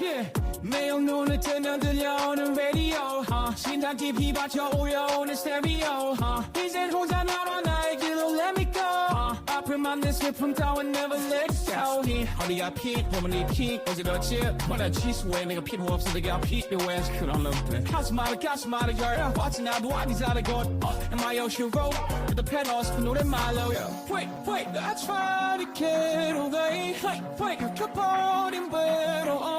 Yeah, 매일 눈을 뜨면 들려오는 라디오 심장 깊이 받쳐 울려오는 스테레오 이젠 혼자 남아 나의 길로 let me go 앞을 막는 슬픔 따윈 never let go 어디가 픽 보면 네 픽 어지럽지 뭐라 취소해 내가 필요 없어 내가 필요해 그런 놈들 가지 마라 girl watching out 도 아니지 않을 것 Am I ocean road with the pedals 그 노래 말로 Wait I try to get away Wait 켜버린 배로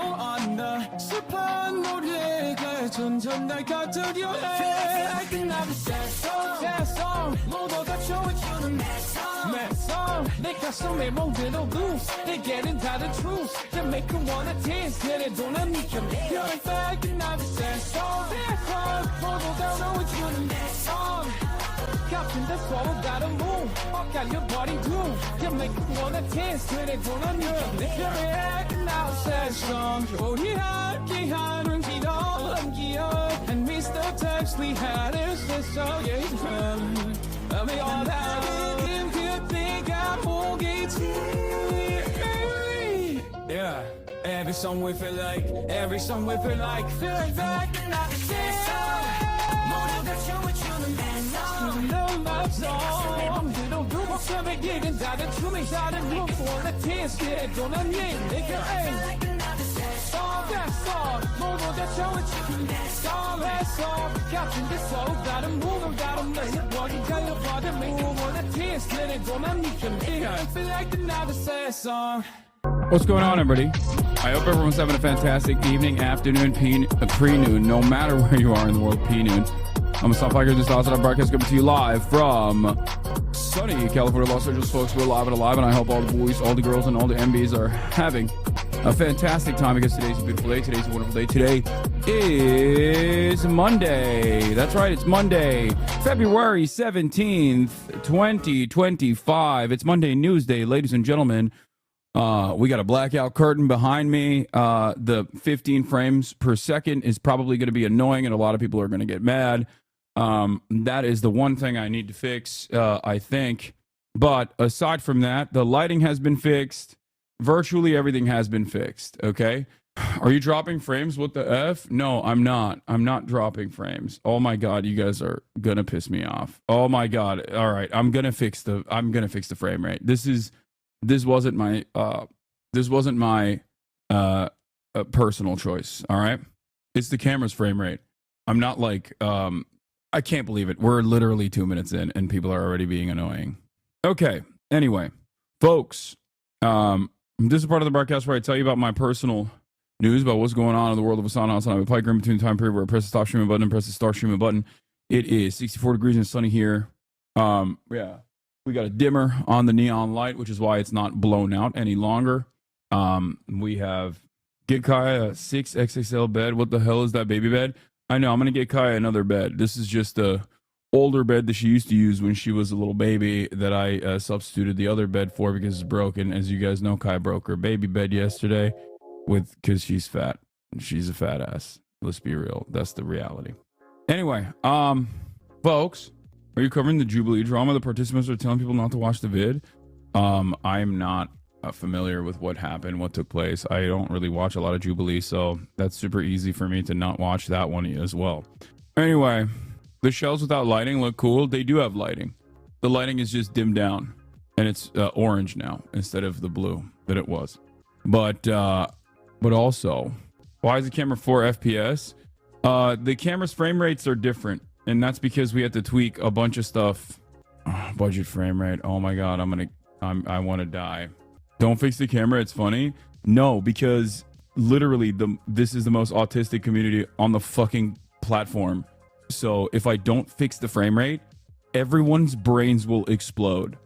나 슬픈 노래가 점점 날 가두려 해 I can never sad song 모두가 좋아주는 mad song 내 가슴에 멍들어 loose 내게는 다른 truth You make me wanna dance 그래도 난 미쳐내 You're in fact never sad song 모두가 좋아주는 mad song 같은데 서로 다른 move 엇갈려버린 groove You make me wanna dance 그래도 난 미쳐내 You're in fact never sad song 우리 함께하는 기도한 기억 And miss the times we had It's just so yeah Let me all out 그때가 뭐겠지 Yeah Every song we feel like Every song we feel like Feeling back and I can 모두가 춤을 추는 love song 그도 누구처럼 길은 다른 춤이 다른 move For the dance 그래도 난 내가 모두가 춤을 추는 song 같은데 서로 다른 move 다른 매력 어딘가에 받은 move For the dance 그래도 난 내가 I feel like another sad song What's going on, everybody? I hope everyone's having a fantastic evening, afternoon, pre-noon, no matter where you are in the world, P-noon. I'm a Soundfire. This is our broadcast coming to you live from sunny California, Los Angeles, folks. We're live and alive, and I hope all the boys, all the girls, and all the MBs are having a fantastic time because today's a beautiful day. Today's a wonderful day. Today is Monday. That's right, it's Monday, February 17th, 2025. It's Monday News Day, ladies and gentlemen. We got a blackout curtain behind me. The 15 frames per second is probably going to be annoying, and a lot of people are going to get mad. That is the one thing I need to fix, I think. But aside from that, the lighting has been fixed. Virtually everything has been fixed, okay? Are you dropping frames? What the F? No, I'm not. I'm not dropping frames. Oh my God, you guys are going to piss me off. Oh my God. All right, I'm going to fix the frame rate. This wasn't my personal choice, all right? It's the camera's frame rate. I'm not like I can't believe it. We're literally 2 minutes in and people are already being annoying. Okay. Anyway, folks, this is part of the broadcast where I tell you about my personal news about what's going on in the world of Asana. I have a pipe in between the time period where I press the stop streaming button and press the start streaming button. It is 64 degrees and sunny here. Yeah. We got a dimmer on the neon light, which is why it's not blown out any longer. We have get Kaya a 6XXL bed. What the hell is that baby bed? I know, I'm going to get Kaya another bed. This is just a older bed that she used to use when she was a little baby that I substituted the other bed for because it's broken. As you guys know, Kaya broke her baby bed yesterday because she's fat. She's a fat ass. Let's be real. That's the reality. Anyway, folks, are you covering the Jubilee drama? The participants are telling people not to watch the vid. I'm not familiar with what happened, what took place. I don't really watch a lot of Jubilee, so that's super easy for me to not watch that one as well. Anyway, the shells without lighting look cool. They do have lighting. The lighting is just dimmed down, and it's orange now instead of the blue that it was. But also, why is the camera 4 FPS? The camera's frame rates are different. And that's because we had to tweak a bunch of stuff. Budget frame rate. Oh my God, I want to die. Don't fix the camera. It's funny. No, because literally this is the most autistic community on the fucking platform. So if I don't fix the frame rate, everyone's brains will explode.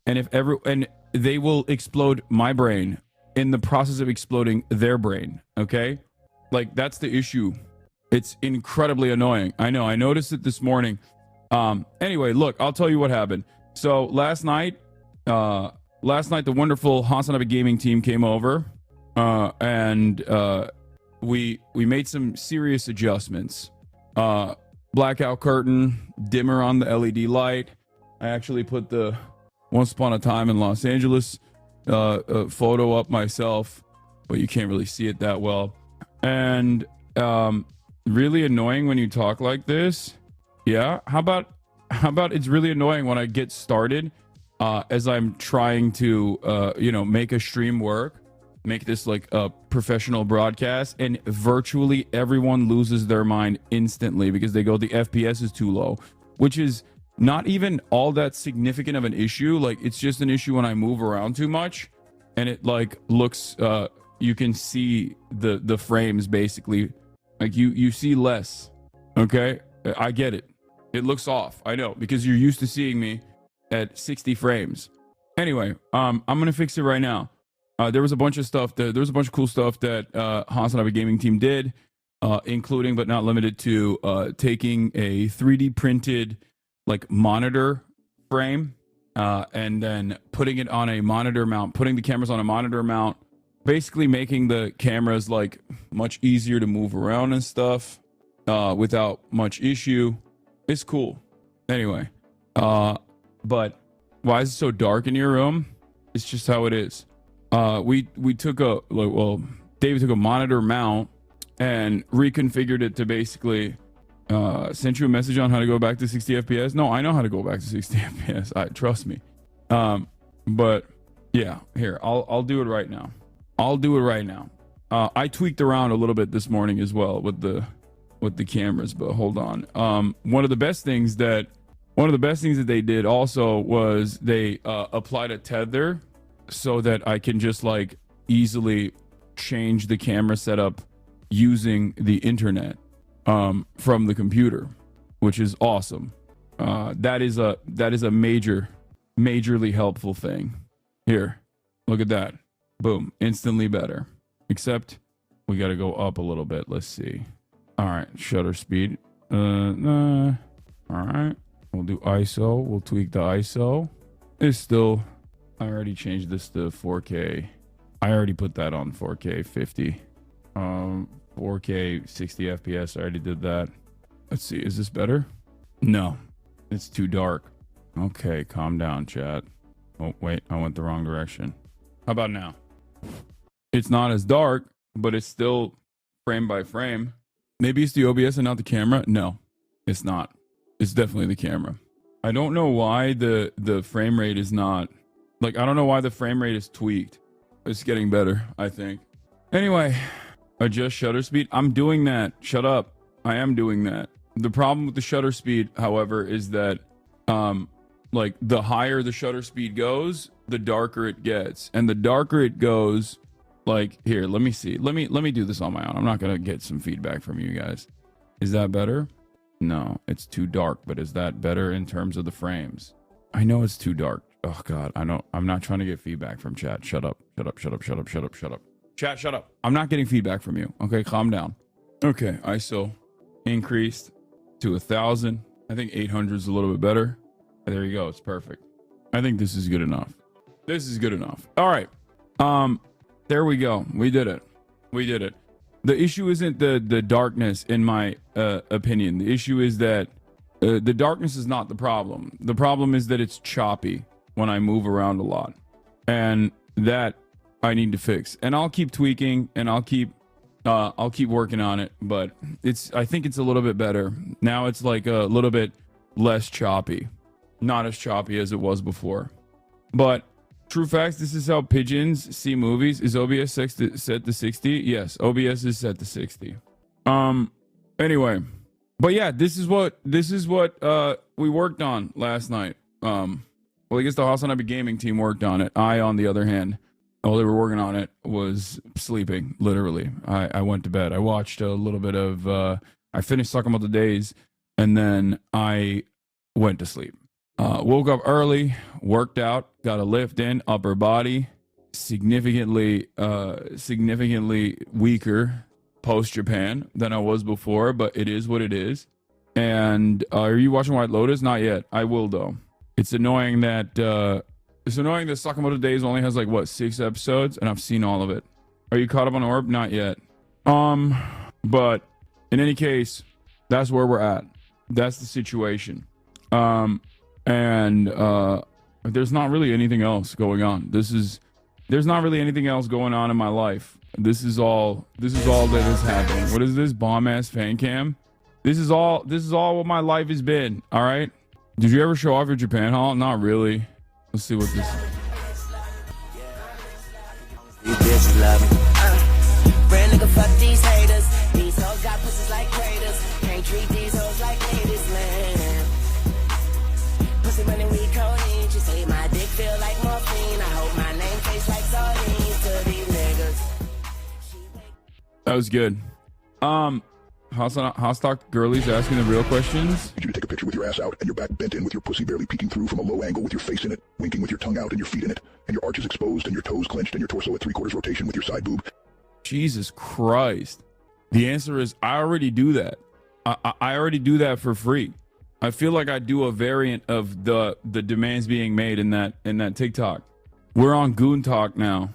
And they will explode my brain in the process of exploding their brain. Okay? Like, that's the issue. It's incredibly annoying. I know. I noticed it this morning. Anyway, look, I'll tell you what happened. So last night, the wonderful Hasanabe Gaming team came over, and we made some serious adjustments. Blackout curtain, dimmer on the LED light. I actually put the Once Upon a Time in Los Angeles photo up myself, but you can't really see it that well. and really annoying when you talk like this. Yeah, how about it's really annoying when I get started as I'm trying to make a stream work, make this like a professional broadcast, and virtually everyone loses their mind instantly because they go, the FPS is too low, which is not even all that significant of an issue. Like, it's just an issue when I move around too much, and it like looks you can see the frames basically, like you see less. Okay, I get it. It looks off, I know, because you're used to seeing me at 60 frames. Anyway, I'm gonna fix it right now. There was a bunch of stuff there was a bunch of cool stuff that Hasanabe Gaming team did, including but not limited to taking a 3D printed like monitor frame and then putting it on a monitor mount, putting the cameras on a monitor mount, basically making the cameras like much easier to move around and stuff without much issue. It's cool. Anyway, but why is it so dark in your room? It's just how it is. We took David took a monitor mount and reconfigured it to basically sent you a message on how to go back to 60 FPS. No, I know how to go back to 60 FPS. Trust me. But yeah, here, I'll do it right now. I tweaked around a little bit this morning as well with the cameras, but hold on. One of the best things that they did also was they applied a tether so that I can just like easily change the camera setup using the internet from the computer, which is awesome. That is a majorly helpful thing. Here, look at that. Boom, instantly better. Except we got to go up a little bit. Let's see. All right, shutter speed. All right, we'll do ISO. We'll tweak the ISO. It's still, I already changed this to 4K. I already put that on 4K 50. 4K 60 FPS. I already did that. Let's see. Is this better? No, it's too dark. Okay, calm down, chat. Oh, wait, I went the wrong direction. How about now? It's not as dark, but it's still frame by frame. Maybe it's the OBS and not the camera. No, it's not. It's definitely the camera. I don't know why the frame rate is not, like, I don't know why the frame rate is tweaked. It's getting better, I think. Anyway, adjust shutter speed. I'm doing that. Shut up. I am doing that. The problem with the shutter speed, however, is that like the higher the shutter speed goes, the darker it gets. And the darker it goes, like, here, let me see. Let me do this on my own. I'm not going to get some feedback from you guys. Is that better? No, it's too dark, but is that better in terms of the frames? I know it's too dark. Oh God, I know. I'm not trying to get feedback from chat. Shut up. Chat, shut up. I'm not getting feedback from you. Okay, calm down. Okay, ISO increased to 1,000. I think 800 is a little bit better. There you go. It's perfect. I think this is good enough. All right. There we go. We did it. The issue isn't the darkness, in my opinion. The issue is that the darkness is not the problem. The problem is that it's choppy when I move around a lot, and that I need to fix. And I'll keep tweaking, and I'll keep working on it. But I think it's a little bit better now. It's like a little bit less choppy, not as choppy as it was before. But true facts, this is how pigeons see movies. Is OBS set to 60? Yes, OBS is set to 60. Anyway, but yeah, this is what we worked on last night. Well, I guess the Hasanabe Gaming team worked on it. I, on the other hand, while they were working on it, was sleeping, literally. I went to bed. I watched a little bit of I finished Sakamoto Days, and then I went to sleep. Woke up early, worked out, got a lift in, upper body, significantly weaker post Japan than I was before, but it is what it is. And are you watching White Lotus? Not yet. I will though. It's annoying that Sakamoto Days only has like 6 episodes, and I've seen all of it. Are you caught up on Orb? Not yet. But in any case, that's where we're at. That's the situation. And there's not really anything else going on. There's not really anything else going on in my life. This is all that is happening. What is this bomb ass fan cam? This is all what my life has been. All right. Did you ever show off your Japan haul? Not really. Let's see what this is. You bitches love me. Brand nigga, fuck these haters. These hoes got pussies like craters. Can't treat these hoes like ladies, man. Pussy money, we codeine. She say my dick feel like morphine. I hope my name tastes like sardines to these niggas. That was good. Hostile girlies asking the real questions. Need you to take a picture with your ass out and your back bent in with your pussy barely peeking through from a low angle with your face in it, winking with your tongue out and your feet in it, and your arches exposed and your toes clenched and your torso at 3/4 rotation with your side boob. Jesus Christ. The answer is I already do that. I already do that for free. I feel like I do a variant of the demands being made in that TikTok. We're on Goon Talk now.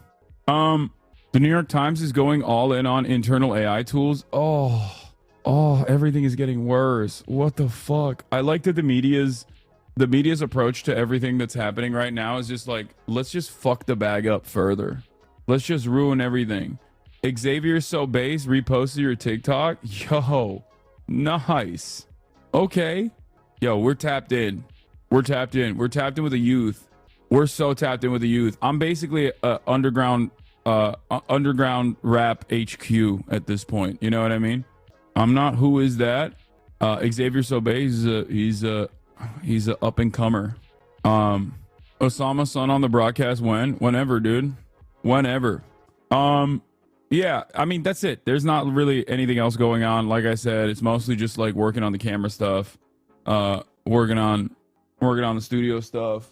The New York Times is going all in on internal AI tools. Oh, everything is getting worse. What the fuck? I like that the media's approach to everything that's happening right now is just like, let's just fuck the bag up further. Let's just ruin everything. Xavier So Base reposted your TikTok. Yo, nice. Okay. Yo, we're tapped in. We're tapped in with the youth. We're so tapped in with the youth. I'm basically a underground rap HQ at this point. You know what I mean? I'm not who is that. Xavier Sobey, he's a up and comer. Osama son on the broadcast whenever, dude. Whenever. Yeah, I mean that's it. There's not really anything else going on. Like I said, it's mostly just like working on the camera stuff, working on the studio stuff.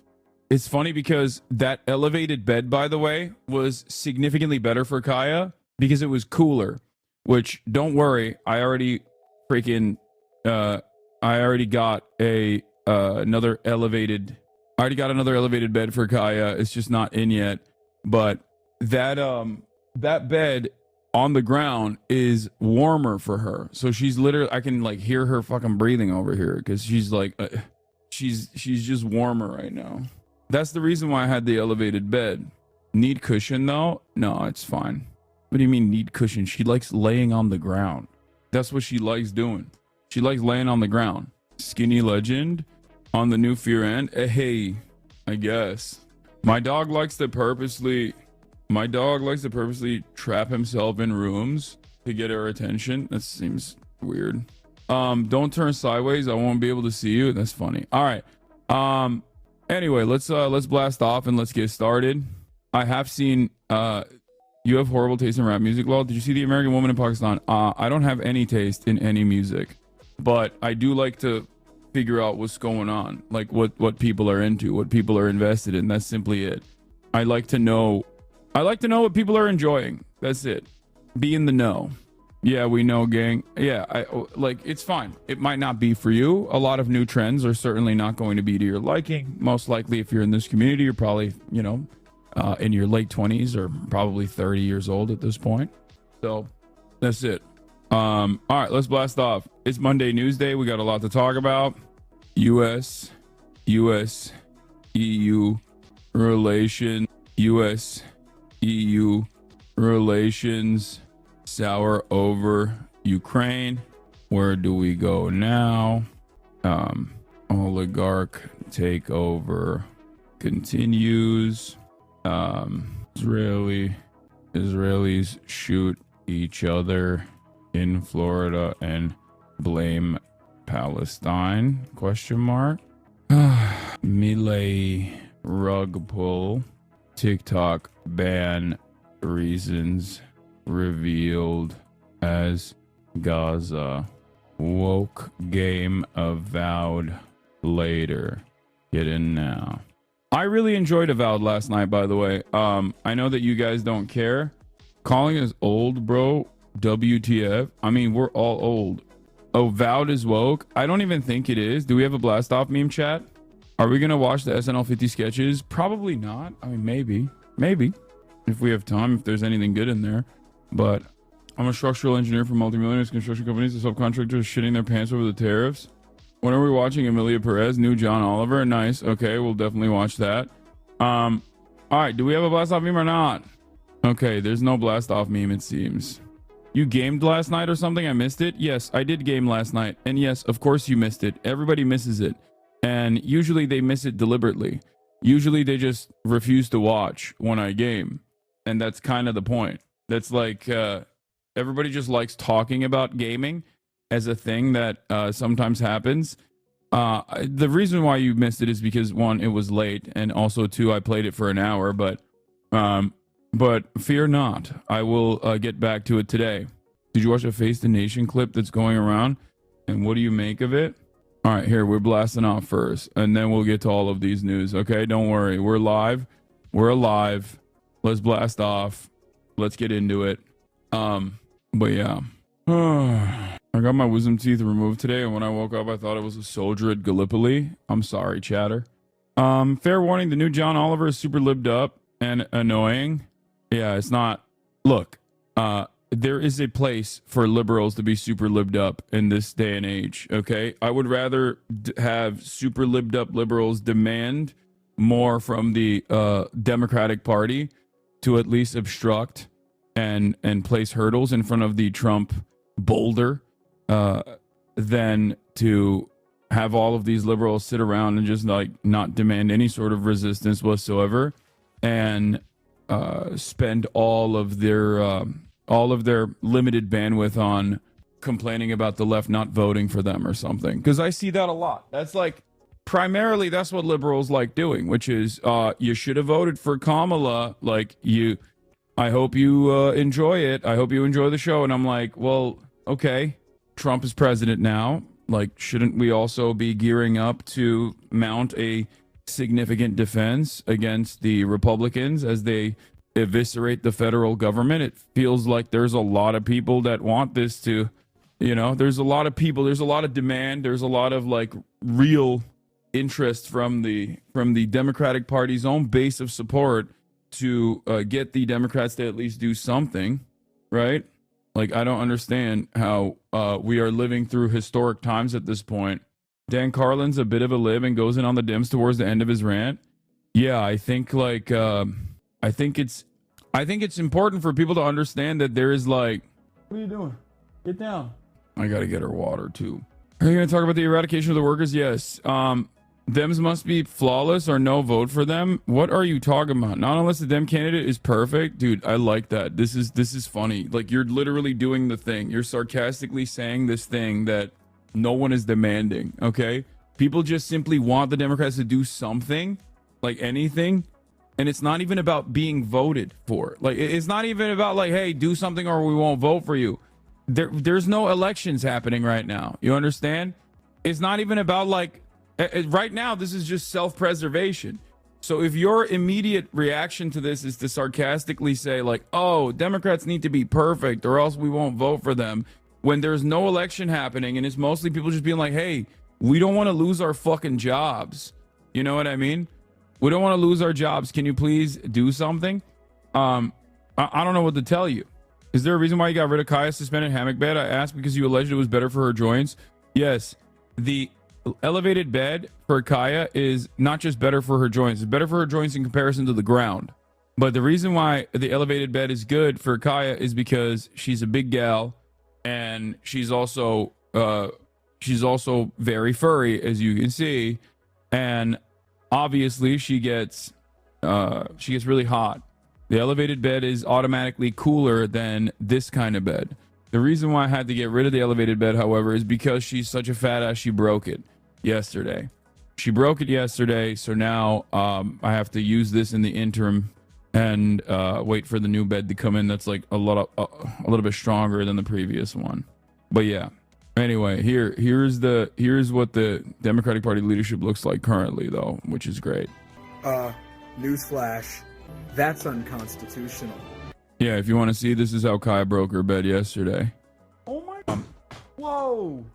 It's funny because that elevated bed, by the way, was significantly better for Kaya because it was cooler. Which, don't worry, I already got another elevated bed for Kaya. It's just not in yet. But that bed on the ground is warmer for her. So she's literally, I can like hear her fucking breathing over here because she's like, she's just warmer right now. That's the reason why I had the elevated bed. Need cushion though? No, it's fine. What do you mean need cushion? She likes laying on the ground. That's what she likes doing. She likes laying on the ground. Skinny Legend on the new Fear End. Hey, I guess. My dog likes to purposely trap himself in rooms to get her attention. That seems weird. Don't turn sideways. I won't be able to see you. That's funny. All right. Anyway, let's blast off and let's get started. I have seen you have horrible taste in rap music, lol. Did you see The American Woman in Pakistan? I don't have any taste in any music, but I do like to figure out what's going on, like what people are into, what people are invested in. That's simply it. I like to know what people are enjoying. That's it. Be in the know. Yeah, we know, gang. Yeah, it's fine. It might not be for you. A lot of new trends are certainly not going to be to your liking. Most likely, if you're in this community, you're probably, in your late 20s or probably 30 years old at this point. So that's it. All right, let's blast off. It's Monday News Day. We got a lot to talk about. US EU relations. US EU relations sour over Ukraine. Where do we go now? Oligarch takeover continues. Israelis shoot each other in Florida and blame Palestine? ? Milei rug pull. TikTok ban reasons revealed as Gaza. Woke game avowed later. Get in now. I really enjoyed Avowed last night, by the way. I know that you guys don't care. Calling us old, bro. WTF. I mean, we're all old. Avowed is woke. I don't even think it is. Do we have a blast off meme chat? Are we going to watch the SNL 50 sketches? Probably not. I mean, maybe. If we have time, if there's anything good in there. But I'm a structural engineer for multimillionaires construction companies. The subcontractors shitting their pants over the tariffs. When are we watching Emilia Perez, new John Oliver? Nice. Okay, we'll definitely watch that. All right, do we have a blast off meme or not? Okay, there's no blast off meme, it seems. You gamed last night or something? I missed it? Yes, I did game last night. And yes, of course you missed it. Everybody misses it. And usually they miss it deliberately. Usually they just refuse to watch when I game. And that's kind of the point. That's like, everybody just likes talking about gaming as a thing that sometimes happens. The reason why you missed it is because, one, it was late. And also, two, I played it for an hour. But fear not, I will get back to it today. Did you watch a Face the Nation clip that's going around? And what do you make of it? All right, here, we're blasting off first, and then we'll get to all of these news, okay? Don't worry, we're live. We're alive. Let's blast off. Let's get into it. But yeah. I got my wisdom teeth removed today, and when I woke up, I thought it was a soldier at Gallipoli. I'm sorry, chatter. Fair warning, the new John Oliver is super libbed up and annoying. Yeah, it's not. Look, there is a place for liberals to be super libbed up in this day and age, okay? I would rather have super libbed up liberals demand more from the Democratic Party to at least obstruct and place hurdles in front of the Trump boulder than to have all of these liberals sit around and just like not demand any sort of resistance whatsoever and spend all of their limited bandwidth on complaining about the left not voting for them or something. Because I see that a lot. That's like, primarily, that's what liberals like doing, which is, you should have voted for Kamala. Like, I hope you enjoy it. I hope you enjoy the show. And I'm like, well, okay, Trump is president now. Like, shouldn't we also be gearing up to mount a significant defense against the Republicans as they eviscerate the federal government? It feels like there's a lot of people that want this to, there's a lot of people, there's a lot of demand, there's a lot of like real interest from the Democratic Party's own base of support to get the Democrats to at least do something, right? Like, I don't understand how we are living through historic times at this point. Dan Carlin's a bit of a lib and goes in on the Dems towards the end of his rant. Yeah, I think like I think it's important for people to understand that there is like, what are you doing? Get down. I gotta get her water too. Are you gonna talk about the eradication of the workers? Yes. Dems must be flawless or no vote for them. What are you talking about? Not unless the Dem candidate is perfect. Dude, I like that. This is funny. Like, you're literally doing the thing. You're sarcastically saying this thing that no one is demanding, okay? People just simply want the Democrats to do something, like anything, and it's not even about being voted for. Like, it's not even about like, hey, do something or we won't vote for you. There's no elections happening right now. You understand? It's not even about like, right now, this is just self-preservation. So if your immediate reaction to this is to sarcastically say like, oh, Democrats need to be perfect or else we won't vote for them, when there's no election happening and it's mostly people just being like, hey, we don't want to lose our fucking jobs. You know what I mean? We don't want to lose our jobs. Can you please do something? I don't know what to tell you. Is there a reason why you got rid of Kaya's suspended hammock bed? I asked because you alleged it was better for her joints. Yes, the elevated bed for Kaya is not just better for her joints. It's better for her joints in comparison to the ground. But the reason why the elevated bed is good for Kaya is because she's a big gal and she's also very furry, as you can see. And obviously she gets really hot. The elevated bed is automatically cooler than this kind of bed. The reason why I had to get rid of the elevated bed, however, is because she's such a fat ass, she broke it yesterday. She broke it yesterday, so now I have to use this in the interim and wait for the new bed to come in that's like a little bit stronger than the previous one. But yeah. Anyway, here's what the Democratic Party leadership looks like currently, though, which is great. Newsflash, that's unconstitutional. Yeah, if you want to see, this is how Kaya broke her bed yesterday. Oh my! Whoa!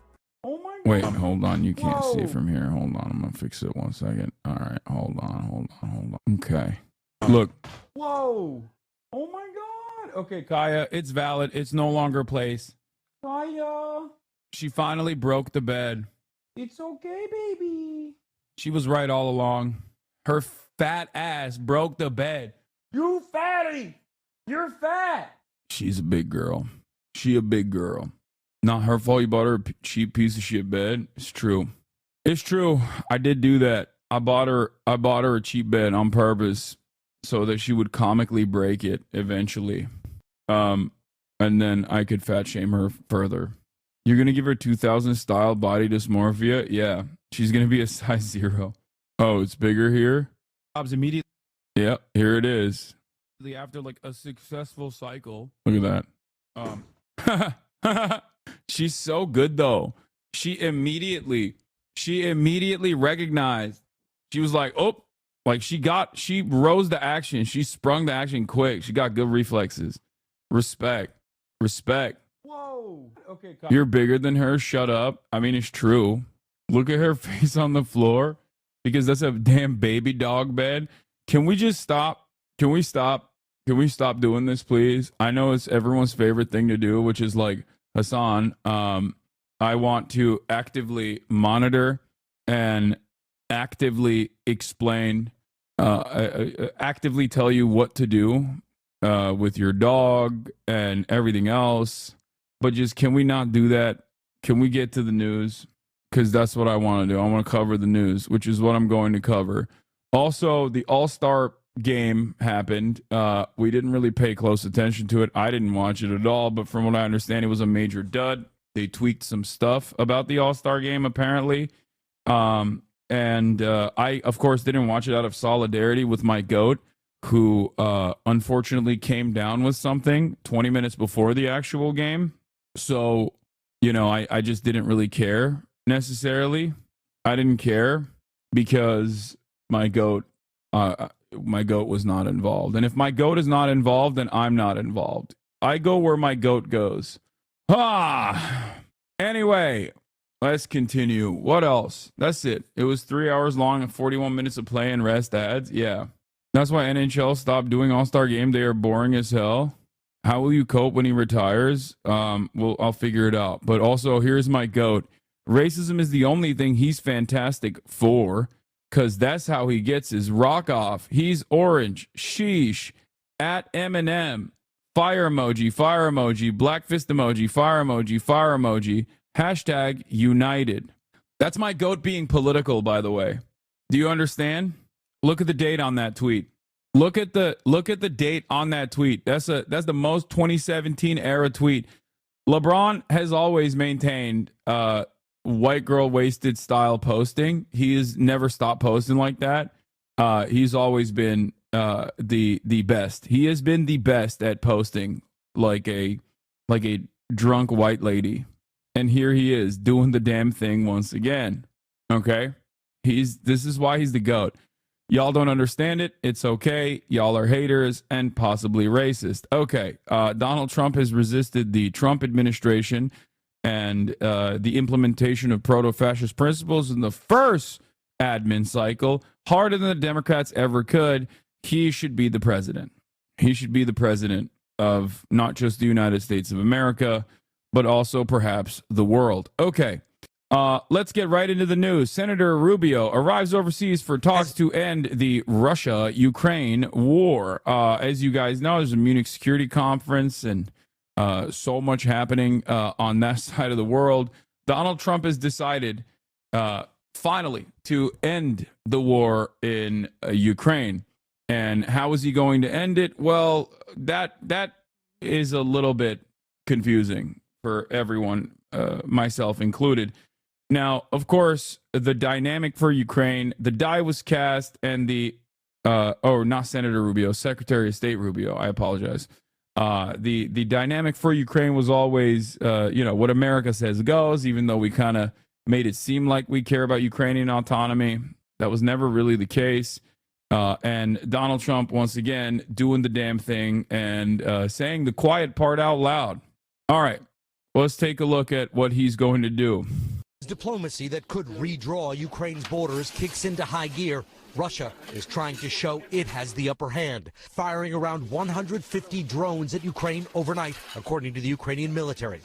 Oh my! Wait, hold on. You can't see from here. Hold on. I'm gonna fix it 1 second. All right, hold on. Okay. Look. Whoa! Oh my God. Okay, Kaya, it's valid. It's no longer place. Kaya! She finally broke the bed. It's okay, baby. She was right all along. Her fat ass broke the bed. You fatty! You're fat. She's a big girl. She a big girl. Not her fault you bought her a cheap piece of shit bed. It's true. It's true. I did do that. I bought her a cheap bed on purpose so that she would comically break it eventually. And then I could fat shame her further. You're going to give her 2000 style body dysmorphia? Yeah. She's going to be a size 0. Oh, it's bigger here? Immediately. Yep, here it is. After like a successful cycle. Look at that. She's so good though. She immediately recognized. She was like, oh, like she rose the action. She sprung the action quick. She got good reflexes. Respect. Whoa. Okay. You're bigger than her. Shut up. I mean, it's true. Look at her face on the floor because that's a damn baby dog bed. Can we just stop? Can we stop doing this, please? I know it's everyone's favorite thing to do, which is like, Hassan, I want to actively monitor and actively explain, actively tell you what to do with your dog and everything else. But just, can we not do that? Can we get to the news? Because that's what I want to do. I want to cover the news, which is what I'm going to cover. Also, the All-Star game happened. We didn't really pay close attention to it. I didn't watch it at all, but from what I understand, it was a major dud. They tweaked some stuff about the All-Star game, apparently. And I, of course, didn't watch it out of solidarity with my goat, who unfortunately came down with something 20 minutes before the actual game. So, you know, I just didn't really care necessarily. I didn't care because my goat was not involved. And if my goat is not involved, then I'm not involved. I go where my goat goes. Anyway, let's continue. What else? That's it. It was 3 hours long and 41 minutes of play and rest ads. Yeah. That's why NHL stopped doing All-Star Game. They are boring as hell. How will you cope when he retires? Well, I'll figure it out. But also, here's my goat. Racism is the only thing he's fantastic for, because that's how he gets his rock off. He's orange. Sheesh. At Eminem. Fire emoji, black fist emoji, fire emoji. Hashtag united. That's my goat being political, by the way. Do you understand? Look at the date on that tweet. Look at the date on that tweet. That's the most 2017 era tweet. LeBron has always maintained white girl wasted style posting. He has never stopped posting like that. He's always been the best. He has been the best at posting like a drunk white lady. And here he is doing the damn thing once again. Okay? This is why he's the GOAT. Y'all don't understand it. It's okay. Y'all are haters and possibly racist. Okay. Donald Trump has resisted the Trump administration and the implementation of proto-fascist principles in the first admin cycle harder than the Democrats ever could. He should be the president. He should be the president of not just the United States of America, but also perhaps the world. Okay. Let's get right into the news. Senator Rubio arrives overseas for talks to end the Russia-Ukraine war. As you guys know, there's a Munich Security Conference and so much happening on that side of the world. Donald Trump has decided finally to end the war in Ukraine. And how is he going to end it? Well, that is a little bit confusing for everyone, myself included. Now, of course, the dynamic for Ukraine, the die was cast, and not Senator Rubio, Secretary of State Rubio, I apologize. The dynamic for Ukraine was always, what America says goes, even though we kind of made it seem like we care about Ukrainian autonomy. That was never really the case. And Donald Trump, once again, doing the damn thing and saying the quiet part out loud. All right, let's take a look at what he's going to do. Diplomacy that could redraw Ukraine's borders kicks into high gear. Russia is trying to show it has the upper hand, firing around 150 drones at Ukraine overnight, according to the Ukrainian military.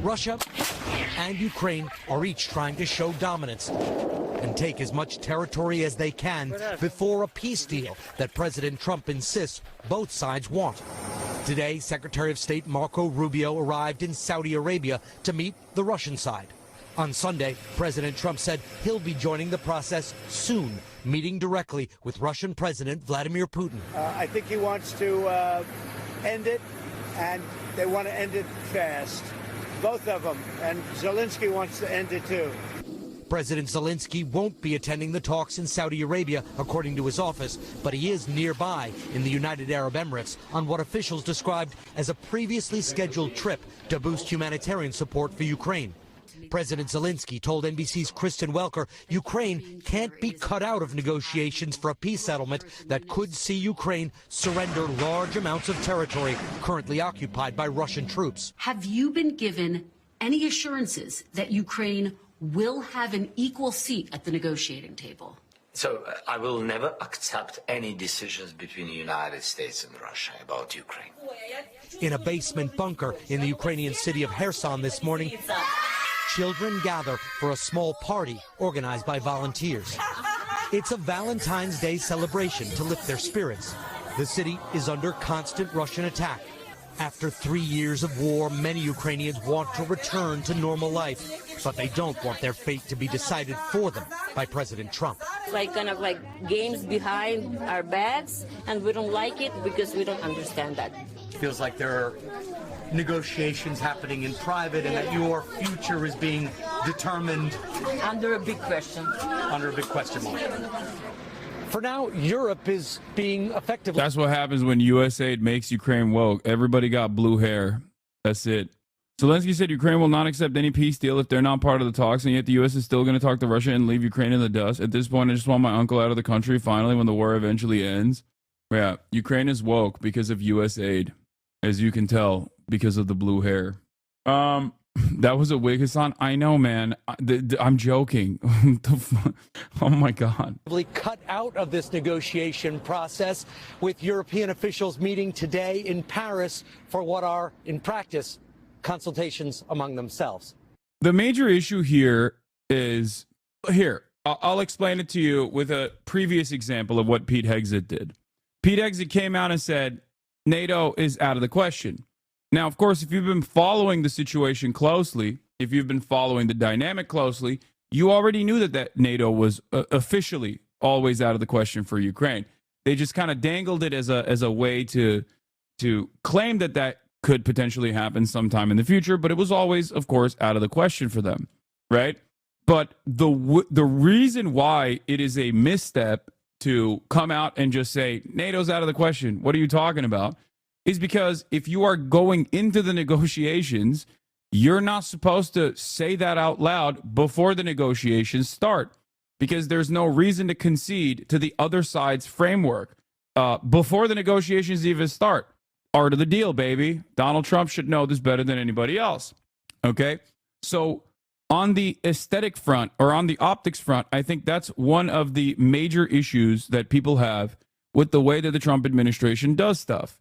Russia and Ukraine are each trying to show dominance. and take as much territory as they can before a peace deal that President Trump insists both sides want. Today, Secretary of State Marco Rubio arrived in Saudi Arabia to meet the Russian side. On Sunday, President Trump said he'll be joining the process soon, meeting directly with Russian President Vladimir Putin. I think he wants to end it, and they want to end it fast. Both of them. And Zelensky wants to end it too. President Zelensky won't be attending the talks in Saudi Arabia, according to his office, but he is nearby in the United Arab Emirates on what officials described as a previously scheduled trip to boost humanitarian support for Ukraine. President Zelensky told NBC's Kristen Welker Ukraine can't be cut out of negotiations for a peace settlement that could see Ukraine surrender large amounts of territory currently occupied by Russian troops. Have you been given any assurances that Ukraine will have an equal seat at the negotiating table? So I will never accept any decisions between the United States and Russia about Ukraine. In a basement bunker in the Ukrainian city of Kherson this morning, children gather for a small party organized by volunteers. It's a Valentine's Day celebration to lift their spirits. The city is under constant Russian attack. After 3 years of war, many Ukrainians want to return to normal life, but they don't want their fate to be decided for them by President Trump. Like games behind our backs, and we don't like it because we don't understand that. Feels like there are negotiations happening in private and that your future is being determined under a big question. Under a big question mark. For now, Europe is being effectively... That's what happens when USAID makes Ukraine woke. Everybody got blue hair. That's it. Zelensky said Ukraine will not accept any peace deal if they're not part of the talks, and yet the U.S. is still going to talk to Russia and leave Ukraine in the dust. At this point, I just want my uncle out of the country finally when the war eventually ends. Yeah, Ukraine is woke because of USAID, as you can tell, because of the blue hair. That was a wig, Hassan. I know, man. I'm joking. Oh, my God. Cut out of this negotiation process, with European officials meeting today in Paris for what are, in practice, consultations among themselves. The major issue here is, here, I'll explain it to you with a previous example of what Pete Hegseth did. Pete Hegseth came out and said, NATO is out of the question. Now, of course, if you've been following the situation closely, if you've been following the dynamic closely, you already knew that NATO was officially always out of the question for Ukraine. They just kind of dangled it as a way to claim that could potentially happen sometime in the future, but it was always, of course, out of the question for them, right? But the reason why it is a misstep to come out and just say, NATO's out of the question, what are you talking about? Is because if you are going into the negotiations, you're not supposed to say that out loud before the negotiations start, because there's no reason to concede to the other side's framework before the negotiations even start. Art of the deal, baby. Donald Trump should know this better than anybody else. Okay? So on the aesthetic front, or on the optics front, I think that's one of the major issues that people have with the way that the Trump administration does stuff.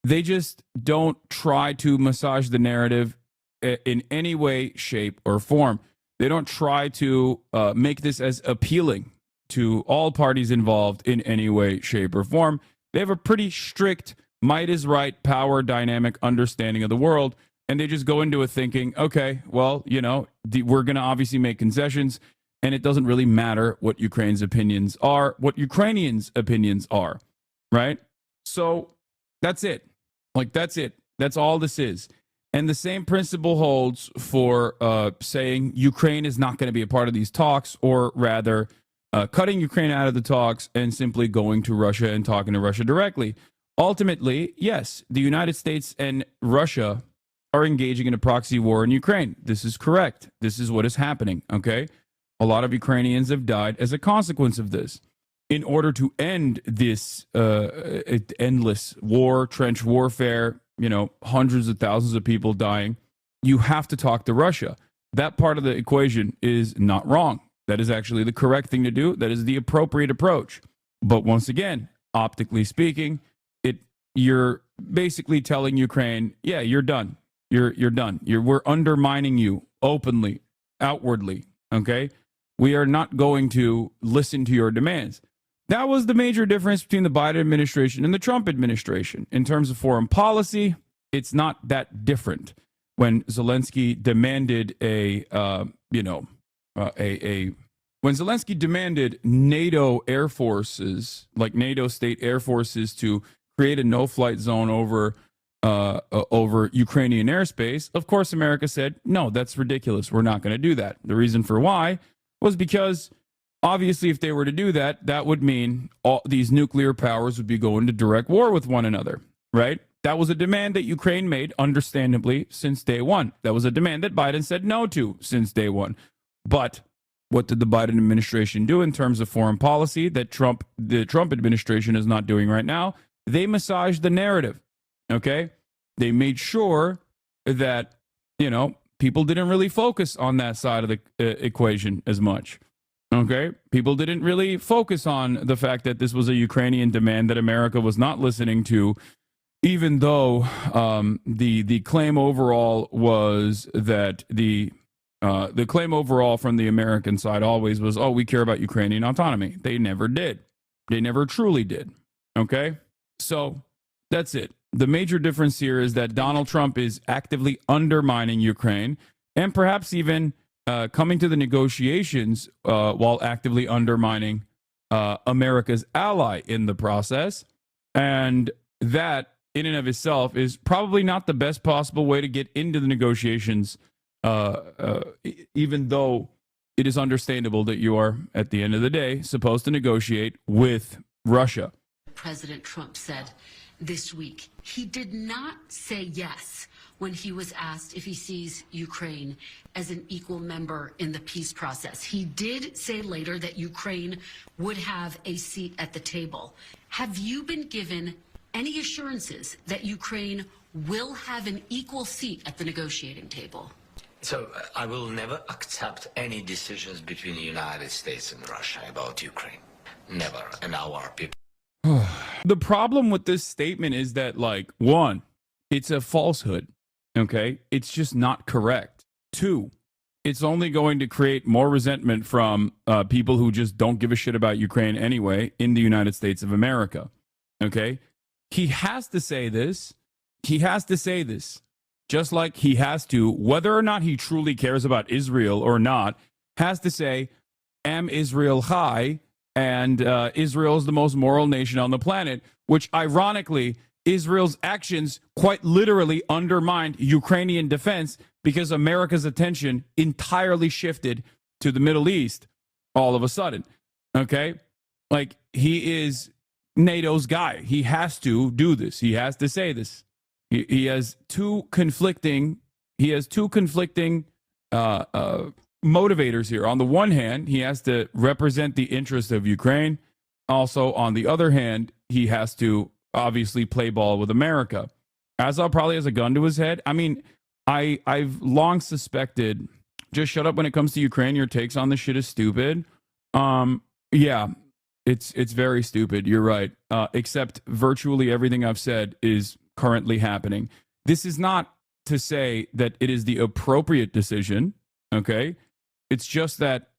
They just don't try to massage the narrative in any way, shape, or form. They don't try to make this as appealing to all parties involved in any way, shape, or form. They have a pretty strict might is right, power dynamic understanding of the world, and they just go into it thinking, okay, well, we're going to obviously make concessions, and it doesn't really matter what Ukraine's opinions are, what Ukrainians' opinions are, right? So that's it. That's it. That's all this is. And the same principle holds for saying Ukraine is not going to be a part of these talks, or rather cutting Ukraine out of the talks and simply going to Russia and talking to Russia directly. Ultimately, yes, the United States and Russia are engaging in a proxy war in Ukraine. This is correct. This is what is happening, okay? A lot of Ukrainians have died as a consequence of this. In order to end this endless war, trench warfare, hundreds of thousands of people dying, you have to talk to Russia. That part of the equation is not wrong. That is actually the correct thing to do. That is the appropriate approach. But once again, optically speaking, you're basically telling Ukraine, yeah, you're done. You're done. We're undermining you openly, outwardly, okay? We are not going to listen to your demands. That was the major difference between the Biden administration and the Trump administration. In terms of foreign policy, it's not that different. When Zelensky demanded when Zelensky demanded NATO air forces, like NATO state air forces, to create a no-flight zone over Ukrainian airspace, of course, America said, no, that's ridiculous. We're not going to do that. The reason for why was because, obviously, if they were to do that, that would mean all these nuclear powers would be going to direct war with one another, right? That was a demand that Ukraine made, understandably, since day one. That was a demand that Biden said no to since day one. But what did the Biden administration do in terms of foreign policy that the Trump administration is not doing right now? They massaged the narrative, okay? They made sure that, people didn't really focus on that side of the equation as much, okay? People didn't really focus on the fact that this was a Ukrainian demand that America was not listening to, even though the claim overall was that the claim overall from the American side always was, oh, we care about Ukrainian autonomy. They never did. They never truly did. Okay? So that's it. The major difference here is that Donald Trump is actively undermining Ukraine and perhaps even coming to the negotiations while actively undermining America's ally in the process. And that, in and of itself, is probably not the best possible way to get into the negotiations, even though it is understandable that you are, at the end of the day, supposed to negotiate with Russia. President Trump said this week he did not say yes when he was asked if he sees Ukraine as an equal member in the peace process. He did say later that Ukraine would have a seat at the table. Have you been given any assurances that Ukraine will have an equal seat at the negotiating table? So I will never accept any decisions between the United States and Russia about Ukraine. Never. And our people. The problem with this statement is that, one, it's a falsehood. Okay? It's just not correct. Two, it's only going to create more resentment from people who just don't give a shit about Ukraine anyway in the United States of America. Okay? He has to say this. He has to say this. Just like he has to, whether or not he truly cares about Israel or not, has to say, am Israel high? And Israel is the most moral nation on the planet, which ironically, Israel's actions quite literally undermined Ukrainian defense because America's attention entirely shifted to the Middle East all of a sudden. Okay? He is NATO's guy. He has to do this. He has to say this. He has two conflicting motivators here. On the one hand, he has to represent the interest of Ukraine. Also, on the other hand, he has to obviously play ball with America. Azov probably has a gun to his head. I mean, I've long suspected, just shut up when it comes to Ukraine. Your takes on this shit is stupid. Yeah, it's very stupid. You're right. Except virtually everything I've said is currently happening. This is not to say that it is the appropriate decision. Okay? It's just that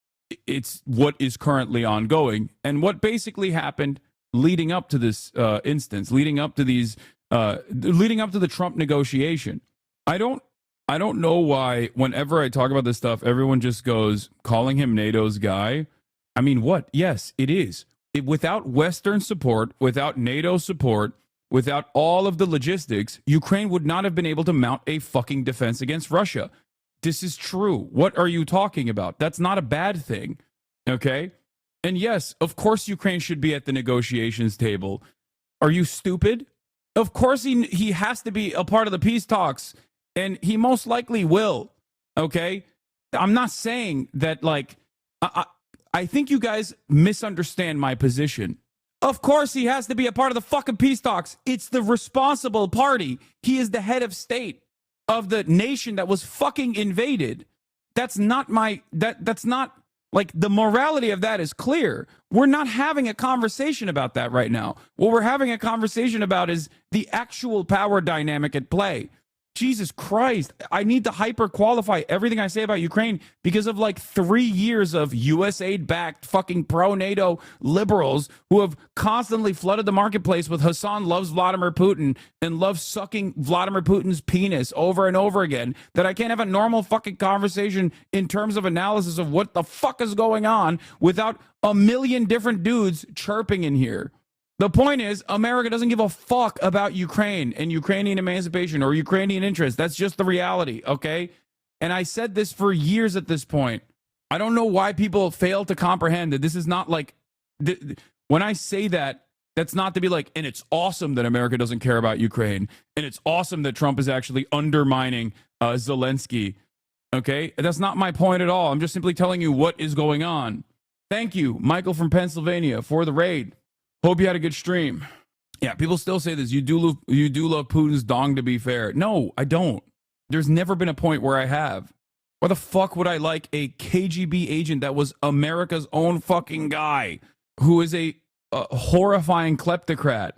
it's what is currently ongoing and what basically happened leading up to this instance, leading up to the Trump negotiation. I don't know why whenever I talk about this stuff, everyone just goes calling him NATO's guy. I mean, what? Yes, it is. Without Western support, without NATO support, without all of the logistics, Ukraine would not have been able to mount a fucking defense against Russia. This is true. What are you talking about? That's not a bad thing. Okay? And yes, of course Ukraine should be at the negotiations table. Are you stupid? Of course he has to be a part of the peace talks, and he most likely will. Okay? I'm not saying that, I think you guys misunderstand my position. Of course he has to be a part of the fucking peace talks. It's the responsible party. He is the head of state of the nation that was fucking invaded. That's not that's not, the morality of that is clear. We're not having a conversation about that right now. What we're having a conversation about is the actual power dynamic at play. Jesus Christ. I need to hyper qualify everything I say about Ukraine because of like 3 years of USAID backed fucking pro NATO liberals who have constantly flooded the marketplace with Hassan loves Vladimir Putin and loves sucking Vladimir Putin's penis over and over again, that I can't have a normal fucking conversation in terms of analysis of what the fuck is going on without a million different dudes chirping in here. The point is, America doesn't give a fuck about Ukraine and Ukrainian emancipation or Ukrainian interests. That's just the reality, okay? And I said this for years at this point. I don't know why people fail to comprehend that this is not like... When I say that, that's not to be like, and it's awesome that America doesn't care about Ukraine, and it's awesome that Trump is actually undermining Zelensky, okay? That's not my point at all. I'm just simply telling you what is going on. Thank you, Michael from Pennsylvania, for the raid. Hope you had a good stream. Yeah, people still say this. You do love Putin's dong, to be fair. No, I don't. There's never been a point where I have. Why the fuck would I like a KGB agent that was America's own fucking guy who is a horrifying kleptocrat?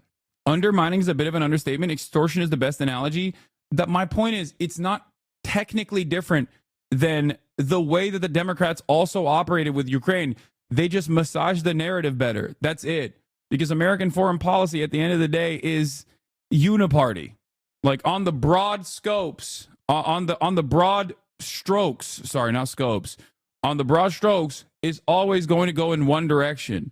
Undermining is a bit of an understatement. Extortion is the best analogy. That my point is, it's not technically different than the way that the Democrats also operated with Ukraine. They just massage the narrative better. That's it. Because American foreign policy at the end of the day is uniparty. Like on the broad scopes, on the broad strokes, sorry, not scopes. On the broad strokes is always going to go in one direction.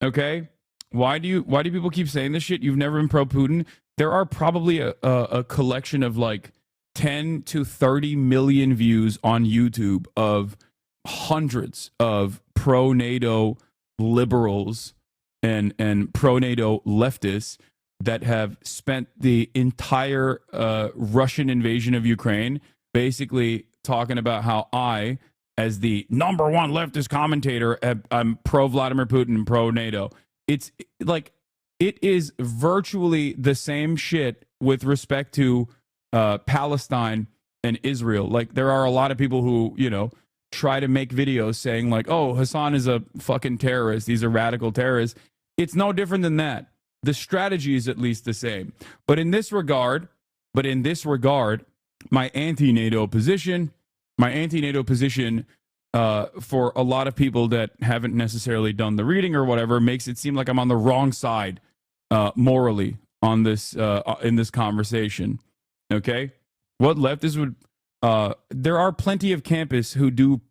Okay? Why do people keep saying this shit? You've never been pro Putin. There are probably a collection of like 10 to 30 million views on YouTube of hundreds of pro NATO liberals and pro-NATO leftists that have spent the entire Russian invasion of Ukraine basically talking about how I, as the number one leftist commentator, I'm pro-Vladimir Putin and pro-NATO. It's like, it is virtually the same shit with respect to Palestine and Israel. Like, there are a lot of people who, you know, try to make videos saying like, oh, Hassan is a fucking terrorist. These are radical terrorists. It's no different than that. The strategy is at least the same. But in this regard, my anti-NATO position for a lot of people that haven't necessarily done the reading or whatever makes it seem like I'm on the wrong side morally on this in this conversation. Okay? What leftists would there are plenty of campus who do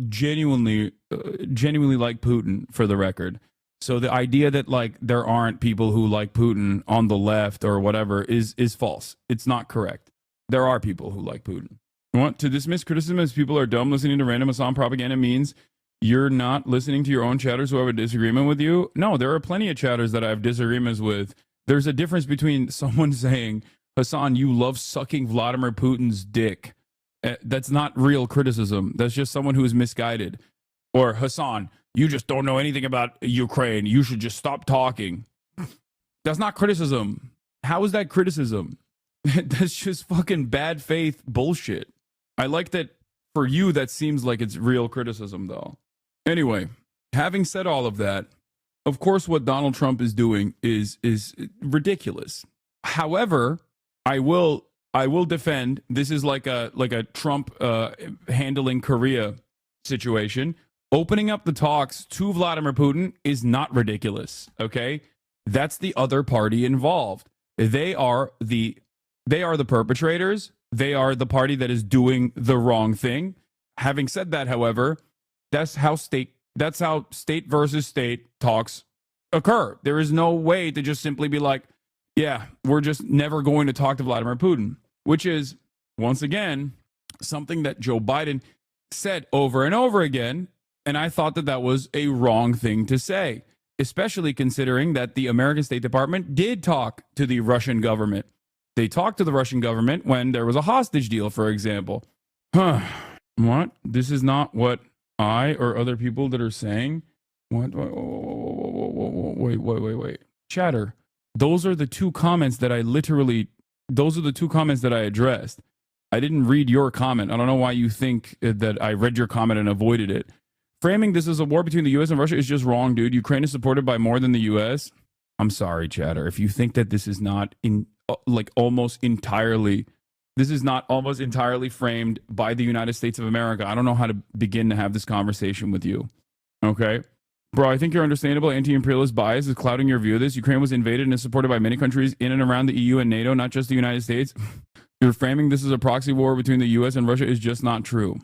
genuinely like Putin, for the record. So the idea that like there aren't people who like Putin on the left or whatever is false. It's not correct. There are people who like Putin. Want to dismiss criticism as people are dumb listening to random Hassan propaganda means you're not listening to your own chatters who have a disagreement with you? No, there are plenty of chatters that I have disagreements with. There's a difference between someone saying, Hassan, you love sucking Vladimir Putin's dick. That's not real criticism. That's just someone who is misguided. Or, Hassan, you just don't know anything about Ukraine. You should just stop talking. That's not criticism. How is that criticism? That's just fucking bad faith bullshit. I like that for you, that seems like it's real criticism, though. Anyway, having said all of that, of course, what Donald Trump is doing is ridiculous. However, I will defend. This is like a Trump handling Korea situation. Opening up the talks to Vladimir Putin is not ridiculous. Okay, that's the other party involved. They are the perpetrators. They are the party that is doing the wrong thing. Having said that, however, that's how state versus state talks occur. There is no way to just simply be like, yeah, we're just never going to talk to Vladimir Putin, which is, once again, something that Joe Biden said over and over again. And I thought that was a wrong thing to say, especially considering that the American State Department did talk to the Russian government. They talked to the Russian government when there was a hostage deal, for example. What? This is not what I or other people that are saying? What? Wait. Chatter. Those are the two comments that I addressed. I didn't read your comment. I don't know why you think that I read your comment and avoided it. Framing this as a war between the U.S. and Russia is just wrong, dude. Ukraine is supported by more than the U.S. I'm sorry, chatter. If you think that this is not almost entirely this is not almost entirely framed by the United States of America. I don't know how to begin to have this conversation with you. Okay? Bro, I think your understandable anti-imperialist bias is clouding your view of this. Ukraine was invaded and is supported by many countries in and around the EU and NATO, not just the United States. You're framing this as a proxy war between the US and Russia is just not true.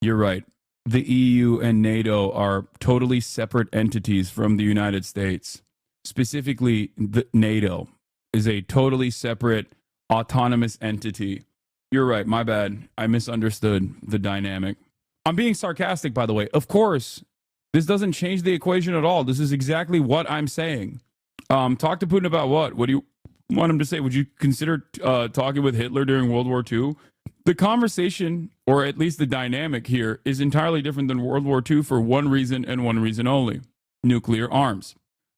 You're right. The EU and NATO are totally separate entities from the United States. Specifically, the NATO is a totally separate, autonomous entity. You're right. My bad. I misunderstood the dynamic. I'm being sarcastic, by the way. Of course, this doesn't change the equation at all. This is exactly what I'm saying. Talk to Putin about what? What do you want him to say? Would you consider talking with Hitler during World War II? The conversation, or at least the dynamic here, is entirely different than World War II for one reason and one reason only: nuclear arms.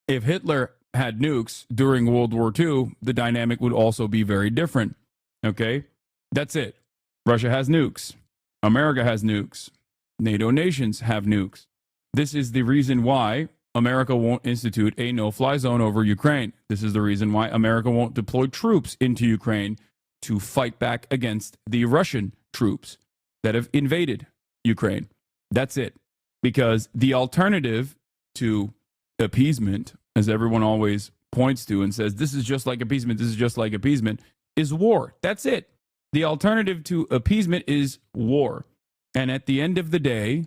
If Hitler had nukes during World War II, the dynamic would also be very different. Okay? That's it. Russia has nukes. America has nukes. NATO nations have nukes. This is the reason why America won't institute a no-fly zone over Ukraine. This is the reason why America won't deploy troops into Ukraine to fight back against the Russian troops that have invaded Ukraine. That's it. Because the alternative to appeasement, as everyone always points to and says, this is just like appeasement, this is just like appeasement, is war. That's it. The alternative to appeasement is war. And at the end of the day,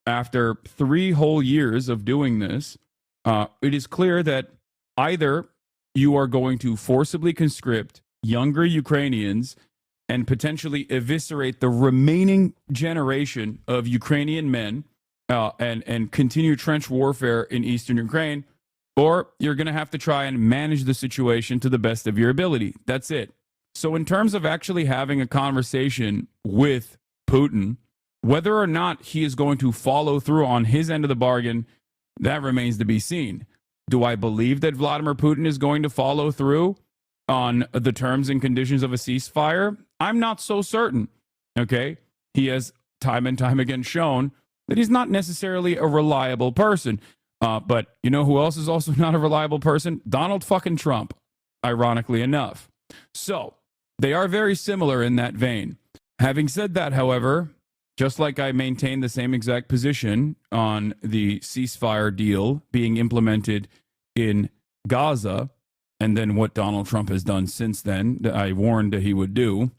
after 3 whole years of doing this, it is clear that either you are going to forcibly conscript younger Ukrainians and potentially eviscerate the remaining generation of Ukrainian men and continue trench warfare in eastern Ukraine, or you're going to have to try and manage the situation to the best of your ability. That's it. So in terms of actually having a conversation with Putin, whether or not he is going to follow through on his end of the bargain, that remains to be seen. Do I believe that Vladimir Putin is going to follow through on the terms and conditions of a ceasefire? I'm not so certain. Okay? He has time and time again shown that he's not necessarily a reliable person. But you know who else is also not a reliable person? Donald fucking Trump, ironically enough. So they are very similar in that vein. Having said that, however, just like I maintain the same exact position on the ceasefire deal being implemented in Gaza, and then what Donald Trump has done since then, that I warned that he would do,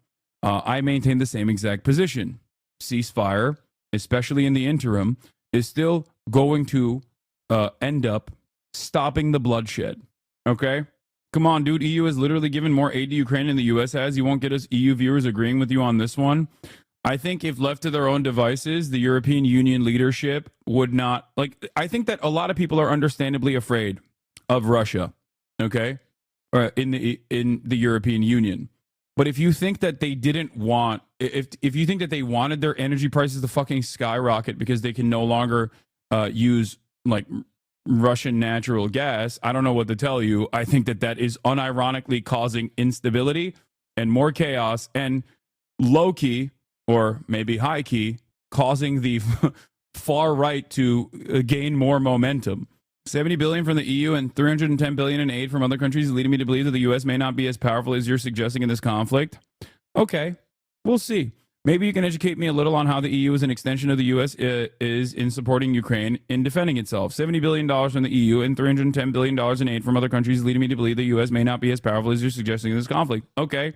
I maintain the same exact position. Ceasefire, especially in the interim, is still going to end up stopping the bloodshed. Okay? Come on, dude. EU has literally given more aid to Ukraine than the US has. You won't get us EU viewers agreeing with you on this one. I think if left to their own devices, the European Union leadership would not, I think that a lot of people are understandably afraid of Russia, okay, or in the European Union. But if you think that they didn't want, if you think that they wanted their energy prices to fucking skyrocket because they can no longer use Russian natural gas, I don't know what to tell you. I think that is unironically causing instability and more chaos, and low-key, or maybe high-key, causing the far right to gain more momentum. $70 billion from the EU and $310 billion in aid from other countries, leading me to believe that the U.S. may not be as powerful as you're suggesting in this conflict. Okay, we'll see. Maybe you can educate me a little on how the EU, as an extension of the U.S., is in supporting Ukraine in defending itself. $70 billion from the EU and $310 billion in aid from other countries, leading me to believe the U.S. may not be as powerful as you're suggesting in this conflict. Okay.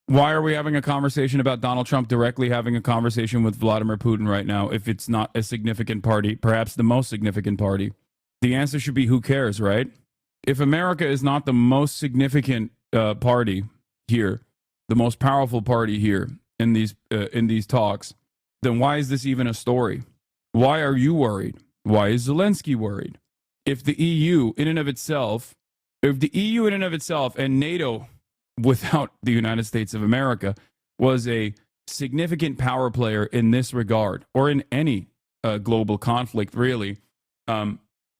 Why are we having a conversation about Donald Trump directly having a conversation with Vladimir Putin right now if it's not a significant party, perhaps the most significant party? The answer should be, who cares, right? If America is not the most significant party here, the most powerful party here in these talks, then why is this even a story? Why are you worried? Why is Zelensky worried? If the EU in and of itself and NATO without the United States of America was a significant power player in this regard, or in any global conflict, really,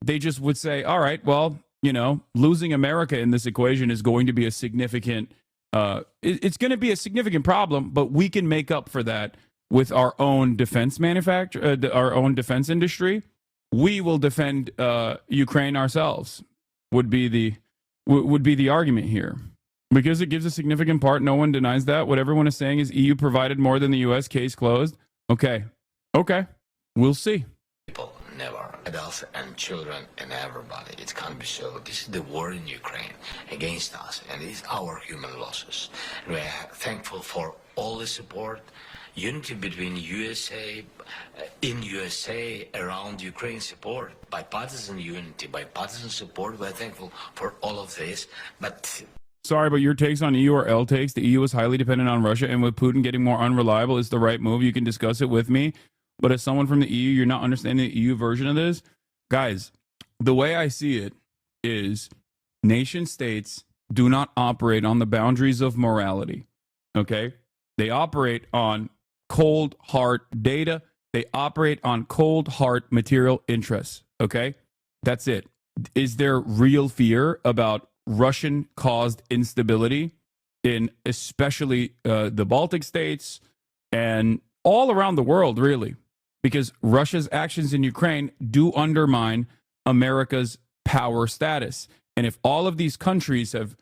they just would say, all right, well, losing America in this equation is going to be a significant, it's going to be a significant problem, but we can make up for that with our own defense our own defense industry. We will defend Ukraine ourselves, would be the argument here. Because it gives a significant part. No one denies that. What everyone is saying is EU provided more than the US. Case closed. Okay. We'll see. People, never. Adults and children and everybody. It can't be so. This is the war in Ukraine against us, and it's our human losses. And we are thankful for all the support, unity between USA, in USA, around Ukraine support, bipartisan unity, bipartisan support. We're thankful for all of this, but Sorry, but your takes on EU are L takes. The EU is highly dependent on Russia, and with Putin getting more unreliable is the right move. You can discuss it with me. But as someone from the EU, you're not understanding the EU version of this. Guys, the way I see it is nation states do not operate on the boundaries of morality. Okay? They operate on cold, hard data. They operate on cold, hard material interests. Okay? That's it. Is there real fear about Russian-caused instability in especially the Baltic states and all around the world, really? Because Russia's actions in Ukraine do undermine America's power status. And if all of these countries have,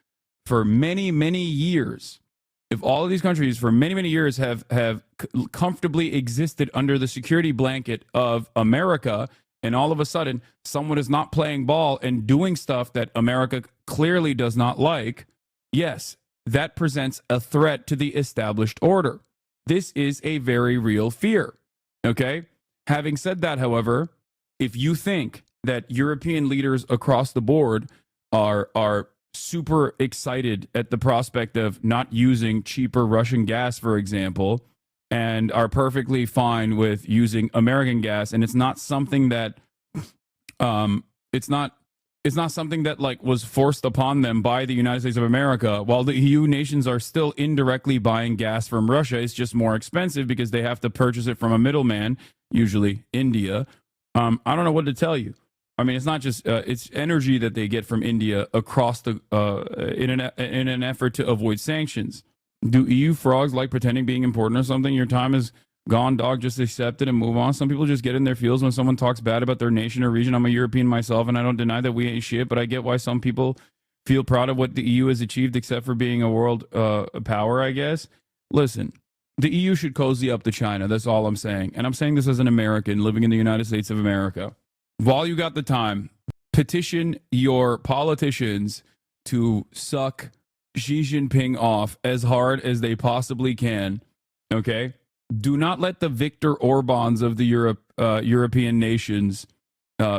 for many, many years, have comfortably existed under the security blanket of America, and all of a sudden someone is not playing ball and doing stuff that America clearly does not like, yes, that presents a threat to the established order. This is a very real fear. Okay? Having said that, however, if you think that European leaders across the board are super excited at the prospect of not using cheaper Russian gas, for example, and are perfectly fine with using American gas, and it's not something that it's not something that like was forced upon them by the United States of America. While the EU nations are still indirectly buying gas from Russia, it's just more expensive because they have to purchase it from a middleman, usually India. I don't know what to tell you. I mean, it's not just it's energy that they get from India across the in an effort to avoid sanctions. Do EU frogs like pretending being important or something? Your time is gone, dog. Just accept it and move on. Some people just get in their feels when someone talks bad about their nation or region. I'm a European myself, and I don't deny that we ain't shit, but I get why some people feel proud of what the EU has achieved, except for being a world power, I guess. Listen, the EU should cozy up to China. That's all I'm saying. And I'm saying this as an American living in the United States of America. While you got the time, petition your politicians to suck Xi Jinping off as hard as they possibly can. Okay? Do not let the Viktor Orbáns of the European nations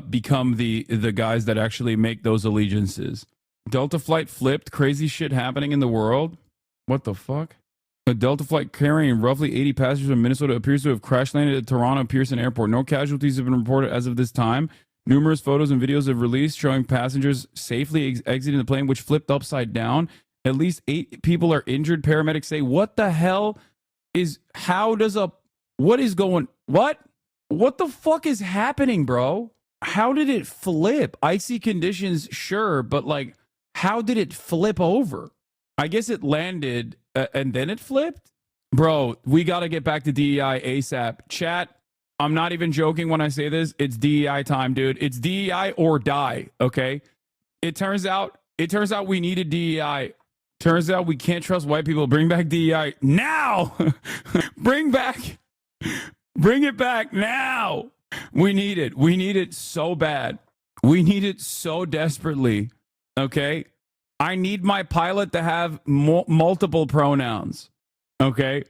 become the guys that actually make those allegiances. Delta flight flipped. Crazy shit happening in the world. What the fuck? A Delta flight carrying roughly 80 passengers from Minnesota appears to have crash landed at Toronto Pearson Airport. No casualties have been reported as of this time. Numerous photos and videos have released showing passengers safely exiting the plane, which flipped upside down. At least 8 people are injured. Paramedics say, what the hell what the fuck is happening, bro? How did it flip? Icy conditions, sure, but like, how did it flip over? I guess it landed and then it flipped? Bro, we got to get back to DEI ASAP. Chat, I'm not even joking when I say this. It's DEI time, dude. It's DEI or die, okay? It turns out we needed DEI. Turns out we can't trust white people. Bring back DEI now. Bring it back now. We need it. We need it so bad. We need it so desperately, okay? I need my pilot to have multiple pronouns, okay?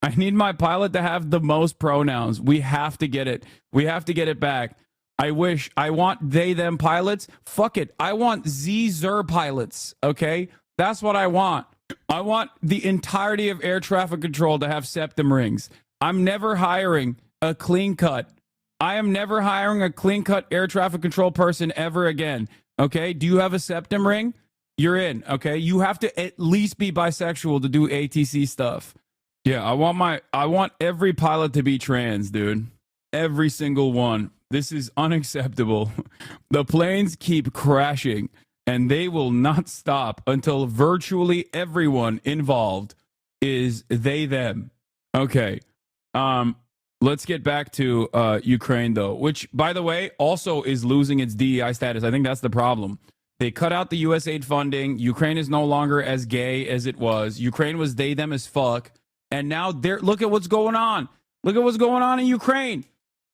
I need my pilot to have the most pronouns. We have to get it. We have to get it back. I want they, them pilots. Fuck it. I want Z-Zer pilots, okay? That's what I want. I want the entirety of air traffic control to have septum rings. I'm never hiring a clean cut. I am never hiring a clean cut air traffic control person ever again, okay? Do you have a septum ring? You're in, okay? You have to at least be bisexual to do ATC stuff. Yeah, I want every pilot to be trans, dude. Every single one. This is unacceptable. The planes keep crashing, and they will not stop until virtually everyone involved is they, them. Okay. Let's get back to Ukraine, though, which, by the way, also is losing its DEI status. I think that's the problem. They cut out the U.S. aid funding. Ukraine is no longer as gay as it was. Ukraine was they, them as fuck. And now look at what's going on. Look at what's going on in Ukraine.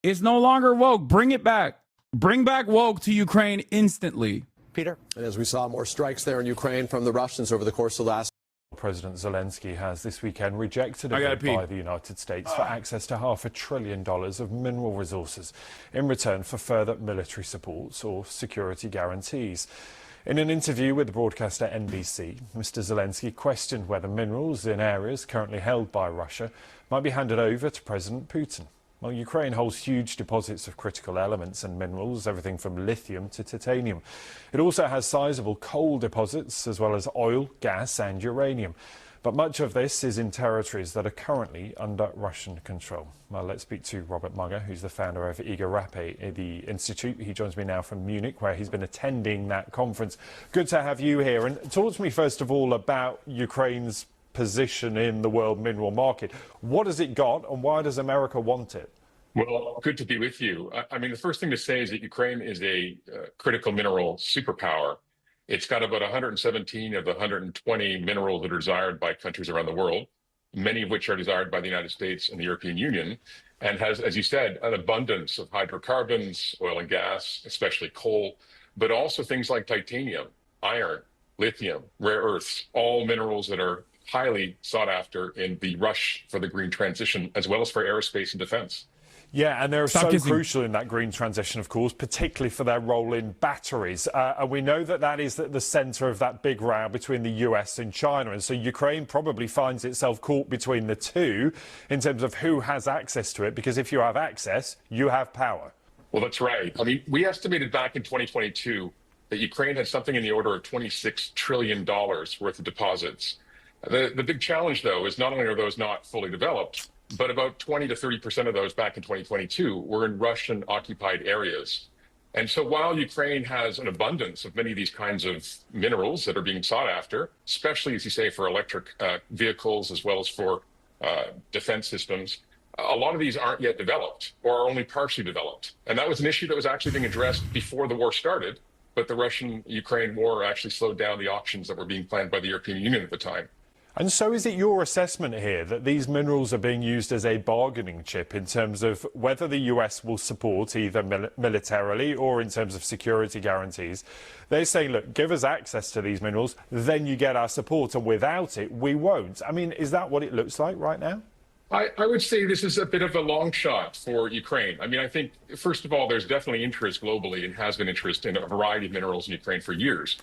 It's no longer woke. Bring it back. Bring back woke to Ukraine instantly. Peter? And as we saw more strikes there in Ukraine from the Russians over the course of the last. President Zelensky has this weekend rejected a bid by the United States for access to $500 billion of mineral resources in return for further military support or security guarantees. In an interview with the broadcaster NBC, Mr. Zelensky questioned whether minerals in areas currently held by Russia might be handed over to President Putin. Well, Ukraine holds huge deposits of critical elements and minerals, everything from lithium to titanium. It also has sizable coal deposits, as well as oil, gas and uranium. But much of this is in territories that are currently under Russian control. Well, let's speak to Robert Munger, who's the founder of IGARAPE, the Institute. He joins me now from Munich, where he's been attending that conference. Good to have you here. And talk to me, first of all, about Ukraine's position in the world mineral market. What has it got and why does America want it? Well, good to be with you. I mean, the first thing to say is that Ukraine is a critical mineral superpower. It's got about 117 of the 120 minerals that are desired by countries around the world, many of which are desired by the United States and the European Union, and has, as you said, an abundance of hydrocarbons, oil and gas, especially coal, but also things like titanium, iron, lithium, rare earths, all minerals that are highly sought after in the rush for the green transition, as well as for aerospace and defense. Yeah, and they're so crucial in that green transition, of course, particularly for their role in batteries. And we know that that is at the centre of that big row between the US and China. And so Ukraine probably finds itself caught between the two in terms of who has access to it, because if you have access, you have power. Well, that's right. I mean, we estimated back in 2022 that Ukraine had something in the order of $26 trillion worth of deposits. The big challenge, though, is not only are those not fully developed, but about 20 to 30% of those back in 2022 were in Russian-occupied areas. And so while Ukraine has an abundance of many of these kinds of minerals that are being sought after, especially, as you say, for electric vehicles as well as for defense systems, a lot of these aren't yet developed or are only partially developed. And that was an issue that was actually being addressed before the war started, but the Russian-Ukraine war actually slowed down the auctions that were being planned by the European Union at the time. And so is it your assessment here that these minerals are being used as a bargaining chip in terms of whether the US will support either militarily or in terms of security guarantees? They're saying, look, give us access to these minerals, then you get our support, and without it, we won't. I mean, is that what it looks like right now? I would say this is a bit of a long shot for Ukraine. I mean, I think, first of all, there's definitely interest globally and has been interest in a variety of minerals in Ukraine for years.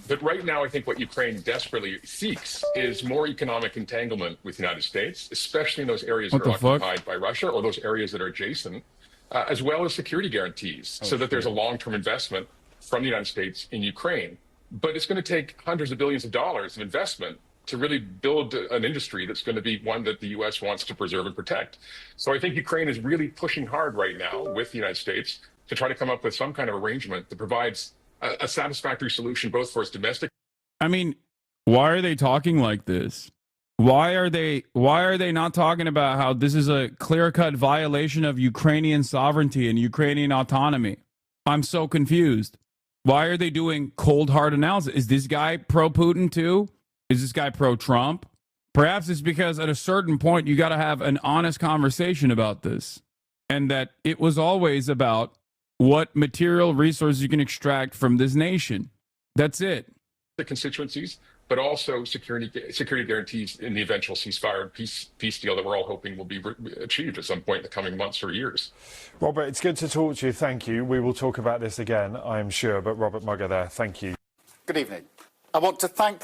But right now, I think what Ukraine desperately seeks is more economic entanglement with the United States, especially in those areas that are occupied by Russia or those areas that are adjacent, as well as security guarantees so that there's a long-term investment from the United States in Ukraine. But it's going to take hundreds of billions of dollars of investment to really build an industry that's going to be one that the U.S. wants to preserve and protect. So I think Ukraine is really pushing hard right now with the United States to try to come up with some kind of arrangement that provides a satisfactory solution both for its domestic. I mean, why are they talking like this? Why are they not talking about how this is a clear-cut violation of Ukrainian sovereignty and Ukrainian autonomy? I'm so confused. Why are they doing cold hard analysis? Is this guy pro-Putin too? Is this guy pro-Trump? Perhaps it's because at a certain point you got to have an honest conversation about this, and that it was always about what material resources you can extract from this nation. That's it. The constituencies, but also security guarantees in the eventual ceasefire and peace deal that we're all hoping will be achieved at some point in the coming months or years. Robert, it's good to talk to you. Thank you. We will talk about this again, I'm sure. But Robert Munger there, thank you. Good evening. I want to thank...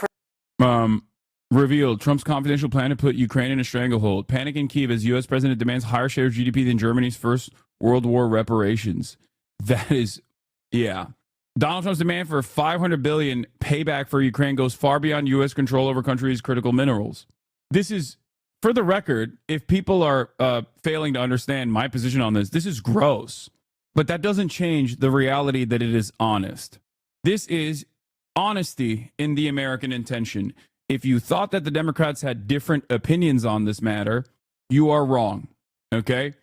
Revealed Trump's confidential plan to put Ukraine in a stranglehold. Panic in Kyiv as U.S. president demands higher share of GDP than Germany's First World War reparations. That is, yeah. Donald Trump's demand for $500 billion payback for Ukraine goes far beyond U.S. control over country's critical minerals. This is, for the record, if people are failing to understand my position on this, this is gross. But that doesn't change the reality that it is honest. This is honesty in the American intention. If you thought that the Democrats had different opinions on this matter, you are wrong. Okay?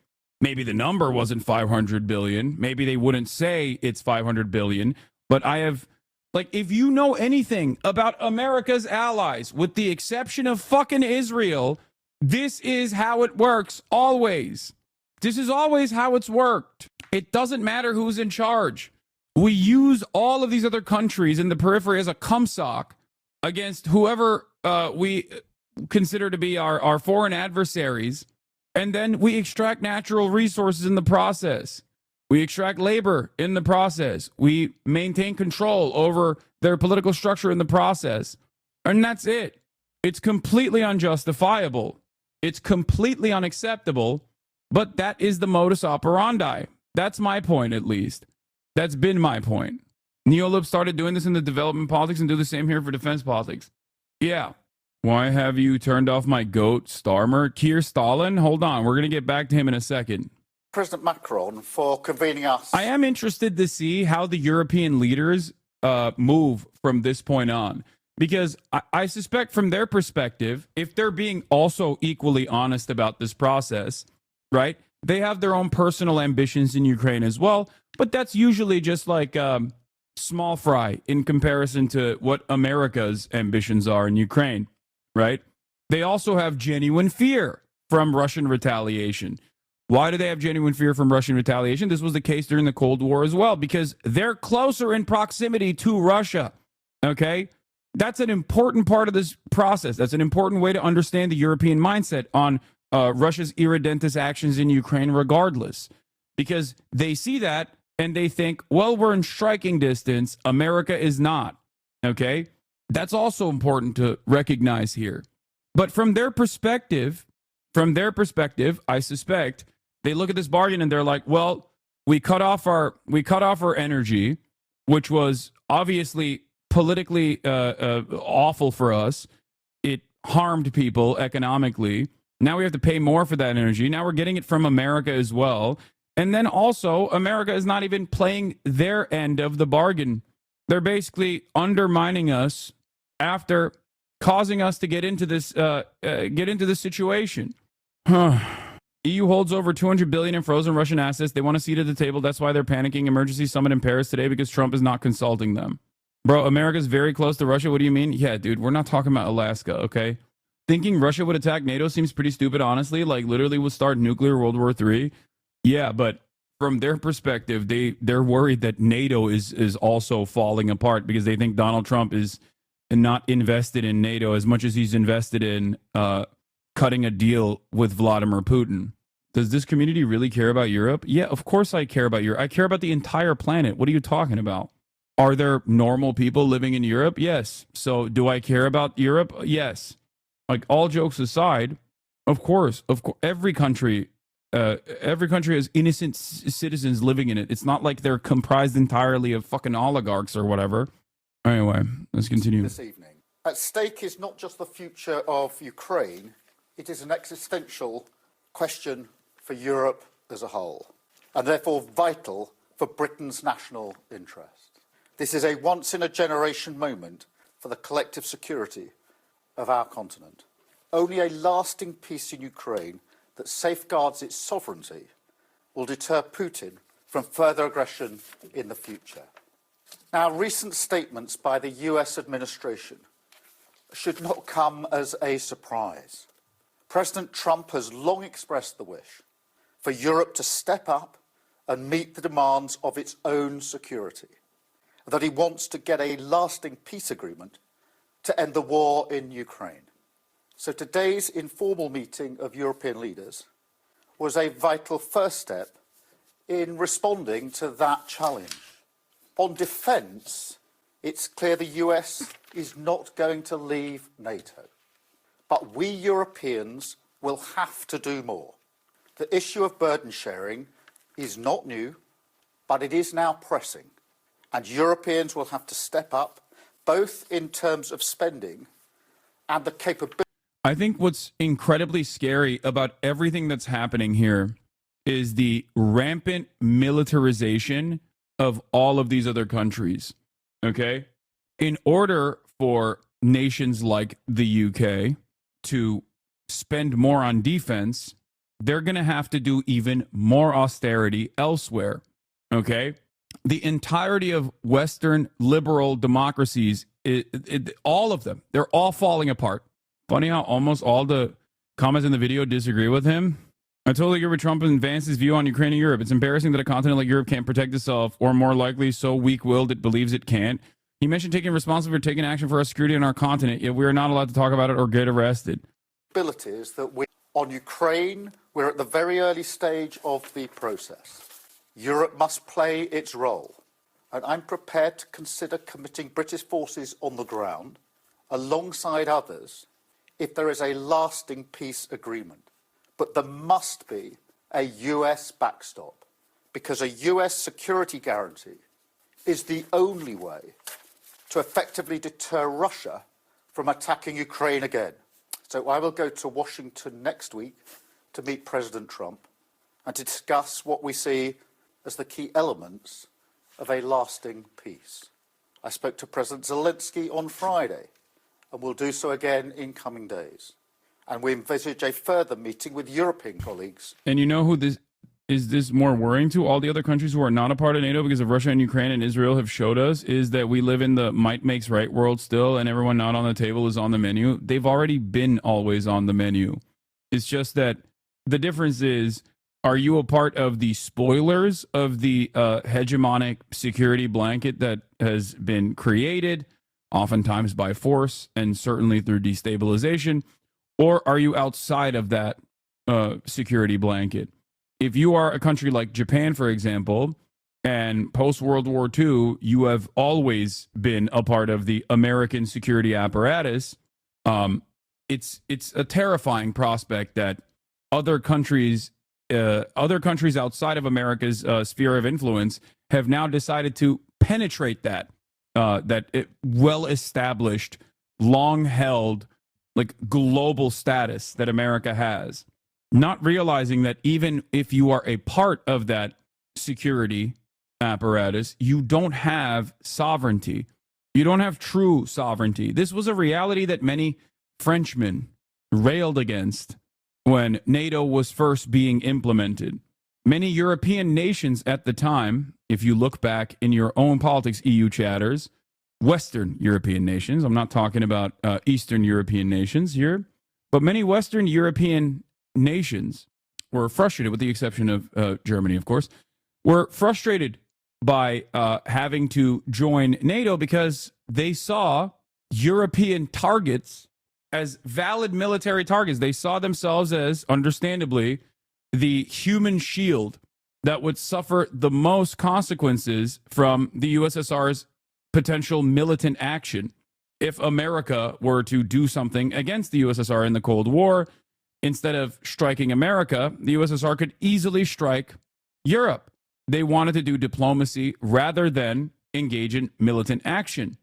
Maybe the number wasn't 500 billion. Maybe they wouldn't say it's 500 billion. But I have Like, if you know anything about America's allies, with the exception of fucking Israel, this is how it works always. This is always how it's worked. It doesn't matter who's in charge. We use all of these other countries in the periphery as a cumsock against whoever we consider to be our foreign adversaries, and then we extract natural resources in the process. We extract labor in the process. We maintain control over their political structure in the process. And that's it. It's completely unjustifiable. It's completely unacceptable. But that is the modus operandi. That's my point, at least. That's been my point. Neolib started doing this in the development politics and do the same here for defense politics. Yeah. Why have you turned off my goat, Starmer? Keir Stalin? Hold on. We're going to get back to him in a second. President Macron for convening us. I am interested to see how the European leaders move from this point on. Because I suspect from their perspective, if they're being also equally honest about this process, right, they have their own personal ambitions in Ukraine as well. But that's usually just like small fry in comparison to what America's ambitions are in Ukraine, right? They also have genuine fear from Russian retaliation. Why do they have genuine fear from Russian retaliation? This was the case during the Cold War as well, because they're closer in proximity to Russia, okay? That's an important part of this process. That's an important way to understand the European mindset on Russia's irredentist actions in Ukraine regardless, because they see that and they think, well, we're in striking distance. America is not, okay? That's also important to recognize here. But from their perspective, I suspect they look at this bargain and they're like, well, we cut off our energy, which was obviously politically awful for us. It harmed people economically. Now we have to pay more for that energy. Now we're getting it from America as well. And then also, America is not even playing their end of the bargain. They're basically undermining us after causing us to get into this situation. EU holds over $200 billion in frozen Russian assets. They want a seat at the table. That's why they're panicking. Emergency summit in Paris today because Trump is not consulting them. Bro, America's very close to Russia. What do you mean? Yeah, dude, we're not talking about Alaska, okay? Thinking Russia would attack NATO seems pretty stupid, honestly. Like, literally would start nuclear World War III. Yeah, but from their perspective, they're worried that NATO is also falling apart because they think Donald Trump is not invested in NATO as much as he's invested in cutting a deal with Vladimir Putin. Does this community really care about Europe? Yeah, of course I care about Europe. I care about the entire planet. What are you talking about? Are there normal people living in Europe? Yes. So do I care about Europe? Yes. Like, all jokes aside, of course, every country has innocent citizens living in it. It's not like they're comprised entirely of fucking oligarchs or whatever. Anyway, let's continue. This evening. At stake is not just the future of Ukraine, it is an existential question for Europe as a whole, and therefore vital for Britain's national interest. This is a once-in-a-generation moment for the collective security of our continent. Only a lasting peace in Ukraine that safeguards its sovereignty will deter Putin from further aggression in the future. Now, recent statements by the US administration should not come as a surprise. President Trump has long expressed the wish for Europe to step up and meet the demands of its own security, that he wants to get a lasting peace agreement to end the war in Ukraine. So today's informal meeting of European leaders was a vital first step in responding to that challenge. On defence, it's clear the US is not going to leave NATO. But we Europeans will have to do more. The issue of burden sharing is not new, but it is now pressing. And Europeans will have to step up, both in terms of spending and the capability. I think what's incredibly scary about everything that's happening here is the rampant militarization of all of these other countries, okay? In order for nations like the UK to spend more on defense, they're going to have to do even more austerity elsewhere, okay? the entirety of Western liberal democracies, all of them, they're all falling apart. Funny how almost all the comments in the video disagree with him. I totally agree with Trump and Vance's view on Ukraine and Europe. It's embarrassing that a continent like Europe can't protect itself, or more likely, so weak-willed it believes it can't. He mentioned taking responsibility for taking action for our security on our continent, yet we are not allowed to talk about it or get arrested. Abilities that on Ukraine, we're at the very early stage of the process. Europe must play its role, and I'm prepared to consider committing British forces on the ground alongside others if there is a lasting peace agreement. But there must be a US backstop, because a US security guarantee is the only way to effectively deter Russia from attacking Ukraine again. So I will go to Washington next week to meet President Trump and to discuss what we see as the key elements of a lasting peace. I spoke to President Zelensky on Friday and will do so again in coming days. And we envisage a further meeting with European colleagues. And you know who this is more worrying to? All the other countries who are not a part of NATO because of Russia and Ukraine and Israel have showed us is that we live in the might makes right world still, and everyone not on the table is on the menu. They've already been always on the menu. It's just that the difference is, are you a part of the spoilers of the hegemonic security blanket that has been created, oftentimes by force and certainly through destabilization, or are you outside of that security blanket? If you are a country like Japan, for example, and post-World War II, you have always been a part of the American security apparatus, it's a terrifying prospect that other countries outside of America's sphere of influence have now decided to penetrate that well-established, long-held, like global status that America has, not realizing that even if you are a part of that security apparatus, you don't have sovereignty. You don't have true sovereignty. This was a reality that many Frenchmen railed against when NATO was first being implemented. Many European nations at the time, if you look back in your own politics, EU chatters, Western European nations, I'm not talking about Eastern European nations here, but many Western European nations were frustrated, with the exception of Germany, of course, were frustrated by having to join NATO because they saw European targets as valid military targets. They saw themselves as, understandably, the human shield that would suffer the most consequences from the USSR's potential militant action if America were to do something against the USSR in the Cold War. Instead of striking America, the USSR could easily strike Europe. They wanted to do diplomacy rather than engage in militant action.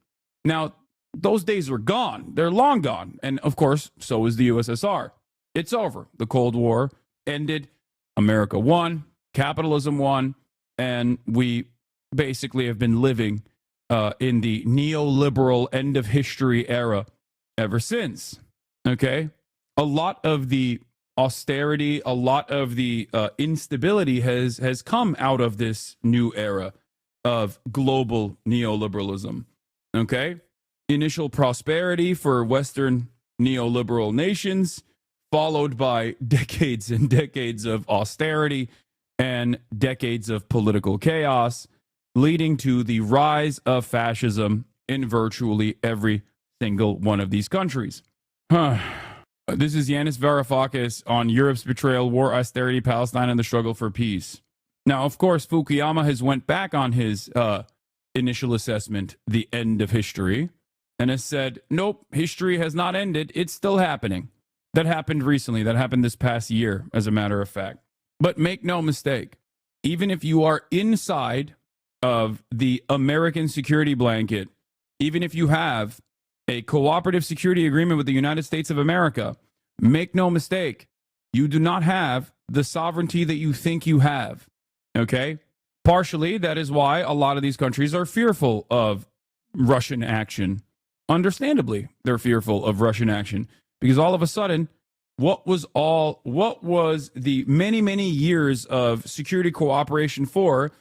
Now, those days are gone. They're long gone. And of course, so is the USSR. It's over. The Cold War ended. America won. Capitalism won. And we basically have been living in the neoliberal end of history era ever since. Okay? A lot of the austerity, a lot of the instability has come out of this new era of global neoliberalism. Okay? Initial prosperity for Western neoliberal nations, followed by decades and decades of austerity and decades of political chaos, leading to the rise of fascism in virtually every single one of these countries. This is Yanis Varoufakis on Europe's betrayal, war, austerity, Palestine, and the struggle for peace. Now, of course, Fukuyama has went back on his initial assessment, the end of history, and has said, nope, history has not ended. It's still happening. That happened recently. That happened this past year, as a matter of fact. But make no mistake, even if you are inside of the American security blanket, even if you have a cooperative security agreement with the United States of America, make no mistake, you do not have the sovereignty that you think you have. Okay? Partially, that is why a lot of these countries are fearful of Russian action. Understandably, they're fearful of Russian action because all of a sudden, what was the many, many years of security cooperation for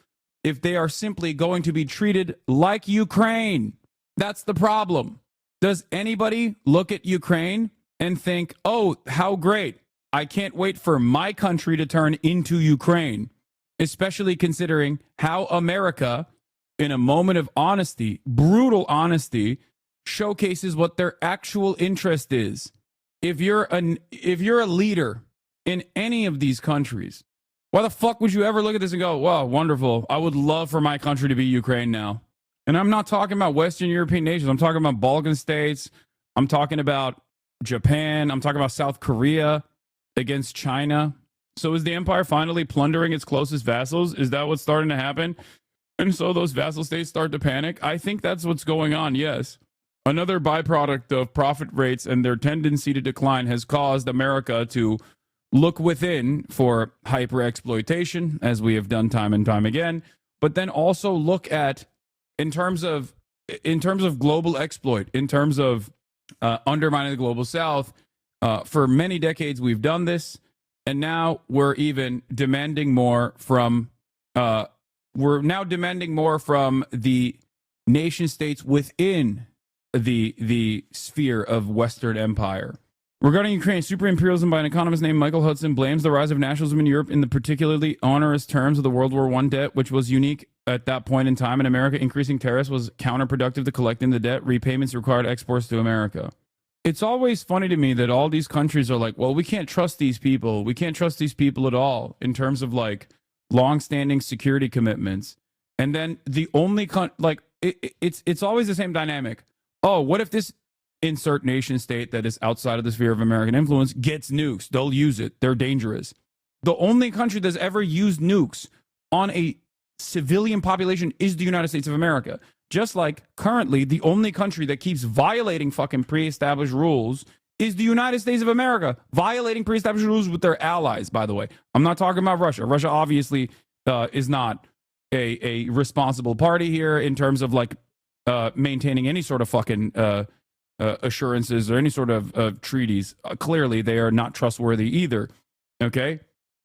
if they are simply going to be treated like Ukraine. That's the problem. Does anybody look at Ukraine and think, oh, how great. I can't wait for my country to turn into Ukraine, especially considering how America, in a moment of honesty, brutal honesty, showcases what their actual interest is. If you're a leader in any of these countries, why the fuck would you ever look at this and go, wow, wonderful. I would love for my country to be Ukraine now. And I'm not talking about Western European nations. I'm talking about Balkan states. I'm talking about Japan. I'm talking about South Korea against China. So is the empire finally plundering its closest vassals? Is that what's starting to happen? And so those vassal states start to panic? I think that's what's going on, yes. Another byproduct of profit rates and their tendency to decline has caused America to look within for hyper exploitation, as we have done time and time again, but then also look at in terms of global exploit, in terms of undermining the global South. For many decades we've done this, and now we're even demanding more from the nation states within the sphere of Western empire. Regarding Ukraine, super imperialism by an economist named Michael Hudson blames the rise of nationalism in Europe in the particularly onerous terms of the World War I debt, which was unique at that point in time. In America, increasing tariffs was counterproductive to collecting the debt. Repayments required exports to America. It's always funny to me that all these countries are like, well, we can't trust these people. We can't trust these people at all in terms of like long-standing security commitments. And then the only it's always the same dynamic. Oh, what if this insert nation state that is outside of the sphere of American influence gets nukes? They'll use it. They're dangerous. The only country that's ever used nukes on a civilian population is the United States of America. Just like currently, the only country that keeps violating fucking pre-established rules is the United States of America, violating pre-established rules with their allies, by the way. I'm not talking about Russia. Russia obviously is not a responsible party here in terms of like maintaining any sort of fucking assurances or any sort of treaties. Clearly, they are not trustworthy either. Okay?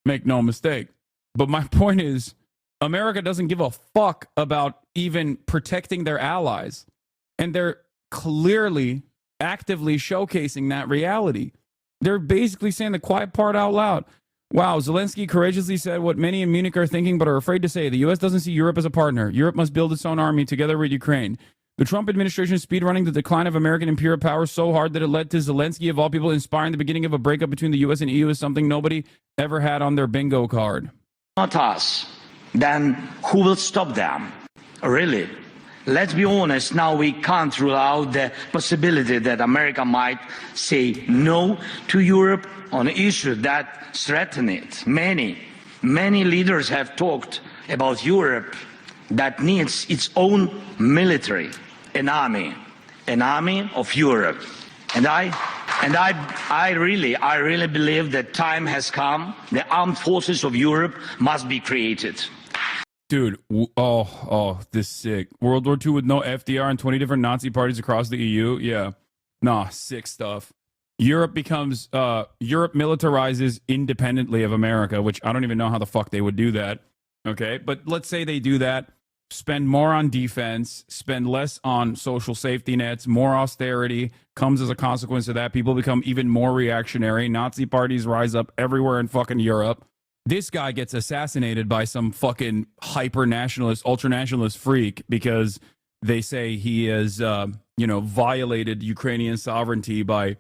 Make no mistake. But my point is, America doesn't give a fuck about even protecting their allies. And they're clearly, actively showcasing that reality. They're basically saying the quiet part out loud. Wow, Zelensky courageously said what many in Munich are thinking but are afraid to say. The U.S. doesn't see Europe as a partner. Europe must build its own army together with Ukraine. The Trump administration is speedrunning the decline of American imperial power so hard that it led to Zelensky, of all people, inspiring the beginning of a breakup between the U.S. and EU is something nobody ever had on their bingo card. Not us. Then who will stop them? Really? Let's be honest, now we can't rule out the possibility that America might say no to Europe on issues that threaten it. Many leaders have talked about Europe that needs its own military, an army of Europe. And I really believe that time has come. The armed forces of Europe must be created. Dude, this is sick. World War II with no FDR and 20 different Nazi parties across the EU? Yeah. Nah, sick stuff. Europe militarizes independently of America, which I don't even know how the fuck they would do that. Okay, but let's say they do that. Spend more on defense, spend less on social safety nets, more austerity comes as a consequence of that. People become even more reactionary. Nazi parties rise up everywhere in fucking Europe. This guy gets assassinated by some fucking hyper-nationalist, ultra-nationalist freak because they say he has, violated Ukrainian sovereignty by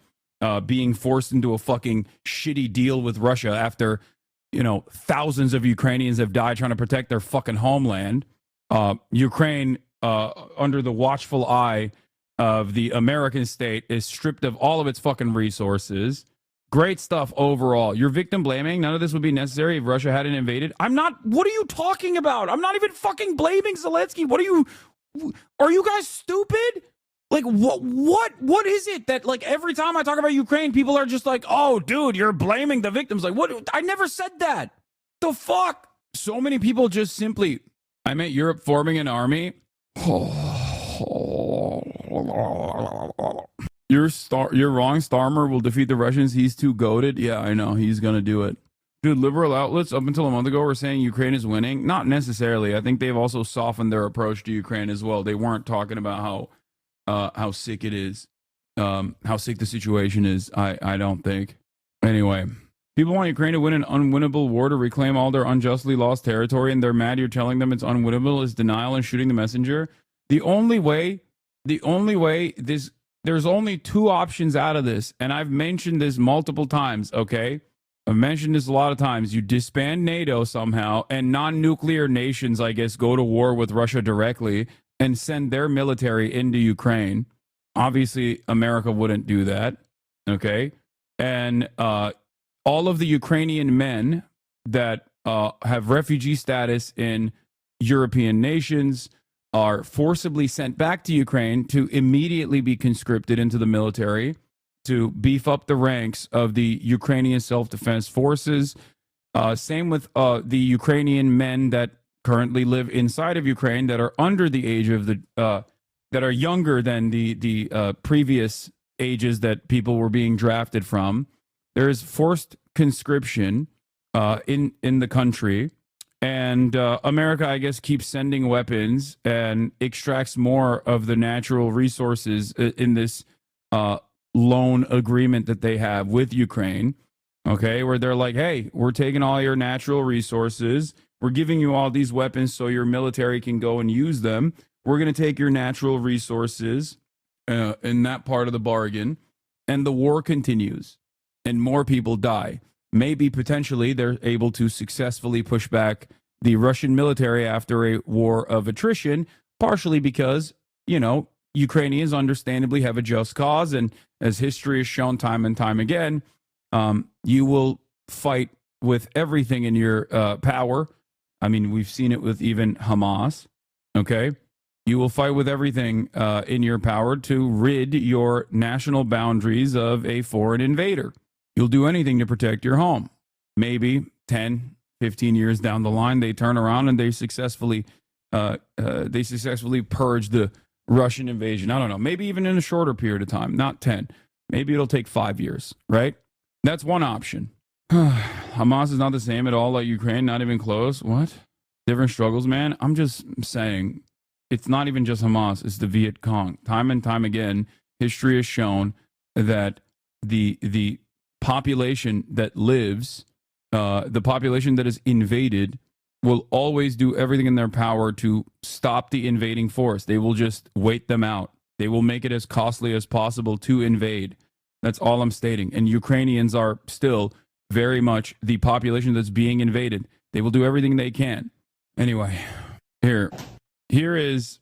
being forced into a fucking shitty deal with Russia after, thousands of Ukrainians have died trying to protect their fucking homeland. Ukraine, under the watchful eye of the American state, is stripped of all of its fucking resources. Great stuff overall. You're victim blaming. None of this would be necessary if Russia hadn't invaded. I'm not. What are you talking about? I'm not even fucking blaming Zelensky. Are you guys stupid? Like, what is it that, like, every time I talk about Ukraine, people are just like, oh, dude, you're blaming the victims. Like, what? I never said that. The fuck? So many people just simply, I meant Europe forming an army. You're wrong. Starmer will defeat the Russians. He's too goated. Yeah, I know. He's going to do it. Dude, liberal outlets up until a month ago were saying Ukraine is winning. Not necessarily. I think they've also softened their approach to Ukraine as well. They weren't talking about how sick it is, how sick the situation is. I don't think. Anyway, people want Ukraine to win an unwinnable war to reclaim all their unjustly lost territory, and they're mad you're telling them it's unwinnable is denial and shooting the messenger. There's only two options out of this, and I've mentioned this multiple times, okay? I've mentioned this a lot of times. You disband NATO somehow, and non-nuclear nations, I guess, go to war with Russia directly and send their military into Ukraine. Obviously, America wouldn't do that, okay? And all of the Ukrainian men that have refugee status in European nations are forcibly sent back to Ukraine to immediately be conscripted into the military, to beef up the ranks of the Ukrainian self-defense forces. Same with the Ukrainian men that currently live inside of Ukraine that are under the age of that are younger than the previous ages that people were being drafted from. There is forced conscription in the country. And America, I guess, keeps sending weapons and extracts more of the natural resources in this loan agreement that they have with Ukraine, okay, where they're like, hey, we're taking all your natural resources. We're giving you all these weapons so your military can go and use them. We're going to take your natural resources in that part of the bargain. And the war continues and more people die. Maybe potentially they're able to successfully push back the Russian military after a war of attrition, partially because, Ukrainians understandably have a just cause. And as history has shown time and time again, you will fight with everything in your power. I mean, we've seen it with even Hamas, okay? You will fight with everything in your power to rid your national boundaries of a foreign invader. You'll do anything to protect your home. Maybe 10, 15 years down the line, they turn around and they successfully purge the Russian invasion. I don't know. Maybe even in a shorter period of time, not 10. Maybe it'll take 5 years, right? That's one option. Hamas is not the same at all like Ukraine, not even close. What? Different struggles, man. I'm just saying it's not even just Hamas. It's the Viet Cong. Time and time again, history has shown that the population that lives, the population that is invaded, will always do everything in their power to stop the invading force. They will just wait them out. They will make it as costly as possible to invade. That's all I'm stating. And Ukrainians are still very much the population that's being invaded. They will do everything they can. Anyway, here is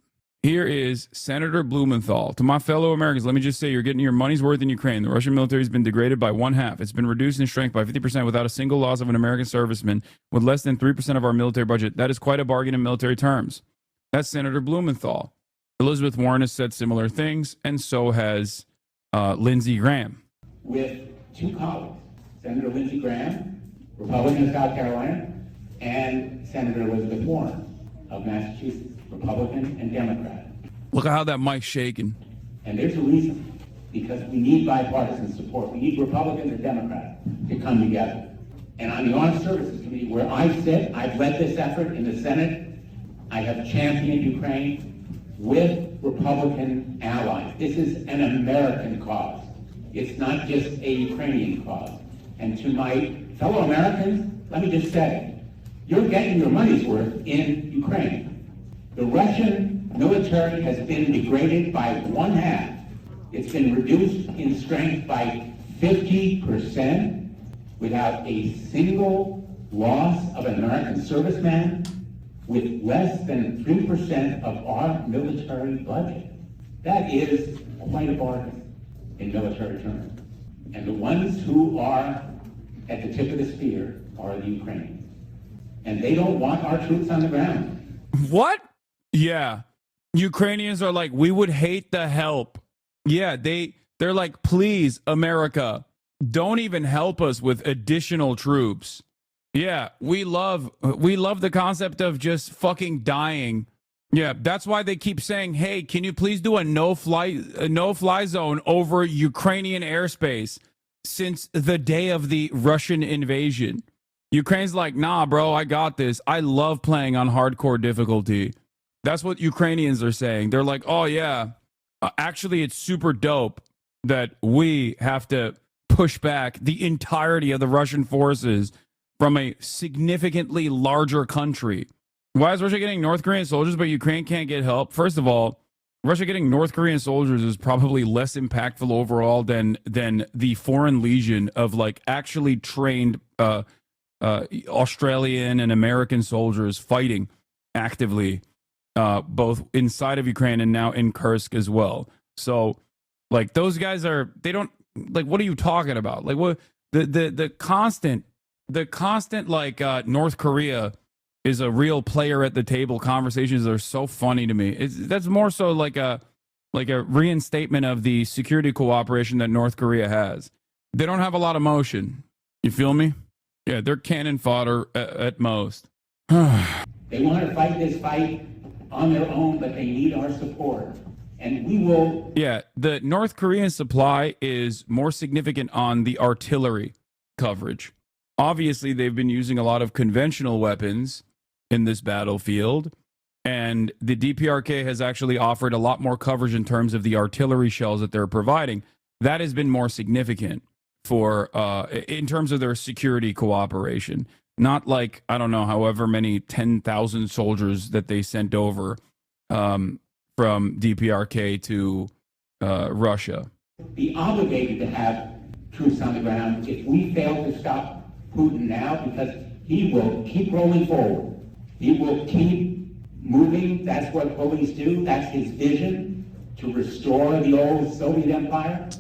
Senator Blumenthal. To my fellow Americans, let me just say you're getting your money's worth in Ukraine. The Russian military has been degraded by 1/2. It's been reduced in strength by 50% without a single loss of an American serviceman, with less than 3% of our military budget. That is quite a bargain in military terms. That's Senator Blumenthal. Elizabeth Warren has said similar things, and so has Lindsey Graham. With two colleagues, Senator Lindsey Graham, Republican of South Carolina, and Senator Elizabeth Warren of Massachusetts, Republican and Democrat. Look at how that mic's shaking. And there's a reason, because we need bipartisan support. We need Republicans and Democrats to come together. And on the Armed Services Committee, where I sit, I've led this effort in the Senate. I have championed Ukraine with Republican allies. This is an American cause. It's not just a Ukrainian cause. And to my fellow Americans, let me just say, you're getting your money's worth in Ukraine. The Russian military has been degraded by 1/2. It's been reduced in strength by 50% without a single loss of an American serviceman, with less than 3% of our military budget. That is quite a bargain in military terms. And the ones who are at the tip of the spear are the Ukrainians. And they don't want our troops on the ground. What? Yeah. Ukrainians are like, we would hate the help. Yeah, they're like, please, America, don't even help us with additional troops. Yeah, we love the concept of just fucking dying. Yeah, that's why they keep saying, hey, can you please do a no-fly zone over Ukrainian airspace since the day of the Russian invasion? Ukraine's like, nah, bro, I got this. I love playing on hardcore difficulty. That's what Ukrainians are saying. They're like, oh, yeah, actually, it's super dope that we have to push back the entirety of the Russian forces from a significantly larger country. Why is Russia getting North Korean soldiers, but Ukraine can't get help? First of all, Russia getting North Korean soldiers is probably less impactful overall than the foreign legion of like actually trained Australian and American soldiers fighting actively, both inside of Ukraine and now in Kursk as well. So, like, those guys they don't, like, what are you talking about? Like, what the constant like North Korea is a real player at the table conversations are so funny to me. That's more so like a reinstatement of the security cooperation that North Korea has. They don't have a lot of motion. You feel me? Yeah, they're cannon fodder at most. They want to fight this fight on their own, but they need our support. And we will... Yeah, the North Korean supply is more significant on the artillery coverage. Obviously, they've been using a lot of conventional weapons in this battlefield, and the DPRK has actually offered a lot more coverage in terms of the artillery shells that they're providing. That has been more significant for in terms of their security cooperation. Not like, I don't know, however many 10,000 soldiers that they sent over from DPRK to Russia. Be obligated to have troops on the ground if we fail to stop Putin now, because he will keep rolling forward. He will keep moving. That's what bullies do. That's his vision, to restore the old Soviet Empire,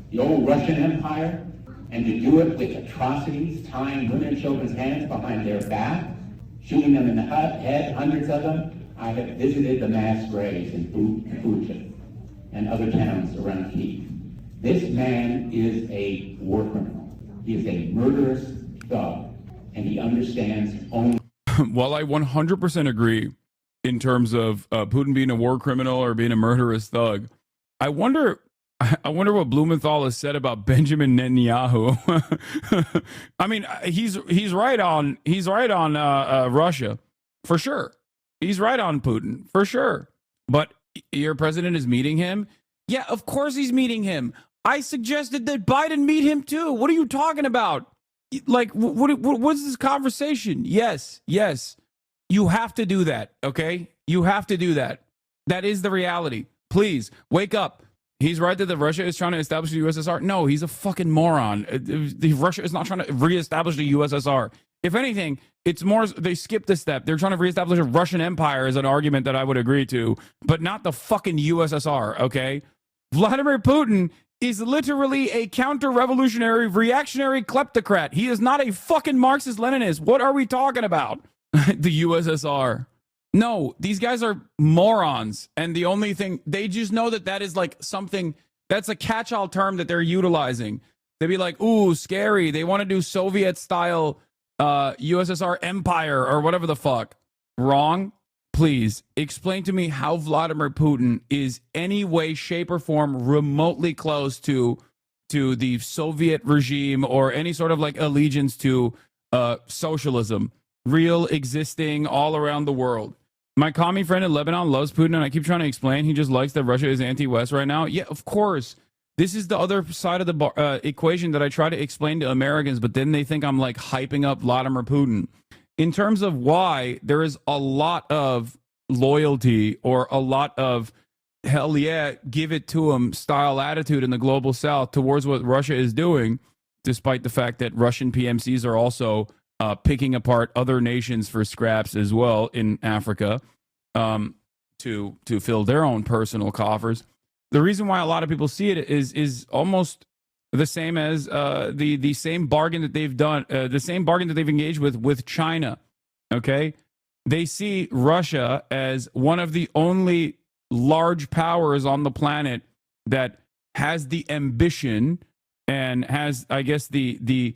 the old Russian Empire, and to do it with atrocities, tying women and children's hands behind their back, shooting them in the head, hundreds of them. I have visited the mass graves in Bucha and other towns around Kyiv. This man is a war criminal. He is a murderous thug, and he understands only... While I 100% agree in terms of Putin being a war criminal or being a murderous thug, I wonder what Blumenthal has said about Benjamin Netanyahu. I mean, he's right on Russia for sure. He's right on Putin for sure. But your president is meeting him? Yeah, of course he's meeting him. I suggested that Biden meet him too. What are you talking about? Like, what's this conversation? Yes. You have to do that, okay? You have to do that. That is the reality. Please, wake up. He's right that Russia is trying to establish the USSR. No, he's a fucking moron. Russia is not trying to reestablish the USSR. If anything, it's more, they skipped a step. They're trying to reestablish a Russian empire is an argument that I would agree to, but not the fucking USSR, okay? Vladimir Putin is literally a counter-revolutionary, reactionary kleptocrat. He is not a fucking Marxist-Leninist. What are we talking about? The USSR. No, these guys are morons. And the only thing, they just know that is like something, that's a catch-all term that they're utilizing. They'd be like, ooh, scary. They want to do Soviet-style USSR empire or whatever the fuck. Wrong. Please explain to me how Vladimir Putin is any way, shape, or form remotely close to the Soviet regime or any sort of like allegiance to socialism, real existing all around the world. My commie friend in Lebanon loves Putin, and I keep trying to explain he just likes that Russia is anti-West right now. Yeah, of course. This is the other side of the equation that I try to explain to Americans, but then they think I'm like hyping up Vladimir Putin. In terms of why there is a lot of loyalty or a lot of hell yeah, give it to him style attitude in the global south towards what Russia is doing, despite the fact that Russian PMCs are also picking apart other nations for scraps as well in Africa to fill their own personal coffers. The reason why a lot of people see it is almost the same as the same bargain that they've done, the same bargain that they've engaged with China. Okay, they see Russia as one of the only large powers on the planet that has the ambition and has, I guess, the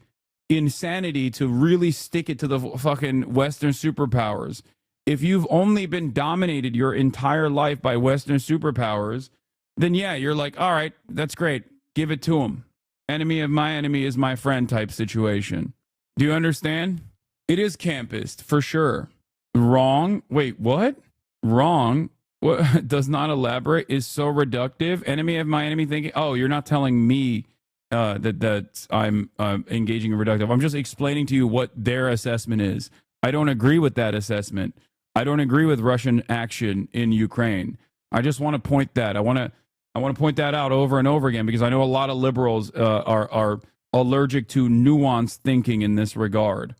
insanity to really stick it to the fucking Western superpowers. If you've only been dominated your entire life by Western superpowers, then yeah, you're like, all right, that's great. Give it to them. Enemy of my enemy is my friend type situation. Do you understand? It is campist, for sure. Wrong. Wait, what? Wrong. What? Does not elaborate, is so reductive. Enemy of my enemy thinking. Oh, you're not telling me that I'm engaging in reductive. I'm just explaining to you what their assessment is. I don't agree with that assessment. I don't agree with Russian action in Ukraine. I just want to point that. I want to point that out over and over again, because I know a lot of liberals are allergic to nuanced thinking in this regard.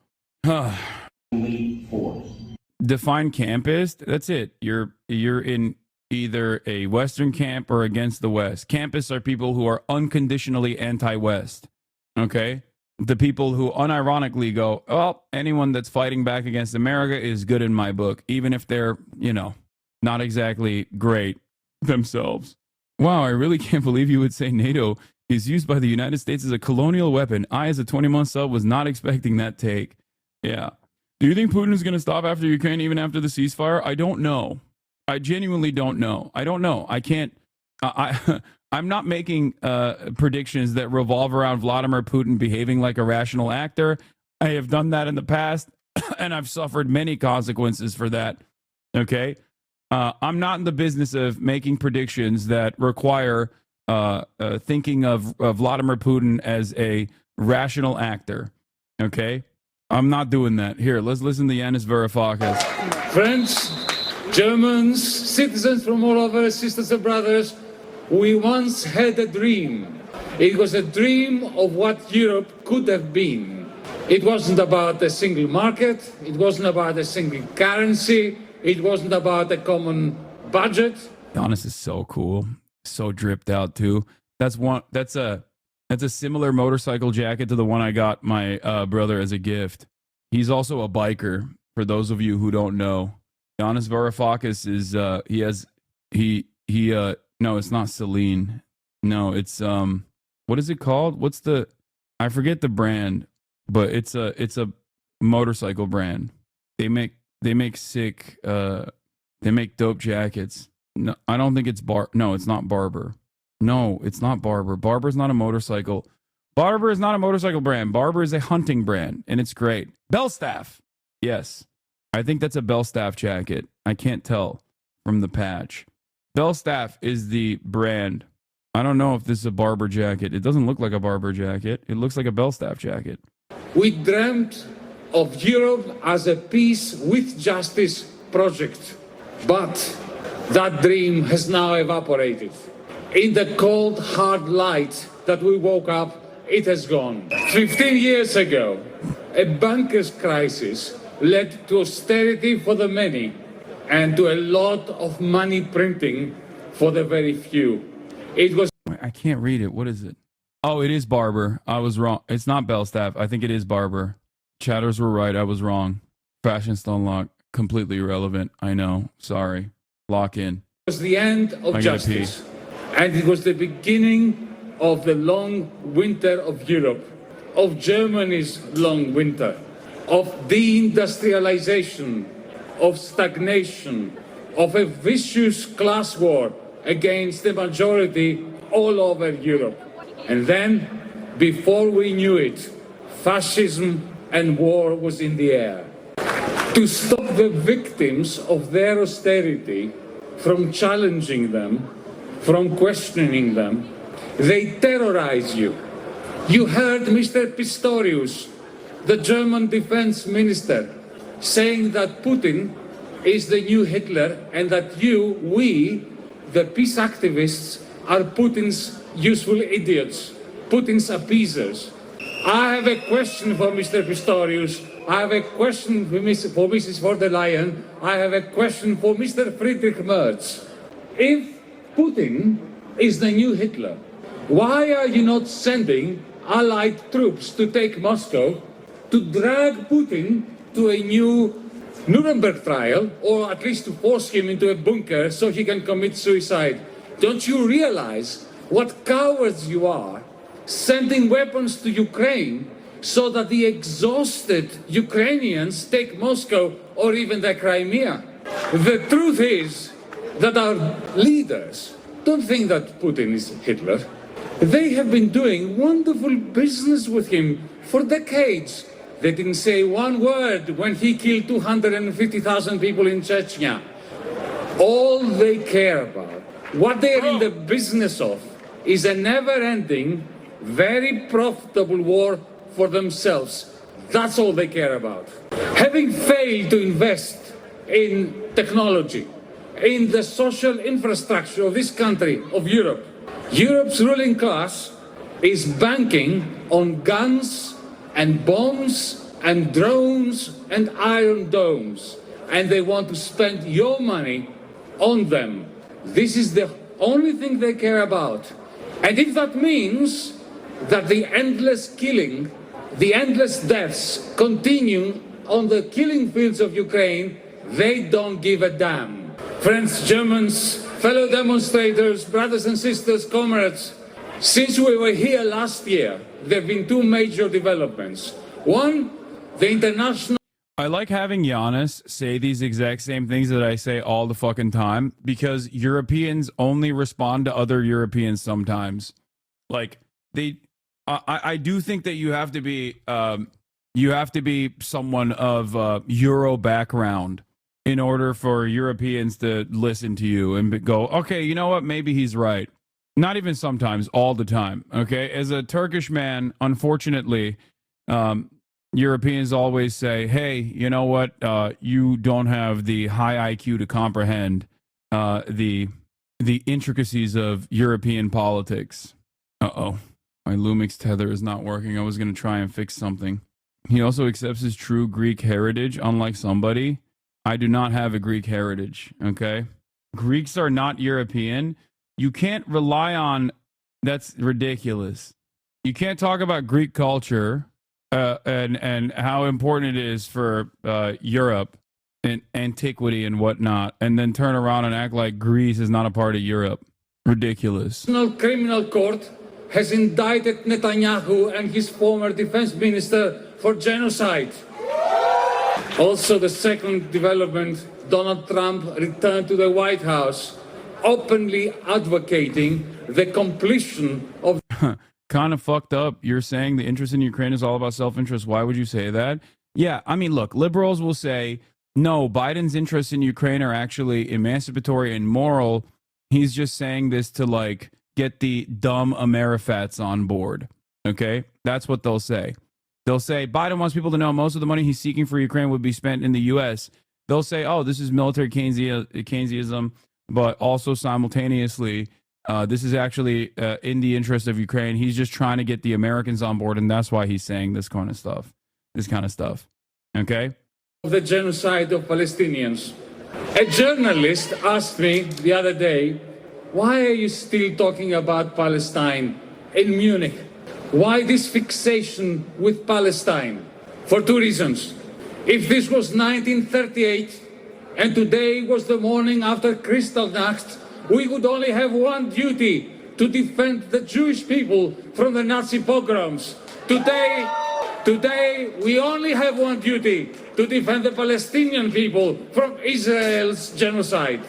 Define campist. That's it. You're in either a Western camp or against the West. Campists are people who are unconditionally anti-West. Okay? The people who unironically go, oh, anyone that's fighting back against America is good in my book, even if they're, not exactly great themselves. Wow, I really can't believe you would say NATO is used by the United States as a colonial weapon. I, as a 20-month sub, was not expecting that take. Yeah. Do you think Putin is going to stop after Ukraine, even after the ceasefire? I don't know. I genuinely don't know. I don't know. I can't. I'm not making predictions that revolve around Vladimir Putin behaving like a rational actor. I have done that in the past, and I've suffered many consequences for that. Okay? I'm not in the business of making predictions that require thinking of Vladimir Putin as a rational actor. Okay? I'm not doing that. Here, let's listen to Yanis Varoufakis. Friends, Germans, citizens from all over, sisters and brothers, we once had a dream. It was a dream of what Europe could have been. It wasn't about a single market. It wasn't about a single currency. It wasn't about a common budget. Giannis is so cool. So dripped out, too. That's a similar motorcycle jacket to the one I got my brother as a gift. He's also a biker, for those of you who don't know. Yanis Varoufakis is no, it's not Celine. No, it's what is it called? I forget the brand, but it's a motorcycle brand. They make sick they make dope jackets. No, I don't think it's it's not Barber. No, it's not Barber. Barber's not a motorcycle. Barber is not a motorcycle brand. Barber is a hunting brand, and it's great. Belstaff. Yes. I think that's a Belstaff jacket. I can't tell from the patch. Belstaff is the brand. I don't know if this is a Barber jacket. It doesn't look like a Barber jacket. It looks like a Belstaff jacket. We dreamt of Europe as a peace with justice project, but that dream has now evaporated. In the cold, hard light that we woke up, it has gone. 15 years ago, a bankers' crisis led to austerity for the many and to a lot of money printing for the very few. It was... I can't read it. What is it? Oh, it is Barber. I was wrong. It's not Belstaff. I think it is Barber. Chatters were right. I was wrong. Fashion Stone Lock. Completely irrelevant. I know. Sorry. Lock in. It was the end of justice. And it was the beginning of the long winter of Europe, of Germany's long winter, of deindustrialization, of stagnation, of a vicious class war against the majority all over Europe. And then, before we knew it, fascism and war was in the air. To stop the victims of their austerity from challenging them, from questioning them, they terrorize you. You heard Mr. Pistorius, the German defense minister, saying that Putin is the new Hitler and that we, the peace activists, are Putin's useful idiots, Putin's appeasers. I have a question for Mr. Pistorius. I have a question for Mrs. von der Leyen. I have a question for Mr. Friedrich Merz. If Putin is the new Hitler, why are you not sending Allied troops to take Moscow, to drag Putin to a new Nuremberg trial, or at least to force him into a bunker so he can commit suicide? Don't you realize what cowards you are, sending weapons to Ukraine so that the exhausted Ukrainians take Moscow or even the Crimea? The truth is that our leaders don't think that Putin is Hitler. They have been doing wonderful business with him for decades. They didn't say one word when he killed 250,000 people in Chechnya. All they care about, what they're in the business of, is a never-ending, very profitable war for themselves. That's all they care about. Having failed to invest in technology, in the social infrastructure of this country, of Europe, Europe's ruling class is banking on guns and bombs and drones and iron domes. And they want to spend your money on them. This is the only thing they care about. And if that means that the endless killing, the endless deaths continue on the killing fields of Ukraine, they don't give a damn. Friends, Germans, fellow demonstrators, brothers and sisters, comrades, since we were here last year, there have been two major developments. One, the international... I like having Giannis say these exact same things that I say all the fucking time, because Europeans only respond to other Europeans sometimes. Like, I do think that you have to be someone of Euro background in order for Europeans to listen to you and go, okay, you know what? Maybe he's right. Not even sometimes, all the time. Okay, as a Turkish man, unfortunately, Europeans always say, hey, you know what? You don't have the high IQ to comprehend the intricacies of European politics. Uh-oh. My Lumix tether is not working. I was going to try and fix something. He also accepts his true Greek heritage, unlike somebody. I do not have a Greek heritage, okay? Greeks are not European. You can't rely on... That's ridiculous. You can't talk about Greek culture and how important it is for Europe and antiquity and whatnot, and then turn around and act like Greece is not a part of Europe. Ridiculous. The International Criminal Court has indicted Netanyahu and his former defense minister for genocide. Also, the second development, Donald Trump returned to the White House, openly advocating the completion of... Kind of fucked up. You're saying the interest in Ukraine is all about self-interest. Why would you say that? Yeah, I mean, look, liberals will say, no, Biden's interests in Ukraine are actually emancipatory and moral. He's just saying this to, like, get the dumb Amerifats on board. Okay? That's what they'll say. They'll say, Biden wants people to know most of the money he's seeking for Ukraine would be spent in the U.S. They'll say, oh, this is military Keynesianism, but also simultaneously, this is actually in the interest of Ukraine. He's just trying to get the Americans on board, and that's why he's saying this kind of stuff. Okay? The genocide of Palestinians. A journalist asked me the other day, why are you still talking about Palestine in Munich? Why this fixation with Palestine? For two reasons. If this was 1938 and today was the morning after Kristallnacht, we would only have one duty, to defend the Jewish people from the Nazi pogroms. Today, we only have one duty, to defend the Palestinian people from Israel's genocide.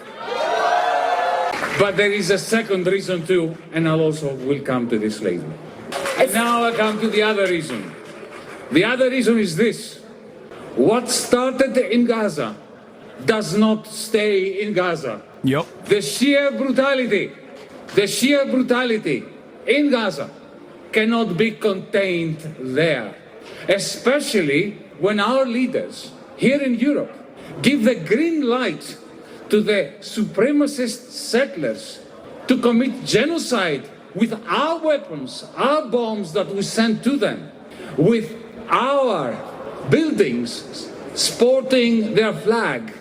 But there is a second reason too, and I'll also will come to this later. And now I come to the other reason. The other reason is this. What started in Gaza does not stay in Gaza. Yep. The sheer brutality in Gaza cannot be contained there, especially when our leaders here in Europe give the green light to the supremacist settlers to commit genocide with our weapons, our bombs that we send to them, with our buildings sporting their flag,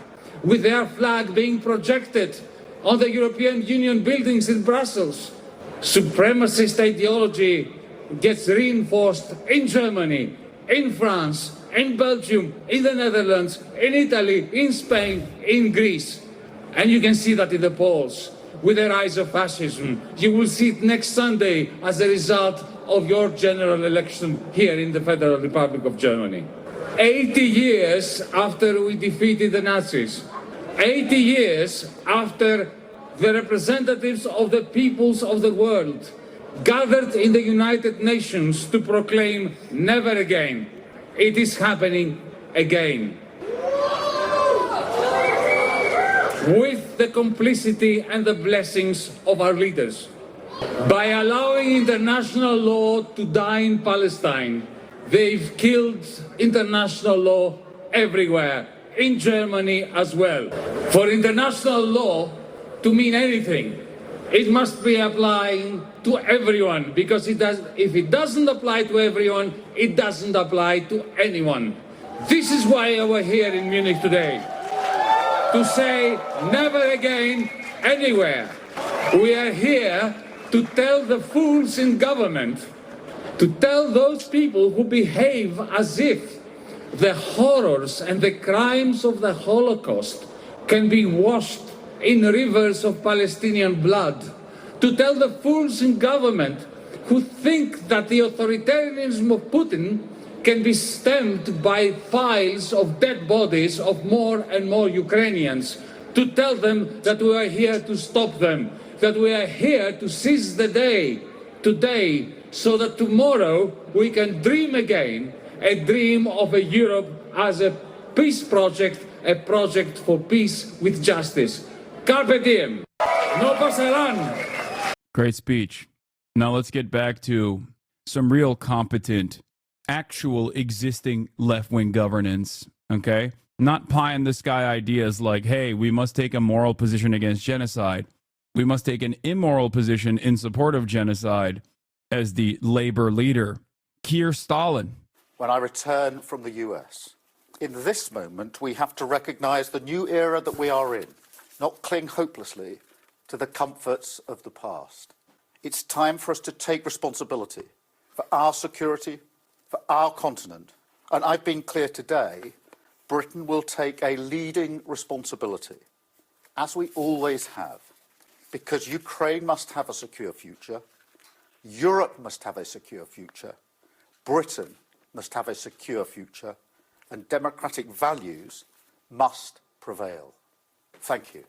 with their flag being projected on the European Union buildings in Brussels. Supremacist ideology gets reinforced in Germany, in France, in Belgium, in the Netherlands, in Italy, in Spain, in Greece. And you can see that in the polls. With the rise of fascism, you will see it next Sunday as a result of your general election here in the Federal Republic of Germany. 80 years after we defeated the Nazis, 80 years after the representatives of the peoples of the world gathered in the United Nations to proclaim never again, it is happening again. With the complicity and the blessings of our leaders. By allowing international law to die in Palestine, they've killed international law everywhere, in Germany as well. For international law to mean anything, it must be applying to everyone, because if it doesn't apply to everyone, it doesn't apply to anyone. This is why we're here in Munich today. To say never again, anywhere. We are here to tell the fools in government, to tell those people who behave as if the horrors and the crimes of the Holocaust can be washed in rivers of Palestinian blood, to tell the fools in government who think that the authoritarianism of Putin can be stemmed by piles of dead bodies of more and more Ukrainians, to tell them that we are here to stop them, that we are here to seize the day, today, so that tomorrow we can dream again, a dream of a Europe as a peace project, a project for peace with justice. Carpe diem. No pasarán. Great speech. Now let's get back to some real competent, actual existing left-wing governance, okay? Not pie-in-the-sky ideas like, hey, we must take a moral position against genocide. We must take an immoral position in support of genocide as the labor leader. Keir Stalin. When I return from the US, in this moment, we have to recognise the new era that we are in, not cling hopelessly to the comforts of the past. It's time for us to take responsibility for our security, for our continent. And I've been clear today, Britain will take a leading responsibility, as we always have, because Ukraine must have a secure future, Europe must have a secure future, Britain must have a secure future, and democratic values must prevail. Thank you.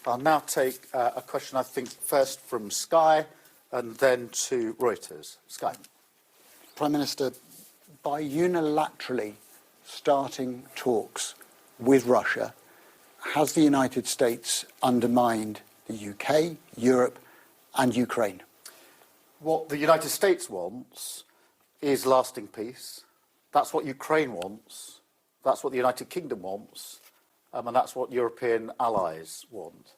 I'll now take a question, I think, first from Sky and then to Reuters. Sky. Prime Minister, by unilaterally starting talks with Russia, has the United States undermined the UK, Europe and Ukraine? What the United States wants is lasting peace. That's what Ukraine wants. That's what the United Kingdom wants. And that's what European allies want.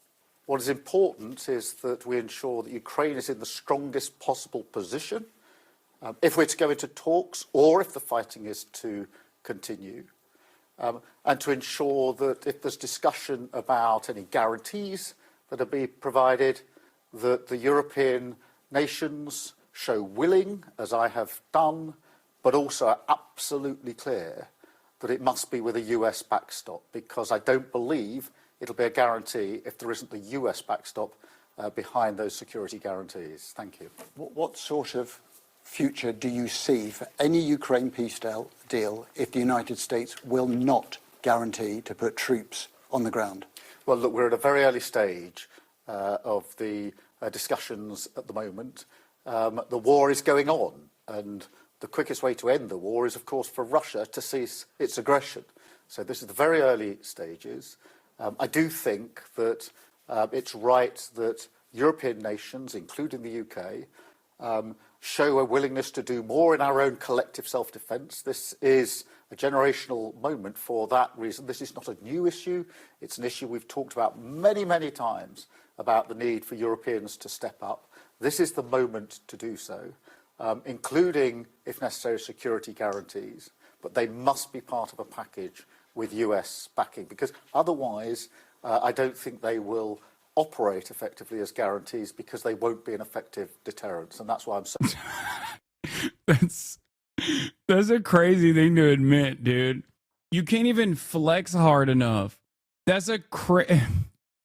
What is important is that we ensure that Ukraine is in the strongest possible position if we're to go into talks or if the fighting is to continue, and to ensure that if there's discussion about any guarantees that are being provided, that the European nations show willing, as I have done, but also are absolutely clear that it must be with a US backstop, because I don't believe it'll be a guarantee if there isn't the US backstop behind those security guarantees. Thank you. What sort of future do you see for any Ukraine peace deal if the United States will not guarantee to put troops on the ground? Well, look, we're at a very early stage of the discussions at the moment. The war is going on, and the quickest way to end the war is, of course, for Russia to cease its aggression. So this is the very early stages. I do think that it's right that European nations, including the UK, show a willingness to do more in our own collective self-defence. This is a generational moment for that reason. This is not a new issue. It's an issue we've talked about many, many times, about the need for Europeans to step up. This is the moment to do so, including, if necessary, security guarantees. But they must be part of a package with US backing, because otherwise I don't think they will operate effectively as guarantees, because they won't be an effective deterrent. And that's why I'm saying that's a crazy thing to admit, dude. You can't even flex hard enough. That's a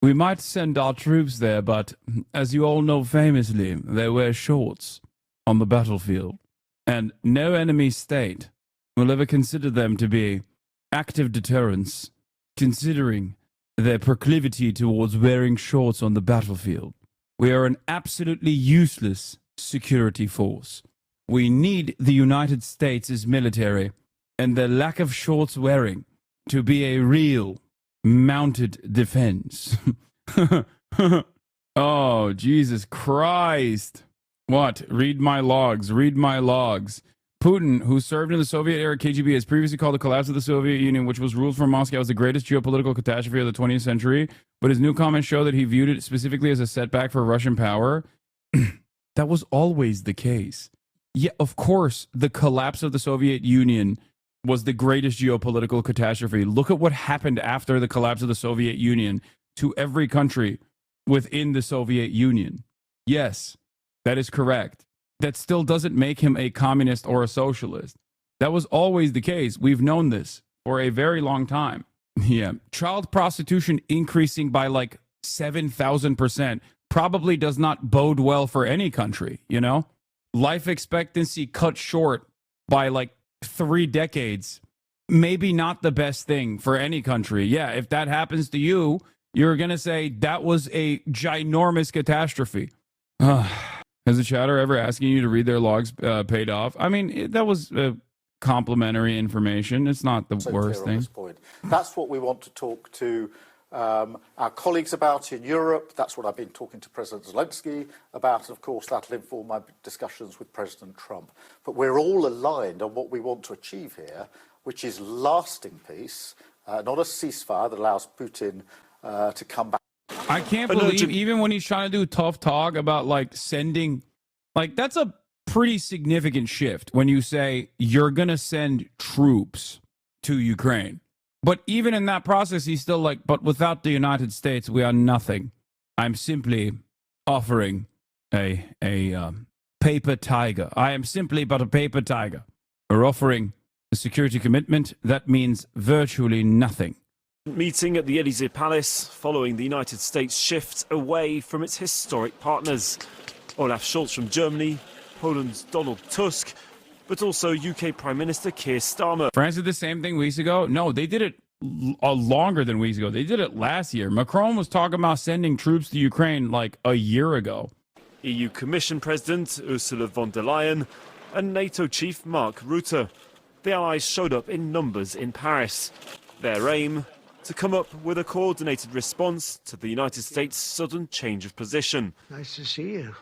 we might send our troops there, but as you all know famously, they wear shorts on the battlefield, and no enemy state will ever consider them to be active deterrents, considering their proclivity towards wearing shorts on the battlefield. We are an absolutely useless security force. We need the United States' military and the lack of shorts wearing to be a real mounted defense. Oh, Jesus Christ. What? Read my logs. Read my logs. Putin, who served in the Soviet-era KGB, has previously called the collapse of the Soviet Union, which was ruled from Moscow, as the greatest geopolitical catastrophe of the 20th century. But his new comments show that he viewed it specifically as a setback for Russian power. That was always the case. Yeah, of course, the collapse of the Soviet Union was the greatest geopolitical catastrophe. Look at what happened after the collapse of the Soviet Union to every country within the Soviet Union. Yes, that is correct. That still doesn't make him a communist or a socialist. That was always the case. We've known this for a very long time. Yeah. Child prostitution increasing by like 7,000% probably does not bode well for any country, you know? Life expectancy cut short by like 3 decades. Maybe not the best thing for any country. Yeah, if that happens to you, you're going to say that was a ginormous catastrophe. Has the chatter ever asking you to read their logs paid off? I mean, that was complimentary information. It's not the worst thing. That's what we want to talk to our colleagues about in Europe. That's what I've been talking to President Zelensky about. And of course, that'll inform my discussions with President Trump. But we're all aligned on what we want to achieve here, which is lasting peace, not a ceasefire that allows Putin to come back. I can't believe even when he's trying to do tough talk about like sending, like that's a pretty significant shift when you say you're going to send troops to Ukraine. But even in that process, he's still like, but without the United States, we are nothing. I'm simply offering a paper tiger. I am simply but a paper tiger. We're offering a security commitment that means virtually nothing. Meeting at the Elysee Palace following the United States shift away from its historic partners. Olaf Scholz from Germany, Poland's Donald Tusk, but also UK Prime Minister Keir Starmer. France did the same thing weeks ago? No, they did it longer than weeks ago. They did it last year. Macron was talking about sending troops to Ukraine like a year ago. EU Commission President Ursula von der Leyen and NATO Chief Mark Rutte. The allies showed up in numbers in Paris. Their aim? To come up with a coordinated response to the United States' sudden change of position. Nice to see you.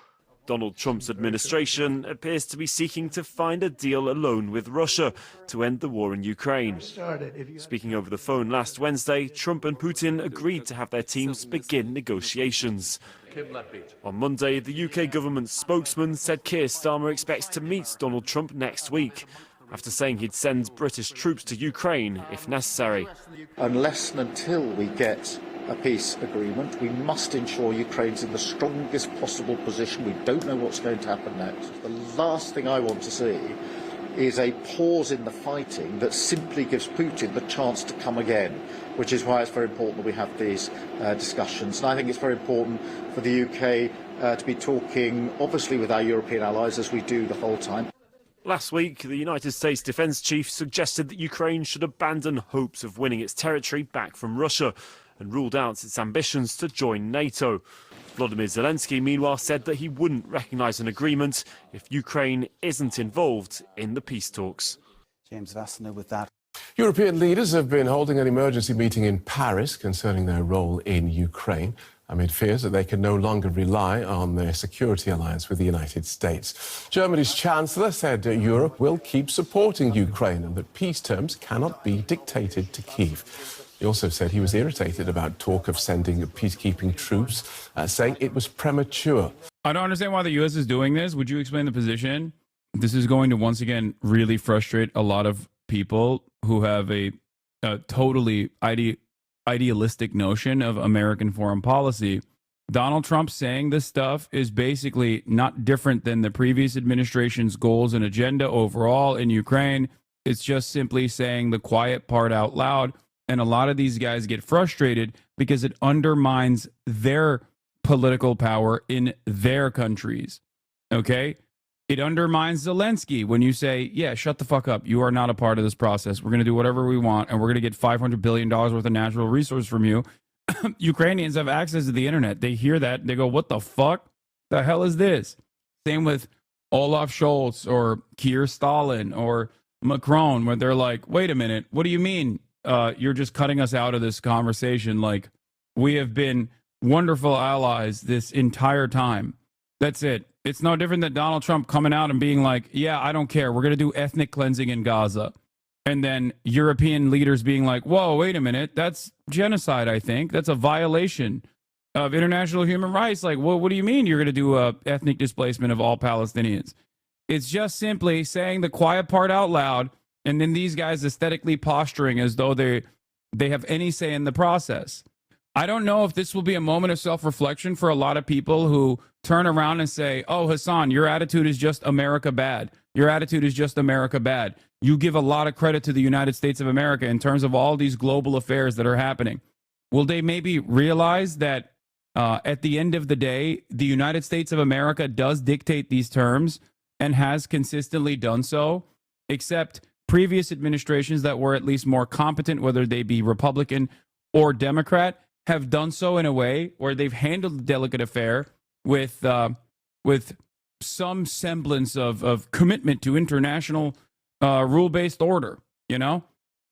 Donald Trump's administration appears to be seeking to find a deal alone with Russia to end the war in Ukraine. Speaking over the phone last Wednesday, Trump and Putin agreed to have their teams begin negotiations. On Monday, the UK government spokesman said Keir Starmer expects to meet Donald Trump next week, after saying he'd send British troops to Ukraine if necessary. Unless and until we get a peace agreement, we must ensure Ukraine's in the strongest possible position. We don't know what's going to happen next. The last thing I want to see is a pause in the fighting that simply gives Putin the chance to come again, which is why it's very important that we have these discussions. And I think it's very important for the UK to be talking, obviously, with our European allies, as we do the whole time. Last week, the United States defence chief suggested that Ukraine should abandon hopes of winning its territory back from Russia and ruled out its ambitions to join NATO. Volodymyr Zelensky, meanwhile, said that he wouldn't recognise an agreement if Ukraine isn't involved in the peace talks. James Vassner with that. European leaders have been holding an emergency meeting in Paris concerning their role in Ukraine, amid fears that they can no longer rely on their security alliance with the United States. Germany's Chancellor said Europe will keep supporting Ukraine and that peace terms cannot be dictated to Kyiv. He also said he was irritated about talk of sending peacekeeping troops, saying it was premature. I don't understand why the U.S. is doing this. Would you explain the position? This is going to once again really frustrate a lot of people who have a totally idealistic notion of American foreign policy. Donald Trump saying this stuff is basically not different than the previous administration's goals and agenda overall in Ukraine. It's just simply saying the quiet part out loud. And a lot of these guys get frustrated because it undermines their political power in their countries. Okay? It undermines Zelensky when you say, yeah, shut the fuck up. You are not a part of this process. We're going to do whatever we want, and we're going to get $500 billion worth of natural resource from you. Ukrainians have access to the internet. They hear that. They go, what the fuck? The hell is this? Same with Olaf Scholz or Keir Stalin or Macron, where they're like, wait a minute, what do you mean you're just cutting us out of this conversation? Like, we have been wonderful allies this entire time. That's it. It's no different than Donald Trump coming out and being like, yeah, I don't care. We're going to do ethnic cleansing in Gaza. And then European leaders being like, whoa, wait a minute. That's genocide, I think. That's a violation of international human rights. Like, what do you mean you're going to do ethnic displacement of all Palestinians? It's just simply saying the quiet part out loud, and then these guys aesthetically posturing as though they have any say in the process. I don't know if this will be a moment of self-reflection for a lot of people who turn around and say, oh, Hassan, your attitude is just America bad. Your attitude is just America bad. You give a lot of credit to the United States of America in terms of all these global affairs that are happening. Will they maybe realize that at the end of the day, the United States of America does dictate these terms and has consistently done so, except previous administrations that were at least more competent, whether they be Republican or Democrat, have done so in a way where they've handled the delicate affair with some semblance of commitment to international rule-based order, you know,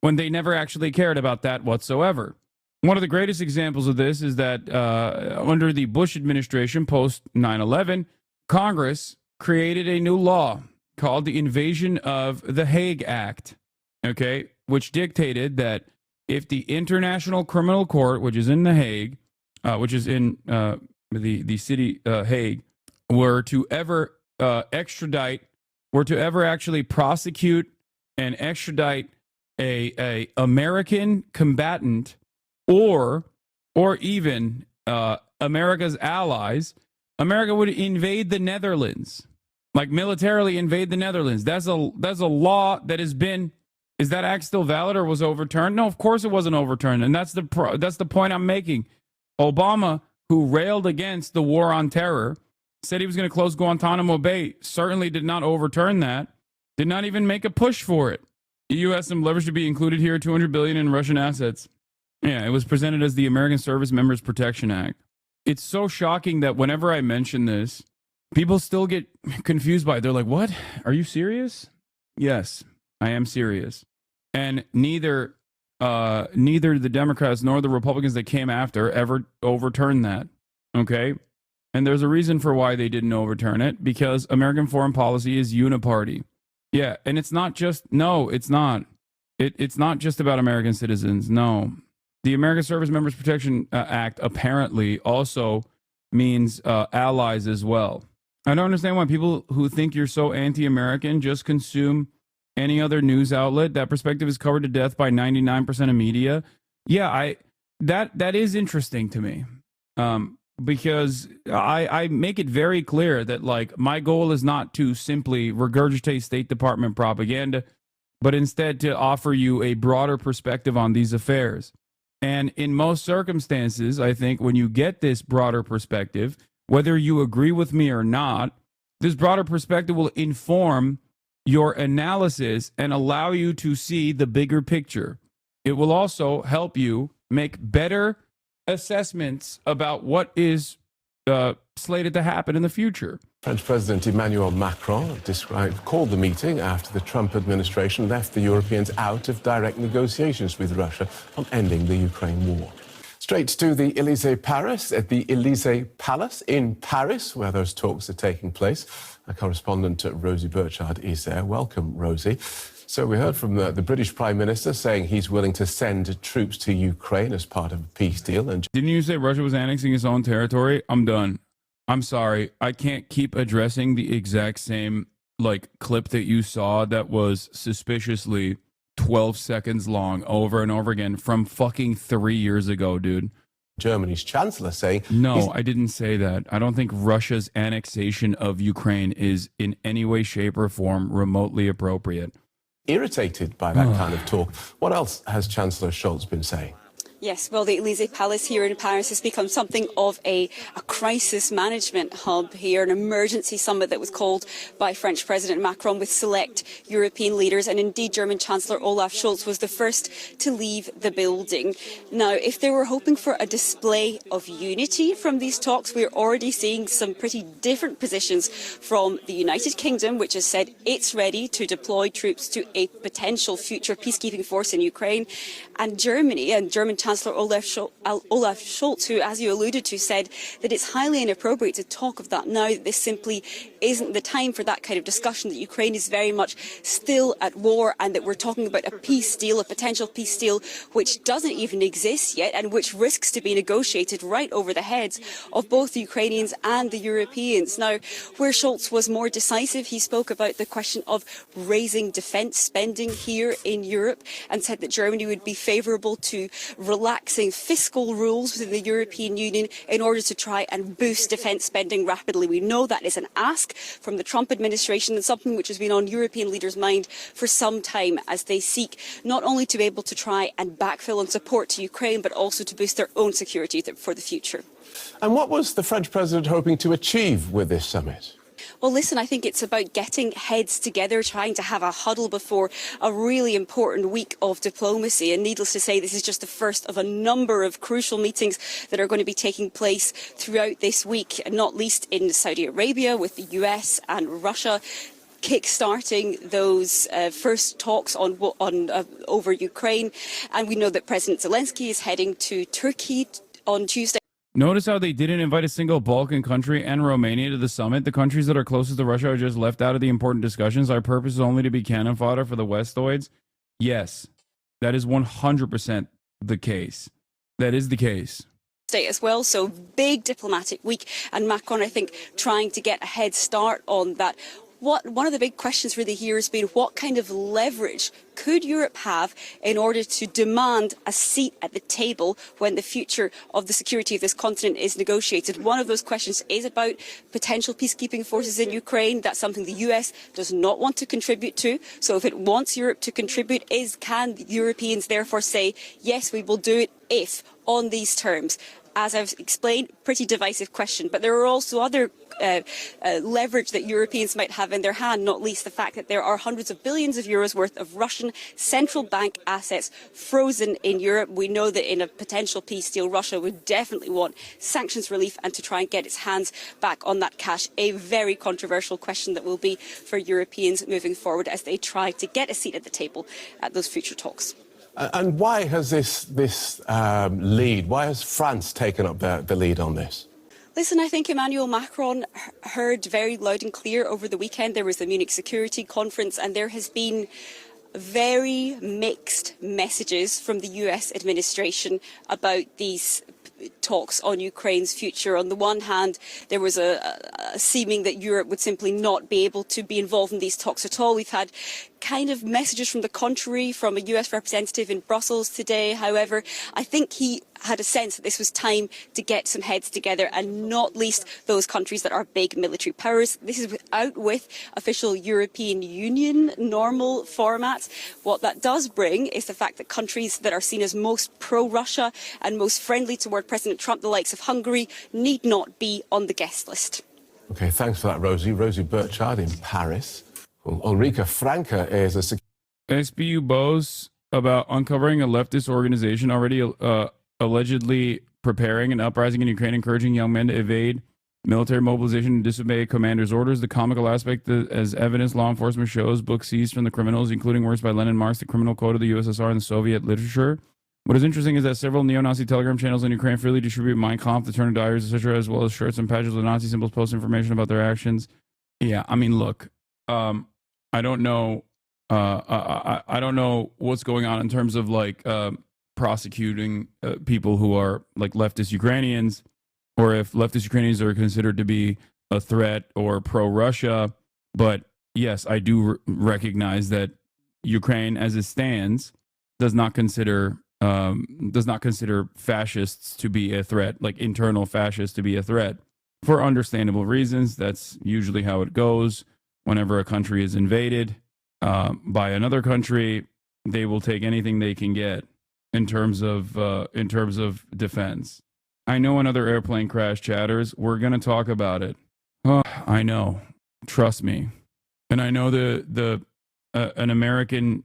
when they never actually cared about that whatsoever. One of the greatest examples of this is that under the Bush administration post 9/11, Congress created a new law called the Invasion of the Hague Act, okay, which dictated that if the International Criminal Court, which is in The Hague, which is in the city Hague, were to ever actually prosecute and extradite a American combatant or even America's allies, America would invade the Netherlands, like militarily invade the Netherlands. That's a law that has been. Is that act still valid or was overturned? No, of course it wasn't overturned, and that's the point I'm making. Obama, who railed against the war on terror, said he was going to close Guantanamo Bay, certainly did not overturn that, did not even make a push for it. The U.S. some leverage to be included here, $200 billion in Russian assets. Yeah, it was presented as the American Service Members Protection Act. It's so shocking that whenever I mention this, people still get confused by it. They're like, what? Are you serious? Yes, I am serious. And neither the Democrats nor the Republicans that came after ever overturned that. Okay? And there's a reason for why they didn't overturn it, because American foreign policy is uniparty. Yeah, and it's not just, no, it's not. It's not just about American citizens. No. The American Service Members Protection Act apparently also means allies as well. I don't understand why people who think you're so anti-American just consume any other news outlet. That perspective is covered to death by 99% of media. Yeah, that is interesting to me, because I make it very clear that, like, my goal is not to simply regurgitate State Department propaganda, but instead to offer you a broader perspective on these affairs. And in most circumstances, I think when you get this broader perspective, whether you agree with me or not, this broader perspective will inform your analysis and allow you to see the bigger picture. It will also help you make better assessments about what is slated to happen in the future. French President Emmanuel Macron called the meeting after the Trump administration left the Europeans out of direct negotiations with Russia on ending the Ukraine war. Straight to the Élysée Paris, at the Élysée Palace in Paris, where those talks are taking place. Our correspondent Rosie Burchard is there. Welcome, Rosie. So we heard from the British Prime Minister saying he's willing to send troops to Ukraine as part of a peace deal. And didn't you say Russia was annexing its own territory? I'm done. I'm sorry. I can't keep addressing the exact same clip that you saw that was suspiciously 12 seconds long over and over again from fucking 3 years ago, dude. Germany's chancellor saying... No, I didn't say that. I don't think Russia's annexation of Ukraine is in any way, shape, or form remotely appropriate. Irritated by that kind of talk. What else has Chancellor Scholz been saying? Yes, well, the Élysée Palace here in Paris has become something of a crisis management hub here, an emergency summit that was called by French President Macron with select European leaders, and indeed German Chancellor Olaf Scholz was the first to leave the building. Now, if they were hoping for a display of unity from these talks, we're already seeing some pretty different positions from the United Kingdom, which has said it's ready to deploy troops to a potential future peacekeeping force in Ukraine, and Germany and German Chancellor Olaf Scholz, who, as you alluded to, said that it's highly inappropriate to talk of that now, that this simply isn't the time for that kind of discussion, that Ukraine is very much still at war, and that we're talking about a peace deal, a potential peace deal, which doesn't even exist yet and which risks to be negotiated right over the heads of both the Ukrainians and the Europeans. Now, where Scholz was more decisive, he spoke about the question of raising defence spending here in Europe and said that Germany would be favourable to relaxing fiscal rules within the European Union in order to try and boost defence spending rapidly. We know that is an ask from the Trump administration and something which has been on European leaders' mind for some time as they seek not only to be able to try and backfill and support to Ukraine, but also to boost their own security for the future. And what was the French president hoping to achieve with this summit? Well, listen, I think it's about getting heads together, trying to have a huddle before a really important week of diplomacy. And needless to say, this is just the first of a number of crucial meetings that are going to be taking place throughout this week, and not least in Saudi Arabia with the US and Russia, kick-starting those first talks over Ukraine. And we know that President Zelensky is heading to Turkey on Tuesday. Notice how they didn't invite a single Balkan country and Romania to the summit. The countries that are closest to Russia are just left out of the important discussions. Our purpose is only to be cannon fodder for the Westoids. Yes, that is 100% the case. That is the case. As well, so big diplomatic week, and Macron, I think, trying to get a head start on that. One of the big questions really here has been what kind of leverage could Europe have in order to demand a seat at the table when the future of the security of this continent is negotiated. One of those questions is about potential peacekeeping forces in Ukraine. That's something the US does not want to contribute to. So if it wants Europe to contribute, can Europeans therefore say, yes, we will do it if on these terms? As I've explained, pretty divisive question. But there are also other leverage that Europeans might have in their hand, not least the fact that there are hundreds of billions of euros worth of Russian central bank assets frozen in Europe. We know that in a potential peace deal, Russia would definitely want sanctions relief and to try and get its hands back on that cash. A very controversial question that will be for Europeans moving forward as they try to get a seat at the table at those future talks. And why has this lead, why has France taken up the lead on this? Listen, I think Emmanuel Macron heard very loud and clear over the weekend. There was the Munich Security Conference, and there has been very mixed messages from the US administration about these talks on Ukraine's future. On the one hand, there was a seeming that Europe would simply not be able to be involved in these talks at all. We've had kind of messages from the contrary from a US representative in Brussels today. However, I think he had a sense that this was time to get some heads together, and not least those countries that are big military powers. This is with official European Union normal formats. What that does bring is the fact that countries that are seen as most pro-Russia and most friendly toward President Trump, the likes of Hungary, need not be on the guest list. OK, thanks for that, Rosie. Rosie Burchard in Paris. Well, Ulrika Franke is a... SBU boasts about uncovering a leftist organization already allegedly preparing an uprising in Ukraine, encouraging young men to evade military mobilization and disobey commander's orders. The comical aspect, as evidence law enforcement shows, books seized from the criminals, including works by Lenin Marx, the criminal code of the USSR and the Soviet literature. What is interesting is that several neo-Nazi Telegram channels in Ukraine freely distribute Mein Kampf, the Turner Diaries, etc., as well as shirts and patches with Nazi symbols, post information about their actions. Yeah, I mean, look, I don't know. I don't know what's going on in terms of like prosecuting people who are like leftist Ukrainians, or if leftist Ukrainians are considered to be a threat or pro-Russia. But yes, I do recognize that Ukraine, as it stands, does not consider fascists to be a threat, like internal fascists to be a threat, for understandable reasons. That's usually how it goes. Whenever a country is invaded by another country, they will take anything they can get. in terms of defense. I know another airplane crash chatters. We're going to talk about it. Oh, I know. Trust me. And I know an American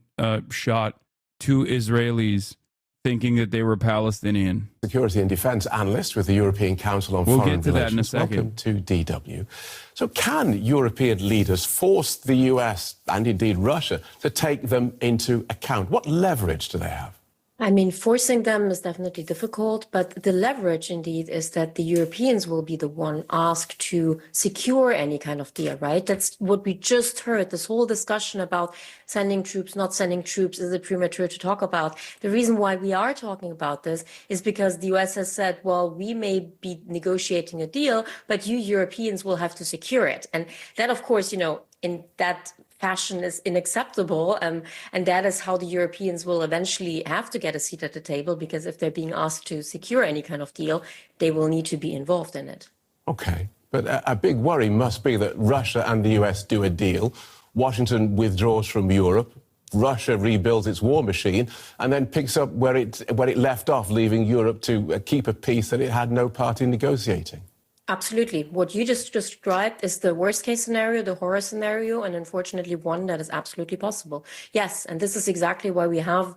shot 2 Israelis thinking that they were Palestinian. Security and defense analyst with the European Council on We'll Foreign get to that in a Relations. second. Welcome to DW. So can European leaders force the US and indeed Russia to take them into account? What leverage do they have? I mean, forcing them is definitely difficult, but the leverage indeed is that the Europeans will be the one asked to secure any kind of deal, right? That's what we just heard, this whole discussion about sending troops, not sending troops. Is it premature to talk about? The reason why we are talking about this is because the US has said, well, we may be negotiating a deal, but you Europeans will have to secure it. And that, of course, in that fashion is unacceptable. And that is how the Europeans will eventually have to get a seat at the table, because if they're being asked to secure any kind of deal, they will need to be involved in it. Okay, but a big worry must be that Russia and the US do a deal, Washington withdraws from Europe, Russia rebuilds its war machine, and then picks up where it left off, leaving Europe to keep a peace that it had no part in negotiating. Absolutely. What you just described is the worst case scenario, the horror scenario, and unfortunately one that is absolutely possible. Yes, and this is exactly why we had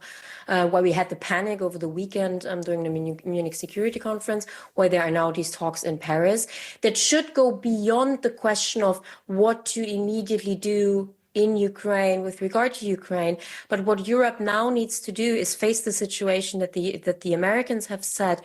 the panic over the weekend during the Munich Security Conference, why there are now these talks in Paris that should go beyond the question of what to immediately do in Ukraine with regard to Ukraine. But what Europe now needs to do is face the situation that the Americans have said.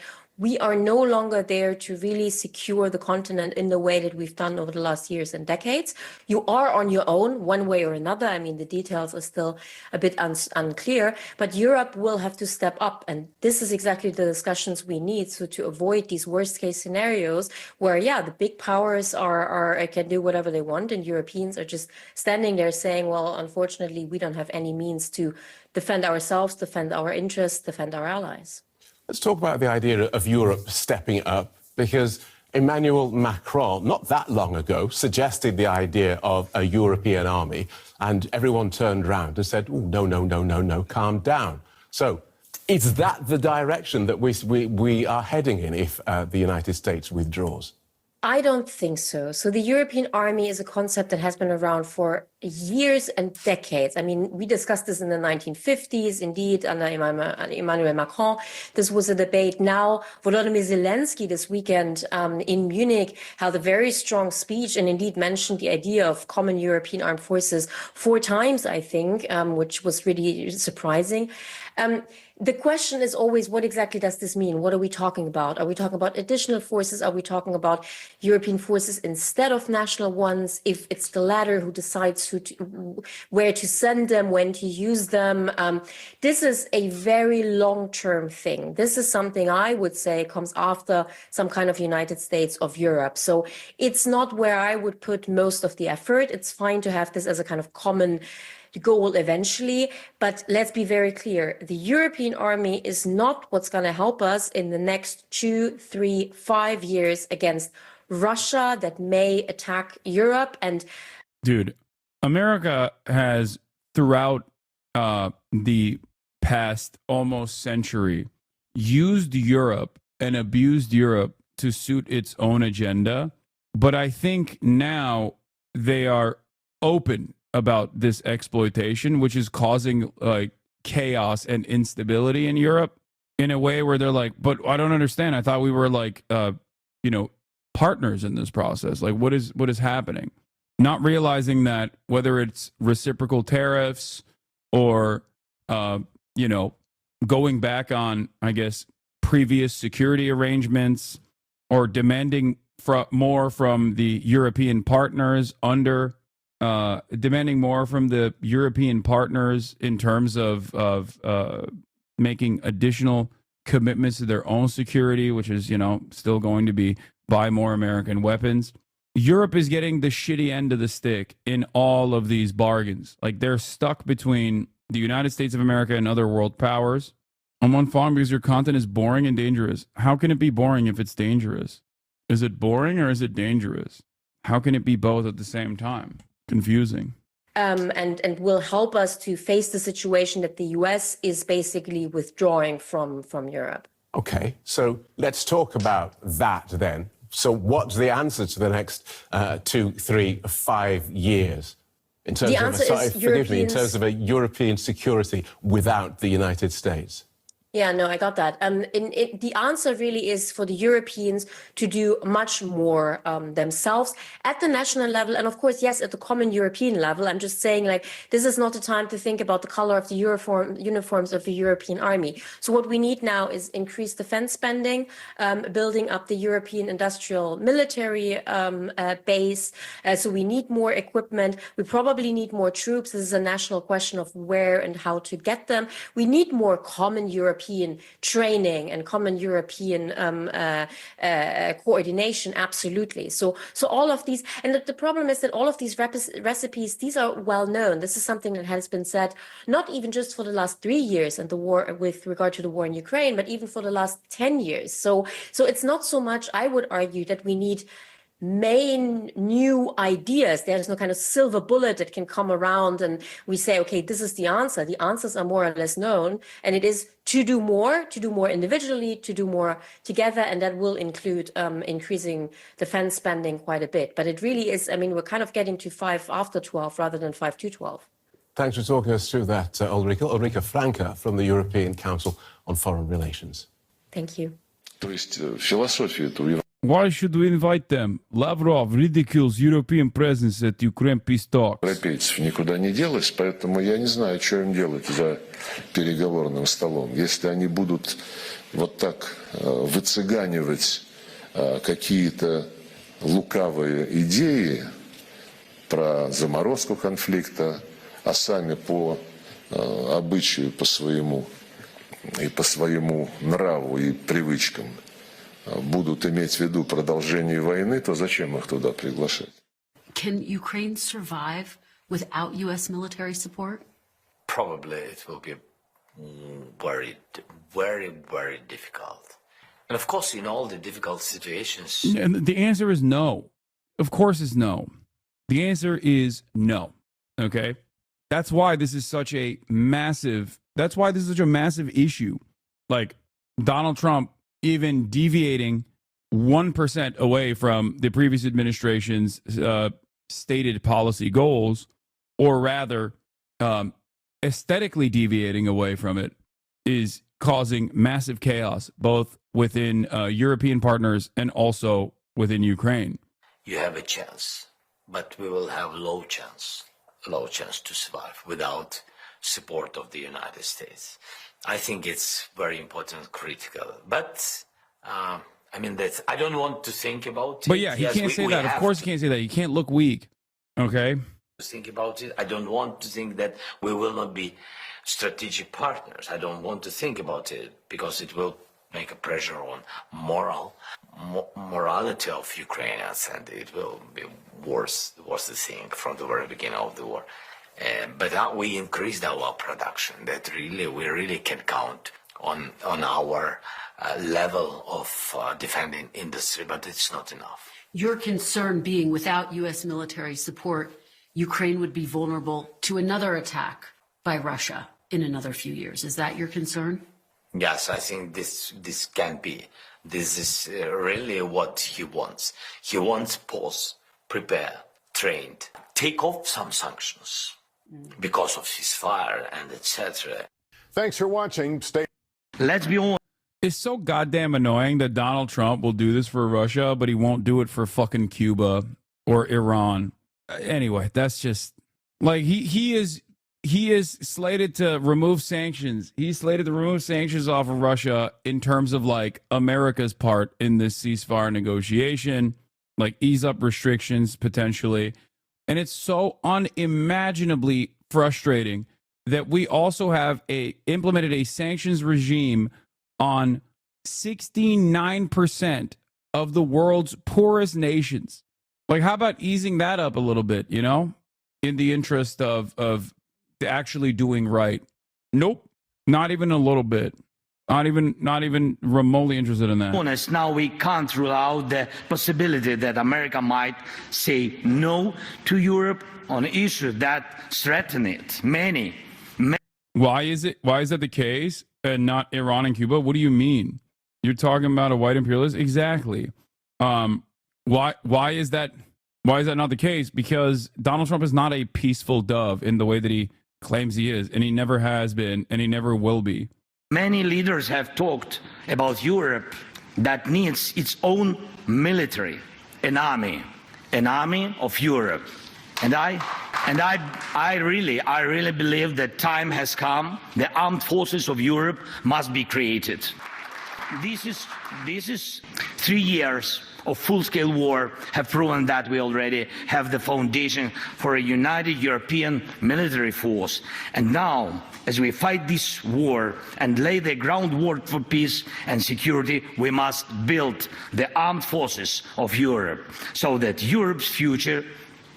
We are no longer there to really secure the continent in the way that we've done over the last years and decades. You are on your own, one way or another. I mean, the details are still a bit unclear, but Europe will have to step up. And this is exactly the discussions we need. So to avoid these worst case scenarios where, the big powers can do whatever they want, and Europeans are just standing there saying, well, unfortunately, we don't have any means to defend ourselves, defend our interests, defend our allies. Let's talk about the idea of Europe stepping up, because Emmanuel Macron, not that long ago, suggested the idea of a European army, and everyone turned around and said, no, calm down. So is that the direction that we are heading in if the United States withdraws? I don't think so. So the European army is a concept that has been around for years and decades. I mean, we discussed this in the 1950s, indeed, under Emmanuel Macron. This was a debate. Now, Volodymyr Zelensky this weekend in Munich held a very strong speech and indeed mentioned the idea of common European armed forces 4 times, I think, which was really surprising. The question is always, what exactly does this mean? What are we talking about? Are we talking about additional forces? Are we talking about European forces instead of national ones? If it's the latter, who decides where to send them, when to use them? This is a very long-term thing. This is something I would say comes after some kind of United States of Europe. So it's not where I would put most of the effort. It's fine to have this as a kind of common goal eventually, but let's be very clear. The European army is not what's going to help us in the next 2, 3, 5 years against Russia that may attack Europe. And dude, America has throughout the past almost century used Europe and abused Europe to suit its own agenda. But I think now they are open about this exploitation, which is causing chaos and instability in Europe in a way where they're like, but I don't understand. I thought we were partners in this process. Like, what is happening? Not realizing that whether it's reciprocal tariffs or, going back on, I guess, previous security arrangements or demanding more from the European partners demanding more from the European partners in terms of making additional commitments to their own security, which is, still going to be buy more American weapons. Europe is getting the shitty end of the stick in all of these bargains. Like, they're stuck between the United States of America and other world powers. I'm on farm because your content is boring and dangerous. How can it be boring if it's dangerous? Is it boring or is it dangerous? How can it be both at the same time? Confusing. and will help us to face the situation that the US is basically withdrawing from Europe. Okay, so let's talk about that then. So what's the answer to the next 2, 3, 5 years? In terms in terms of a European security without the United States? Yeah, no, I got that. The answer really is for the Europeans to do much more themselves at the national level. And of course, yes, at the common European level. I'm just saying, like, this is not the time to think about the color of the uniforms of the European army. So what we need now is increased defense spending, building up the European industrial military base. So we need more equipment. We probably need more troops. This is a national question of where and how to get them. We need more common European training and common European coordination, absolutely. So all of these, and the problem is that all of these recipes, these are well known. This is something that has been said, not even just for the last 3 years and the war with regard to the war in Ukraine, but even for the last 10 years. So it's not so much, I would argue, that we need main new ideas. There's no kind of silver bullet that can come around and we say, okay, this is the answer. The answers are more or less known, and it is to do more individually, to do more together, and that will include increasing defense spending quite a bit. But it really is, I mean, we're kind of getting to 5 after 12 rather than 5 to 12. Thanks for talking us through that, Ulrike. Ulrike Franke from the European Council on Foreign Relations. Thank you. Why should we invite them? Lavrov ridicules European presence at Ukraine peace talks. Европейцев никуда не делось, поэтому я не знаю, что им делать за переговорным столом. Если они будут вот так выцыганивать какие-то лукавые идеи про заморозку конфликта, а сами по обычаю, по своему нраву и привычкам будут иметь в виду продолжение войны, то зачем их туда приглашать? Can Ukraine survive without U.S. military support? Probably it will be very, very, very difficult. And of course, in all the difficult situations... And the answer is no. Of course it's no. The answer is no. Okay? That's why this is such a massive issue. Like, Donald Trump even deviating 1% away from the previous administration's stated policy goals, or rather aesthetically deviating away from it, is causing massive chaos, both within European partners and also within Ukraine. You have a chance, but we will have low chance to survive without support of the United States. I think it's very important, critical. But, I mean, I don't want to think about it. But yeah, he can't say that. Of course he can't say that. You can't look weak, okay? Think about it. I don't want to think that we will not be strategic partners. I don't want to think about it because it will make a pressure on morality of Ukrainians, and it will be worse the thing from the very beginning of the war. But we increased our production. That we really can count on our level of defending industry, but it's not enough. Your concern being without U.S. military support, Ukraine would be vulnerable to another attack by Russia in another few years. Is that your concern? Yes, I think this can be. This is really what he wants. He wants pause, prepare, trained, take off some sanctions because of ceasefire and etc. Thanks for watching. Let's be honest. It's so goddamn annoying that Donald Trump will do this for Russia, but he won't do it for fucking Cuba or Iran. Anyway, that's just like he is slated to remove sanctions. He's slated to remove sanctions off of Russia in terms of like America's part in this ceasefire negotiation, like ease up restrictions potentially. And it's so unimaginably frustrating that we also have implemented a sanctions regime on 69% of the world's poorest nations. Like, how about easing that up a little bit, you know, in the interest of actually doing right? Nope, not even a little bit. Not even remotely interested in that. Honest, now we can't rule out the possibility that America might say no to Europe on issues that threaten it. Many. Why is that the case and not Iran and Cuba? What do you mean? You're talking about a white imperialist? Exactly. Why is that not the case? Because Donald Trump is not a peaceful dove in the way that he claims he is, and he never has been, and he never will be. Many leaders have talked about Europe that needs its own military, an army of Europe. And I really believe that time has come. The armed forces of Europe must be created. This is 3 years of full-scale war have proven that we already have the foundation for a united European military force. And now, as we fight this war and lay the groundwork for peace and security, we must build the armed forces of Europe so that Europe's future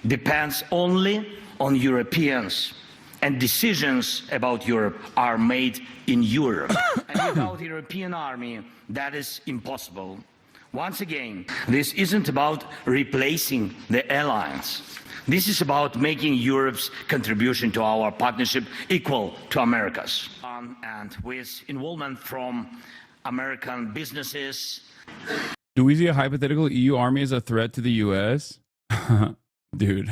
depends only on Europeans. And decisions about Europe are made in Europe. And without a European army, that is impossible. Once again, this isn't about replacing the alliance. This is about making Europe's contribution to our partnership equal to America's. And with involvement from American businesses. Do we see a hypothetical EU army as a threat to the U.S.? Dude,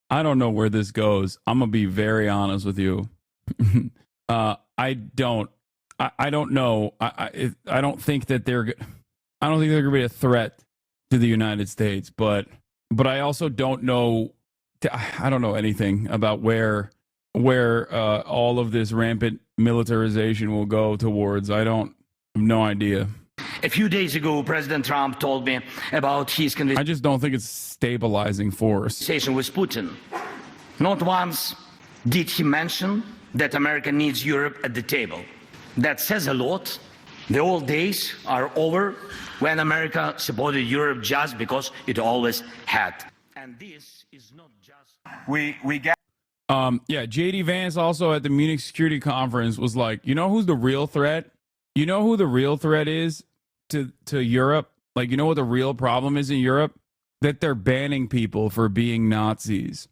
I don't know where this goes. I'm going to be very honest with you. I don't know. I don't think that they're going to be a threat to the United States, but I also don't know. I don't know anything about where all of this rampant militarization will go towards. I have no idea. A few days ago, President Trump told me about his conversation. I just don't think it's stabilizing force. With Putin. Not once did he mention that America needs Europe at the table. That says a lot. The old days are over when America supported Europe just because it always had. And this is not just... J.D. Vance also at the Munich Security Conference was like, you know who's the real threat? You know who the real threat is to Europe? Like, you know what the real problem is in Europe? That they're banning people for being Nazis.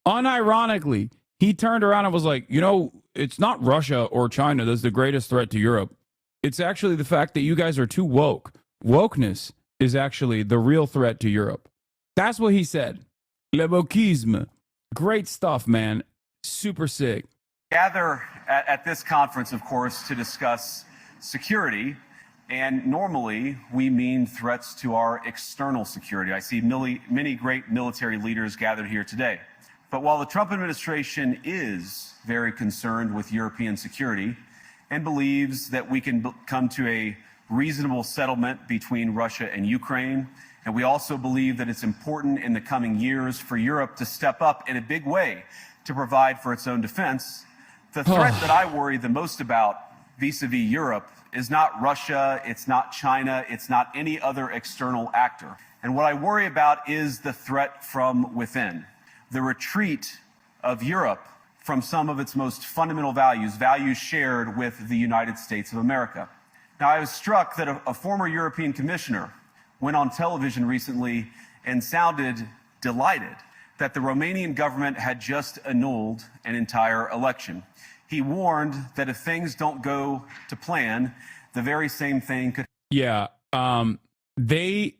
Unironically, he turned around and was like, you know, it's not Russia or China that's the greatest threat to Europe. It's actually the fact that you guys are too woke. Wokeness is actually the real threat to Europe. That's what he said. Le wokisme. Great stuff, man. Super sick. Gather at this conference, of course, to discuss security. And normally we mean threats to our external security. I see many great military leaders gathered here today. But while the Trump administration is very concerned with European security and believes that we can come to a reasonable settlement between Russia and Ukraine, and we also believe that it's important in the coming years for Europe to step up in a big way to provide for its own defense, the threat that I worry the most about vis-a-vis Europe is not Russia, it's not China, it's not any other external actor. And what I worry about is the threat from within, the retreat of Europe from some of its most fundamental values, values shared with the United States of America. Now, I was struck that a former European commissioner went on television recently and sounded delighted that the Romanian government had just annulled an entire election. He warned that if things don't go to plan, the very same thing could. Yeah. These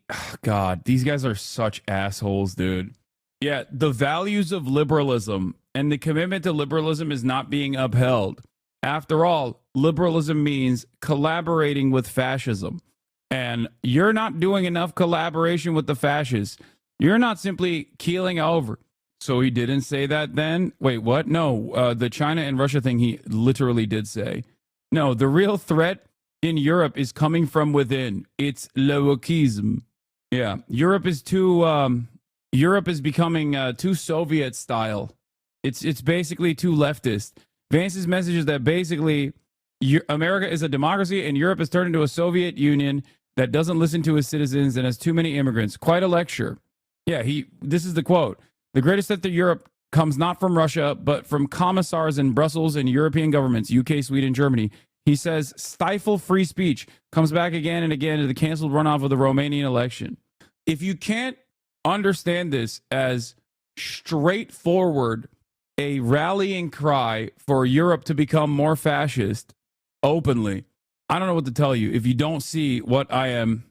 guys are such assholes, dude. Yeah. The values of liberalism and the commitment to liberalism is not being upheld. After all, liberalism means collaborating with fascism. And you're not doing enough collaboration with the fascists. You're not simply keeling over. So he didn't say that then? Wait, what? No, the China and Russia thing he literally did say. No, the real threat in Europe is coming from within. It's le wokisme. Yeah, Europe is becoming too Soviet style. It's basically too leftist. Vance's message is that basically America is a democracy and Europe has turned into a Soviet Union that doesn't listen to its citizens and has too many immigrants. Quite a lecture. Yeah, this is the quote. The greatest threat to Europe comes not from Russia, but from commissars in Brussels and European governments, UK, Sweden, Germany. He says stifle free speech, comes back again and again to the canceled runoff of the Romanian election. If you can't understand this as straightforward, a rallying cry for Europe to become more fascist openly, I don't know what to tell you. If you don't see what I am,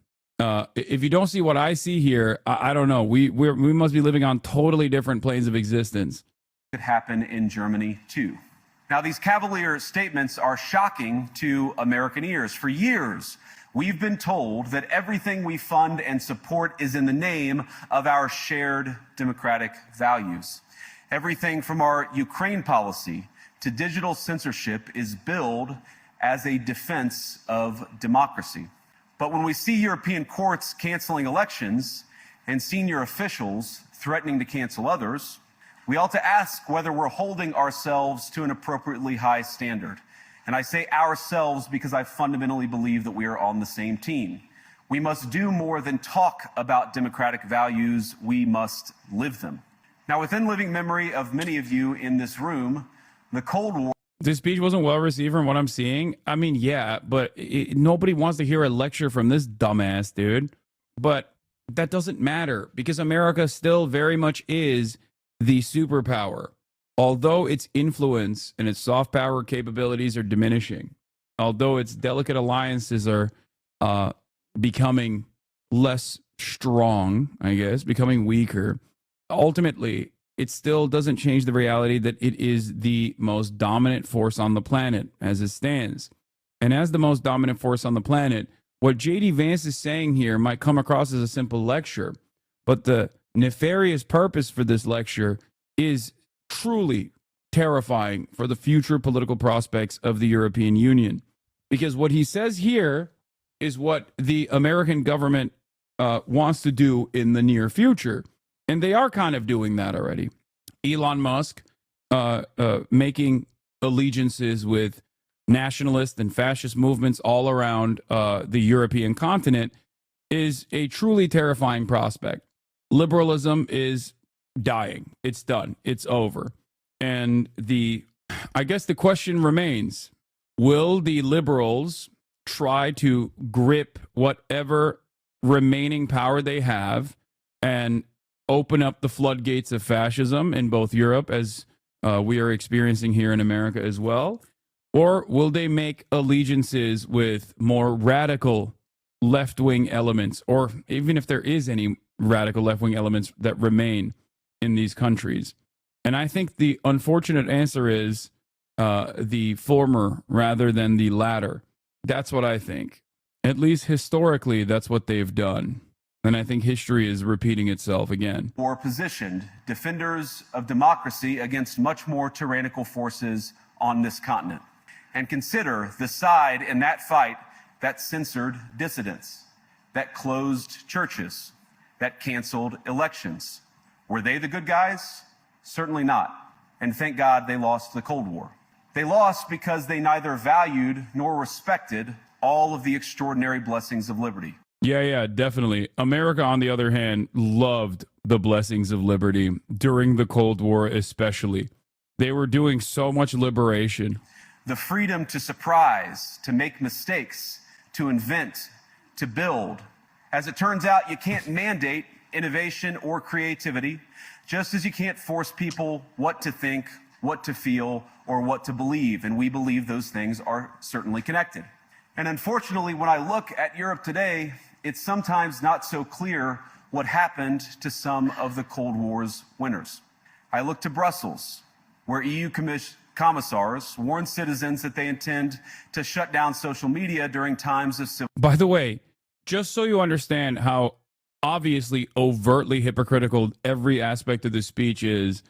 if you don't see what I see here, I don't know. We must be living on totally different planes of existence. Could happen in Germany too. Now, these cavalier statements are shocking to American ears. For years, we've been told that everything we fund and support is in the name of our shared democratic values. Everything from our Ukraine policy to digital censorship is billed as a defense of democracy. But when we see European courts canceling elections and senior officials threatening to cancel others, we ought to ask whether we're holding ourselves to an appropriately high standard. And I say ourselves because I fundamentally believe that we are on the same team. We must do more than talk about democratic values. We must live them. Now, within living memory of many of you in this room, the Cold War. This speech wasn't well received from what I'm seeing. I mean, yeah, but nobody wants to hear a lecture from this dumbass dude. But that doesn't matter because America still very much is the superpower. Although its influence and its soft power capabilities are diminishing, although its delicate alliances are becoming less strong, I guess, becoming weaker, ultimately, it still doesn't change the reality that it is the most dominant force on the planet as it stands. And as the most dominant force on the planet, what J.D. Vance is saying here might come across as a simple lecture, but the nefarious purpose for this lecture is truly terrifying for the future political prospects of the European Union. Because what he says here is what the American government wants to do in the near future. And they are kind of doing that already. Elon Musk making allegiances with nationalist and fascist movements all around the European continent is a truly terrifying prospect. Liberalism is dying. It's done. It's over. And I guess the question remains, will the liberals try to grip whatever remaining power they have and open up the floodgates of fascism in both Europe, as we are experiencing here in America as well? Or will they make allegiances with more radical left-wing elements, or even if there is any radical left-wing elements that remain in these countries? And I think the unfortunate answer is the former rather than the latter. That's what I think. At least historically, that's what they've done. And I think history is repeating itself again. Or positioned defenders of democracy against much more tyrannical forces on this continent. And consider the side in that fight that censored dissidents, that closed churches, that canceled elections. Were they the good guys? Certainly not. And thank God they lost the Cold War. They lost because they neither valued nor respected all of the extraordinary blessings of liberty. Yeah, definitely. America, on the other hand, loved the blessings of liberty during the Cold War especially. They were doing so much liberation. The freedom to surprise, to make mistakes, to invent, to build. As it turns out, you can't mandate innovation or creativity, just as you can't force people what to think, what to feel, or what to believe. And we believe those things are certainly connected. And unfortunately, when I look at Europe today, it's sometimes not so clear what happened to some of the Cold War's winners. I look to Brussels, where EU commissars warn citizens that they intend to shut down social media during times of civil. By the way, just so you understand how obviously overtly hypocritical every aspect of this speech is,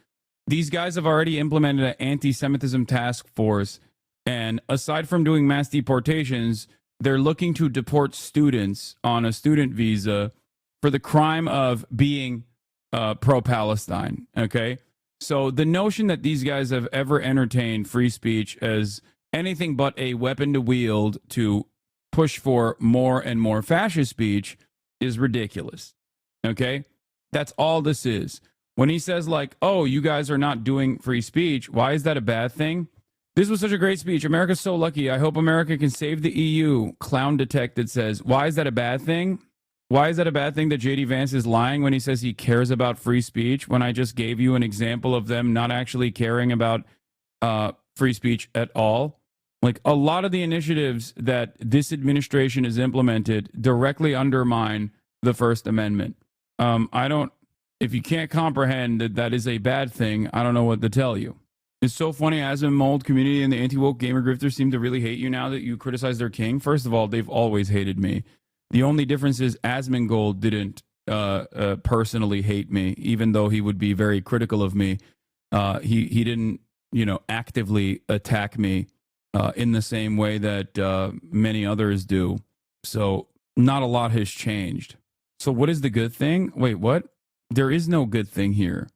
these guys have already implemented an anti-Semitism task force. And aside from doing mass deportations, they're looking to deport students on a student visa for the crime of being pro-Palestine, okay? So the notion that these guys have ever entertained free speech as anything but a weapon to wield to push for more and more fascist speech is ridiculous, okay? That's all this is. When he says like, oh, you guys are not doing free speech, why is that a bad thing? This was such a great speech. America's so lucky. I hope America can save the EU. Clown Detected says, why is that a bad thing? Why is that a bad thing that J.D. Vance is lying when he says he cares about free speech when I just gave you an example of them not actually caring about free speech at all? Like, a lot of the initiatives that this administration has implemented directly undermine the First Amendment. If you can't comprehend that that is a bad thing, I don't know what to tell you. It's so funny, as a mold community and the anti-woke gamer grifters seem to really hate you now that you criticize their king. First of all, they've always hated me. The only difference is Asmongold didn't personally hate me, even though he would be very critical of me. He didn't, actively attack me in the same way that many others do. So not a lot has changed. So what is the good thing? Wait, what? There is no good thing here.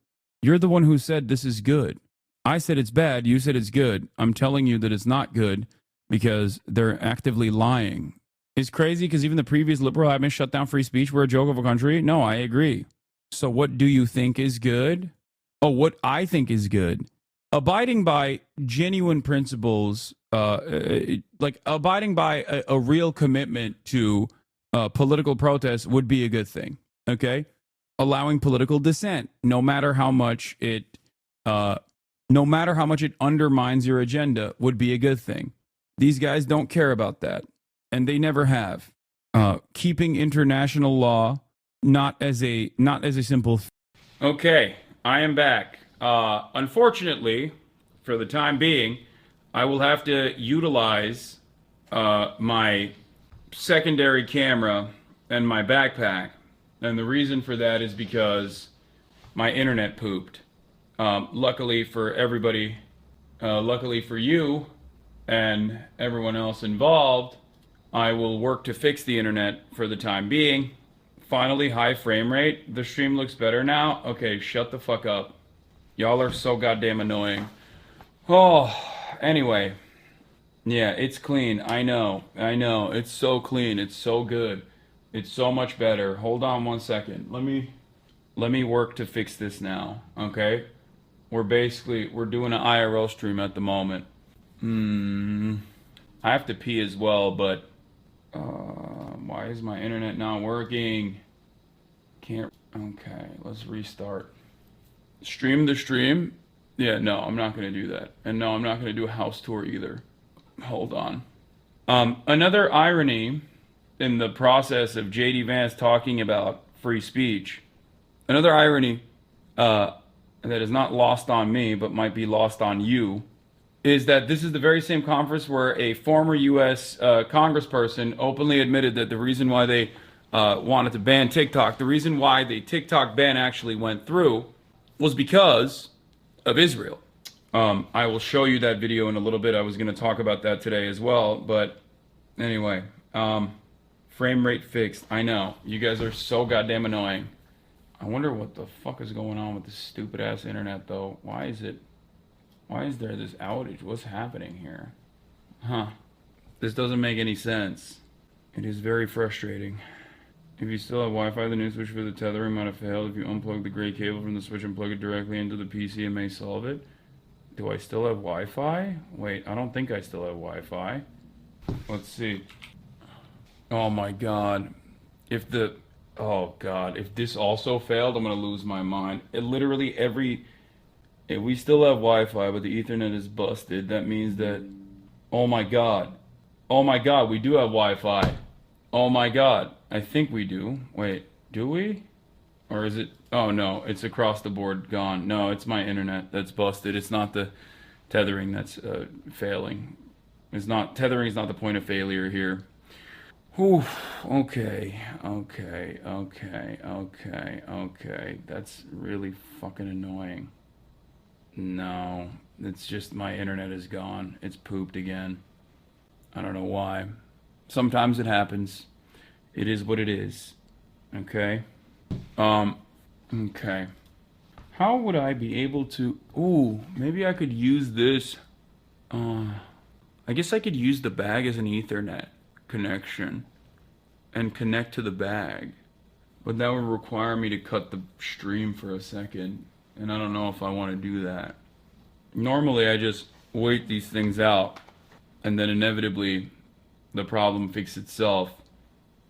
You're the one who said this is good. I said it's bad. You said it's good. I'm telling you that it's not good because they're actively lying. It's crazy because even the previous liberal admin shut down free speech. We're a joke of a country. No, I agree. So what do you think is good? Oh, what I think is good. Abiding by genuine principles, like abiding by a real commitment to political protest would be a good thing. Okay? Allowing political dissent, no matter how much it undermines your agenda, would be a good thing. These guys don't care about that, and they never have. Keeping international law not as a simple. Okay, I am back. Unfortunately, for the time being, I will have to utilize my secondary camera and my backpack, and the reason for that is because my internet pooped. Luckily for everybody, luckily for you and everyone else involved, I will work to fix the internet for the time being. Finally, high frame rate. The stream looks better now. Okay, shut the fuck up. Y'all are so goddamn annoying. Oh, anyway. Yeah, it's clean. I know. It's so clean. It's so good. It's so much better. Hold on 1 second. Let me work to fix this now, okay? We're doing an IRL stream at the moment. I have to pee as well, but why is my internet not working? Okay, let's restart. Stream the stream? Yeah, no, I'm not going to do that. And no, I'm not going to do a house tour either. Hold on. Another irony in the process of J.D. Vance talking about free speech, another irony that is not lost on me but might be lost on you, is that this is the very same conference where a former U.S. congressperson openly admitted that the reason why they wanted to ban TikTok, the reason why the TikTok ban actually went through, was because of Israel. I will show you that video in a little bit. I was going to talk about that today as well, but anyway, frame rate fixed. I know, you guys are so goddamn annoying. I wonder what the fuck is going on with this stupid ass internet though. Why is there this outage? What's happening here? Huh. This doesn't make any sense. It is very frustrating. If you still have Wi-Fi, the new switch for the tethering might have failed. If you unplug the gray cable from the switch and plug it directly into the PC, it may solve it. Do I still have Wi-Fi? Wait, I don't think I still have Wi-Fi. Let's see. Oh my god. If this also failed, I'm gonna lose my mind. If we still have Wi-Fi, but the Ethernet is busted, that means that, oh my god, we do have Wi-Fi. Oh my god, I think we do. Wait, do we? Or is it, oh no, it's across the board gone. No, it's my internet that's busted. It's not the tethering that's failing. Tethering is not the point of failure here. Whew, okay. That's really fucking annoying. No, it's just my internet is gone. It's pooped again. I don't know why. Sometimes it happens. It is what it is. Okay? Okay. How would I be able to... Ooh, maybe I could use this... I guess I could use the bag as an Ethernet connection and connect to the bag. But that would require me to cut the stream for a second. And I don't know if I want to do that. Normally I just wait these things out, and then inevitably the problem fixes itself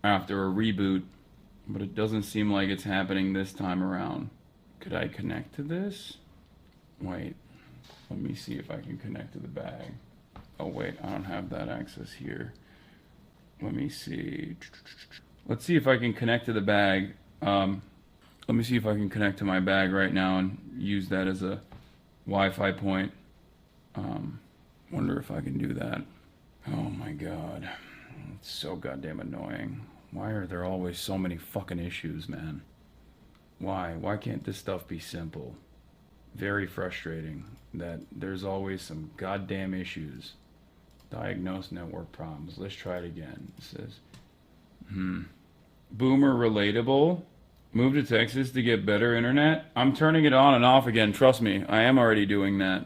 after a reboot, but it doesn't seem like it's happening this time around. Could I connect to this? Wait, let me see if I can connect to the bag. Oh wait, I don't have that access here. Let me see. Let's see if I can connect to the bag. Let me see if I can connect to my bag right now and use that as a Wi-Fi point. Wonder if I can do that. Oh my god. It's so goddamn annoying. Why are there always so many fucking issues, man? Why? Why can't this stuff be simple? Very frustrating that there's always some goddamn issues. Diagnose network problems. Let's try it again. It says, Boomer relatable. Move to Texas to get better internet. I'm turning it on and off again. Trust me, I am already doing that.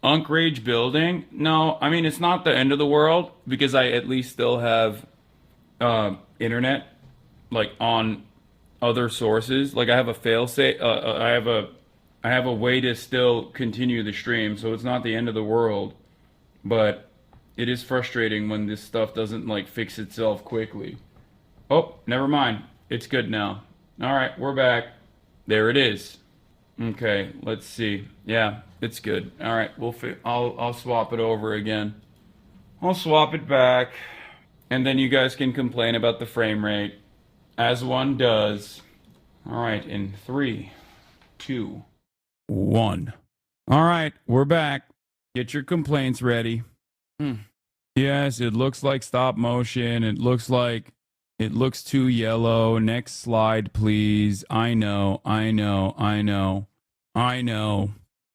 Unk Rage building. No, I mean, it's not the end of the world because I at least still have internet, like on other sources. Like I have a failsafe. I have a way to still continue the stream, so it's not the end of the world. But it is frustrating when this stuff doesn't like fix itself quickly. Oh, never mind. It's good now. All right, we're back. There it is. Okay, let's see. Yeah, it's good. All right, I'll swap it over again. I'll swap it back, and then you guys can complain about the frame rate, as one does. All right, in 3, 2, 1. All right, we're back. Get your complaints ready. Yes, it looks like stop motion. It looks too yellow. Next slide, please. I know.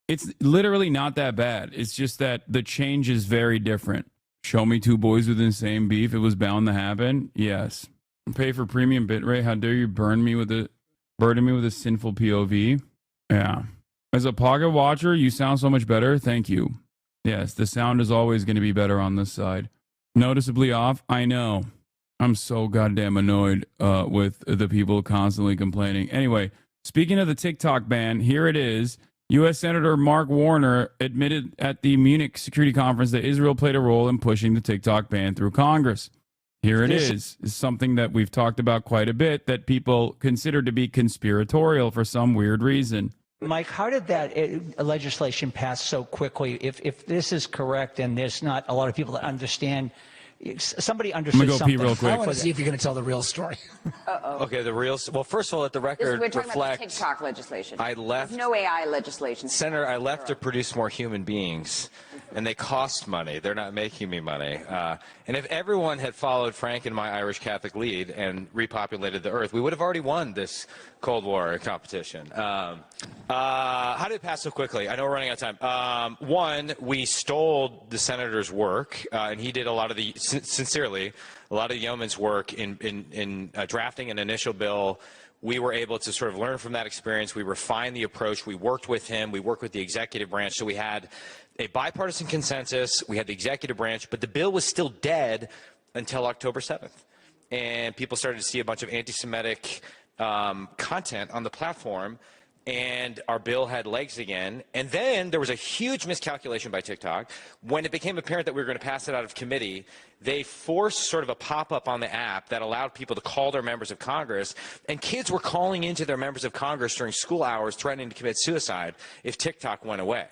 It's literally not that bad. It's just that the change is very different. Show me two boys with the same beef. It was bound to happen. Yes. Pay for premium bitrate. How dare you burden me with a sinful POV? Yeah. As a pocket watcher, you sound so much better. Thank you. Yes, the sound is always going to be better on this side. Noticeably off. I know. I'm so goddamn annoyed with the people constantly complaining. Anyway, speaking of the TikTok ban, here it is. U.S. Senator Mark Warner admitted at the Munich Security Conference that Israel played a role in pushing the TikTok ban through Congress. Here it is. It's something that we've talked about quite a bit that people consider to be conspiratorial for some weird reason. Mike, how did that legislation pass so quickly? If this is correct and there's not a lot of people that understand, somebody understood something. I'm going to go pee real quick. I want to see if you're going to tell the real story. Okay, the real. Well, first of all, let the record we're talking reflect. About the TikTok legislation. I left. There's no AI legislation. Senator, I left to produce more human beings, and they cost money. They're not making me money. And if everyone had followed Frank and my Irish Catholic lead and repopulated the earth, we would have already won this Cold War competition. How did it pass so quickly? I know we're running out of time. One, we stole the senator's work, and he did a lot of the, sincerely, a lot of the yeoman's work in drafting an initial bill. We were able to sort of learn from that experience. We refined the approach. We worked with him. We worked with the executive branch. So we had a bipartisan consensus. We had the executive branch, but the bill was still dead until October 7th. And people started to see a bunch of anti-Semitic content on the platform, and our bill had legs again. And then there was a huge miscalculation by TikTok. When it became apparent that we were going to pass it out of committee, they forced sort of a pop-up on the app that allowed people to call their members of Congress, and kids were calling into their members of Congress during school hours threatening to commit suicide if TikTok went away.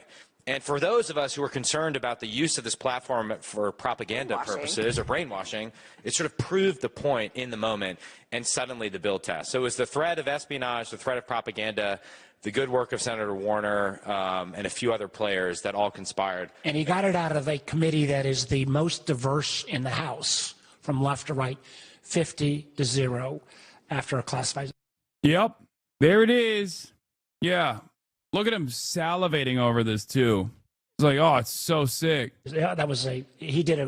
And for those of us who are concerned about the use of this platform for propaganda purposes or brainwashing, it sort of proved the point in the moment, and suddenly the bill passed. So it was the threat of espionage, the threat of propaganda, the good work of Senator Warner, and a few other players that all conspired. And he got it out of a committee that is the most diverse in the House, from left to right, 50-0 after a classified. Yep, there it is. Yeah. Look at him salivating over this, too. It's like, oh, it's so sick. Yeah, that was he did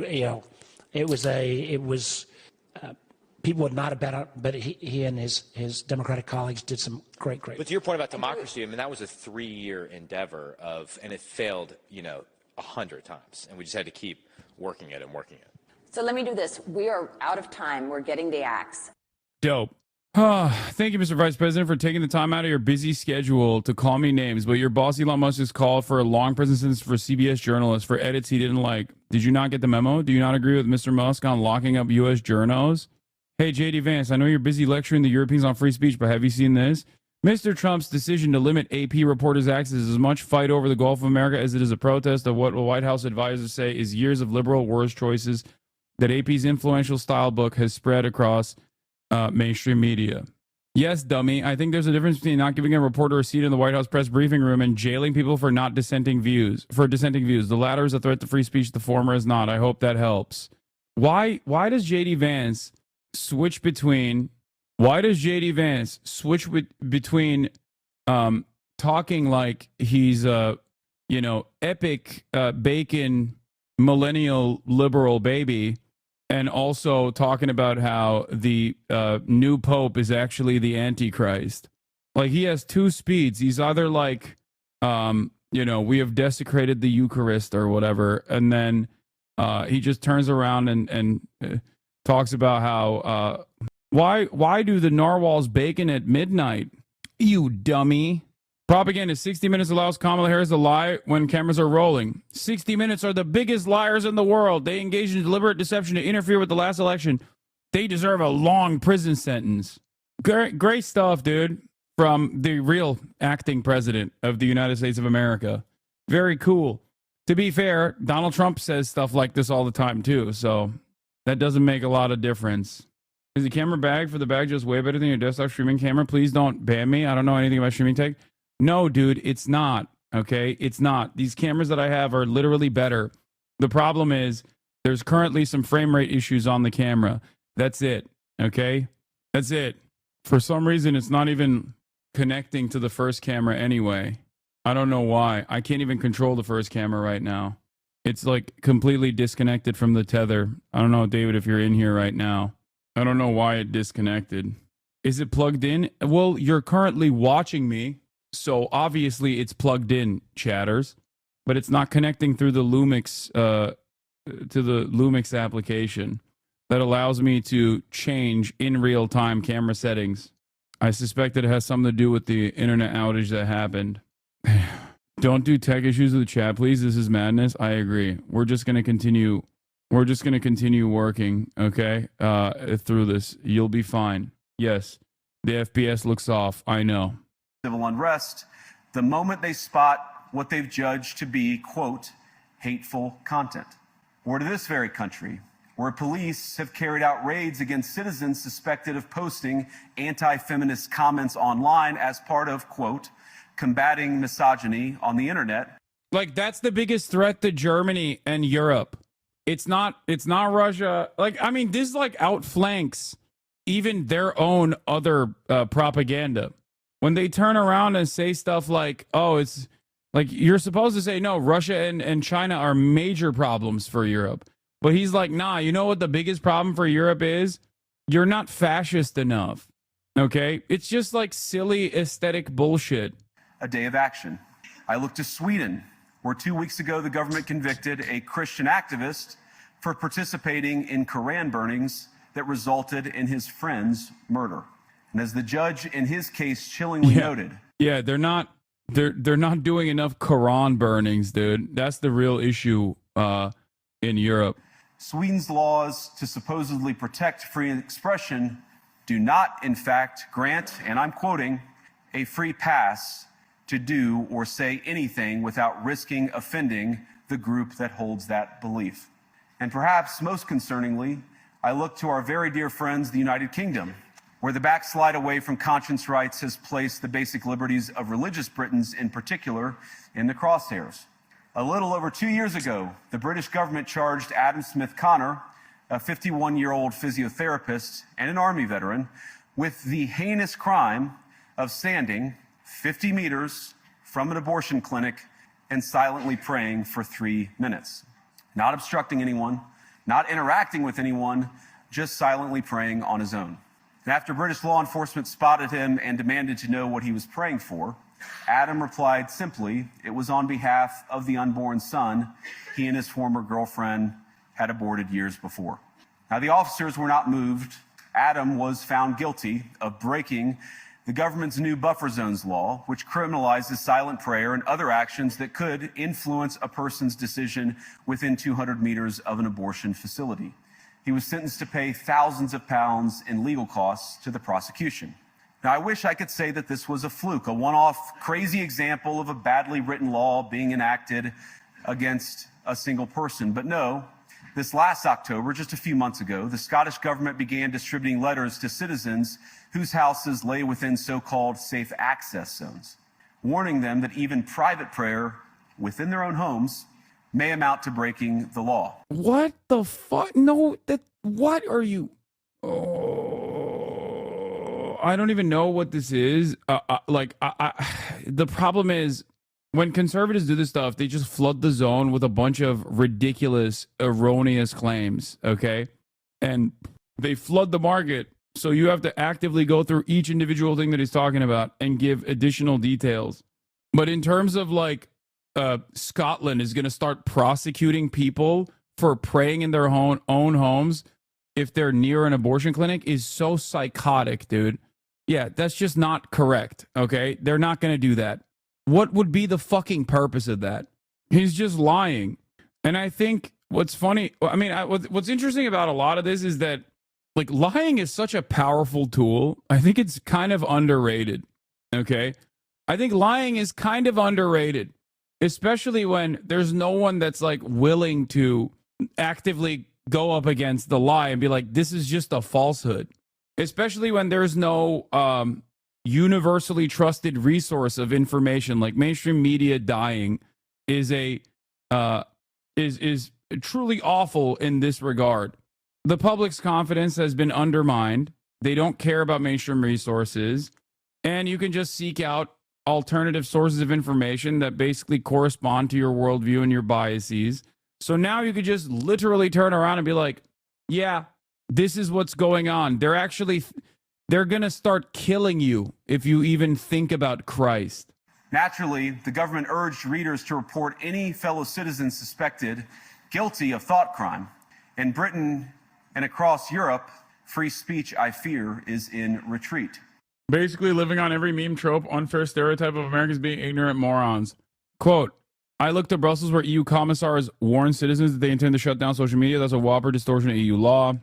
people would not have bet on, but he and his Democratic colleagues did some great. But to your point about democracy, I mean, that was a 3-year endeavor and it failed, 100 times. And we just had to keep working it and working it. So let me do this. We are out of time. We're getting the axe. Dope. Thank you, Mr. Vice President, for taking the time out of your busy schedule to call me names. But your boss, Elon Musk, has called for a long prison sentence for CBS journalists for edits he didn't like. Did you not get the memo? Do you not agree with Mr. Musk on locking up U.S. journos? Hey, J.D. Vance, I know you're busy lecturing the Europeans on free speech, but have you seen this? Mr. Trump's decision to limit AP reporters' access is as much fight over the Gulf of America as it is a protest of what White House advisors say is years of liberal words choices that AP's influential style book has spread across mainstream media. Yes, dummy. I think there's a difference between not giving a reporter a seat in the White House press briefing room and jailing people for dissenting views. The latter is a threat to free speech. The former is not. I hope that helps. Why does JD Vance switch between? Why does JD Vance switch between talking like he's epic bacon millennial liberal baby, and also talking about how the new pope is actually the Antichrist? Like, he has two speeds. He's either like, we have desecrated the Eucharist or whatever, and then he just turns around and talks about how why do the narwhals bacon at midnight? You dummy. Propaganda. 60 Minutes allows Kamala Harris to lie when cameras are rolling. 60 Minutes are the biggest liars in the world. They engaged in deliberate deception to interfere with the last election. They deserve a long prison sentence. Great stuff, dude, from the real acting president of the United States of America. Very cool. To be fair, Donald Trump says stuff like this all the time, too, so that doesn't make a lot of difference. Is the camera bag for the bag just way better than your desktop streaming camera? Please don't ban me. I don't know anything about streaming tech. No, dude, it's not. Okay, it's not. These cameras that I have are literally better. The problem is there's currently some frame rate issues on the camera. That's it. Okay, that's it. For some reason, it's not even connecting to the first camera anyway. I don't know why. I can't even control the first camera right now. It's like completely disconnected from the tether. I don't know, David, if you're in here right now. I don't know why it disconnected. Is it plugged in? Well, you're currently watching me, so obviously it's plugged in, chatters, but it's not connecting through the Lumix to the Lumix application that allows me to change in real time camera settings. I suspect that it has something to do with the internet outage that happened. Don't do tech issues with the chat, please. This is madness. I agree. We're just going to continue. We're just going to continue working, okay, through this. You'll be fine. Yes, the FPS looks off. I know. Civil unrest, the moment they spot what they've judged to be, quote, hateful content. Or to this very country, where police have carried out raids against citizens suspected of posting anti-feminist comments online as part of, quote, combating misogyny on the internet. Like, that's the biggest threat to Germany and Europe. It's not Russia. Like, I mean, this like outflanks even their own other propaganda. When they turn around and say stuff like, oh, it's like, you're supposed to say, no, Russia and China are major problems for Europe. But he's like, nah, you know what the biggest problem for Europe is? You're not fascist enough. Okay? It's just like silly aesthetic bullshit. A day of action. I look to Sweden, where 2 weeks ago the government convicted a Christian activist for participating in Koran burnings that resulted in his friend's murder. And as the judge in his case chillingly noted, they're not doing enough Quran burnings, dude. That's the real issue in Europe. Sweden's laws to supposedly protect free expression do not, in fact, grant, and I'm quoting, a free pass to do or say anything without risking offending the group that holds that belief. And perhaps most concerningly, I look to our very dear friends, the United Kingdom, where the backslide away from conscience rights has placed the basic liberties of religious Britons in particular in the crosshairs. A little over 2 years ago, the British government charged Adam Smith Connor, a 51-year-old physiotherapist and an Army veteran, with the heinous crime of standing 50 meters from an abortion clinic and silently praying for 3 minutes. Not obstructing anyone, not interacting with anyone, just silently praying on his own. And after British law enforcement spotted him and demanded to know what he was praying for, Adam replied simply, it was on behalf of the unborn son he and his former girlfriend had aborted years before. Now, the officers were not moved Adam was found guilty of breaking the government's new buffer zones law, which criminalizes silent prayer and other actions that could influence a person's decision within 200 meters of an abortion facility. He was sentenced to pay thousands of pounds in legal costs to the prosecution. Now, I wish I could say that this was a fluke, a one-off crazy example of a badly written law being enacted against a single person. But no, this last October, just a few months ago, the Scottish government began distributing letters to citizens whose houses lay within so-called safe access zones, warning them that even private prayer within their own homes may amount to breaking the law. What the fuck? No, what are you? Oh, I don't even know what this is. The problem is when conservatives do this stuff, they just flood the zone with a bunch of ridiculous, erroneous claims, okay? And they flood the market, so you have to actively go through each individual thing that he's talking about and give additional details. But in terms of Scotland is going to start prosecuting people for praying in their own homes if they're near an abortion clinic is so psychotic, dude. Yeah, that's just not correct, okay? They're not going to do that. What would be the fucking purpose of that? He's just lying. And I think what's funny, what's interesting about a lot of this is that lying is such a powerful tool. I think it's kind of underrated, okay? I think lying is kind of underrated, especially when there's no one that's willing to actively go up against the lie and be like, this is just a falsehood, especially when there's no universally trusted resource of information. Like mainstream media dying is truly awful in this regard. The public's confidence has been undermined. They don't care about mainstream resources, and you can just seek out alternative sources of information that basically correspond to your worldview and your biases. So now you could just literally turn around and be like, yeah, this is what's going on. They're going to start killing you if you even think about Christ. Naturally, the government urged readers to report any fellow citizens suspected guilty of thought crime. In Britain and across Europe, free speech, I fear, is in retreat. Basically living on every meme trope, unfair stereotype of Americans being ignorant morons. Quote, I looked to Brussels where EU commissars warn citizens that they intend to shut down social media. That's a whopper distortion of EU law.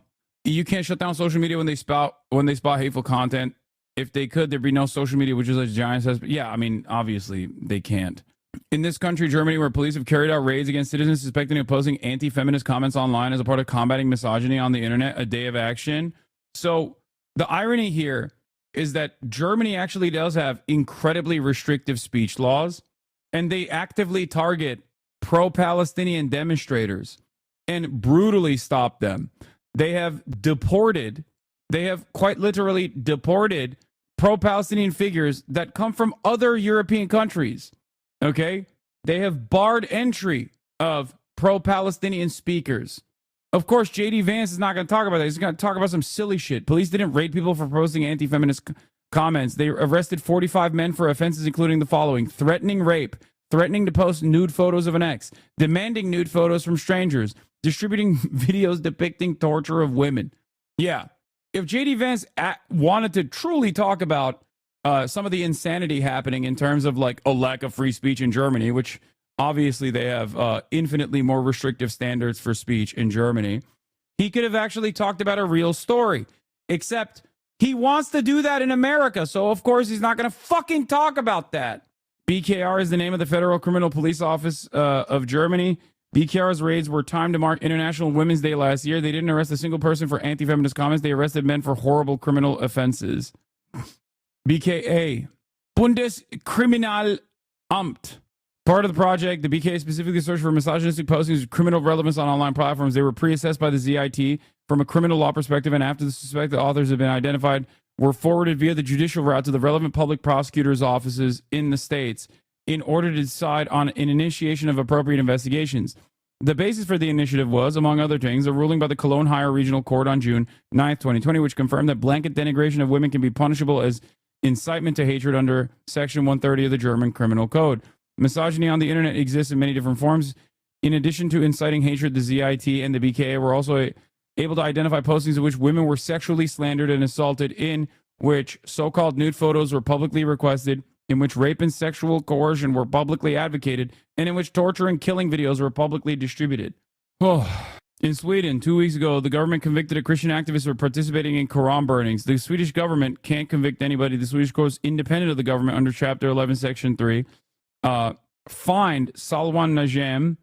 You can't shut down social media when they spot hateful content. If they could, there'd be no social media, which is a giant says. Yeah, I mean, obviously they can't. In this country, Germany, where police have carried out raids against citizens suspecting of posting anti-feminist comments online as a part of combating misogyny on the internet, a day of action. So the irony here is that Germany actually does have incredibly restrictive speech laws, and they actively target pro-Palestinian demonstrators and brutally stop them. They have quite literally deported pro-Palestinian figures that come from other European countries. Okay? They have barred entry of pro-Palestinian speakers. Of course, J.D. Vance is not going to talk about that. He's going to talk about some silly shit. Police didn't raid people for posting anti-feminist comments. They arrested 45 men for offenses including the following: threatening rape, threatening to post nude photos of an ex, demanding nude photos from strangers, distributing videos depicting torture of women. Yeah. If J.D. Vance wanted to truly talk about some of the insanity happening in terms of a lack of free speech in Germany, which obviously they have infinitely more restrictive standards for speech in Germany, he could have actually talked about a real story. Except he wants to do that in America, so of course he's not going to fucking talk about that. BKR is the name of the Federal Criminal Police Office of Germany. BKR's raids were timed to mark International Women's Day last year. They didn't arrest a single person for anti-feminist comments. They arrested men for horrible criminal offenses. BKA, Bundeskriminalamt. Part of the project, the BKA specifically searched for misogynistic postings with criminal relevance on online platforms. They were pre-assessed by the ZIT from a criminal law perspective, and after the suspected authors have been identified, were forwarded via the judicial route to the relevant public prosecutors' offices in the states in order to decide on an initiation of appropriate investigations. The basis for the initiative was, among other things, a ruling by the Cologne Higher Regional Court on June 9th, 2020, which confirmed that blanket denigration of women can be punishable as incitement to hatred under Section 130 of the German Criminal Code. Misogyny on the internet exists in many different forms. In addition to inciting hatred, the ZIT and the BKA were also able to identify postings in which women were sexually slandered and assaulted, in which so-called nude photos were publicly requested, in which rape and sexual coercion were publicly advocated, and in which torture and killing videos were publicly distributed. Oh. In Sweden, 2 weeks ago, the government convicted a Christian activist for participating in Quran burnings. The Swedish government can't convict anybody. The Swedish court is independent of the government under Chapter 11, Section 3. Fined Salwan Najam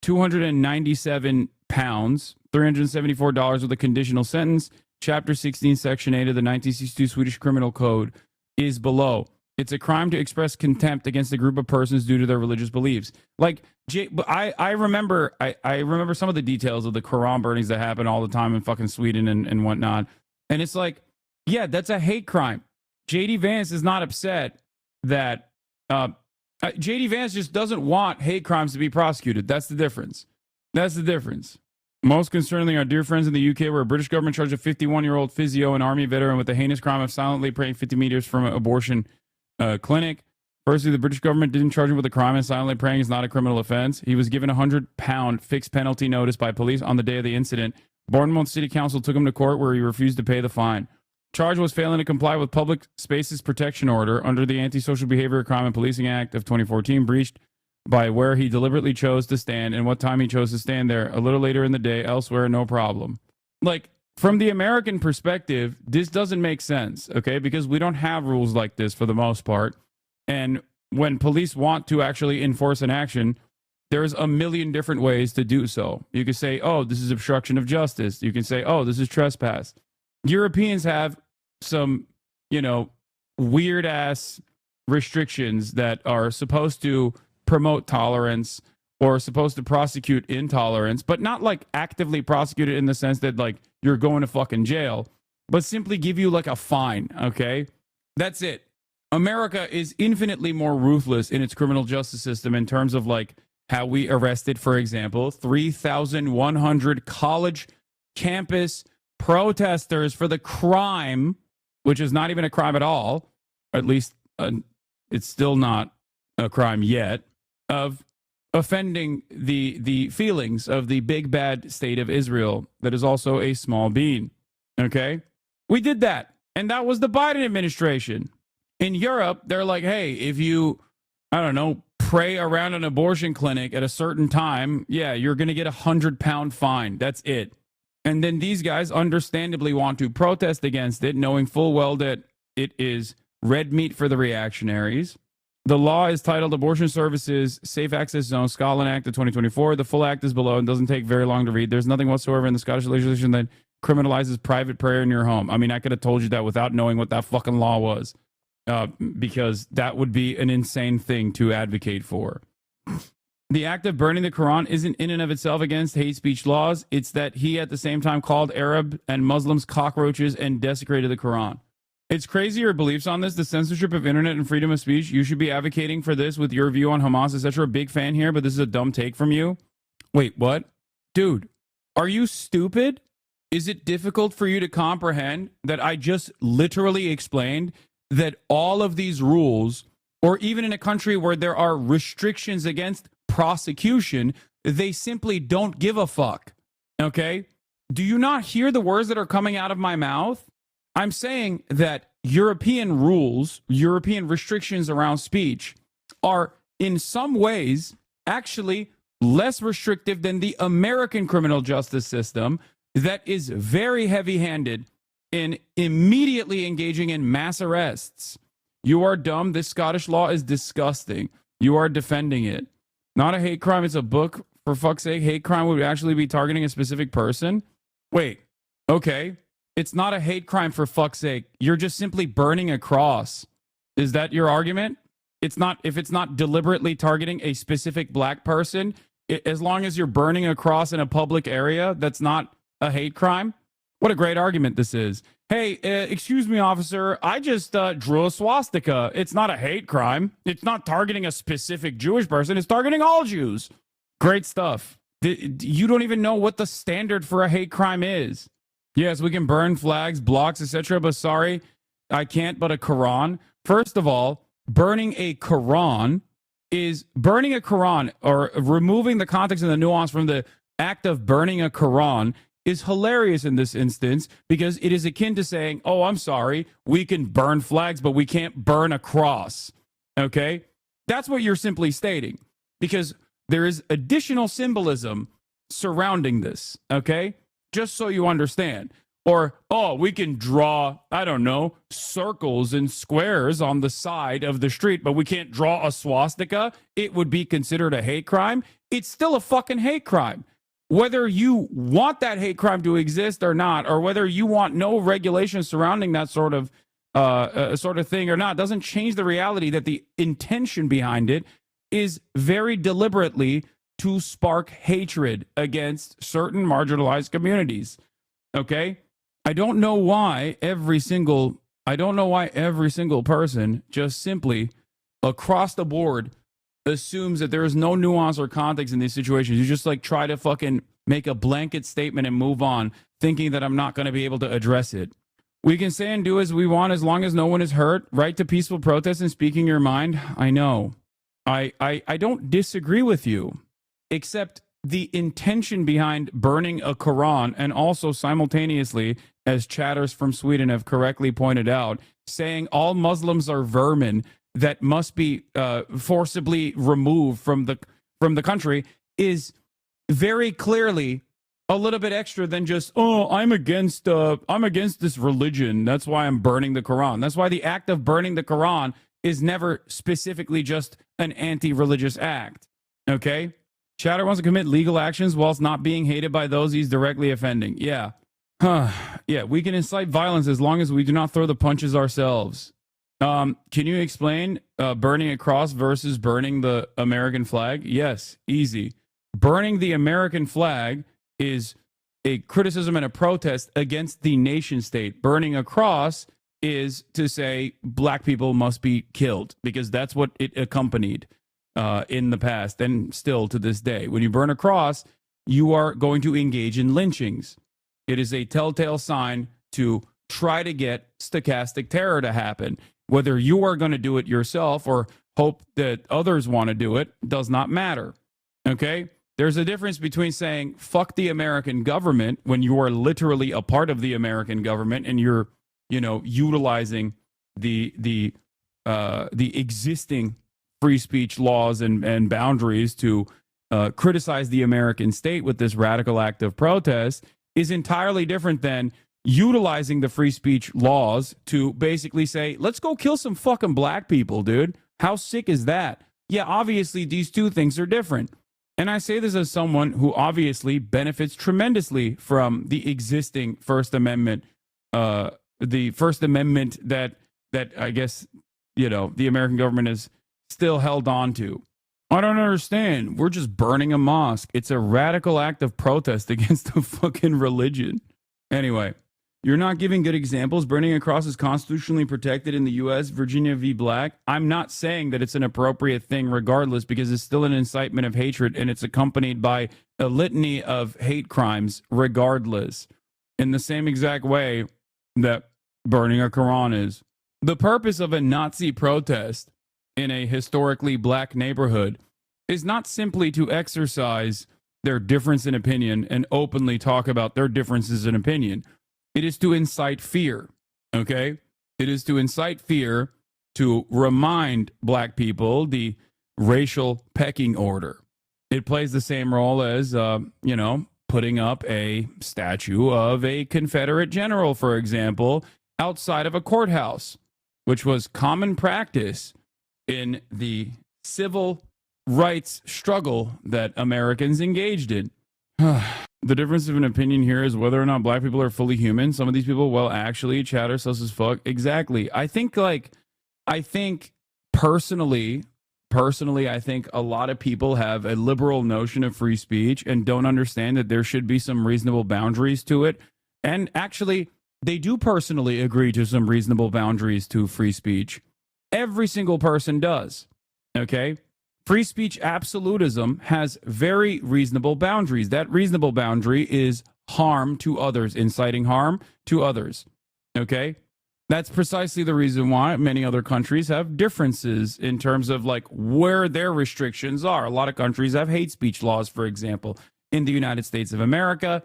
£297, $374 with a conditional sentence. Chapter 16, Section 8 of the 1962 Swedish Criminal Code is below. It's a crime to express contempt against a group of persons due to their religious beliefs. Like, I remember some of the details of the Quran burnings that happen all the time in fucking Sweden and whatnot. And it's like, yeah, that's a hate crime. J.D. Vance is not upset that J.D. Vance just doesn't want hate crimes to be prosecuted. That's the difference. That's the difference. Most concerningly, our dear friends in the UK, where a British government charged a 51-year-old physio and army veteran with the heinous crime of silently praying 50 meters from an abortion clinic. Firstly, the British government didn't charge him with a crime, and silently praying is not a criminal offense. He was given a £100 fixed penalty notice by police on the day of the incident. Bournemouth City Council took him to court where he refused to pay the fine. Charge was failing to comply with Public Spaces Protection Order under the Antisocial Behavior Crime and Policing Act of 2014, breached by where he deliberately chose to stand and what time he chose to stand there. A little later in the day, elsewhere, no problem. Like, from the American perspective, this doesn't make sense, okay? Because we don't have rules like this for the most part. And when police want to actually enforce an action, there's a million different ways to do so. You can say, oh, this is obstruction of justice. You can say, oh, this is trespass. Europeans have some, weird-ass restrictions that are supposed to promote tolerance or supposed to prosecute intolerance, but not like actively prosecute it in the sense that like you're going to fucking jail, but simply give you like a fine, okay? That's it. America is infinitely more ruthless in its criminal justice system in terms of like how we arrested, for example, 3,100 college campus protesters for the crime, which is not even a crime at all, or at least it's still not a crime yet, of offending the feelings of the big bad state of Israel that is also a small bean. Okay? We did that. And that was the Biden administration. In Europe, they're like, hey, if you, pray around an abortion clinic at a certain time, yeah, you're going to get a £100 fine. That's it. And then these guys understandably want to protest against it, knowing full well that it is red meat for the reactionaries. The law is titled Abortion Services Safe Access Zone, Scotland Act of 2024. The full act is below and doesn't take very long to read. There's nothing whatsoever in the Scottish legislation that criminalizes private prayer in your home. I mean, I could have told you that without knowing what that fucking law was, because that would be an insane thing to advocate for. The act of burning the Quran isn't in and of itself against hate speech laws. It's that he at the same time called Arab and Muslims cockroaches and desecrated the Quran. It's crazy your beliefs on this, the censorship of internet and freedom of speech. You should be advocating for this with your view on Hamas, etc. Big fan here, but this is a dumb take from you. Wait, what? Dude, are you stupid? Is it difficult for you to comprehend that I just literally explained that all of these rules, or even in a country where there are restrictions against prosecution, they simply don't give a fuck, okay? Do you not hear the words that are coming out of my mouth? I'm saying that European rules, European restrictions around speech are in some ways actually less restrictive than the American criminal justice system that is very heavy-handed in immediately engaging in mass arrests. You are dumb. This Scottish law is disgusting. You are defending it. Not a hate crime. It's a book. For fuck's sake, hate crime would actually be targeting a specific person. Wait, okay. It's not a hate crime, for fuck's sake. You're just simply burning a cross. Is that your argument? It's not, if it's not deliberately targeting a specific black person, as long as you're burning a cross in a public area, that's not a hate crime? What a great argument this is. Hey, excuse me, officer, I just drew a swastika. It's not a hate crime. It's not targeting a specific Jewish person. It's targeting all Jews. Great stuff. You don't even know what the standard for a hate crime is. Yes, we can burn flags, blocks, etc., but sorry, I can't. But a Quran, first of all, burning a Quran, or removing the context and the nuance from the act of burning a Quran is hilarious in this instance because it is akin to saying, oh, I'm sorry, we can burn flags, but we can't burn a cross. Okay? That's what you're simply stating because there is additional symbolism surrounding this. Okay? Just so you understand. Or, oh, we can draw, I don't know, circles and squares on the side of the street, but we can't draw a swastika. It would be considered a hate crime. It's still a fucking hate crime. Whether you want that hate crime to exist or not, or whether you want no regulation surrounding that sort of thing or not, doesn't change the reality that the intention behind it is very deliberately to spark hatred against certain marginalized communities. Okay? I don't know why every single person just simply across the board assumes that there is no nuance or context in these situations. You just like try to fucking make a blanket statement and move on, thinking that I'm not going to be able to address it. We can say and do as we want as long as no one is hurt. Right to peaceful protest and speaking your mind. I know. I don't disagree with you, except the intention behind burning a Quran and also simultaneously, as chatters from Sweden have correctly pointed out, saying all Muslims are vermin that must be forcibly removed from the country is very clearly a little bit extra than just, oh, I'm against this religion. That's why I'm burning the Quran. That's why the act of burning the Quran is never specifically just an anti-religious act. Okay? Chatter wants to commit legal actions whilst not being hated by those he's directly offending. Yeah. Yeah, we can incite violence as long as we do not throw the punches ourselves. Can you explain burning a cross versus burning the American flag? Yes, easy. Burning the American flag is a criticism and a protest against the nation state. Burning a cross is to say black people must be killed because that's what it accompanied in the past and still to this day. When you burn a cross, you are going to engage in lynchings. It is a telltale sign to try to get stochastic terror to happen. Whether you are going to do it yourself or hope that others want to do it does not matter. Okay? There's a difference between saying fuck the American government when you are literally a part of the American government and you're, utilizing the existing free speech laws and boundaries to criticize the American state with this radical act of protest is entirely different than utilizing the free speech laws to basically say, let's go kill some fucking black people, dude. How sick is that? Yeah, obviously these two things are different. And I say this as someone who obviously benefits tremendously from the existing First Amendment, the First Amendment that I guess, the American government is still held on to. I don't understand. We're just burning a mosque. It's a radical act of protest against the fucking religion. Anyway, you're not giving good examples. Burning a cross is constitutionally protected in the U.S., Virginia v. Black. I'm not saying that it's an appropriate thing regardless because it's still an incitement of hatred and it's accompanied by a litany of hate crimes regardless. In the same exact way that burning a Quran is. The purpose of a Nazi protest in a historically black neighborhood is not simply to exercise their difference in opinion and openly talk about their differences in opinion. It is to incite fear, okay? It is to incite fear to remind black people the racial pecking order. It plays the same role as, putting up a statue of a Confederate general, for example, outside of a courthouse, which was common practice in the civil rights struggle that Americans engaged in. The difference of an opinion here is whether or not black people are fully human. Some of these people, well, actually, chatter sus as fuck. Exactly. I think personally, I think a lot of people have a liberal notion of free speech and don't understand that there should be some reasonable boundaries to it. And actually, they do personally agree to some reasonable boundaries to free speech. Every single person does. Okay? Free speech absolutism has very reasonable boundaries. That reasonable boundary is harm to others, inciting harm to others. Okay? That's precisely the reason why many other countries have differences in terms of like where their restrictions are. A lot of countries have hate speech laws, for example. In the United States of America,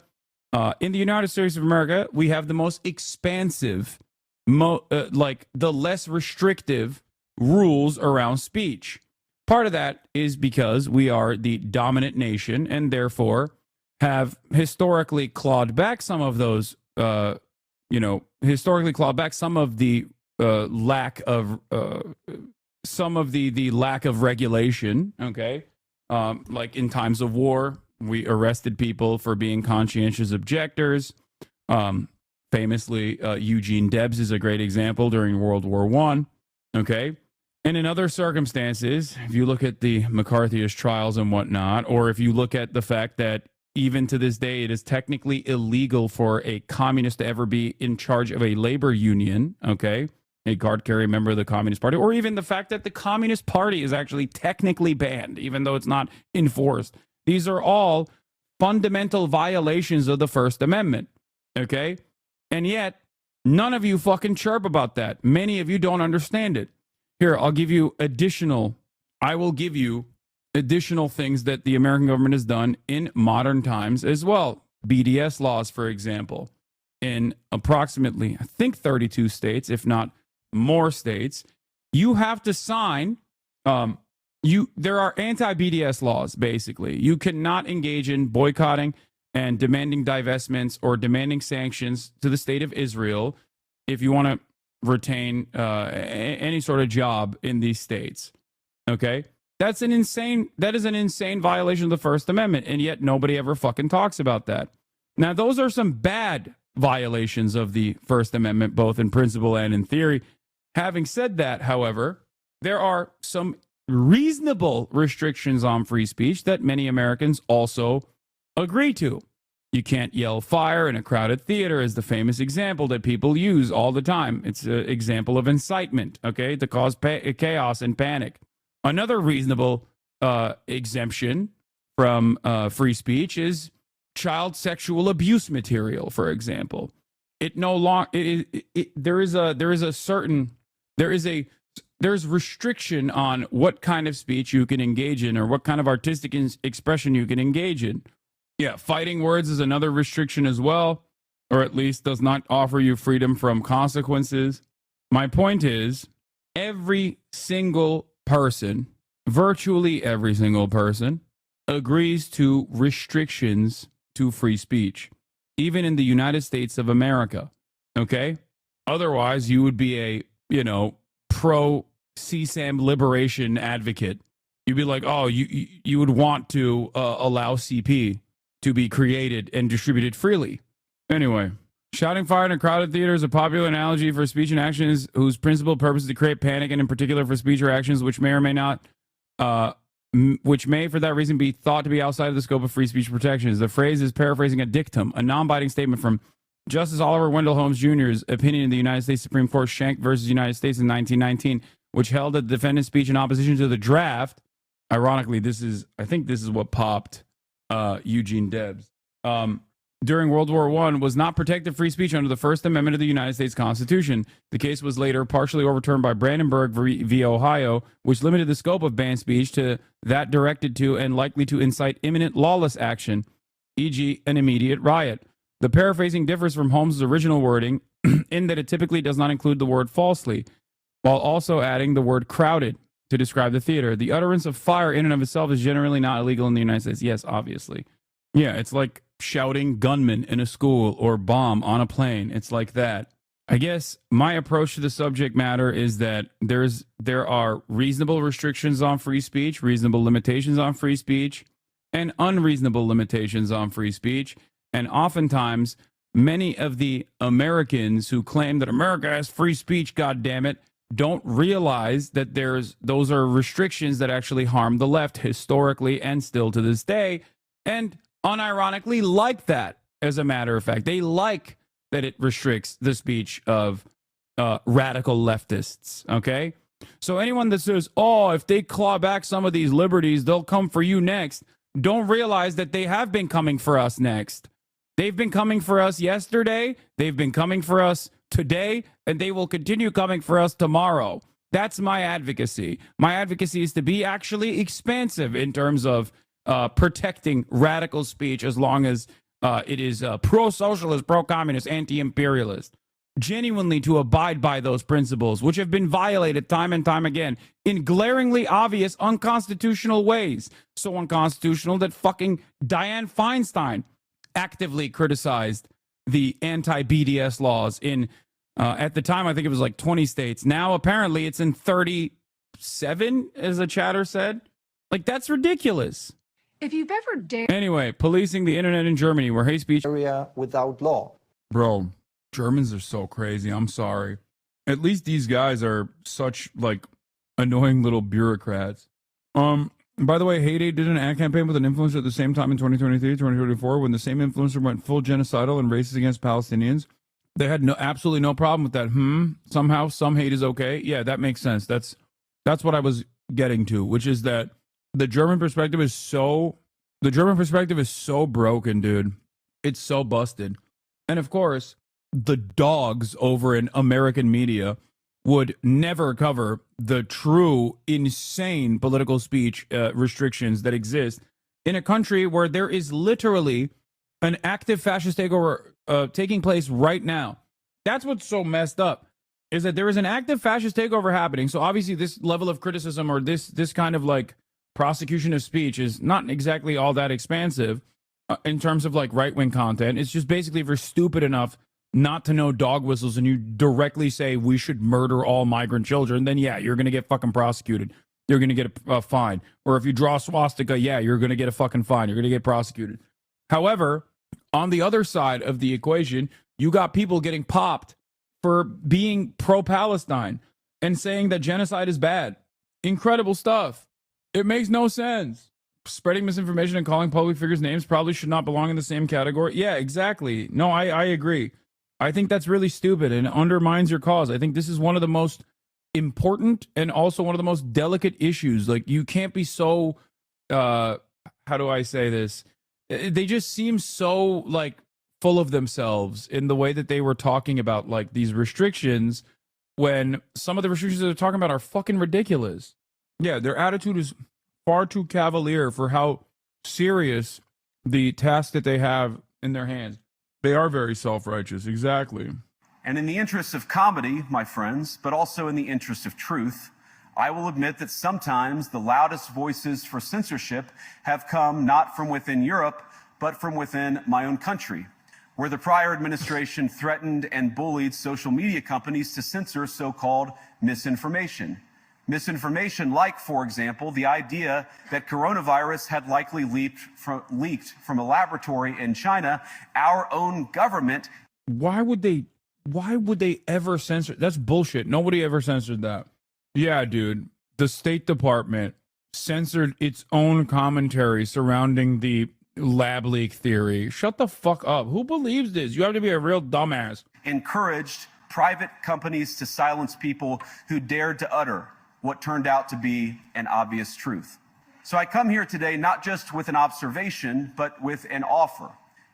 In the United States of America, we have the most expansive, like the less restrictive rules around speech. Part of that is because we are the dominant nation and therefore have historically clawed back some of those, historically clawed back some of the lack of, the lack of regulation. Okay. Like in times of war, we arrested people for being conscientious objectors. Famously, Eugene Debs is a great example during World War I. Okay. And in other circumstances, if you look at the McCarthyist trials and whatnot, or if you look at the fact that even to this day, it is technically illegal for a communist to ever be in charge of a labor union, okay, a card-carrying member of the Communist Party, or even the fact that the Communist Party is actually technically banned, even though it's not enforced. These are all fundamental violations of the First Amendment, okay? And yet, none of you fucking chirp about that. Many of you don't understand it. Here, I will give you additional things that the American government has done in modern times as well. BDS laws, for example, in approximately, I think 32 states, if not more states, you have to sign, there are anti-BDS laws, basically. You cannot engage in boycotting and demanding divestments or demanding sanctions to the state of Israel if you want to retain any sort of job in these states. Okay? That is an insane violation of the First Amendment, and yet nobody ever fucking talks about that. Now, those are some bad violations of the First Amendment, both in principle and in theory. Having said that, however, there are some reasonable restrictions on free speech that many Americans also agree to. You can't yell fire in a crowded theater is the famous example that people use all the time. It's an example of incitement, okay, to cause chaos and panic. Another reasonable exemption from free speech is child sexual abuse material, for example. There's restriction on what kind of speech you can engage in or what kind of artistic expression you can engage in. Yeah, fighting words is another restriction as well, or at least does not offer you freedom from consequences. My point is, every single person, virtually every single person, agrees to restrictions to free speech, even in the United States of America. Okay? Otherwise, you would be a, pro-CSAM liberation advocate. You'd be like, oh, you would want to allow CP to be created and distributed freely. Anyway, shouting fire in a crowded theater is a popular analogy for speech and actions whose principal purpose is to create panic, and in particular for speech or actions which may or may not, which may for that reason be thought to be outside of the scope of free speech protections. The phrase is paraphrasing a dictum, a non-binding statement from Justice Oliver Wendell Holmes Jr.'s opinion in the United States Supreme Court Schenck versus United States in 1919, which held that the defendant's speech in opposition to the draft, ironically, I think this is what popped Eugene Debs, during World War I was not protected free speech under the First Amendment of the United States Constitution. The case was later partially overturned by Brandenburg v. Ohio, which limited the scope of banned speech to that directed to and likely to incite imminent lawless action, e.g. an immediate riot. The paraphrasing differs from Holmes' original wording in that it typically does not include the word falsely, while also adding the word crowded to describe the theater. The utterance of fire in and of itself is generally not illegal in the United States. Yes, obviously. Yeah, it's like shouting gunman in a school or bomb on a plane. It's like that. I guess my approach to the subject matter is that there are reasonable restrictions on free speech, reasonable limitations on free speech, and unreasonable limitations on free speech. And oftentimes, many of the Americans who claim that America has free speech, goddammit, don't realize that those are restrictions that actually harm the left historically and still to this day, and unironically like that, as a matter of fact. They like that it restricts the speech of radical leftists, okay? So anyone that says, oh, if they claw back some of these liberties, they'll come for you next, don't realize that they have been coming for us next. They've been coming for us yesterday, they've been coming for us today, and they will continue coming for us tomorrow. That's my advocacy. My advocacy is to be actually expansive in terms of protecting radical speech as long as It is pro-socialist, pro-communist, anti-imperialist. Genuinely to abide by those principles, which have been violated time and time again in glaringly obvious unconstitutional ways. So unconstitutional that fucking Dianne Feinstein actively criticized the anti-BDS laws in, at the time, I think it was like 20 states. Now, apparently, it's in 37, as a chatter said. Like, that's ridiculous. If you've ever dared... Anyway, policing the internet in Germany where hate speech... area without law. Bro, Germans are so crazy. I'm sorry. At least these guys are such, like, annoying little bureaucrats. By the way, Heyday did an ad campaign with an influencer at the same time in 2023, 2024, when the same influencer went full genocidal and racist against Palestinians. They had absolutely no problem with that. Somehow some hate is okay. Yeah, that makes sense. That's what I was getting to, which is that the German perspective is so broken, dude. It's so busted. And of course, the dogs over in American media would never cover the true insane political speech restrictions that exist in a country where there is literally an active fascist takeover taking place right now. That's what's so messed up, is that there is an active fascist takeover happening. So obviously this level of criticism or this kind of like prosecution of speech is not exactly all that expansive in terms of like right-wing content. It's just basically if you're stupid enough not to know dog whistles and you directly say we should murder all migrant children, then yeah, you're going to get fucking prosecuted. You're going to get a fine. Or if you draw a swastika, yeah, you're going to get a fucking fine. You're going to get prosecuted. However, on the other side of the equation, you got people getting popped for being pro-Palestine and saying that genocide is bad. Incredible stuff. It makes no sense. Spreading misinformation and calling public figures names probably should not belong in the same category. Yeah, exactly. No, I agree. I think that's really stupid and undermines your cause. I think this is one of the most important and also one of the most delicate issues. Like, you can't be so, how do I say this? They just seem so, like, full of themselves in the way that they were talking about, like, these restrictions when some of the restrictions that they're talking about are fucking ridiculous. Yeah, their attitude is far too cavalier for how serious the task that they have in their hands. They are very self-righteous, exactly. And in the interest of comedy, my friends, but also in the interest of truth, I will admit that sometimes the loudest voices for censorship have come not from within Europe, but from within my own country, where the prior administration threatened and bullied social media companies to censor so-called misinformation. Misinformation like, for example, the idea that coronavirus had likely leaked from a laboratory in China. Our own government. Why would they ever censor? That's bullshit. Nobody ever censored that. Yeah, dude. The State Department censored its own commentary surrounding the lab leak theory. Shut the fuck up. Who believes this? You have to be a real dumbass. Encouraged private companies to silence people who dared to utter what turned out to be an obvious truth. So I come here today not just with an observation, but with an offer.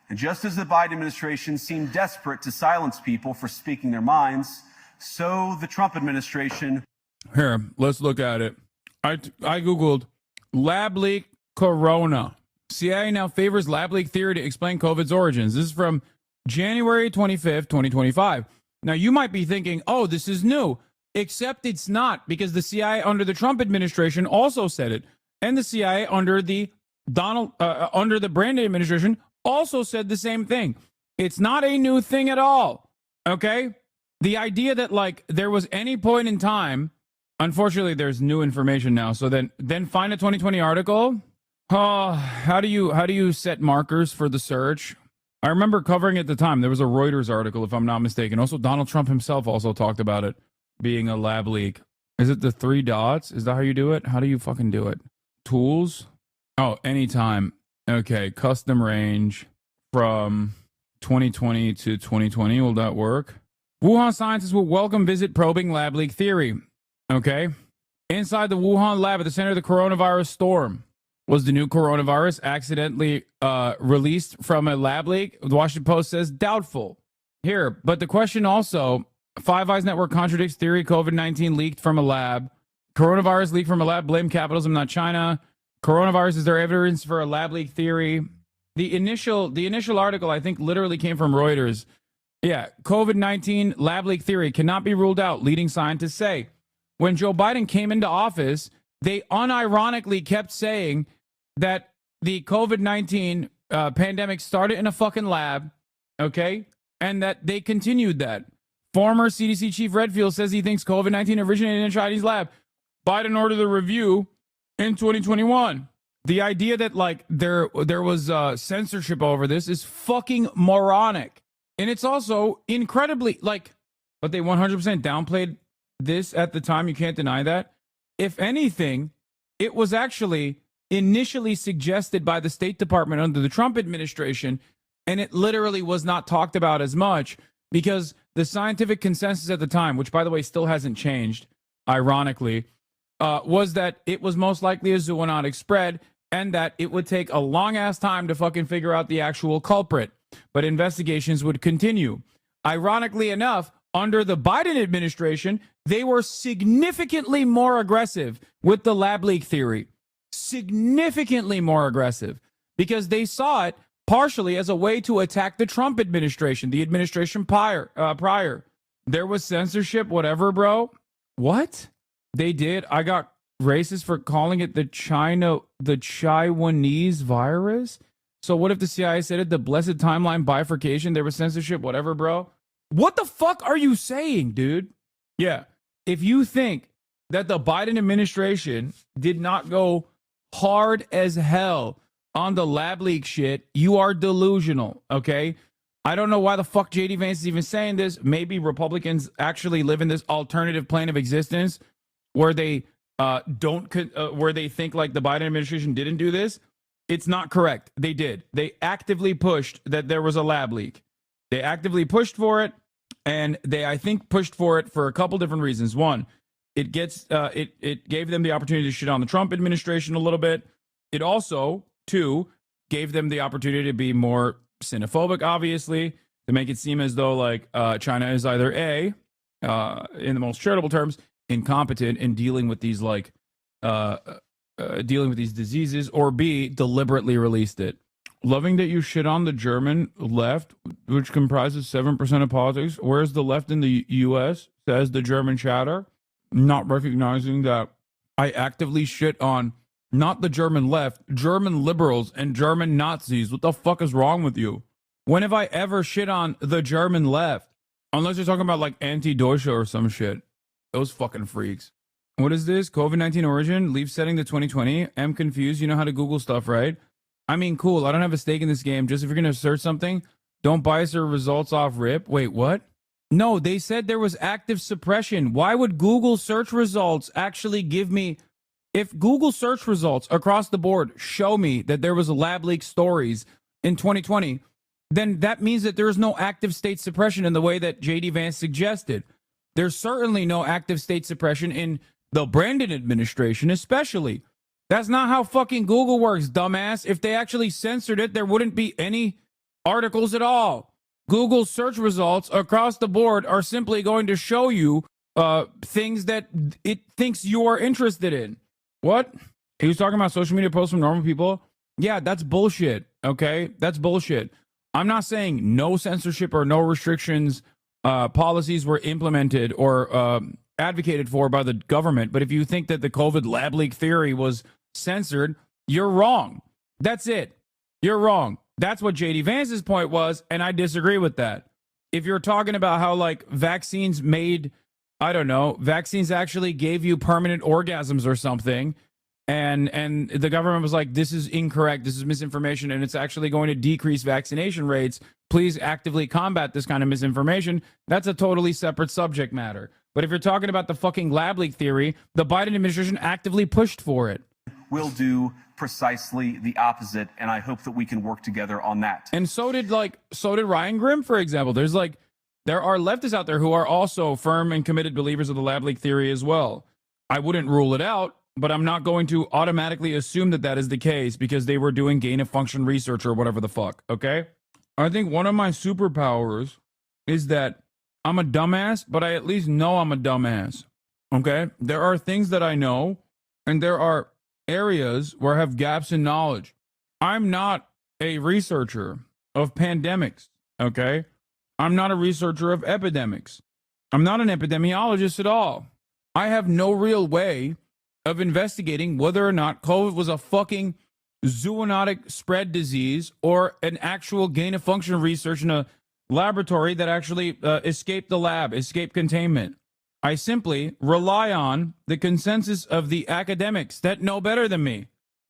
And just as the Biden administration seemed desperate to silence people for speaking their minds, so the Trump administration... Here, let's look at it. I Googled lab leak corona. CIA now favors lab leak theory to explain COVID's origins. This is from January 25th, 2025. Now, you might be thinking, oh, this is new. Except it's not, because the CIA under the Trump administration also said it. And the CIA under the Brandon administration also said the same thing. It's not a new thing at all. Okay? The idea that, like, there was any point in time, unfortunately, there's new information now. So then find a 2020 article. Oh, how do you set markers for the search? I remember covering at the time. There was a Reuters article, if I'm not mistaken. Also, Donald Trump himself also talked about it being a lab leak. Is it the 3 dots? Is that how you do it? How do you fucking do it? Tools? Oh, anytime. Okay, custom range from 2020 to 2020. Will that work? Wuhan scientists will welcome visit probing lab leak theory. Okay. Inside the Wuhan lab at the center of the coronavirus storm. Was the new coronavirus accidentally released from a lab leak? The Washington Post says doubtful. Here, but the question also... Five Eyes Network contradicts theory COVID-19 leaked from a lab. Coronavirus leaked from a lab. Blame capitalism, not China. Coronavirus, is there evidence for a lab leak theory? The initial article, I think, literally came from Reuters. Yeah, COVID-19 lab leak theory cannot be ruled out, leading scientists say. When Joe Biden came into office, they unironically kept saying that the COVID-19 pandemic started in a fucking lab, okay? And that they continued that. Former CDC Chief Redfield says he thinks COVID-19 originated in a Chinese lab. Biden ordered the review in 2021. The idea that, like, there was censorship over this is fucking moronic. And it's also incredibly, like, but they 100% downplayed this at the time. You can't deny that. If anything, it was actually initially suggested by the State Department under the Trump administration, and it literally was not talked about as much because the scientific consensus at the time, which, by the way, still hasn't changed, ironically, was that it was most likely a zoonotic spread and that it would take a long-ass time to fucking figure out the actual culprit. But investigations would continue. Ironically enough, under the Biden administration, they were significantly more aggressive with the lab leak theory. Significantly more aggressive. Because they saw it partially as a way to attack the Trump administration, the administration prior. There was censorship, whatever, bro. What? They did. I got racist for calling it the Taiwanese virus. So what if the CIA said it, the blessed timeline bifurcation, there was censorship, whatever, bro? What the fuck are you saying, dude? Yeah. If you think that the Biden administration did not go hard as hell on the lab leak shit, you are delusional, okay? I don't know why the fuck JD Vance is even saying this. Maybe Republicans actually live in this alternative plane of existence where they where they think like the Biden administration didn't do this. It's not correct. They did. They actively pushed that there was a lab leak. They actively pushed for it, and they, I think, pushed for it for a couple different reasons. One, it gave them the opportunity to shit on the Trump administration a little bit. It also, two, gave them the opportunity to be more xenophobic, obviously, to make it seem as though like China is either A, in the most charitable terms, incompetent in dealing with these like dealing with these diseases, or B, deliberately released it. Loving that you shit on the German left, which comprises 7% of politics. Where's the left in the U.S., says the German chatter, not recognizing that I actively shit on not the German left, German liberals and German Nazis. What the fuck is wrong with you? When have I ever shit on the German left? Unless you're talking about like anti-Deutsche or some shit. Those fucking freaks. What is this? COVID-19 origin? Leave setting to 2020? I'm confused. You know how to Google stuff, right? I mean, cool. I don't have a stake in this game. Just if you're going to search something, don't bias your results off rip. Wait, what? No, they said there was active suppression. Why would Google search results actually give me... If Google search results across the board show me that there was a lab leak stories in 2020, then that means that there is no active state suppression in the way that JD Vance suggested. There's certainly no active state suppression in the Brandon administration, especially. That's not how fucking Google works, dumbass. If they actually censored it, there wouldn't be any articles at all. Google search results across the board are simply going to show you things that it thinks you are interested in. What? He was talking about social media posts from normal people. Yeah, that's bullshit, okay? That's bullshit. I'm not saying no censorship or no restrictions policies were implemented or advocated for by the government. But if you think that the COVID lab leak theory was censored, you're wrong. That's it. You're wrong. That's what JD Vance's point was, and I disagree with that. If you're talking about how like vaccines made, I don't know, vaccines actually gave you permanent orgasms or something, and the government was like, this is incorrect, this is misinformation, and it's actually going to decrease vaccination rates. Please actively combat this kind of misinformation. That's a totally separate subject matter. But if you're talking about the fucking lab leak theory, the Biden administration actively pushed for it. We'll do precisely the opposite, and I hope that we can work together on that. And so did Ryan Grimm, for example. There are leftists out there who are also firm and committed believers of the lab leak theory as well. I wouldn't rule it out, but I'm not going to automatically assume that that is the case because they were doing gain of function research or whatever the fuck, okay? I think one of my superpowers is that I'm a dumbass, but I at least know I'm a dumbass, okay? There are things that I know, and there are areas where I have gaps in knowledge. I'm not a researcher of pandemics, okay? I'm not a researcher of epidemics. I'm not an epidemiologist at all. I have no real way of investigating whether or not COVID was a fucking zoonotic spread disease or an actual gain of function research in a laboratory that actually escaped the lab, escaped containment. I simply rely on the consensus of the academics that know better than me.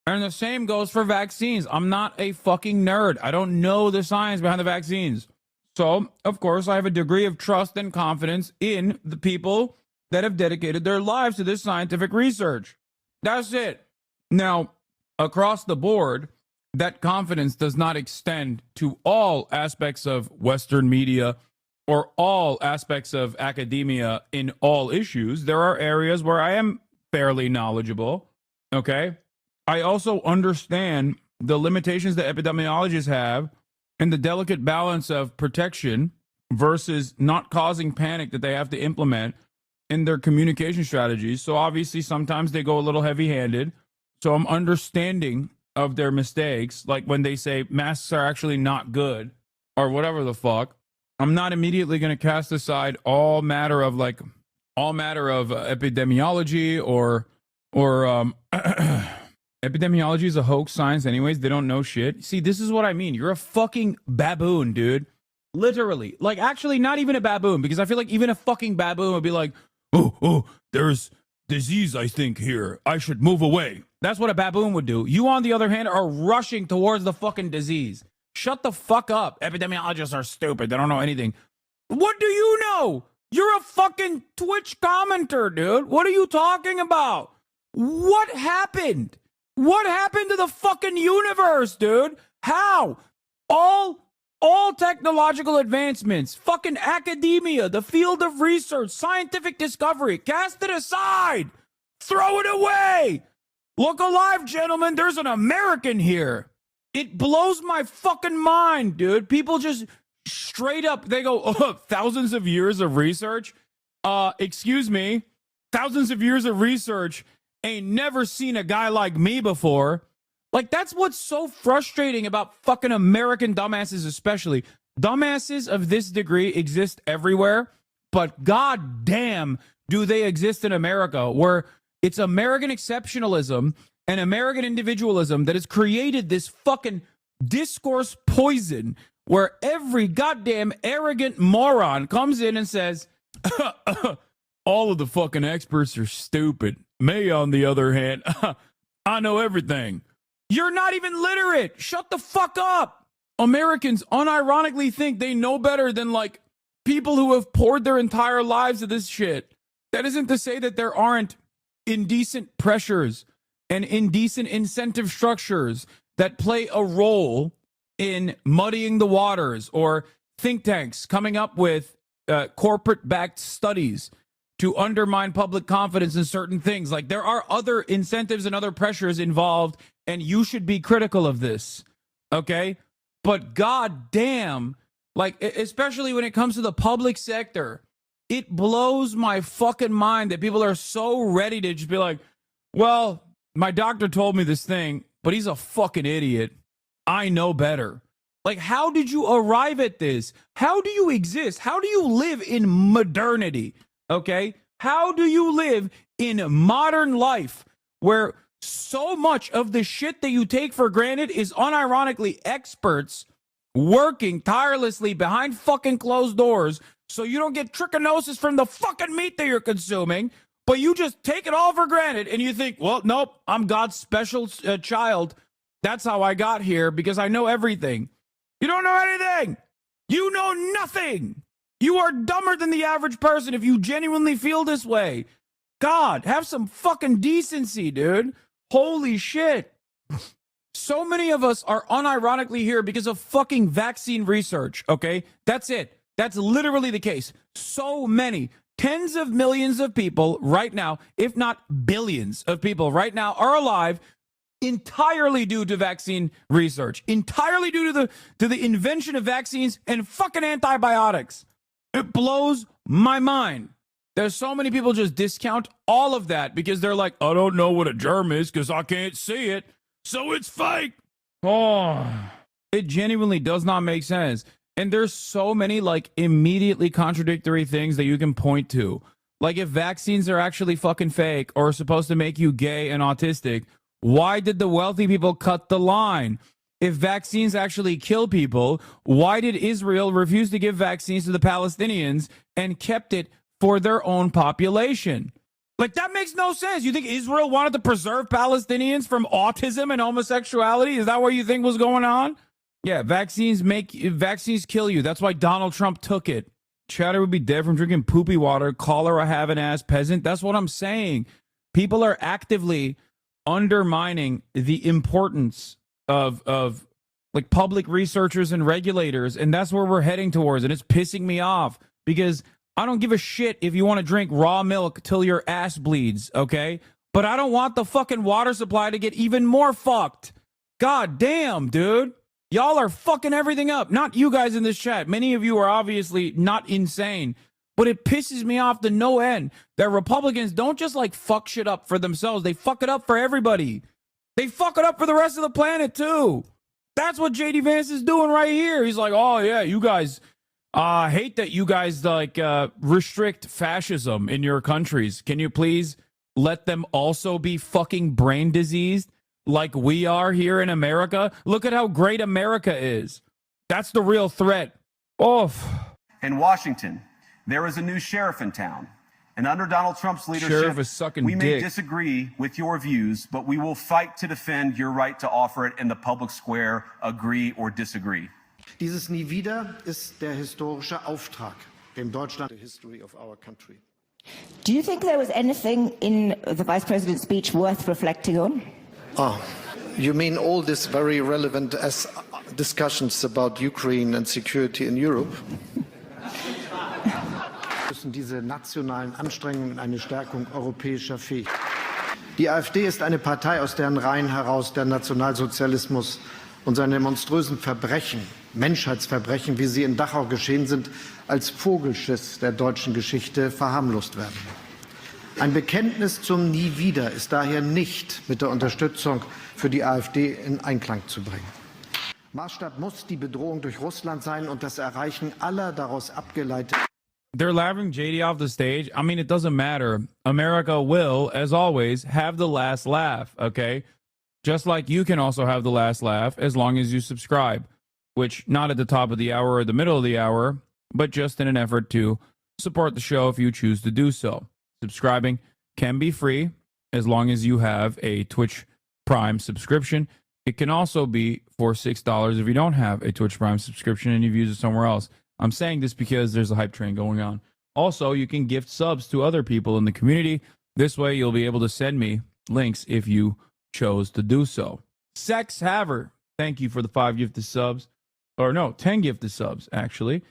And the same goes for vaccines. I'm not a fucking nerd. I don't know the science behind the vaccines. So, of course, I have a degree of trust and confidence in the people that have dedicated their lives to this scientific research. That's it. Now, across the board, that confidence does not extend to all aspects of Western media or all aspects of academia in all issues. There are areas where I am fairly knowledgeable, okay? I also understand the limitations that epidemiologists have and the delicate balance of protection versus not causing panic that they have to implement in their communication strategies. So obviously sometimes they go a little heavy-handed. So I'm understanding of their mistakes, like when they say masks are actually not good or whatever the fuck. I'm not immediately going to cast aside all matter of epidemiology or epidemiology is a hoax science anyways. They don't know shit. See, this is what I mean. You're a fucking baboon, dude. Literally. Like, actually, not even a baboon, because I feel like even a fucking baboon would be like, oh, there's disease, I think, here. I should move away. That's what a baboon would do. You, on the other hand, are rushing towards the fucking disease. Shut the fuck up. Epidemiologists are stupid. They don't know anything. What do you know? You're a fucking Twitch commenter, dude. What are you talking about? What happened? What happened to the fucking universe, dude? How? All technological advancements, fucking academia, the field of research, scientific discovery, cast it aside. Throw it away. Look alive, gentlemen. There's an American here. It blows my fucking mind, dude. People just straight up, they go, oh, thousands of years of research? Excuse me. Thousands of years of research. Ain't never seen a guy like me before. Like, that's what's so frustrating about fucking American dumbasses, especially. Dumbasses of this degree exist everywhere, but goddamn do they exist in America, where it's American exceptionalism and American individualism that has created this fucking discourse poison where every goddamn arrogant moron comes in and says, all of the fucking experts are stupid. Me, on the other hand, I know everything. You're not even literate. Shut the fuck up. Americans unironically think they know better than, like, people who have poured their entire lives to this shit. That isn't to say that there aren't indecent pressures and indecent incentive structures that play a role in muddying the waters, or think tanks coming up with corporate-backed studies to undermine public confidence in certain things. Like, there are other incentives and other pressures involved, and you should be critical of this, okay? But goddamn, like, especially when it comes to the public sector, it blows my fucking mind that people are so ready to just be like, well, my doctor told me this thing, but he's a fucking idiot. I know better. Like, how did you arrive at this? How do you exist? How do you live in modernity? Okay? How do you live in modern life where so much of the shit that you take for granted is unironically experts working tirelessly behind fucking closed doors so you don't get trichinosis from the fucking meat that you're consuming, but you just take it all for granted and you think, well, nope, I'm God's special child. That's how I got here, because I know everything. You don't know anything. You know nothing. You are dumber than the average person if you genuinely feel this way. God, have some fucking decency, dude. Holy shit. So many of us are unironically here because of fucking vaccine research, okay? That's it. That's literally the case. So many, tens of millions of people right now, if not billions of people right now, are alive entirely due to vaccine research, entirely due to the invention of vaccines and fucking antibiotics. It blows my mind. There's so many people just discount all of that because they're like, I don't know what a germ is because I can't see it, so it's fake. Oh, It genuinely does not make sense. And there's so many like immediately contradictory things that you can point to. Like if vaccines are actually fucking fake or supposed to make you gay and autistic, why did the wealthy people cut the line? If vaccines actually kill people, why did Israel refuse to give vaccines to the Palestinians and kept it for their own population? Like, that makes no sense. You think Israel wanted to preserve Palestinians from autism and homosexuality? Is that what you think was going on? Yeah, vaccines kill you. That's why Donald Trump took it. Chatter would be dead from drinking poopy water. Cholera have an ass peasant. That's what I'm saying. People are actively undermining the importance of like public researchers and regulators, and that's where we're heading towards, and it's pissing me off because I don't give a shit if you want to drink raw milk till your ass bleeds, okay? But I don't want the fucking water supply to get even more fucked. God damn, dude. Y'all are fucking everything up. Not you guys in this chat. Many of you are obviously not insane. But it pisses me off to no end that Republicans don't just like fuck shit up for themselves. They fuck it up for everybody. They fuck it up for the rest of the planet too. That's what JD Vance is doing right here. He's like, oh yeah, you guys hate that you guys like restrict fascism in your countries. Can you please let them also be fucking brain diseased like we are here in America? Look at how great America is. That's the real threat. Oof. In Washington, there is a new sheriff in town. And under Donald Trump's leadership, we may disagree with your views, but we will fight to defend your right to offer it in the public square, agree or disagree. Dieses Nie wieder ist der historische Auftrag, dem Deutschland the history of our country. Do you think there was anything in the Vice President's speech worth reflecting on? You mean all this very relevant as discussions about Ukraine and security in Europe? Müssen diese nationalen Anstrengungen in eine Stärkung europäischer Fähigkeit. Die AfD ist eine Partei, aus deren Reihen heraus der Nationalsozialismus und seine monströsen Verbrechen, Menschheitsverbrechen, wie sie in Dachau geschehen sind, als Vogelschiss der deutschen Geschichte verharmlost werden. Ein Bekenntnis zum Nie wieder ist daher nicht mit der Unterstützung für die AfD in Einklang zu bringen. Maßstab muss die Bedrohung durch Russland sein und das Erreichen aller daraus abgeleiteten. They're laughing JD off the stage. I mean, it doesn't matter. America will, as always, have the last laugh, okay? Just like you can also have the last laugh as long as you subscribe, which not at the top of the hour or the middle of the hour, but just in an effort to support the show if you choose to do so. Subscribing can be free as long as you have a Twitch Prime subscription. It can also be for $6 if you don't have a Twitch Prime subscription and you've used it somewhere else. I'm saying this because there's a hype train going on. Also, you can gift subs to other people in the community. This way, you'll be able to send me links if you chose to do so. Sex Haver, thank you for the 5 gifted subs. Or no, 10 gifted subs, actually.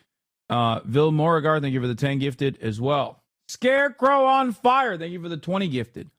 Vil Moragar, thank you for the 10 gifted as well. Scarecrow on Fire, thank you for the 20 gifted.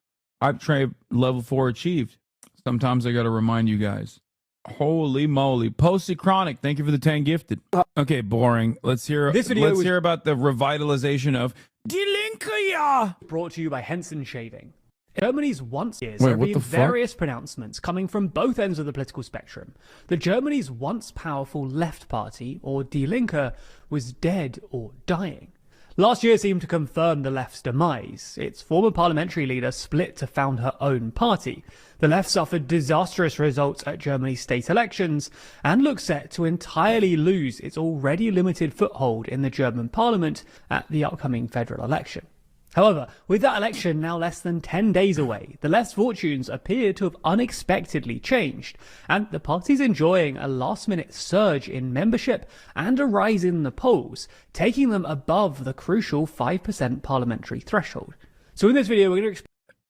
Hype train level 4 achieved. Sometimes I got to remind you guys. Holy moly. Posty Chronic, thank you for the 10 gifted. Okay, boring. Let's hear hear about the revitalization of Die Linke. Brought to you by Henson Shaving. Germany's once years have been various pronouncements coming from both ends of the political spectrum. The Germany's once powerful left party, or Die Linke, was dead or dying. Last year seemed to confirm the left's demise. Its former parliamentary leader split to found her own party. The left suffered disastrous results at Germany's state elections and looks set to entirely lose its already limited foothold in the German parliament at the upcoming federal election. However, with that election now less than 10 days away, the left's fortunes appear to have unexpectedly changed, and the party's enjoying a last-minute surge in membership and a rise in the polls, taking them above the crucial 5% parliamentary threshold. So in this video, we're going to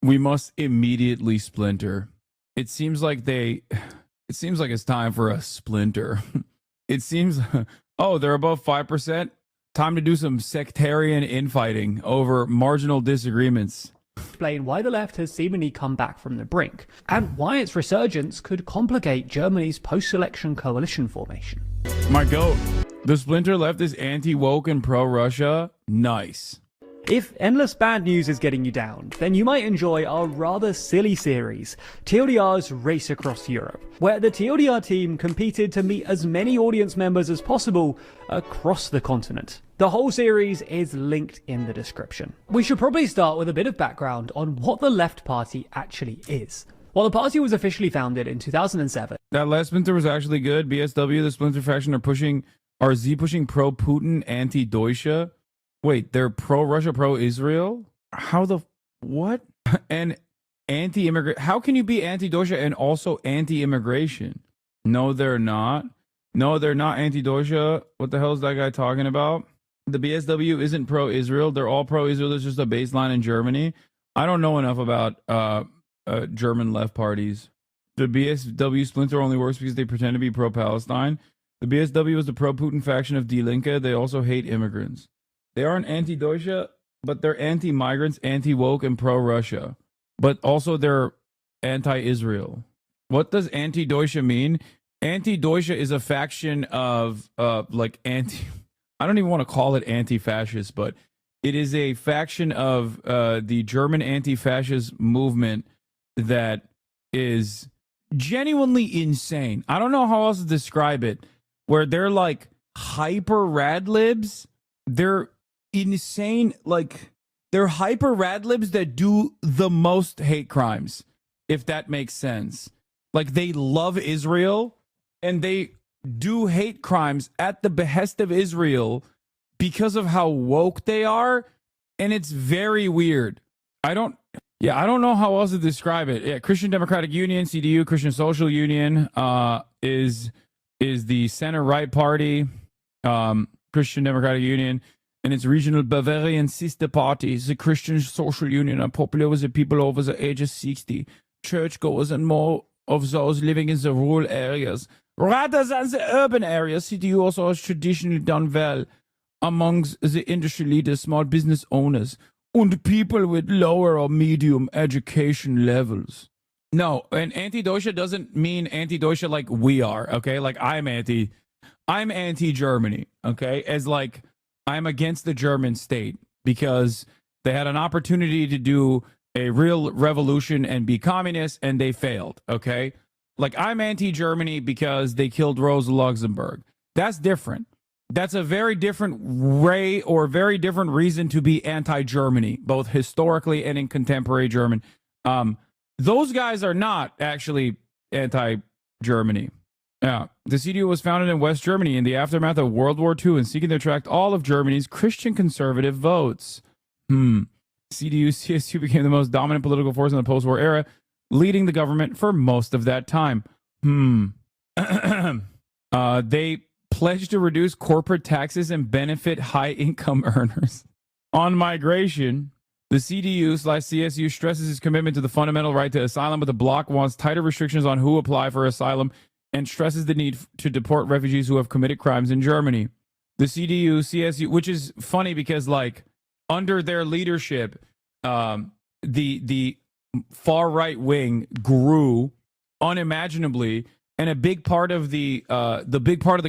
we must immediately splinter. It seems like it's time for a splinter. It seems, oh, they're above 5%. Time to do some sectarian infighting over marginal disagreements. Explain why the left has seemingly come back from the brink, and why its resurgence could complicate Germany's post-election coalition formation. My goat. The splinter left is anti-woke and pro-Russia. Nice. If endless bad news is getting you down, then you might enjoy our rather silly series, TLDR's Race Across Europe, where the TLDR team competed to meet as many audience members as possible across the continent. The whole series is linked in the description. We should probably start with a bit of background on what the Left Party actually is. Well, the party was officially founded in 2007. That last splinter was actually good. BSW, the splinter faction, are pushing pro-Putin, anti-Deutsche. Wait, they're pro-Russia, pro-Israel? How the... what? And anti-immigrant... How can you be anti-Deutsche and also anti-immigration? No, they're not. No, they're not anti-Deutsche. What the hell is that guy talking about? The BSW isn't pro-Israel. They're all pro-Israel. There's just a baseline in Germany. I don't know enough about German left parties. The BSW splinter only works because they pretend to be pro-Palestine. The BSW is the pro-Putin faction of Die Linke. They also hate immigrants. They aren't anti-Deutsche, but they're anti-migrants, anti-woke, and pro-Russia. But also they're anti-Israel. What does anti-Deutsche mean? Anti-Deutsche is a faction of like anti... I don't even want to call it anti-fascist, but it is a faction of the German anti-fascist movement that is genuinely insane. I don't know how else to describe it, where they're like hyper rad libs. They're insane, like they're hyper rad libs that do the most hate crimes, if that makes sense. Like they love Israel and they do hate crimes at the behest of Israel because of how woke they are, and it's very weird. I don't know how else to describe it. Yeah, Christian Democratic Union, CDU, Christian Social Union, is the center-right party, Christian Democratic Union, and its regional Bavarian sister parties, the Christian Social Union, are popular with the people over the age of 60, churchgoers, and more of those living in the rural areas. Rather than the urban areas, CDU also has traditionally done well amongst the industry leaders, small business owners, and people with lower or medium education levels. No, and anti-Deutsche doesn't mean anti-Deutsche like we are, okay? Like I'm anti-Germany, okay? As like I'm against the German state because they had an opportunity to do a real revolution and be communist and they failed, okay? Like I'm anti-Germany because they killed Rosa Luxemburg. That's different. That's a very different way or very different reason to be anti-Germany, both historically and in contemporary German. Those guys are not actually anti-Germany. Yeah, the CDU was founded in West Germany in the aftermath of World War II and seeking to attract all of Germany's Christian conservative votes. CDU-CSU became the most dominant political force in the post-war era, leading the government for most of that time. They pledged to reduce corporate taxes and benefit high-income earners. On migration, the CDU/CSU stresses its commitment to the fundamental right to asylum, but the bloc wants tighter restrictions on who apply for asylum and stresses the need to deport refugees who have committed crimes in Germany. The CDU/CSU, which is funny because, like, under their leadership, the far right wing grew unimaginably, and a big part of the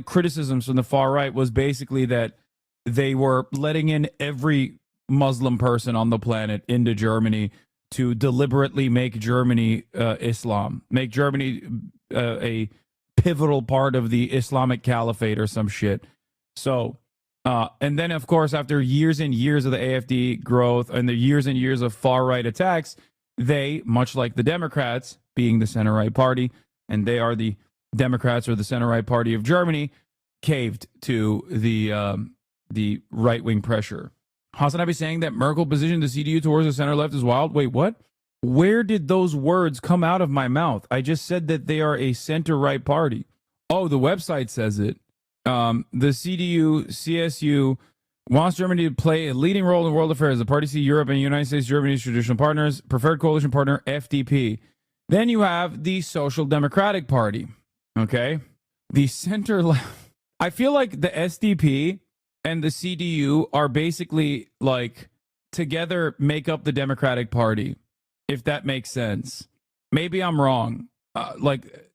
criticisms from the far right was basically that they were letting in every Muslim person on the planet into Germany to deliberately make Germany Islam, make Germany a pivotal part of the Islamic Caliphate or some shit. So, and then of course, after years and years of the AfD growth and the years and years of far right attacks, they, much like the Democrats, being the center right party, and they are the Democrats or the center right party of Germany, caved to the right wing pressure. Hassan Abi saying that Merkel positioned the CDU towards the center left is wild. Wait, what? Where did those words come out of my mouth? I just said that they are a center right party. Oh, the website says it. The CDU-CSU wants Germany to play a leading role in world affairs. The party sees Europe and the United States, Germany's traditional partners, preferred coalition partner, FDP. Then you have the Social Democratic Party, okay? The center left. I feel like the SDP and the CDU are basically like together make up the Democratic Party, if that makes sense. Maybe I'm wrong. Like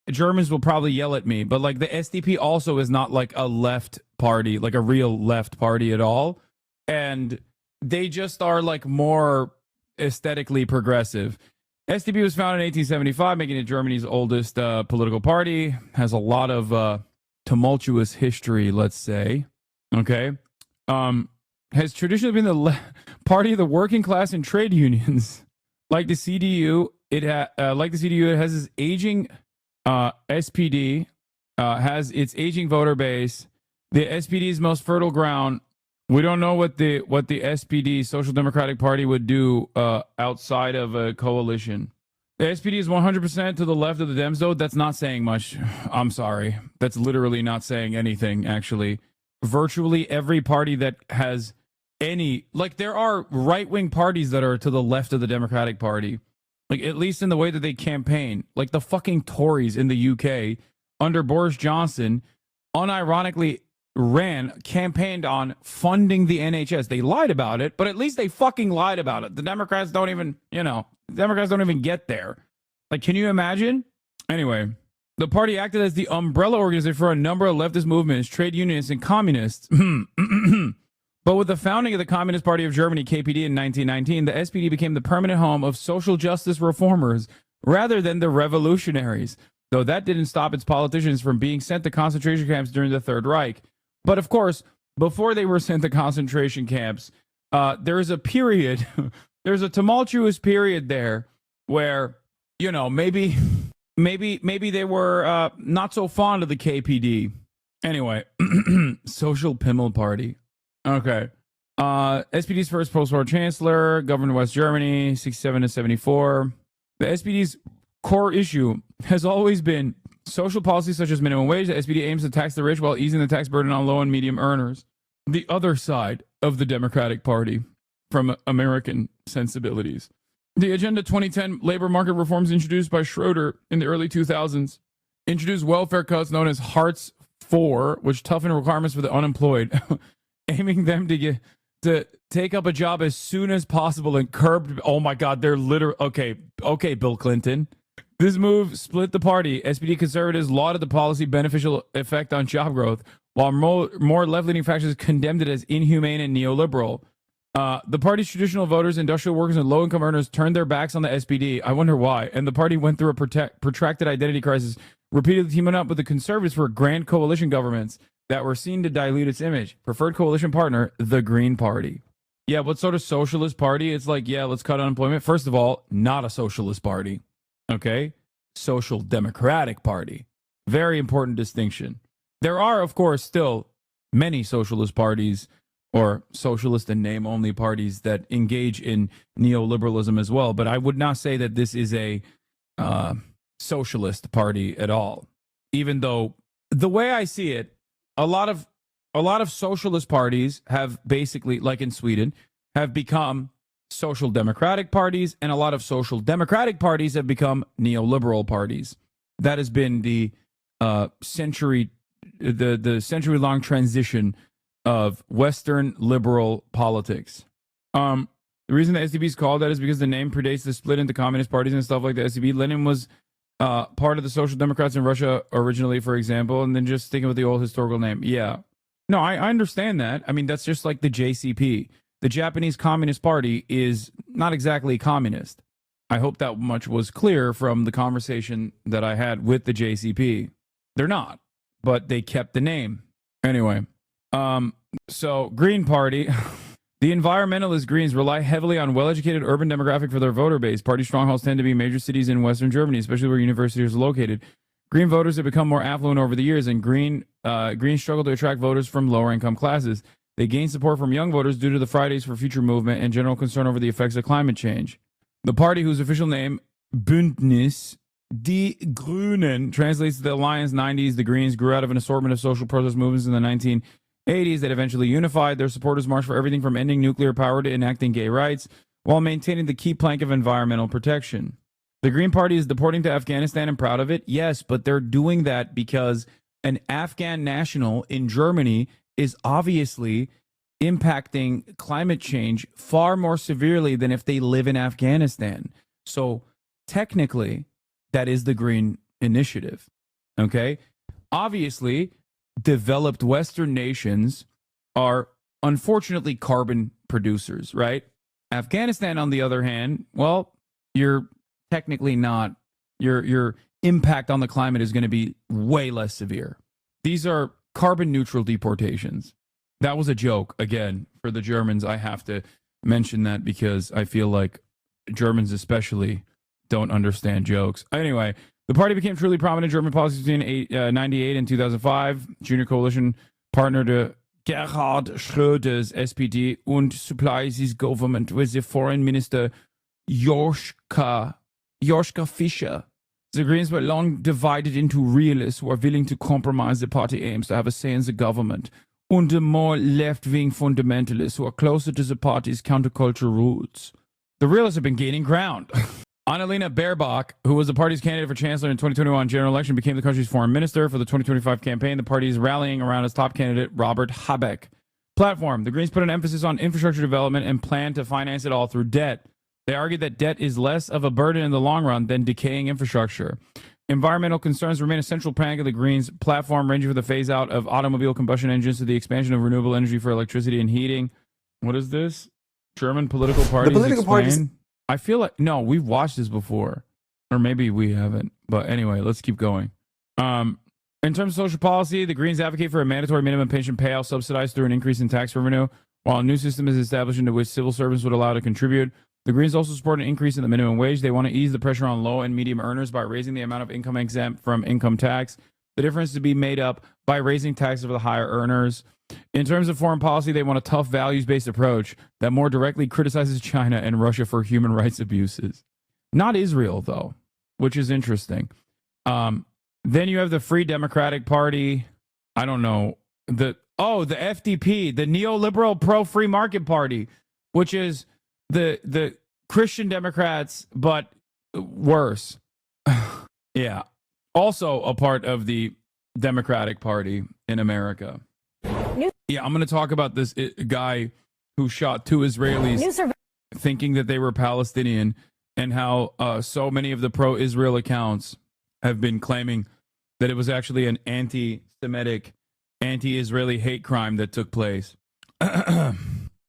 Germans will probably yell at me, but like the SDP also is not like a left party, like a real left party at all. And They just are like more aesthetically progressive. SDP was founded in 1875, making it Germany's oldest political party. Has a lot of tumultuous history, let's say. Okay. Has traditionally been the party of the working class and trade unions. Like the CDU, it has its aging SPD, has its aging voter base. The SPD's most fertile ground. We don't know what the SPD, Social Democratic Party, would do outside of a coalition. The SPD is 100% to the left of the Dems, though. That's not saying much. I'm sorry. That's literally not saying anything, actually. Virtually every party that has any... Like, there are right-wing parties that are to the left of the Democratic Party. Like, at least in the way that they campaign. Like, the fucking Tories in the UK, under Boris Johnson, unironically... campaigned on funding the NHS. They lied about it, but at least they fucking lied about it. The Democrats don't even, get there. Like, can you imagine? Anyway, the party acted as the umbrella organization for a number of leftist movements, trade unionists, and communists. But with the founding of the Communist Party of Germany, KPD, in 1919, the SPD became the permanent home of social justice reformers rather than the revolutionaries, though that didn't stop its politicians from being sent to concentration camps during the Third Reich. But of course, before they were sent to concentration camps, there's a period, there's a tumultuous period there where, maybe they were not so fond of the KPD. Anyway, Social Pimmel Party. Okay. SPD's first post-war chancellor, governed West Germany, 67 to 74. The SPD's core issue has always been social policies such as minimum wage. The SPD aims to tax the rich while easing the tax burden on low and medium earners. The other side of the Democratic Party from American sensibilities. The Agenda 2010 labor market reforms introduced by Schroeder in the early 2000s introduced welfare cuts known as Hartz IV, which toughened requirements for the unemployed, aiming them to take up a job as soon as possible and curbed. Oh my God, they're literally okay, Bill Clinton. This move split the party. SPD conservatives lauded the policy beneficial effect on job growth, while more left-leaning factions condemned it as inhumane and neoliberal. The party's traditional voters, industrial workers, and low-income earners turned their backs on the SPD. I wonder why. And the party went through a protracted identity crisis, repeatedly teaming up with the conservatives for grand coalition governments that were seen to dilute its image. Preferred coalition partner, the Green Party. Yeah, what sort of socialist party? It's like, yeah, let's cut unemployment. First of all, not a socialist party. Okay? Social Democratic Party. Very important distinction. There are, of course, still many socialist parties or socialist and name-only parties that engage in neoliberalism as well, but I would not say that this is a socialist party at all. Even though, the way I see it, a lot of socialist parties have basically, like in Sweden, have become social democratic parties, and a lot of social democratic parties have become neoliberal parties. That has been the century-long transition of Western liberal politics. The reason the SDP is called that is because the name predates the split into communist parties and stuff like the SDP. Lenin was part of the Social Democrats in Russia originally, for example, and then just sticking with the old historical name. Yeah. No, I understand that. I mean, that's just like the JCP. The Japanese Communist Party is not exactly communist. I hope that much was clear from the conversation that I had with the JCP. They're not, but they kept the name. Anyway, so Green Party, the environmentalist Greens rely heavily on well-educated urban demographic for their voter base. Party strongholds tend to be major cities in Western Germany, especially where universities are located. Green voters have become more affluent over the years, and Greens struggle to attract voters from lower-income classes. They gain support from young voters due to the Fridays for Future movement and general concern over the effects of climate change. The party, whose official name, Bündnis Die Grünen, translates to the Alliance 90s, the Greens, grew out of an assortment of social protest movements in the 1980s that eventually unified. Their supporters marched for everything from ending nuclear power to enacting gay rights, while maintaining the key plank of environmental protection. The Green Party is deporting to Afghanistan and proud of it. Yes, but they're doing that because an Afghan national in Germany is obviously impacting climate change far more severely than if they live in Afghanistan. So technically, that is the Green Initiative. Okay? Obviously, developed Western nations are unfortunately carbon producers, right? Afghanistan, on the other hand, well, you're technically not. Your impact on the climate is going to be way less severe. These are carbon neutral deportations. That was a joke, again, for the Germans. I have to mention that because I feel like Germans especially don't understand jokes. Anyway, the party became truly prominent in German politics between 1998 and 2005. Junior coalition partner to Gerhard Schröder's SPD and supplies his government with the foreign minister Joschka Fischer. The Greens were long divided into realists who are willing to compromise. The party aims to have a say in the government, and the more left-wing fundamentalists who are closer to the party's counterculture roots. The realists have been gaining ground. Annalena Baerbock, who was the party's candidate for chancellor in 2021 general election, became the country's foreign minister for the 2025 campaign. The party is rallying around its top candidate, Robert Habeck. Platform. The Greens put an emphasis on infrastructure development and plan to finance it all through debt. They argued that debt is less of a burden in the long run than decaying infrastructure. Environmental concerns remain a central plank of the Greens' platform, ranging from the phase-out of automobile combustion engines to the expansion of renewable energy for electricity and heating. What is this? German political parties explain? I feel like, no, we've watched this before. Or maybe we haven't. But anyway, let's keep going. In terms of social policy, the Greens advocate for a mandatory minimum pension payout subsidized through an increase in tax revenue, while a new system is established into which civil servants would allow to contribute. The Greens also support an increase in the minimum wage. They want to ease the pressure on low and medium earners by raising the amount of income exempt from income tax. The difference to be made up by raising taxes for the higher earners. In terms of foreign policy, they want a tough values-based approach that more directly criticizes China and Russia for human rights abuses. Not Israel, though, which is interesting. Then you have the Free Democratic Party. I don't know. The FDP, the neoliberal pro-free market party, which is the Christian Democrats, but worse. Yeah. Also a part of the Democratic Party in America. Yeah, I'm going to talk about this guy who shot two Israelis thinking that they were Palestinian, and how so many of the pro-Israel accounts have been claiming that it was actually an anti-Semitic, anti-Israeli hate crime that took place.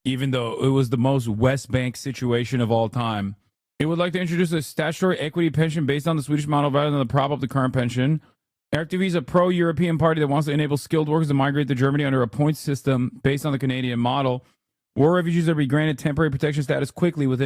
Even though it was the most West Bank situation of all time. It would like to introduce a statutory equity pension based on the Swedish model rather than the prop up the current pension. RTV is a pro-European party that wants to enable skilled workers to migrate to Germany under a points system based on the Canadian model. War refugees are to be granted temporary protection status quickly with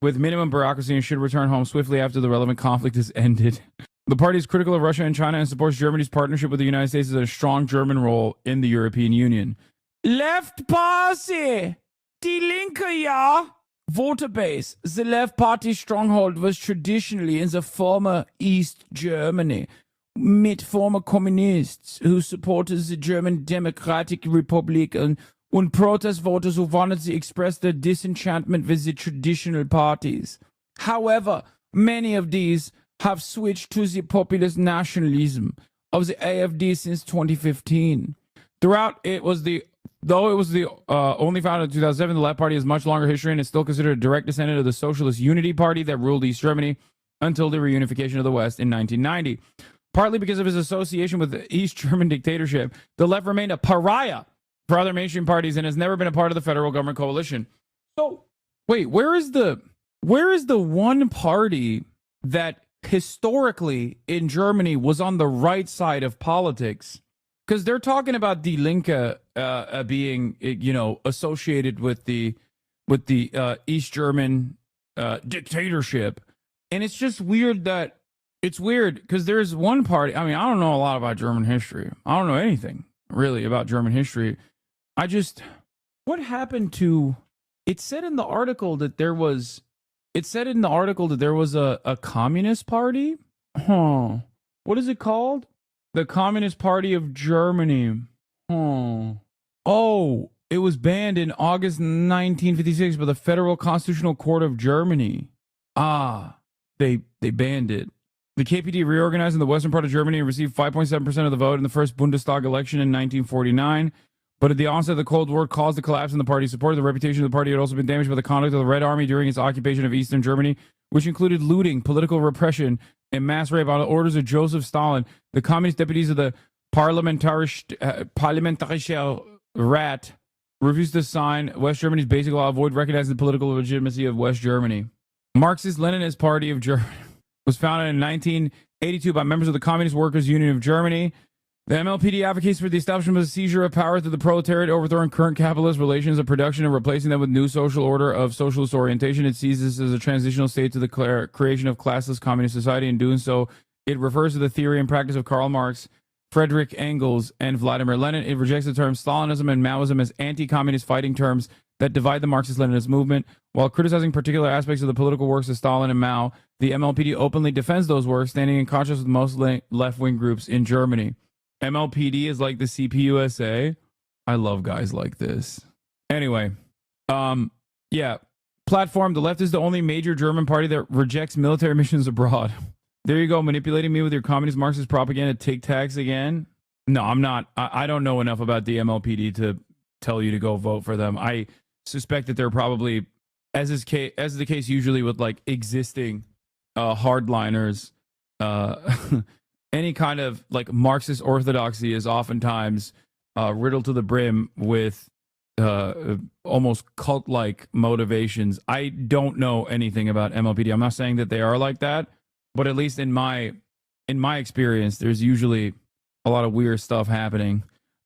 minimum bureaucracy and should return home swiftly after the relevant conflict is ended. The party is critical of Russia and China and supports Germany's partnership with the United States as a strong German role in the European Union. Left Party! Die Linke, ja. Voter base. The left party stronghold was traditionally in the former East Germany, mit former communists who supported the German Democratic Republic and protest voters who wanted to express their disenchantment with the traditional parties. However, many of these have switched to the populist nationalism of the AfD since 2015. Though it was the only founded in 2007, the Left Party has much longer history and is still considered a direct descendant of the Socialist Unity Party that ruled East Germany until the reunification of the West in 1990. Partly because of his association with the East German dictatorship, the left remained a pariah for other mainstream parties and has never been a part of the federal government coalition. So, wait, where is the one party that historically in Germany was on the right side of politics? Because they're talking about Die Linke being, associated with the East German dictatorship, and it's just weird that it's weird because there's one party. I mean, I don't know a lot about German history. I don't know anything really about German history. What happened to? It said in the article that there was. It said in the article that there was a communist party. What is it called? The Communist Party of Germany. Oh, it was banned in August 1956 by the Federal Constitutional Court of Germany. They banned it. The KPD reorganized in the western part of Germany and received 5.7% of the vote in the first Bundestag election in 1949. But at the onset of the Cold War caused the collapse in the party's support. The reputation of the party had also been damaged by the conduct of the Red Army during its occupation of eastern Germany, which included looting, political repression, and mass rape on the orders of Joseph Stalin. The communist deputies of the Parlamentarischer Rat refused to sign West Germany's basic law, avoid recognizing the political legitimacy of West Germany. Marxist-Leninist Party of Germany was founded in 1982 by members of the Communist Workers' Union of Germany. The MLPD advocates for the establishment of a seizure of power through the proletariat, overthrowing current capitalist relations of production and replacing them with new social order of socialist orientation. It sees this as a transitional state to the creation of classless communist society. In doing so, it refers to the theory and practice of Karl Marx, Friedrich Engels, and Vladimir Lenin. It rejects the terms Stalinism and Maoism as anti-communist fighting terms that divide the Marxist-Leninist movement. While criticizing particular aspects of the political works of Stalin and Mao, the MLPD openly defends those works, standing in contrast with most left-wing groups in Germany. MLPD is like the CPUSA. I love guys like this. Anyway, yeah. Platform, the left is the only major German party that rejects military missions abroad. There you go, manipulating me with your communist Marxist propaganda tic tacs again. No, I'm not. I don't know enough about the MLPD to tell you to go vote for them. I suspect that they're probably, as is the case usually with like existing hardliners, any kind of like Marxist orthodoxy is oftentimes riddled to the brim with almost cult-like motivations. I don't know anything about MLPD. I'm not saying that they are like that, but at least in my experience, there's usually a lot of weird stuff happening.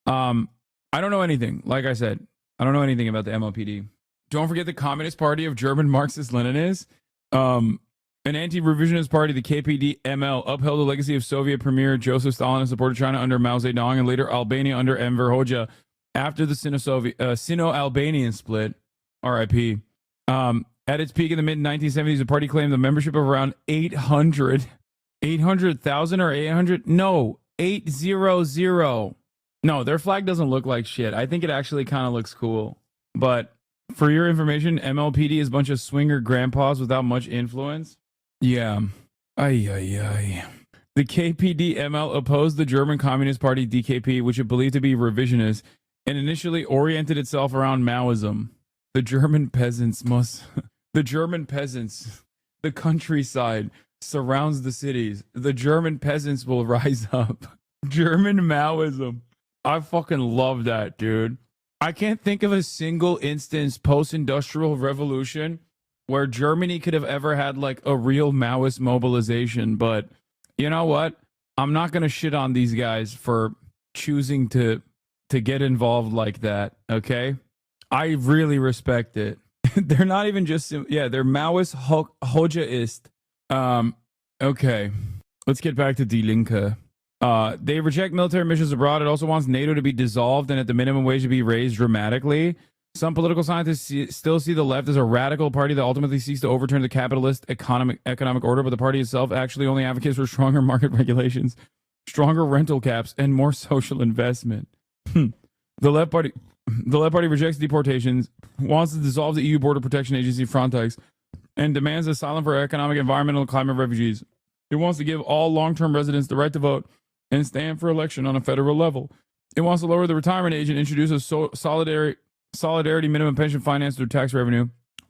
I don't know anything. Like I said, I don't know anything about the MLPD. Don't forget the Communist Party of German Marxist-Leninists. An anti-revisionist party, the KPD-ML, upheld the legacy of Soviet Premier Joseph Stalin and supported China under Mao Zedong and later Albania under Enver Hoxha after the Sino-Albanian split, RIP. At its peak in the mid-1970s, the party claimed the membership of around 800,000 or 800? No, 800. No, their flag doesn't look like shit. I think it actually kind of looks cool. But for your information, MLPD is a bunch of swinger grandpas without much influence. Yeah. The KPD-ML opposed the German Communist Party DKP, which it believed to be revisionist, and initially oriented itself around Maoism. The German peasants, the countryside surrounds the cities. The German peasants will rise up. German Maoism. I fucking love that, dude. I can't think of a single instance post-industrial revolution where Germany could have ever had like a real Maoist mobilization. But you know what? I'm not going to shit on these guys for choosing to get involved like that. Okay. I really respect it. They're not even just, yeah, they're Maoist Hoxhaist. Okay. Let's get back to Die Linke. They reject military missions abroad. It also wants NATO to be dissolved and at the minimum wage to be raised dramatically. Some political scientists still see the left as a radical party that ultimately seeks to overturn the capitalist economic order, but the party itself actually only advocates for stronger market regulations, stronger rental caps, and more social investment. The left party rejects deportations, wants to dissolve the EU border protection agency Frontex, and demands asylum for economic, environmental, and climate refugees. It wants to give all long-term residents the right to vote and stand for election on a federal level. It wants to lower the retirement age and introduce a solidarity minimum pension financed through tax revenue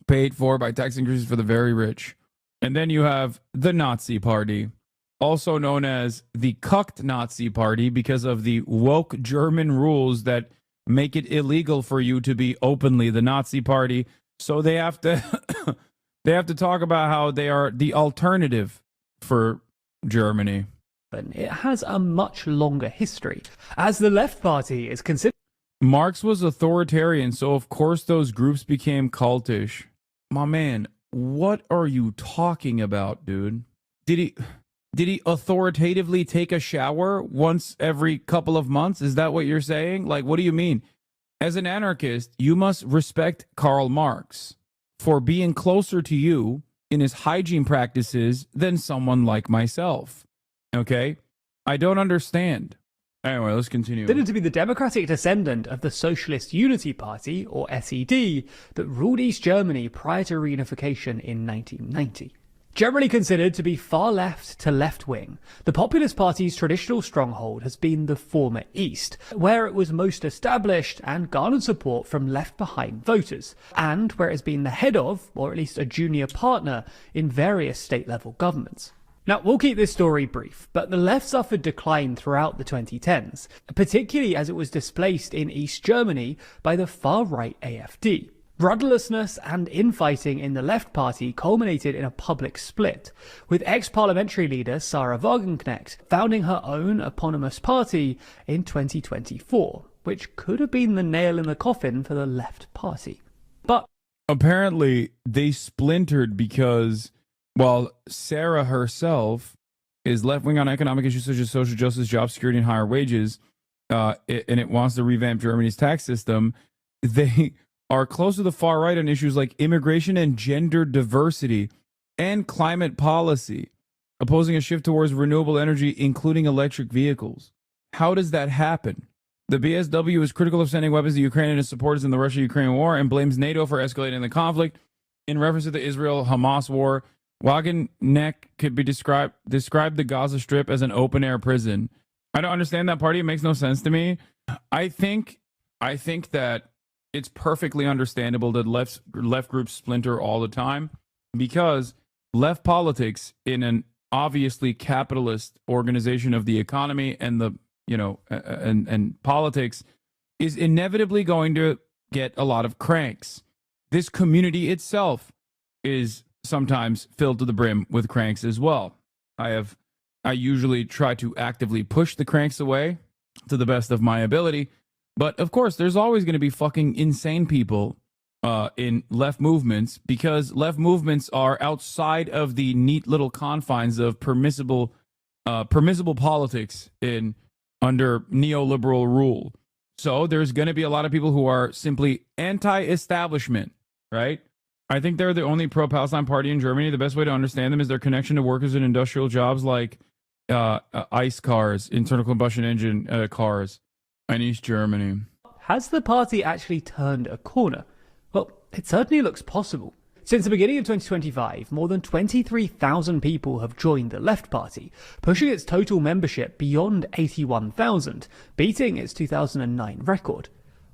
paid for by tax increases for the very rich. And then you have the Nazi Party, also known as the cucked Nazi Party because of the woke German rules that make it illegal for you to be openly the Nazi Party. So they have to talk about how they are the alternative for Germany. It has a much longer history, as the Left Party is considered. Marx was authoritarian, so of course those groups became cultish. My man, what are you talking about, dude? Did he authoritatively take a shower once every couple of months? Is that what you're saying? Like, what do you mean? As an anarchist, you must respect Karl Marx for being closer to you in his hygiene practices than someone like myself. Okay? I don't understand. Anyway, let's continue. Considered to be the democratic descendant of the Socialist Unity Party, or SED, that ruled East Germany prior to reunification in 1990. Generally considered to be far left to left wing, the Populist Party's traditional stronghold has been the former East, where it was most established and garnered support from left-behind voters, and where it has been the head of, or at least a junior partner, in various state-level governments. Now, we'll keep this story brief, but the left suffered decline throughout the 2010s, particularly as it was displaced in East Germany by the far-right AfD. Rudderlessness and infighting in the Left Party culminated in a public split, with ex-parliamentary leader Sarah Wagenknecht founding her own eponymous party in 2024, which could have been the nail in the coffin for the Left Party. But apparently they splintered because while Sarah herself is left-wing on economic issues such as social justice, job security, and higher wages, and it wants to revamp Germany's tax system, they are close to the far right on issues like immigration and gender diversity and climate policy, opposing a shift towards renewable energy, including electric vehicles. How does that happen? The BSW is critical of sending weapons to Ukraine and its supporters in the Russia-Ukraine war and blames NATO for escalating the conflict. In reference to the Israel-Hamas war, Wagenknecht could be described the Gaza Strip as an open-air prison. I don't understand that party. It makes no sense to me. I think that it's perfectly understandable that left groups splinter all the time, because left politics in an obviously capitalist organization of the economy and the and politics is inevitably going to get a lot of cranks. This community itself is sometimes filled to the brim with cranks as well. I usually try to actively push the cranks away to the best of my ability, but of course there's always going to be fucking insane people in left movements, because left movements are outside of the neat little confines of permissible politics under neoliberal rule. So there's going to be a lot of people who are simply anti-establishment, right? I think they're the only pro-Palestine party in Germany. The best way to understand them is their connection to workers in industrial jobs like ICE cars, internal combustion engine cars, in East Germany. Has the party actually turned a corner? Well, it certainly looks possible. Since the beginning of 2025, more than 23,000 people have joined the Left Party, pushing its total membership beyond 81,000, beating its 2009 record.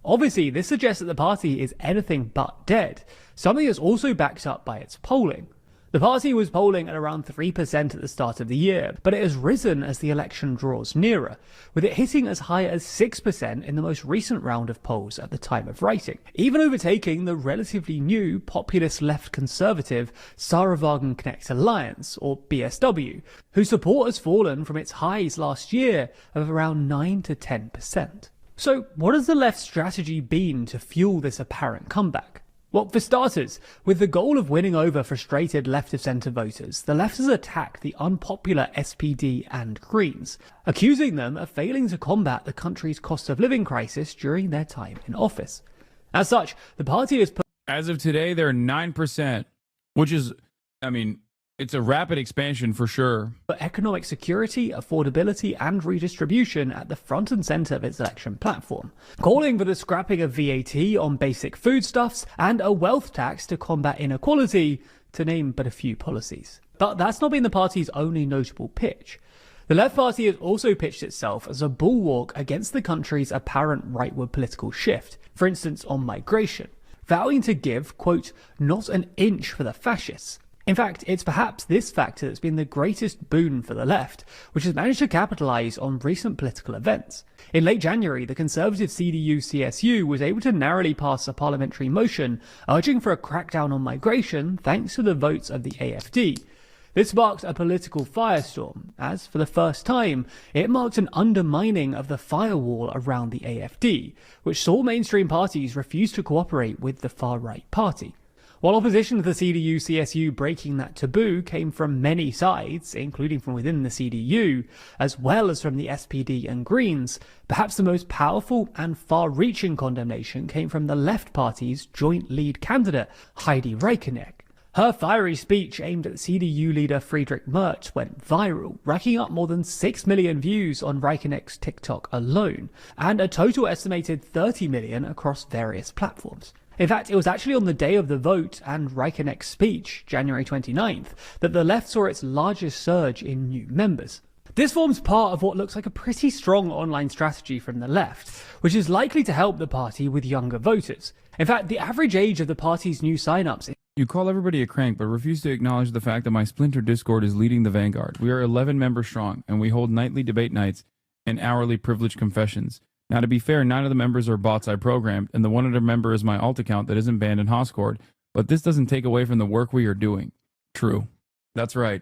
Obviously, this suggests that the party is anything but dead, something that's also backed up by its polling. The party was polling at around 3% at the start of the year, but it has risen as the election draws nearer, with it hitting as high as 6% in the most recent round of polls at the time of writing, even overtaking the relatively new populist left conservative Sarah Wagenknecht Alliance, or BSW, whose support has fallen from its highs last year of around 9 to 10%. So what has the left's strategy been to fuel this apparent comeback? Well, for starters, with the goal of winning over frustrated left-of-centre voters, the left has attacked the unpopular SPD and Greens, accusing them of failing to combat the country's cost of living crisis during their time in office. As such, the party has put... As of today, they're 9%, which is, it's a rapid expansion for sure. Economic security, affordability and redistribution at the front and centre of its election platform, calling for the scrapping of VAT on basic foodstuffs and a wealth tax to combat inequality, to name but a few policies. But that's not been the party's only notable pitch. The Left Party has also pitched itself as a bulwark against the country's apparent rightward political shift, for instance on migration, vowing to give, quote, not an inch for the fascists. In fact, it's perhaps this factor that's been the greatest boon for the left, which has managed to capitalise on recent political events. In late January, the conservative CDU-CSU was able to narrowly pass a parliamentary motion urging for a crackdown on migration thanks to the votes of the AfD. This sparked a political firestorm, as, for the first time, it marked an undermining of the firewall around the AfD, which saw mainstream parties refuse to cooperate with the far-right party. While opposition to the CDU-CSU breaking that taboo came from many sides, including from within the CDU, as well as from the SPD and Greens, perhaps the most powerful and far-reaching condemnation came from the Left Party's joint lead candidate, Heidi Reicheneck. Her fiery speech aimed at CDU leader Friedrich Merz went viral, racking up more than 6 million views on Reicheneck's TikTok alone, and a total estimated 30 million across various platforms. In fact, it was actually on the day of the vote and Reicheneck's speech, January 29th, that the left saw its largest surge in new members. This forms part of what looks like a pretty strong online strategy from the left, which is likely to help the party with younger voters. In fact, the average age of the party's new sign-ups You call everybody a crank, but refuse to acknowledge the fact that my splinter Discord is leading the vanguard. We are 11 members strong, and we hold nightly debate nights and hourly privileged confessions. Now, to be fair, 9 of the members are bots I programmed, and the 100 member is my alt account that isn't banned in Hoscord, but this doesn't take away from the work we are doing. True. That's right.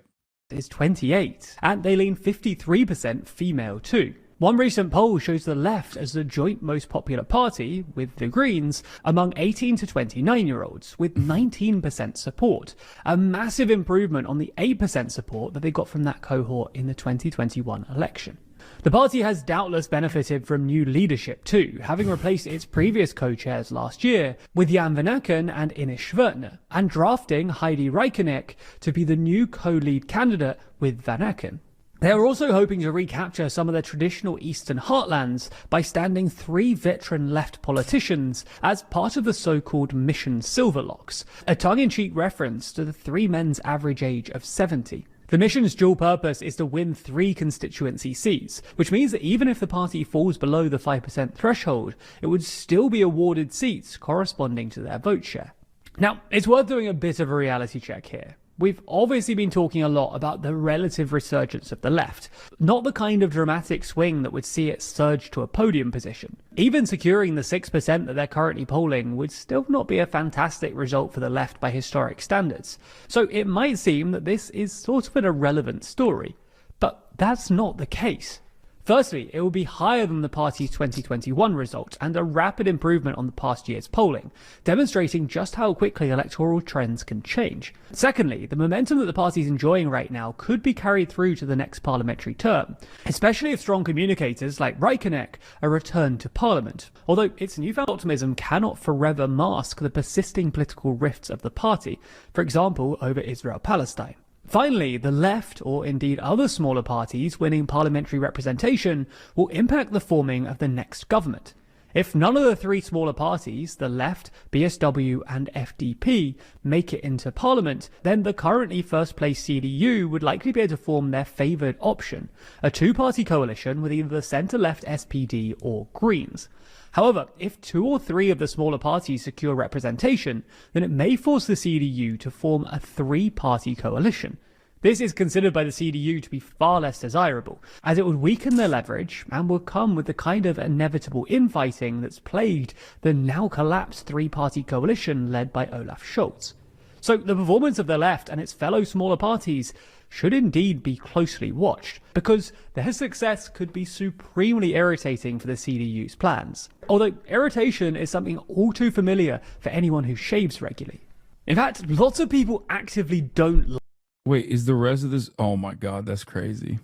Is 28, and they lean 53% female too. One recent poll shows the left as the joint most popular party, with the Greens, among 18 to 29-year-olds, with 19% support. A massive improvement on the 8% support that they got from that cohort in the 2021 election. The party has doubtless benefited from new leadership too, having replaced its previous co-chairs last year with Jan van Aken and Ines Schwertner, and drafting Heidi Reikenek to be the new co-lead candidate with Van Aken. They are also hoping to recapture some of their traditional Eastern heartlands by standing 3 veteran left politicians as part of the so-called Mission Silverlocks, a tongue-in-cheek reference to the 3 men's average age of 70. The mission's dual purpose is to win 3 constituency seats, which means that even if the party falls below the 5% threshold, it would still be awarded seats corresponding to their vote share. Now, it's worth doing a bit of a reality check here. We've obviously been talking a lot about the relative resurgence of the left, not the kind of dramatic swing that would see it surge to a podium position. Even securing the 6% that they're currently polling would still not be a fantastic result for the left by historic standards. So it might seem that this is sort of an irrelevant story, but that's not the case. Firstly, it will be higher than the party's 2021 result and a rapid improvement on the past year's polling, demonstrating just how quickly electoral trends can change. Secondly, the momentum that the party is enjoying right now could be carried through to the next parliamentary term, especially if strong communicators like Reikenek are returned to parliament. Although its newfound optimism cannot forever mask the persisting political rifts of the party, for example over Israel-Palestine. Finally, the left, or indeed other smaller parties winning parliamentary representation, will impact the forming of the next government. If none of the 3 smaller parties, the left, BSW and FDP, make it into parliament, then the currently first place CDU would likely be able to form their favoured option, a 2-party coalition with either the centre-left SPD or Greens. However, if 2 or 3 of the smaller parties secure representation, then it may force the CDU to form a 3-party coalition. This is considered by the CDU to be far less desirable, as it would weaken their leverage and would come with the kind of inevitable infighting that's plagued the now collapsed 3-party coalition led by Olaf Scholz. So the performance of the left and its fellow smaller parties should indeed be closely watched, because their success could be supremely irritating for the CDU's plans. Although irritation is something all too familiar for anyone who shaves regularly. In fact, lots of people actively don't. Wait, is the rest of this? Oh my god, that's crazy.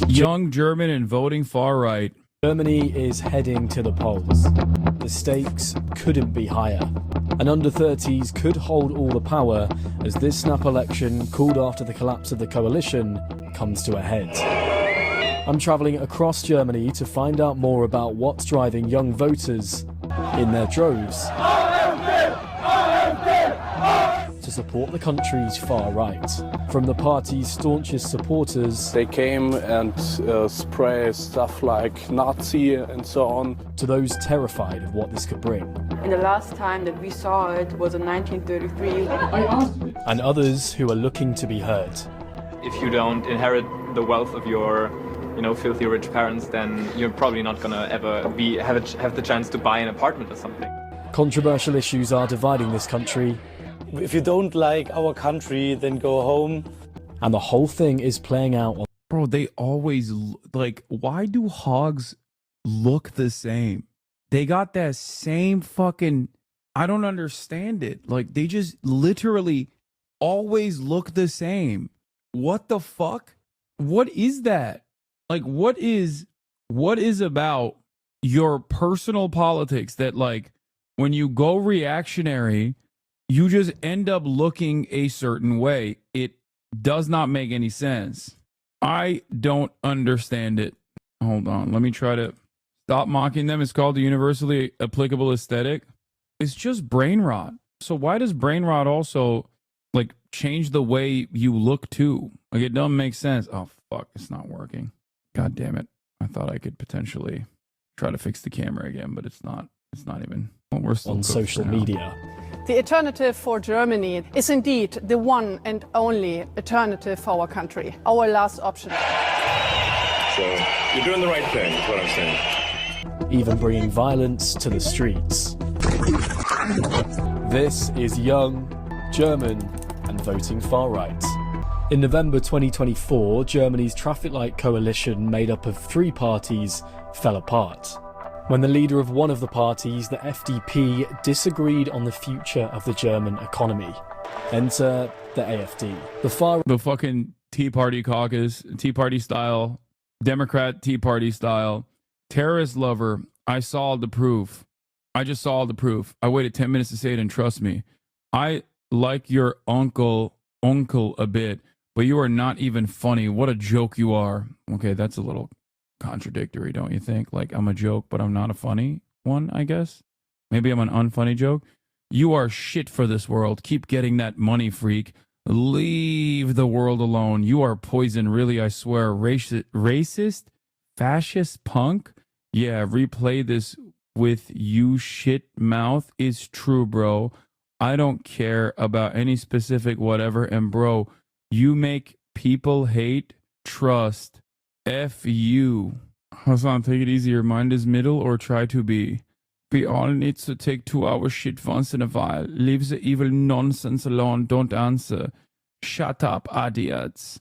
Young German and voting far right. Germany is heading to the polls. The stakes couldn't be higher. And under-30s could hold all the power as this snap election, called after the collapse of the coalition, comes to a head. I'm travelling across Germany to find out more about what's driving young voters in their droves to support the country's far right. From the party's staunchest supporters, they came and spray stuff like Nazi and so on, to those terrified of what this could bring. And the last time that we saw it was in 1933. And others who are looking to be heard. If you don't inherit the wealth of your, filthy rich parents, then you're probably not gonna ever have the chance to buy an apartment or something. Controversial issues are dividing this country. If you don't like our country, then go home. And the whole thing is playing out on... Bro, they always, why do hogs look the same? They got that same fucking... I don't understand it. They just literally always look the same. What the fuck? What is that? What is about your personal politics that, when you go reactionary, you just end up looking a certain way? It does not make any sense. I don't understand it. Hold on. Let me try to stop mocking them. It's called the universally applicable aesthetic. It's just brain rot. So why does brain rot also change the way you look too? It doesn't make sense. Oh, fuck. It's not working. God damn it. I thought I could potentially try to fix the camera again, but it's not. It's not even. Well, we're still on social media. The alternative for Germany is indeed the one and only alternative for our country, our last option. So you're doing the right thing, is what I'm saying. Even bringing violence to the streets. This is young, German, and voting far right. In November 2024, Germany's traffic light coalition, made up of 3 parties, fell apart when the leader of one of the parties, the FDP, disagreed on the future of the German economy. Enter the AfD. The fucking Tea Party caucus, Tea Party style, Democrat Tea Party style, terrorist lover. I saw the proof. I just saw the proof. I waited 10 minutes to say it, and trust me, I like your uncle a bit, but you are not even funny. What a joke you are. Okay, that's a little contradictory, don't you think? Like, I'm a joke, but I'm not a funny one, I guess. Maybe I'm an unfunny joke. You are shit for this world. Keep getting that money, freak. Leave the world alone. You are poison, really, I swear. Racist? Fascist punk? Yeah, replay this with you shit mouth is true, bro. I don't care about any specific whatever. And bro, you make people hate, trust. F you. Hassan, take it easy. Your mind is middle, or try to be. We all need to take 2 hours shit once in a while. Leave the evil nonsense alone. Don't answer. Shut up, idiots.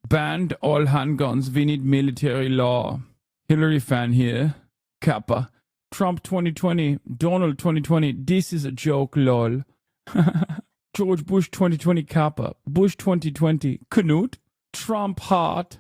Banned all handguns. We need military law. Hillary fan here. Kappa. Trump 2020. Donald 2020. This is a joke, lol. George Bush 2020. Kappa. Bush 2020. Knut. Trump hot.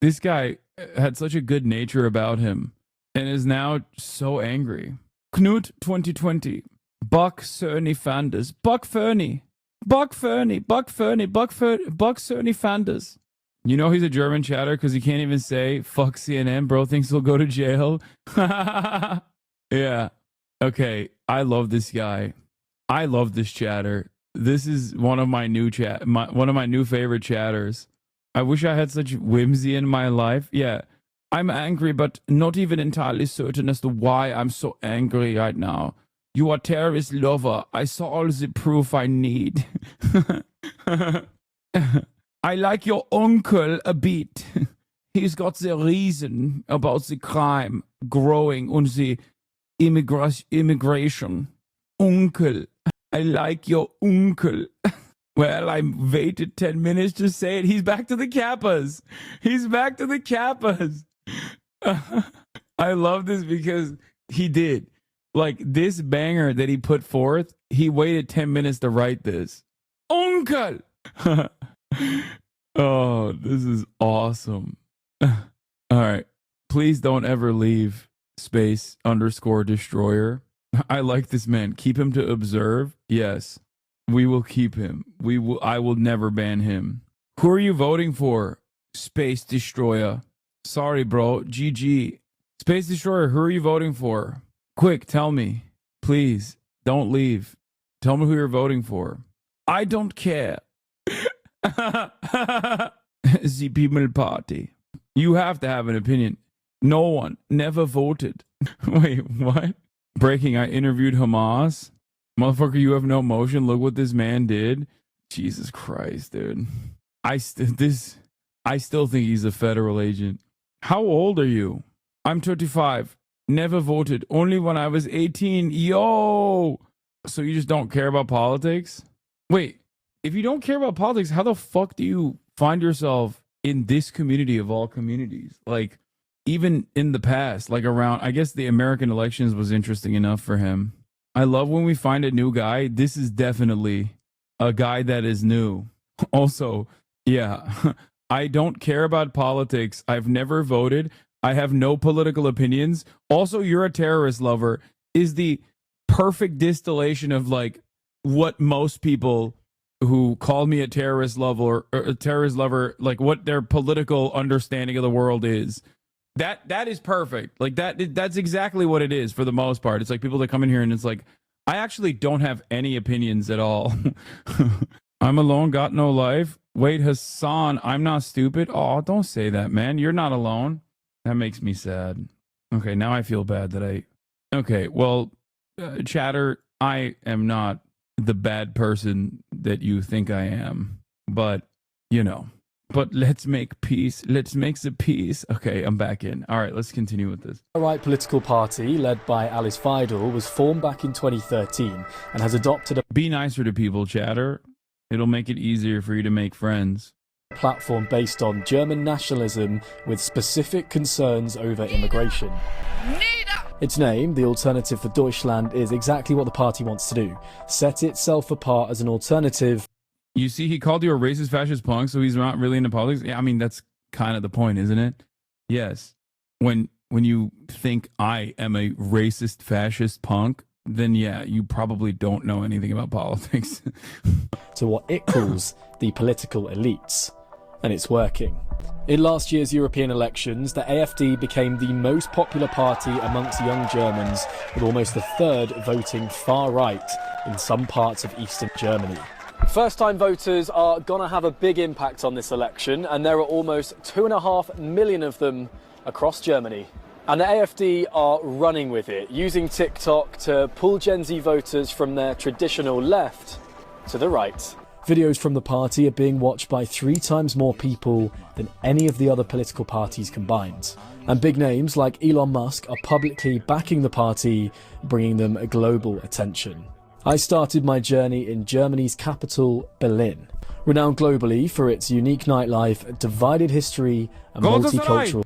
This guy had such a good nature about him and is now so angry. Knut 2020. Buck Cerny Fanders. Buck Fernie. Buck Fernie. Buck Fernie. Buck Cerny Fanders. You know he's a German chatter because he can't even say fuck CNN. Bro thinks he'll go to jail. Yeah. Okay. I love this guy. I love this chatter. This is one of my new one of my new favorite chatters. I wish I had such whimsy in my life. Yeah. I'm angry, but not even entirely certain as to why I'm so angry right now. You are terrorist lover. I saw all the proof I need. I like your uncle a bit. He's got the reason about the crime growing and the immigration. Uncle. I like your uncle. Well, I waited 10 minutes to say it. He's back to the Kappas. He's back to the Kappas. I love this because he did. Like, this banger that he put forth, he waited 10 minutes to write this. Uncle! Oh, this is awesome. All right. Please don't ever leave space_destroyer. I like this man. Keep him to observe. Yes. We will keep him. I will never ban him. Who are you voting for? Space Destroyer. Sorry, bro. GG. Space Destroyer, who are you voting for? Quick, tell me. Please, don't leave. Tell me who you're voting for. I don't care. The People Party. You have to have an opinion. No one. Never voted. Wait, what? Breaking, I interviewed Hamas. Motherfucker, you have no emotion. Look what this man did. Jesus Christ, dude. I still think he's a federal agent. How old are you? I'm 35. Never voted. Only when I was 18. Yo! So you just don't care about politics? Wait, if you don't care about politics, how the fuck do you find yourself in this community of all communities? Like, even in the past, like around, I guess the American elections was interesting enough for him. I love when we find a new guy. This is definitely a guy that is new. Also, yeah, I don't care about politics. I've never voted. I have no political opinions. Also, you're a terrorist lover is the perfect distillation of like what most people who call me a terrorist lover or a terrorist lover, like what their political understanding of the world is. That is perfect. Like that's exactly what it is for the most part. It's like people that come in here and it's like, I actually don't have any opinions at all. I'm alone, got no life. Wait, Hassan, I'm not stupid. Oh, don't say that, man. You're not alone. That makes me sad. Okay, now I feel bad that okay, well, chatter, I am not the bad person that you think I am. But, you know, but let's make peace. Let's make the peace. Okay, I'm back in. All right, let's continue with this. The right political party, led by Alice Weidel, was formed back in 2013 and has adopted a Be nicer to people, chatter. It'll make it easier for you to make friends. Platform based on German nationalism with specific concerns over immigration. Its name, the Alternative for Deutschland, is exactly what the party wants to do. Set itself apart as an alternative. You see, he called you a racist fascist punk, so he's not really into politics. Yeah, I mean, that's kind of the point, isn't it? Yes. When you think I am a racist fascist punk, then yeah, you probably don't know anything about politics. To what it calls the political elites. And it's working. In last year's European elections, the AfD became the most popular party amongst young Germans, with almost a third voting far right in some parts of eastern Germany. First-time voters are going to have a big impact on this election, and there are almost 2.5 million of them across Germany. And the AfD are running with it, using TikTok to pull Gen Z voters from their traditional left to the right. Videos from the party are being watched by 3 times more people than any of the other political parties combined. And big names like Elon Musk are publicly backing the party, bringing them a global attention. I started my journey in Germany's capital, Berlin. Renowned globally for its unique nightlife, divided history and multicultural...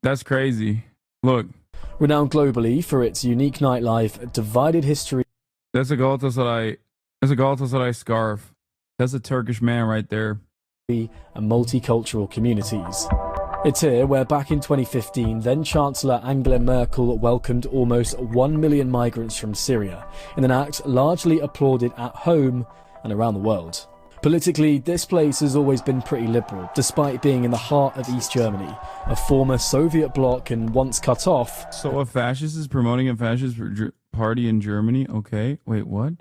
That's crazy. Look. Renowned globally for its unique nightlife, divided history... That's a Galatasaray scarf. That's a Turkish man right there. And multicultural communities. It's here where back in 2015, then Chancellor Angela Merkel welcomed almost 1 million migrants from Syria, in an act largely applauded at home and around the world. Politically, this place has always been pretty liberal, despite being in the heart of East Germany, a former Soviet bloc and once cut off. So a fascist is promoting a fascist party in Germany? Okay, wait, what?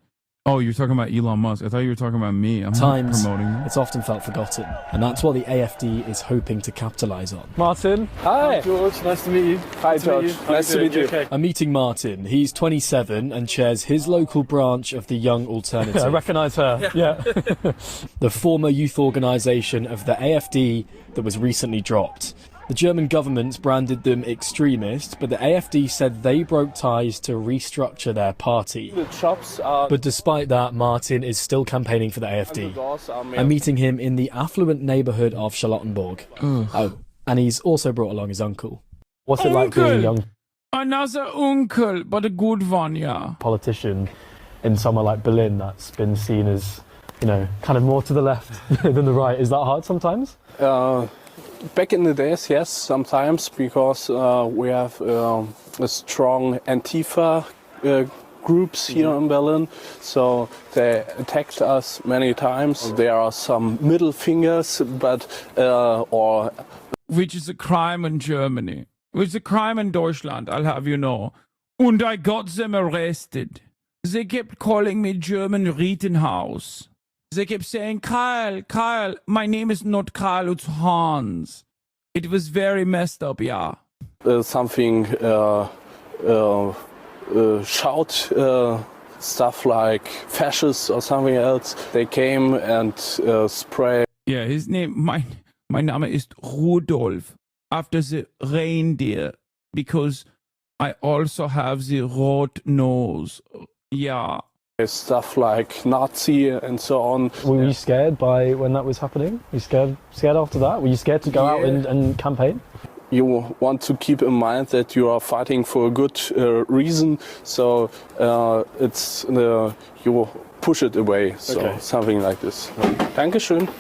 Oh, you're talking about Elon Musk. I thought you were talking about me. I'm not promoting that. It's often felt forgotten, and that's what the AfD is hoping to capitalise on. Martin. Hi. George. Nice to meet you. Hi, George. Nice to meet you. Okay. I'm meeting Martin. He's 27 and chairs his local branch of the Young Alternative. I recognise her. Yeah. The former youth organisation of the AfD that was recently dropped. The German government branded them extremist, but the AfD said they broke ties to restructure their party. But despite that, Martin is still campaigning for the AfD. I'm meeting him in the affluent neighbourhood of Charlottenburg. Oh, and he's also brought along his uncle. What's it like being a young... Another uncle, but a good one, yeah. ...politician in somewhere like Berlin that's been seen as, you know, kind of more to the left than the right. Is that hard sometimes? Back in the days, yes, sometimes, because we have a strong Antifa groups here in Berlin, so they attacked us many times. There are some middle fingers, but which is a crime in Germany, which is a crime in Deutschland, I'll have you know. And I got them arrested. They kept calling me German Rittenhouse. They kept saying, Kyle, my name is not Kyle, it's Hans. It was very messed up, yeah. Something shout stuff like fascists or something else. They came and spray. Yeah, his name, mein Name ist Rudolf, after the reindeer, because I also have the rot nose. Yeah. Stuff like Nazi and so on. Were you scared by when that was happening? Were you scared after that? Were you scared to go out and campaign? You want to keep in mind that you are fighting for a good reason, so it's you push it away. So something like this. Dankeschön.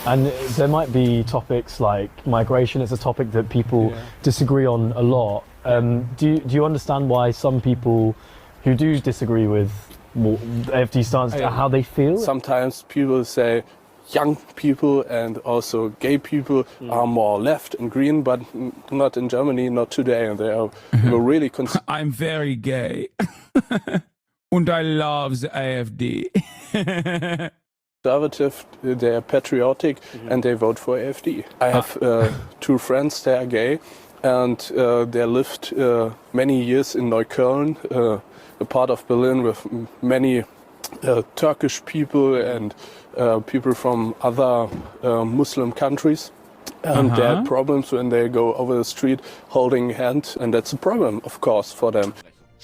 And there might be topics like migration. It's a topic that people disagree on a lot. Do you understand why some people who do disagree with AfD stance, how they feel? Sometimes people say young people and also gay people are more left and green, but not in Germany, not today. And they are really... I'm very gay. And I love the AfD. Conservative, they are patriotic, and they vote for AfD. I have 2 friends, they are gay, and they lived many years in Neukölln, a part of Berlin with many Turkish people and people from other Muslim countries. And they had problems when they go over the street holding hands, and that's a problem, of course, for them.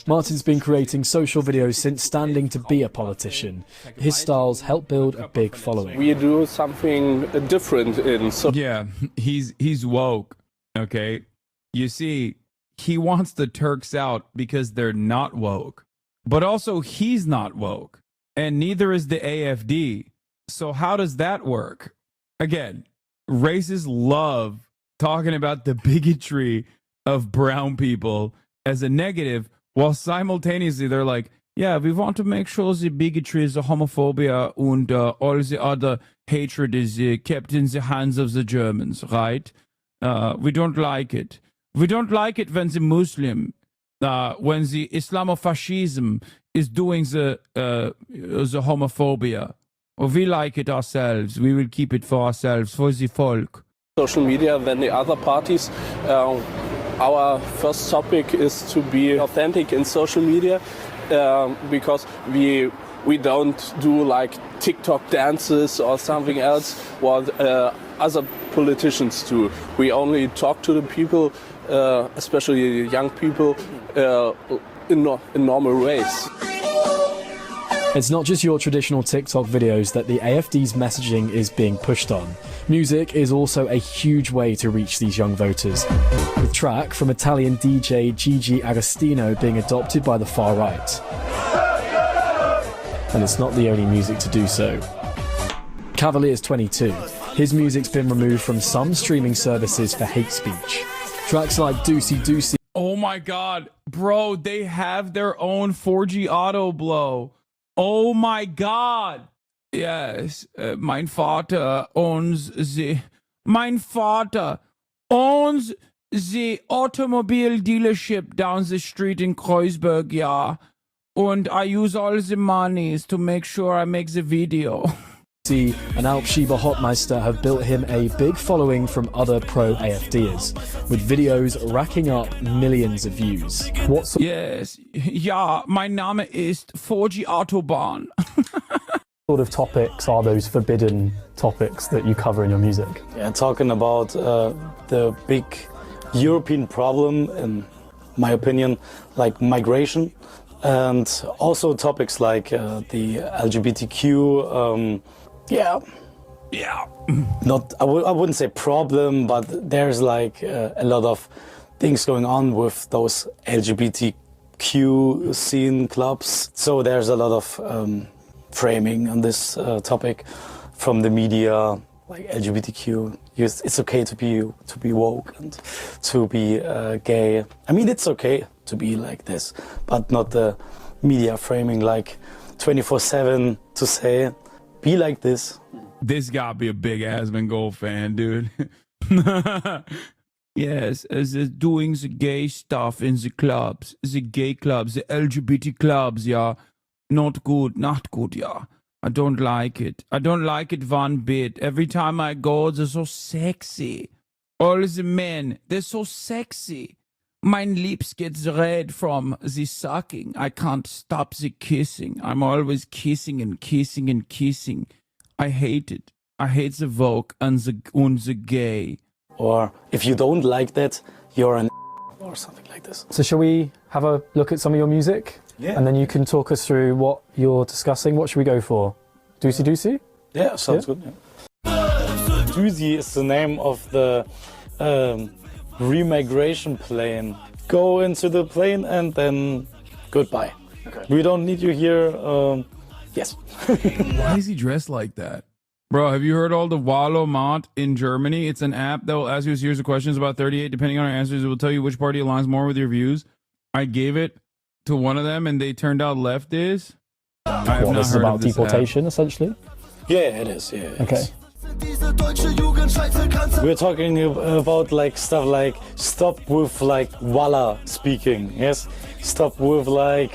Martin's been creating social videos since standing to be a politician. His styles help build a big following. We do something different in Yeah, he's woke, okay? You see, he wants the Turks out because they're not woke. But also, he's not woke. And neither is the AFD. So how does that work? Again, racists love talking about the bigotry of brown people as a negative, while simultaneously they're like, yeah, we want to make sure the bigotry, the homophobia, and all the other hatred is kept in the hands of the Germans, right? We don't like it. We don't like it when the Muslim, when the Islamofascism is doing the homophobia. Or we like it ourselves. We will keep it for ourselves, for the folk. Social media than the other parties. Our first topic is to be authentic in social media because we don't do like TikTok dances or something else what other politicians do. We only talk to the people, especially young people, in normal ways. It's not just your traditional TikTok videos that the AFD's messaging is being pushed on. Music is also a huge way to reach these young voters, with track from Italian DJ Gigi Agostino being adopted by the far right. And it's not the only music to do so. Cavalier's 22. His music's been removed from some streaming services for hate speech. Tracks like Doocy Doocy. Oh my God, bro, they have their own 4G auto blow. Oh my God. Yes, mein Vater owns the automobile dealership down the street in Kreuzberg, yeah. And I use all the monies to make sure I make the video. And Alp Shiba Hotmeister have built him a big following from other pro-AFDers, with videos racking up millions of views. Yes, ja, mein Name ist 4G Autobahn. What sort of topics are those forbidden topics that you cover in your music? Yeah, talking about the big European problem, in my opinion, like migration, and also topics like the LGBTQ. Yeah. Not, I wouldn't say problem, but there's like a lot of things going on with those LGBTQ scene clubs. So there's a lot of framing on this topic from the media, like LGBTQ. It's okay to be woke and to be gay. I mean, it's okay to be like this, but not the media framing like 24/7 to say, be like this. This gotta be a big Asmongold fan, dude. Yes, as doing the gay stuff in the clubs, the gay clubs, the LGBT clubs, yeah. Not good, yeah. I don't like it. I don't like it one bit. Every time I go, they're so sexy. All the men, they're so sexy. Mein lips gets red from the sucking. I can't stop the kissing. I'm always kissing and kissing and kissing. I hate it. I hate the woke and the gay. Or if you don't like that, you're an or something like this. So shall we have a look at some of your music? Yeah. And then you can talk us through what you're discussing. What should we go for? Doocy Doocy? Yeah, sounds good. Yeah. Doozy is the name of the remigration plane. Go into the plane and then goodbye. Okay. We don't need you here. Yes. Why is he dressed like that? Bro, have you heard all the Wallomat in Germany? It's an app that will ask you a series of questions about 38. Depending on your answers, it will tell you which party aligns more with your views. I gave it to one of them and they turned out leftist. Well, this is about deportation, essentially? Yeah, it is. Yeah. Okay. We're talking about like stuff like stop with like Walla speaking. Yes. Stop with like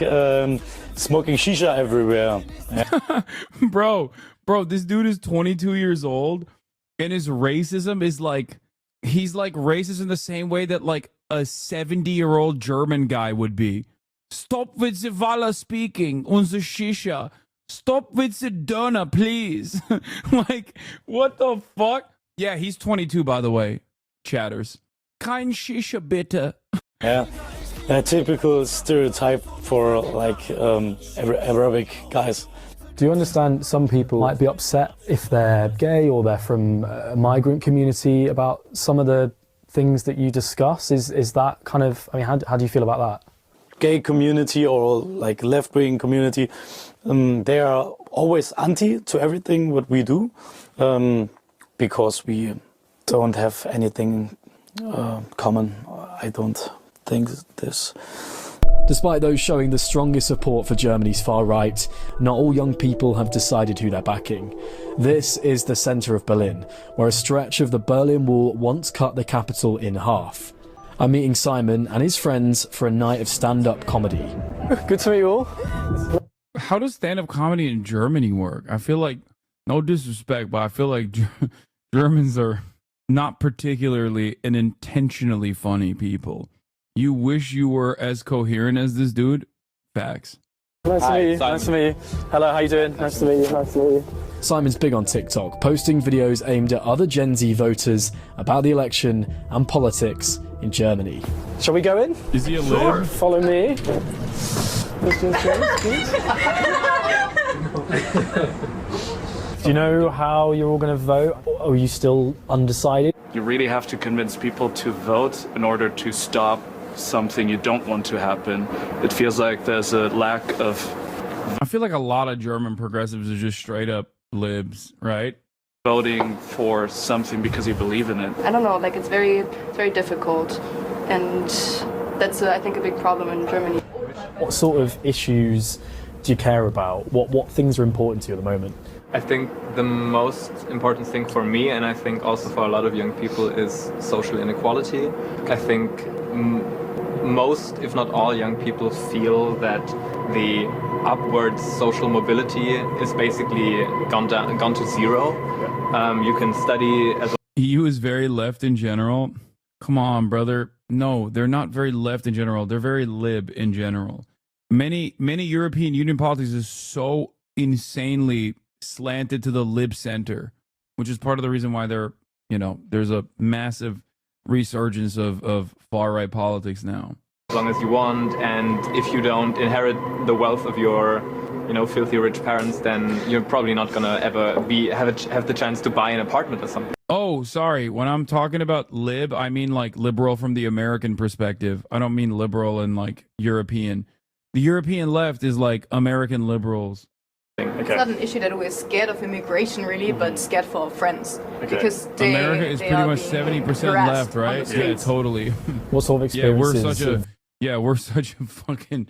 smoking shisha everywhere. Yeah. Bro, this dude is 22 years old and his racism is like, he's like racist in the same way that like a 70-year-old German guy would be. Stop with the Walla speaking und the shisha. Stop with the donor, please. Like, what the fuck? Yeah, he's 22, by the way. Chatters. Kein Shisha bitte. Yeah, a typical stereotype for like Arabic guys. Do you understand some people might be upset if they're gay or they're from a migrant community about some of the things that you discuss? Is that kind of, I mean, how do you feel about that? Gay community or like left-wing community, they are always anti to everything what we do, because we don't have anything common. I don't think this. Despite those showing the strongest support for Germany's far right, not all young people have decided who they're backing. This is the centre of Berlin, where a stretch of the Berlin Wall once cut the capital in half. I'm meeting Simon and his friends for a night of stand-up comedy. Good to meet you all. How does stand-up comedy in Germany work? I feel like, no disrespect, but I feel like Germans are not particularly and intentionally funny people. You wish you were as coherent as this dude? Facts. Nice to meet you. Nice to meet you. Hello, how you doing? Nice to meet you. Nice to meet you. Simon's big on TikTok, posting videos aimed at other Gen Z voters about the election and politics in Germany. Shall we go in? Is he a Sure. lib? Follow me. Do you know how you're all going to vote? Or are you still undecided? You really have to convince people to vote in order to stop something you don't want to happen. It feels like there's a lack of... I feel like a lot of German progressives are just straight up libs, right? Voting for something because you believe in it. I don't know, like it's very difficult, and that's I think a big problem in Germany. What sort of issues do you care about? What things are important to you at the moment? I think the most important thing for me, and I think also for a lot of young people, is social inequality. I think most, if not all, young people feel that the upwards social mobility is basically gone to zero. You can study as EU is very left in general. Come on, brother. No, they're not very left in general. They're very lib in general. Many European Union politics is so insanely slanted to the lib center, which is part of the reason why there's a massive resurgence of far right politics now. as long as you want, and if you don't inherit the wealth of your filthy rich parents, then you're probably not gonna ever have the chance to buy an apartment or something. Oh, sorry. When I'm talking about lib, I mean like liberal from the American perspective. I don't mean liberal and like European. The European left is like American liberals. It's not an issue that we're scared of immigration, really, but scared for our friends. Okay. Because America is pretty much 70% left, right? Yeah, totally. What sort of experiences? We're such a fucking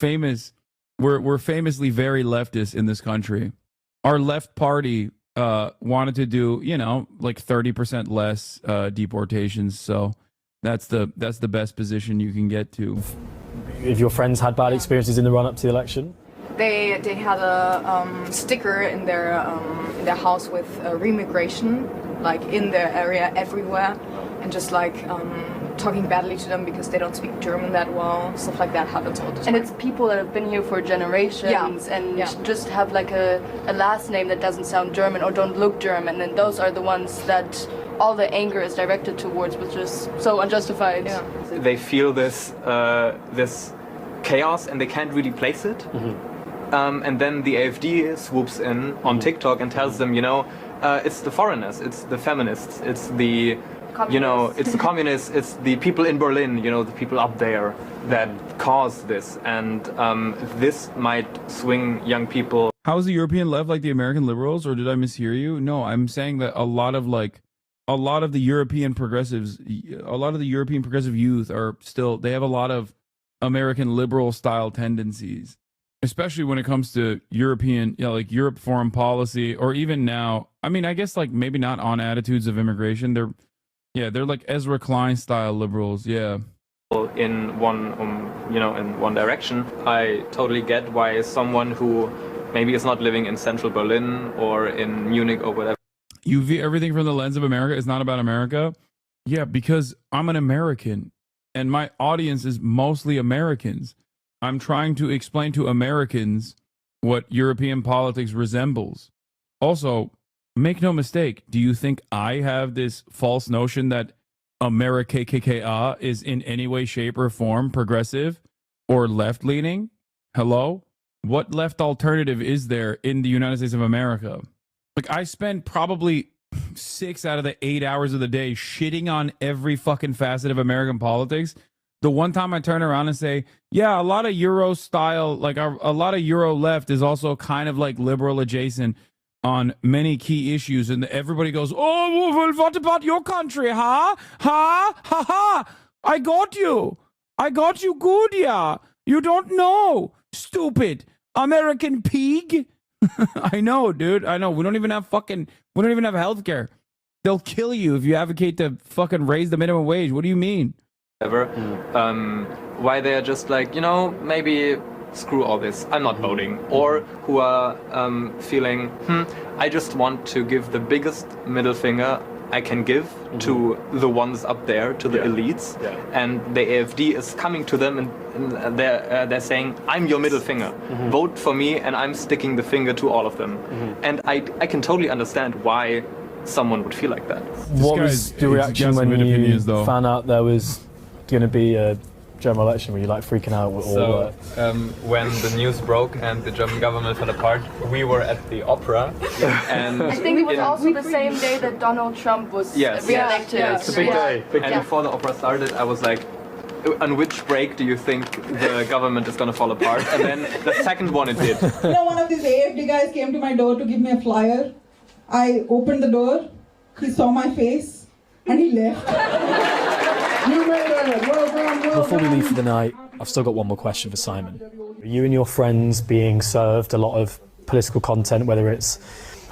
famous. We're famously very leftist in this country. Our left party wanted to do, like 30% less deportations. So that's the best position you can get to. If your friends had bad experiences in the run up to the election? They had a sticker in their house with remigration, like in their area everywhere, and just like talking badly to them because they don't speak German that well. Stuff like that happens all the time. And it's people that have been here for generations and just have like a last name that doesn't sound German or don't look German, and those are the ones that all the anger is directed towards, which is so unjustified. Yeah. They feel this chaos and they can't really place it. Mm-hmm. And then the AfD swoops in on TikTok and tells them, it's the foreigners, it's the feminists, it's the it's the communists, it's the people in Berlin, the people up there that caused this. And this might swing young people. How is the European left like the American liberals, or did I mishear you? No, I'm saying that a lot of the European progressives, a lot of the European progressive youth they have a lot of American liberal style tendencies, especially when it comes to European, like Europe foreign policy, or even now. I mean, I guess like maybe not on attitudes of immigration. They're like Ezra Klein style liberals. Yeah. In one, in one direction. I totally get why someone who maybe is not living in central Berlin or in Munich or whatever. You view everything from the lens of America. It's not about America. Yeah, because I'm an American and my audience is mostly Americans. I'm trying to explain to Americans what European politics resembles. Also, make no mistake, do you think I have this false notion that America KKK is in any way, shape, or form progressive or left-leaning? Hello? What left alternative is there in the United States of America? Like, I spend probably 6 out of the 8 hours of the day shitting on every fucking facet of American politics. The one time I turn around and say, yeah, a lot of Euro style, like a lot of Euro left is also kind of like liberal adjacent on many key issues, and everybody goes, oh, well, what about your country, huh? Ha, ha, ha. I got you good, yeah. You don't know, stupid American pig. I know, dude. I know. We don't even have healthcare. They'll kill you if you advocate to fucking raise the minimum wage. What do you mean? Why they're just like, maybe screw all this, I'm not voting. Or who are feeling, I just want to give the biggest middle finger I can give to the ones up there, to the elites. Yeah. And the AfD is coming to them and they're saying, I'm your middle finger. Vote for me and I'm sticking the finger to all of them. And I can totally understand why someone would feel like that. What was your reaction when you found out there was going to be a general election? Were you like freaking out with all that? When the news broke and the German government fell apart, we were at the opera. And I think it was also the same day that Donald Trump was re-elected. Yeah, it's a big day. And before the opera started, I was like, on which break do you think the government is going to fall apart? And then the second one it did. One of these AfD guys came to my door to give me a flyer. I opened the door, he saw my face, and he left. You made it! Well done, well Before we leave for the night, I've still got one more question for Simon. Are you and your friends being served a lot of political content, whether it's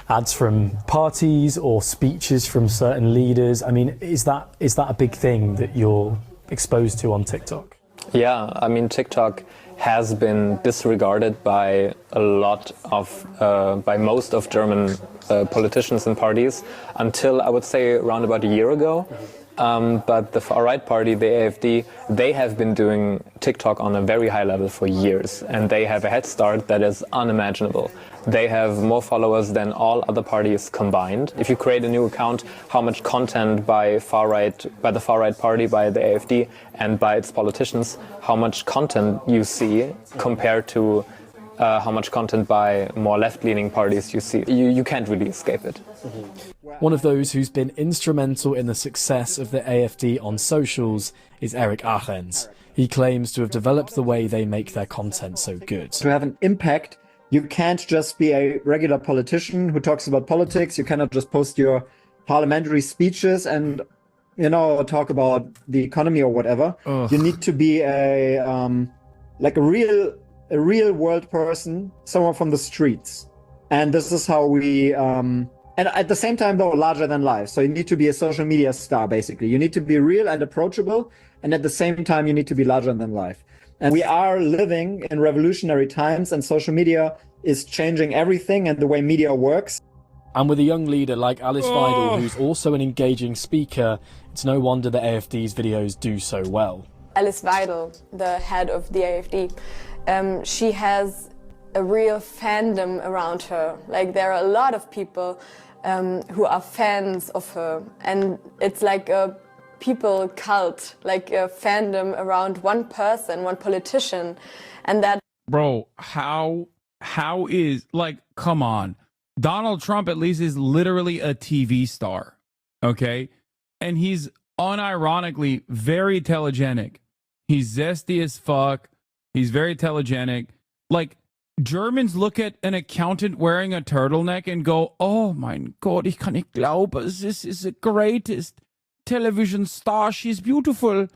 ads from parties or speeches from certain leaders? I mean, is that a big thing that you're exposed to on TikTok? Yeah, I mean, TikTok has been disregarded by by most of German politicians and parties until I would say around about a year ago. But the far-right party, the AfD, they have been doing TikTok on a very high level for years, and they have a head start that is unimaginable. They have more followers than all other parties combined. If you create a new account, how much content by the far-right party, by the AfD, and by its politicians, how much content you see compared to how much content by more left-leaning parties you see. You can't really escape it. One of those who's been instrumental in the success of the AfD on socials is Eric Achens. He claims to have developed the way they make their content so good. To have an impact, you can't just be a regular politician who talks about politics. You cannot just post your parliamentary speeches and, talk about the economy or whatever. Ugh. You need to be a real world person, someone from the streets. And this is how we, and at the same time though, larger than life. So you need to be a social media star, basically. You need to be real and approachable. And at the same time, you need to be larger than life. And we are living in revolutionary times, and social media is changing everything and the way media works. And with a young leader like Alice Weidel, who's also an engaging speaker, it's no wonder that AfD's videos do so well. Alice Weidel, the head of the AfD, she has a real fandom around her. Like, there are a lot of people who are fans of her, and it's like a people cult, like a fandom around one person, one politician, and that. Bro, how is, like, come on. Donald Trump at least is literally a TV star, okay? And he's unironically very telegenic. He's zesty as fuck. He's very telegenic. Like, Germans look at an accountant wearing a turtleneck and go, oh mein Gott, ich kann nicht glauben, this is the greatest television star, she's beautiful.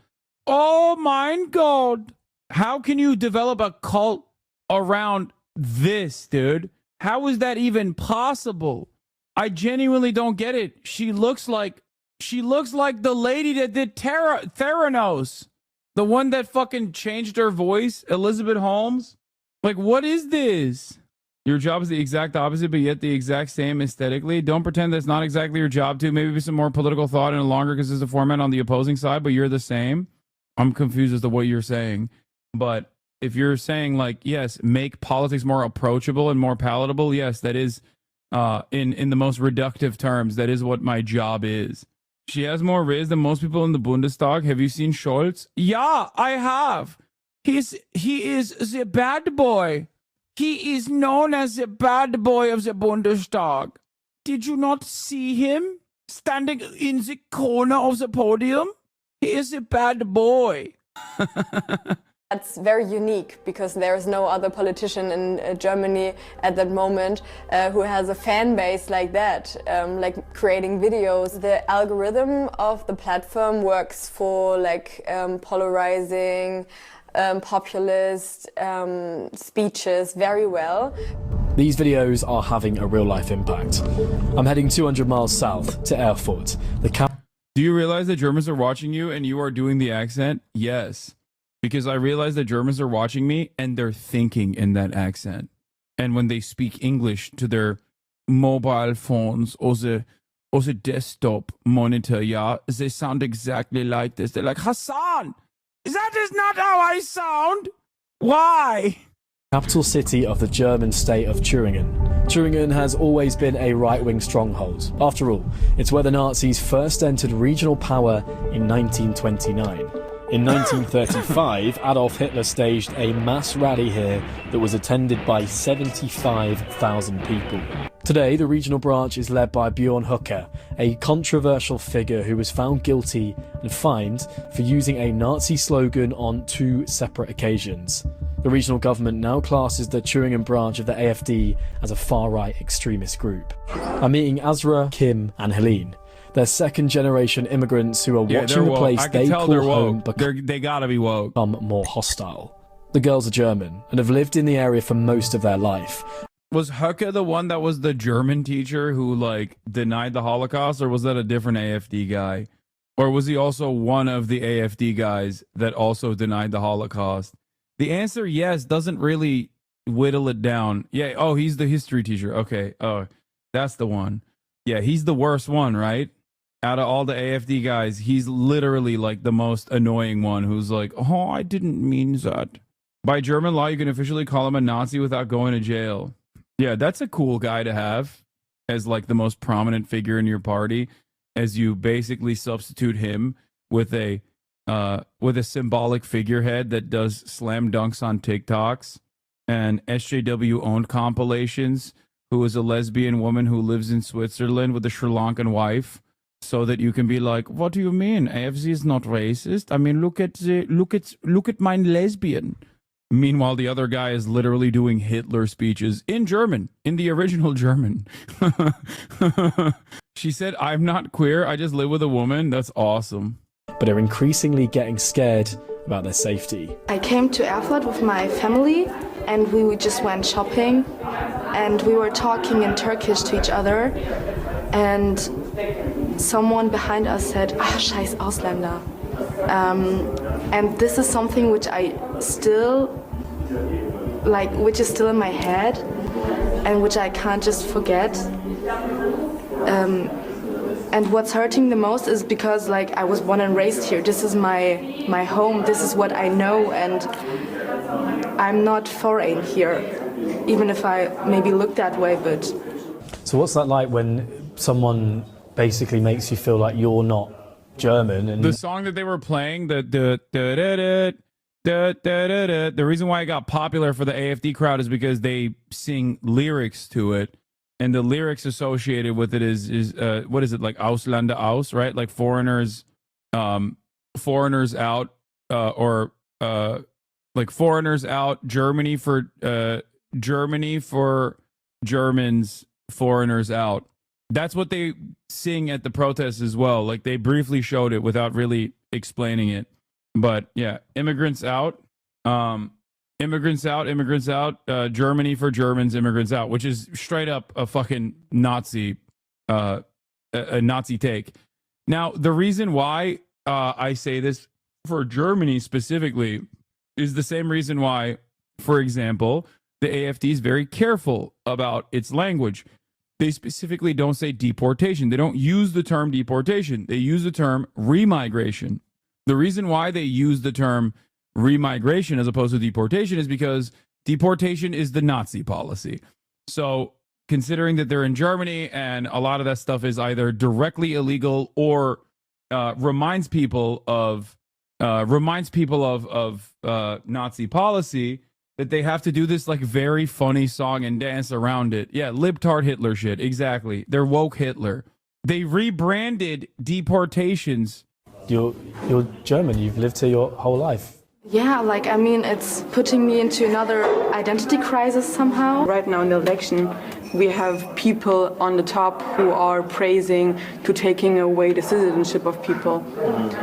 Oh mein God. How can you develop a cult around this, dude? How is that even possible? I genuinely don't get it. She looks like the lady that did Theranos. The one that fucking changed her voice, Elizabeth Holmes. Like, what is this? Your job is the exact opposite, but yet the exact same aesthetically. Don't pretend that's not exactly your job, too. Maybe some more political thought and a longer consistent format on the opposing side, but you're the same. I'm confused as to what you're saying. But if you're saying like, yes, make politics more approachable and more palatable, yes, that is in the most reductive terms, that is what my job is. She has more riz than most people in the Bundestag. Have you seen Scholz? Yeah, I have. He is the bad boy. He is known as the bad boy of the Bundestag. Did you not see him standing in the corner of the podium? He is a bad boy. That's very unique because there is no other politician in Germany at that moment who has a fan base like that, like creating videos. The algorithm of the platform works for like polarizing, populist speeches very well. These videos are having a real-life impact. I'm heading 200 miles south to Erfurt. Do you realize that Germans are watching you and you are doing the accent? Yes. Because I realize that Germans are watching me and they're thinking in that accent. And when they speak English to their mobile phones or the desktop monitor, yeah, they sound exactly like this. They're like, Hassan, that is not how I sound. Why? Capital city of the German state of Thüringen. Thüringen has always been a right-wing stronghold. After all, it's where the Nazis first entered regional power in 1929. In 1935, Adolf Hitler staged a mass rally here that was attended by 75,000 people. Today, the regional branch is led by Björn Höcke, a controversial figure who was found guilty and fined for using a Nazi slogan on 2 separate occasions. The regional government now classes the Thüringen branch of the AfD as a far-right extremist group. I'm meeting Azra, Kim and Helene. They're second-generation immigrants who are watching the place they call home they gotta be woke. Become more hostile. The girls are German and have lived in the area for most of their life. Was Höcke the one that was the German teacher who like denied the Holocaust, or was that a different AfD guy? Or was he also one of the AfD guys that also denied the Holocaust? The answer, yes, doesn't really whittle it down. Yeah, oh, he's the history teacher. Okay, oh, that's the one. Yeah, he's the worst one, right? Out of all the AfD guys, he's literally like the most annoying one who's like, oh, I didn't mean that. By German law, you can officially call him a Nazi without going to jail. Yeah, that's a cool guy to have as like the most prominent figure in your party, as you basically substitute him with a symbolic figurehead that does slam dunks on TikToks and SJW owned compilations, who is a lesbian woman who lives in Switzerland with a Sri Lankan wife, so that you can be like, what do you mean? AFC is not racist. I mean, look at my lesbian. Meanwhile, the other guy is literally doing Hitler speeches in German, in the original German. She said, I'm not queer, I just live with a woman. That's awesome. But are increasingly getting scared about their safety. I came to Erfurt with my family and we just went shopping and we were talking in Turkish to each other and someone behind us said, scheiß Ausländer. And this is something which I still, which is still in my head and which I can't just forget. And what's hurting the most is because I was born and raised here. This is my home. This is what I know, and I'm not foreign here, even if I maybe look that way. But so, what's that like when someone basically makes you feel like you're not German? And the song that they were playing, the reason why it got popular for the AfD crowd is because they sing lyrics to it. And the lyrics associated with it is what is it, like Ausländer aus, right? Like foreigners out, or like foreigners out, Germany for Germans, foreigners out. That's what they sing at the protests as well. Like they briefly showed it without really explaining it. But yeah, immigrants out. Immigrants out, Germany for Germans, immigrants out, which is straight up a fucking Nazi, a Nazi take. Now, the reason why I say this for Germany specifically is the same reason why, for example, the AfD is very careful about its language. They specifically don't say deportation. They don't use the term deportation. They use the term remigration. The reason why they use the term remigration as opposed to deportation is because deportation is the Nazi policy. So considering that they're in Germany and a lot of that stuff is either directly illegal or reminds people of Nazi policy, that they have to do this like very funny song and dance around it. Yeah, libtard Hitler shit. Exactly. They're woke Hitler. They rebranded deportations. You're German. You've lived here your whole life. Yeah, like, I mean, it's putting me into another identity crisis somehow. Right now in the election, we have people on the top who are praising to taking away the citizenship of people.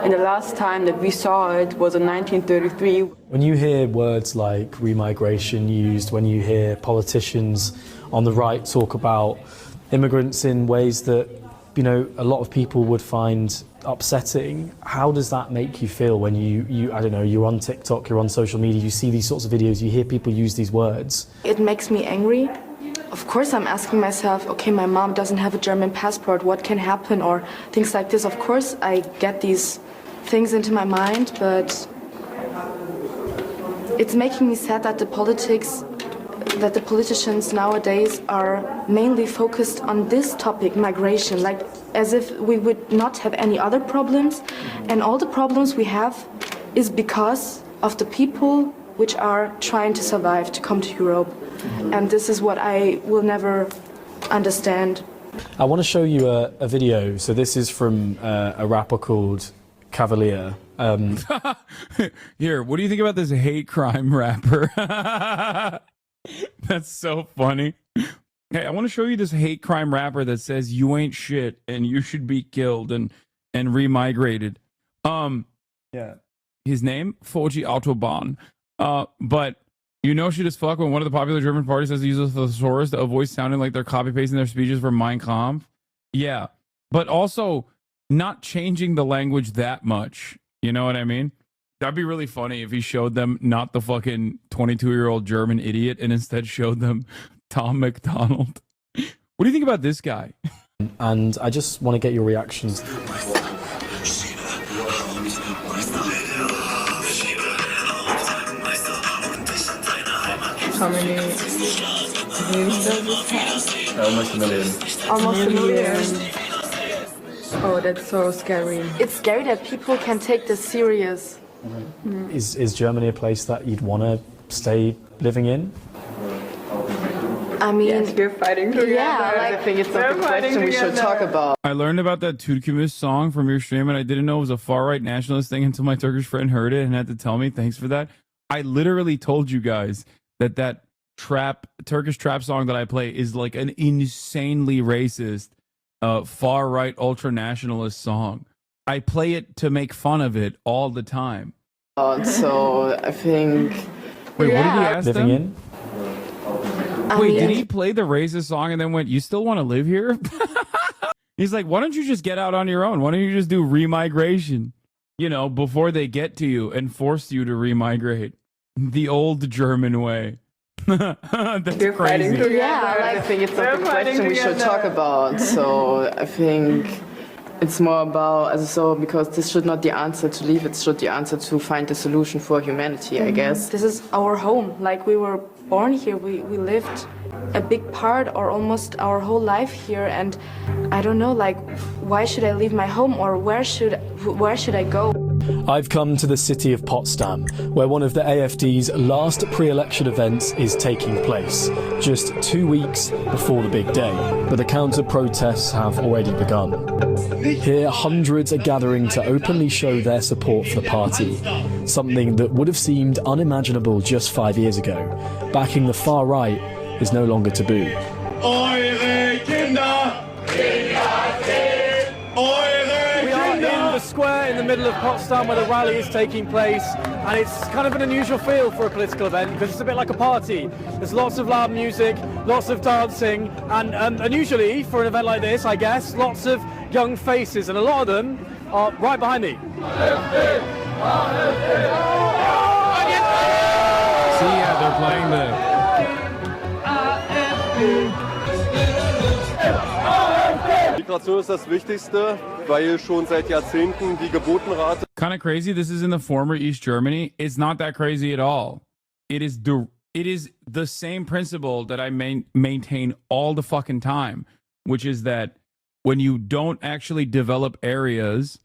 And the last time that we saw it was in 1933. When you hear words like remigration used, when you hear politicians on the right talk about immigrants in ways that, you know, a lot of people would find upsetting, how does that make you feel when you I don't know, you're on TikTok, you're on social media, you see these sorts of videos, you hear people use these words? It makes me angry. Of course I'm asking myself, okay, my mom doesn't have a German passport, what can happen, or things like this. Of course I get these things into my mind, but it's making me sad that the politicians nowadays are mainly focused on this topic, migration, like as if we would not have any other problems. And all the problems we have is because of the people which are trying to survive, to come to Europe. And this is what I will never understand. I want to show you a video. So this is from a rapper called Cavalier. Here, what do you think about this hate crime rapper? That's so funny. Hey, I want to show you this hate crime rapper that says you ain't shit and you should be killed and remigrated. Yeah. His name, Foji Autobahn. But you know shit as fuck when one of the popular German parties has to use a thesaurus to avoid sounding like they're copy-pasting their speeches from Mein Kampf. Yeah. But also not changing the language that much. You know what I mean? That'd be really funny if he showed them not the fucking 22-year-old German idiot and instead showed them Tom McDonald. What do you think about this guy? And I just want to get your reactions. How many views does this have? Almost a million. Almost a million. Oh, that's so scary. It's scary that people can take this serious. Is Germany a place that you'd want to stay living in? I mean, yes, we're fighting together. Yeah, I think it's a question we should talk about. I learned about that Türkümüz song from your stream, and I didn't know it was a far-right nationalist thing until my Turkish friend heard it and had to tell me. Thanks for that. I literally told you guys that Turkish trap song that I play is like an insanely racist, far-right ultra-nationalist song. I play it to make fun of it all the time. So I think... Wait, what did he ask living them? In? Wait, did he play the racist song and then went, you still want to live here? He's like, why don't you just get out on your own? Why don't you just do remigration? You know, before they get to you and force you to remigrate. The old German way. That's we're fighting crazy. together. Yeah, I think it's a question we should talk about. So I think it's more about, because this should not the answer to leave, it should the answer to find a solution for humanity, I guess. This is our home. Like, we were born here, we lived a big part or almost our whole life here, and I don't know, like, why should I leave my home, or where should I go? I've come to the city of Potsdam, where one of the AfD's last pre-election events is taking place, just 2 weeks before the big day. But the counter-protests have already begun. Here, hundreds are gathering to openly show their support for the party, something that would have seemed unimaginable just 5 years ago. Backing the far right is no longer taboo. Eure Kinder! We are in the square in the middle of Potsdam where the rally is taking place, and it's kind of an unusual feel for a political event because it's a bit like a party. There's lots of loud music, lots of dancing, and unusually for an event like this, I guess, lots of young faces, and a lot of them are right behind me. See, yeah, they're playing the... Migration ist das Wichtigste, weil schon seit Jahrzehnten die Geburtenrate kind of crazy. This is in the former East Germany. It's not that crazy at all. It is the same principle that I maintain all the fucking time, which is that when you don't actually develop areas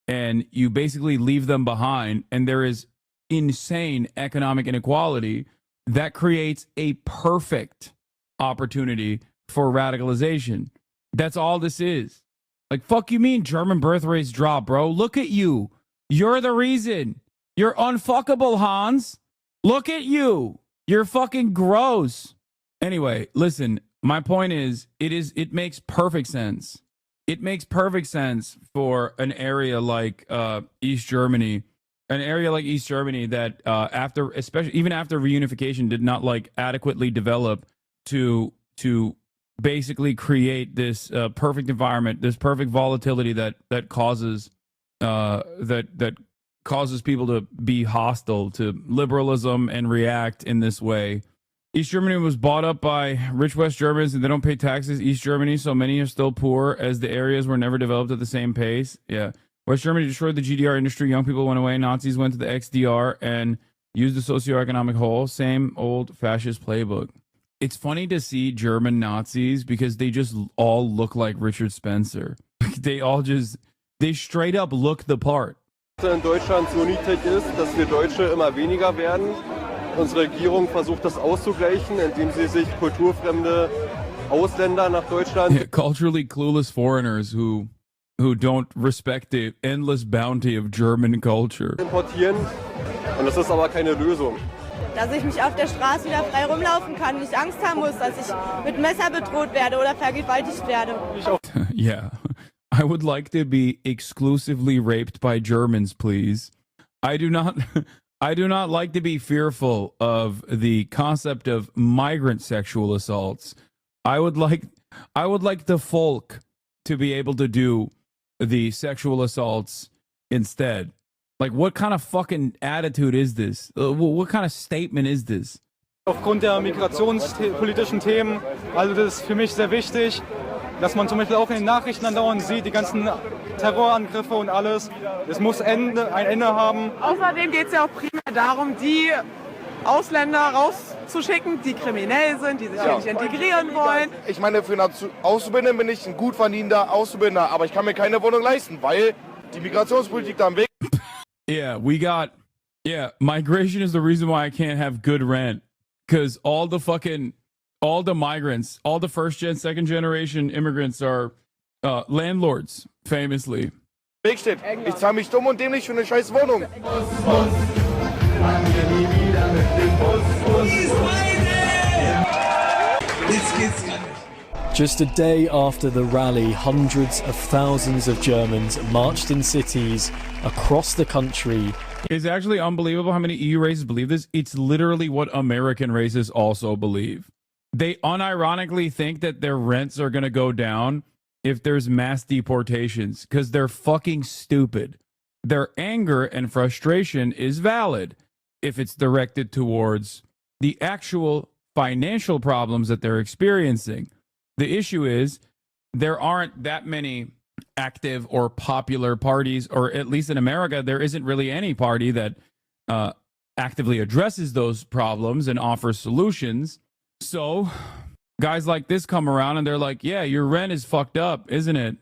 and you basically leave them behind, and there is insane economic inequality, that creates a perfect opportunity for radicalization. That's all this is. Like, fuck you mean German birth rates drop, bro? Look at you. You're the reason. You're unfuckable, Hans. Look at you. You're fucking gross. Anyway, listen, my point is, it makes perfect sense. It makes perfect sense for an area like East Germany, that even after reunification did not like adequately develop to basically create this perfect environment, this perfect volatility that causes causes people to be hostile to liberalism and react in this way. East Germany was bought up by rich West Germans, and they don't pay taxes. East Germany, so many are still poor, as the areas were never developed at the same pace. Yeah. West Germany destroyed the GDR industry. Young people went away. Nazis went to the XDR and used the socioeconomic hole. Same old fascist playbook. It's funny to see German Nazis because they just all look like Richard Spencer. They straight up look the part. In Deutschland so niedrig ist, dass wir Deutsche immer weniger werden. Unsere Regierung versucht das auszugleichen, indem sie sich kulturfremde Ausländer nach Deutschland. Yeah, culturally clueless foreigners who don't respect the endless bounty of German culture. Importieren. Und das ist aber keine Lösung. Dass ich mich auf der Straße wieder frei rumlaufen kann, nicht Angst haben muss, dass ich mit Messer bedroht werde oder vergewaltigt werde. Yeah. I would like to be exclusively raped by Germans, please. I do not like to be fearful of the concept of migrant sexual assaults. I would like the folk to be able to do the sexual assaults instead. Like, what kind of fucking attitude is this? What kind of statement is this? Aufgrund der migrationspolitischen Themen, also das ist für mich sehr wichtig, dass man zum Beispiel auch in den Nachrichten andauernd sieht, die ganzen Terrorangriffe und alles. Es muss ein Ende haben. Außerdem geht es ja auch primär darum, die Ausländer rauszuschicken, die kriminell sind, die sich hier nicht integrieren wollen. Ich meine, für einen Auszubildenden bin ich ein gut verdienter Auszubildender, aber ich kann mir keine Wohnung leisten, weil die Migrationspolitik da am Weg. Migration is the reason why I can't have good rent. Because all the migrants, all the first gen, second generation immigrants are landlords, famously. Weg steht. Ich zahle mich dumm und dämlich für eine scheiß Wohnung. Just a day after the rally, hundreds of thousands of Germans marched in cities across the country. It's actually unbelievable how many EU races believe this. It's literally what American races also believe. They unironically think that their rents are going to go down if there's mass deportations because they're fucking stupid. Their anger and frustration is valid if it's directed towards the actual financial problems that they're experiencing. The issue is there aren't that many active or popular parties, or at least in America, there isn't really any party that actively addresses those problems and offers solutions. So guys like this come around and they're like, yeah, your rent is fucked up, isn't it?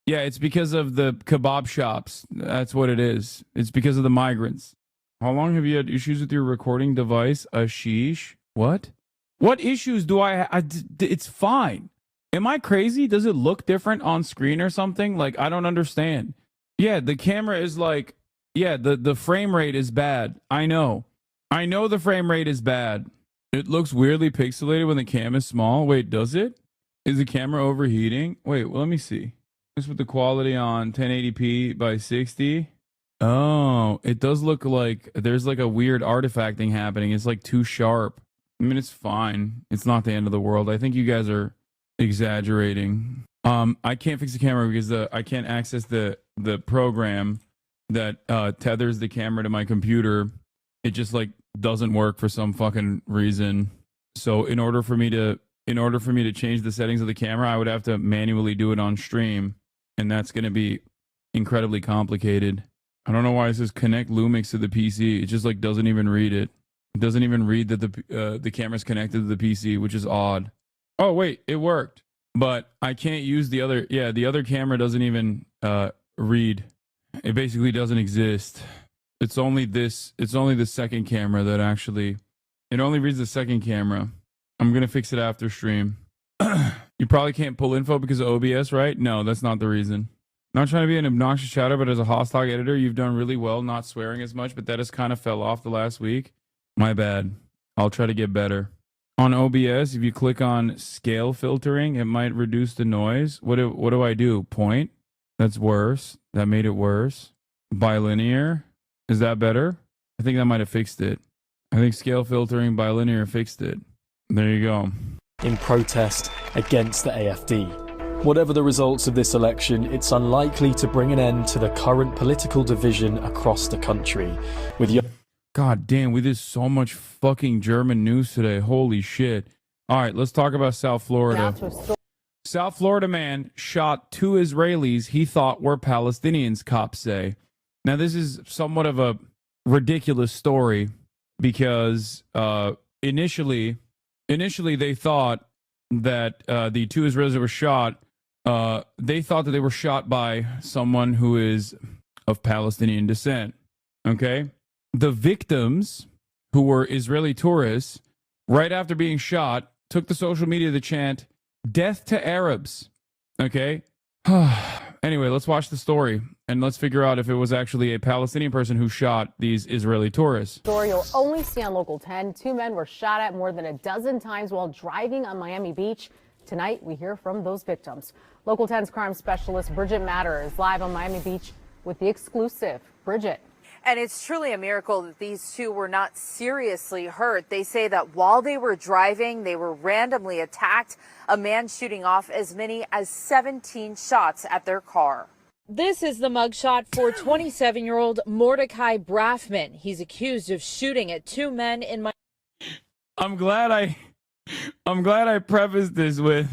Yeah, it's because of the kebab shops. That's what it is. It's because of the migrants. How long have you had issues with your recording device? Ashish? What? What issues do I have? It's fine. Am I crazy? Does it look different on screen or something? Like, I don't understand. Yeah, the camera is like, yeah, the frame rate is bad. I know the frame rate is bad. It looks weirdly pixelated when the cam is small. Wait, does it? Is the camera overheating? Wait, well, let me see. Just with the quality on 1080p by 60. Oh, it does look like there's like a weird artifacting happening. It's like too sharp. I mean, it's fine. It's not the end of the world. I think you guys are exaggerating. I can't fix the camera because I can't access the program that tethers the camera to my computer. It just like doesn't work for some fucking reason. So in order for me to change the settings of the camera, I would have to manually do it on stream, and that's going to be incredibly complicated. I don't know why it says connect Lumix to the PC. It just like doesn't even read it. It doesn't even read that the camera's connected to the PC, which is odd. Oh wait, it worked. But I can't use the other. Yeah, the other camera doesn't even read. It basically doesn't exist. It's only this. It's only the second camera that actually. It only reads the second camera. I'm gonna fix it after stream. You probably can't pull info because of OBS, right? No, that's not the reason. Not trying to be an obnoxious chatter, but as a hostile editor, you've done really well not swearing as much, but that has kind of fell off the last week. My bad. I'll try to get better. On OBS, if you click on scale filtering, it might reduce the noise. What do I do? Point? That's worse. That made it worse. Bilinear? Is that better? I think that might have fixed it. I think scale filtering bilinear fixed it. There you go. In protest against the AFD. Whatever the results of this election, it's unlikely to bring an end to the current political division across the country. With God damn, we did so much fucking German news today. Holy shit. All right, let's talk about South Florida. South Florida man shot 2 Israelis he thought were Palestinians, cops say. Now, this is somewhat of a ridiculous story because initially they thought that the 2 Israelis that were shot, they thought that they were shot by someone who is of Palestinian descent. Okay? The victims, who were Israeli tourists, right after being shot, took to social media to chant, "Death to Arabs." Okay? Anyway, let's watch the story, and let's figure out if it was actually a Palestinian person who shot these Israeli tourists. Story you'll only see on Local 10. 2 men were shot at more than a dozen times while driving on Miami Beach. Tonight, we hear from those victims. Local 10's crime specialist Bridget Matter is live on Miami Beach with the exclusive. Bridget. And it's truly a miracle that these 2 were not seriously hurt. They say that while they were driving, they were randomly attacked, a man shooting off as many as 17 shots at their car. This is the mugshot for 27-year-old Mordecai Braffman. He's accused of shooting at 2 men in my... I'm glad I prefaced this with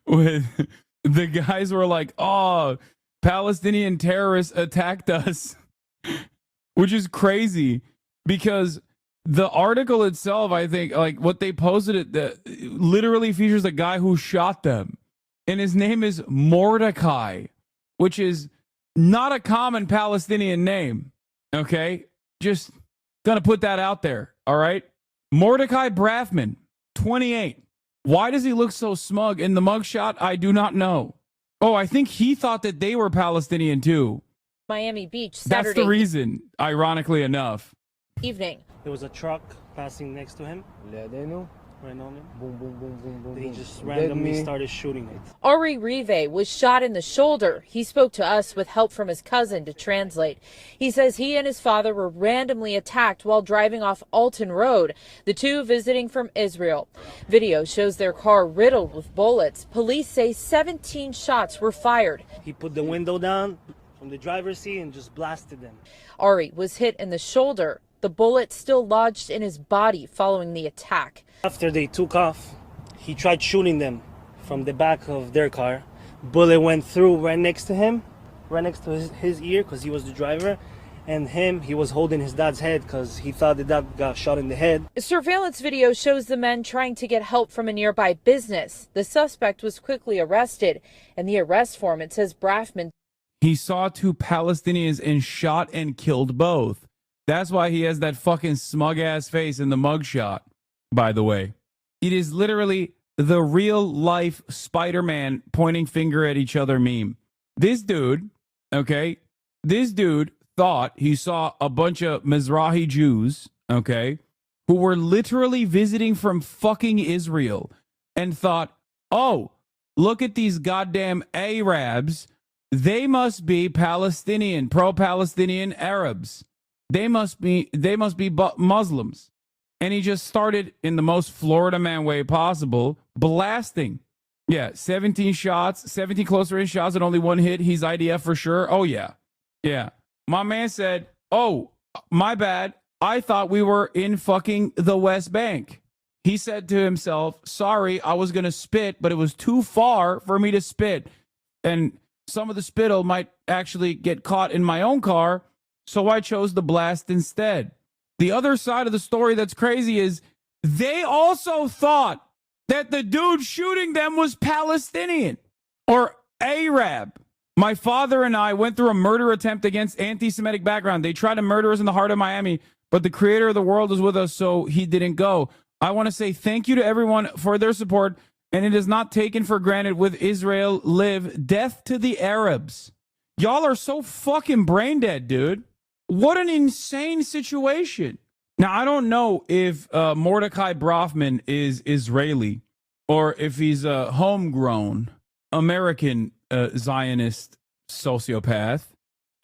the guys were like, "Oh, Palestinian terrorists attacked us." Which is crazy because the article itself, I think, like what they posted it, that literally features a guy who shot them. And his name is Mordecai, which is not a common Palestinian name. Okay? Just gonna put that out there. All right? Mordecai Braffman, 28. Why does he look so smug in the mugshot? I do not know. Oh, I think he thought that they were Palestinian too. Miami Beach Saturday. That's the reason, ironically enough. Evening. There was a truck passing next to him. Right on him. Boom, boom, boom, boom, boom. He just randomly started shooting it. Ari Rive was shot in the shoulder. He spoke to us with help from his cousin to translate. He says he and his father were randomly attacked while driving off Alton Road, the 2 visiting from Israel. Video shows their car riddled with bullets. Police say 17 shots were fired. He put the window down from the driver's seat and just blasted them. Ari was hit in the shoulder. The bullet still lodged in his body following the attack. After they took off, he tried shooting them from the back of their car. Bullet went through right next to him, right next to his ear because he was the driver. And he was holding his dad's head because he thought the dad got shot in the head. Surveillance video shows the men trying to get help from a nearby business. The suspect was quickly arrested. In the arrest form, it says Braffman. He saw 2 Palestinians and shot and killed both. That's why he has that fucking smug ass face in the mugshot, by the way. It is literally the real life Spider-Man pointing finger at each other meme. This dude, okay, thought he saw a bunch of Mizrahi Jews, okay, who were literally visiting from fucking Israel and thought, "Oh, look at these goddamn Arabs. They must be Palestinian, pro-Palestinian Arabs. They must be Muslims." And he just started in the most Florida man way possible, blasting. Yeah, 17 shots, 17 closer in shots and only 1 hit. He's IDF for sure. Oh, yeah. Yeah. My man said, "Oh, my bad. I thought we were in fucking the West Bank." He said to himself, "Sorry, I was going to spit, but it was too far for me to spit. And some of the spittle might actually get caught in my own car. so I chose the blast instead. The other side of the story that's crazy is they also thought that the dude shooting them was Palestinian or Arab. My father and I went through a murder attempt against anti-Semitic background. They tried to murder us in the heart of Miami, but the creator of the world is with us, so he didn't go. I want to say thank you to everyone for their support, and it is not taken for granted with Israel live. Death to the Arabs. Y'all are so fucking brain dead, dude. What an insane situation. Now, I don't know if Mordecai Brofman is Israeli or if he's a homegrown American Zionist sociopath,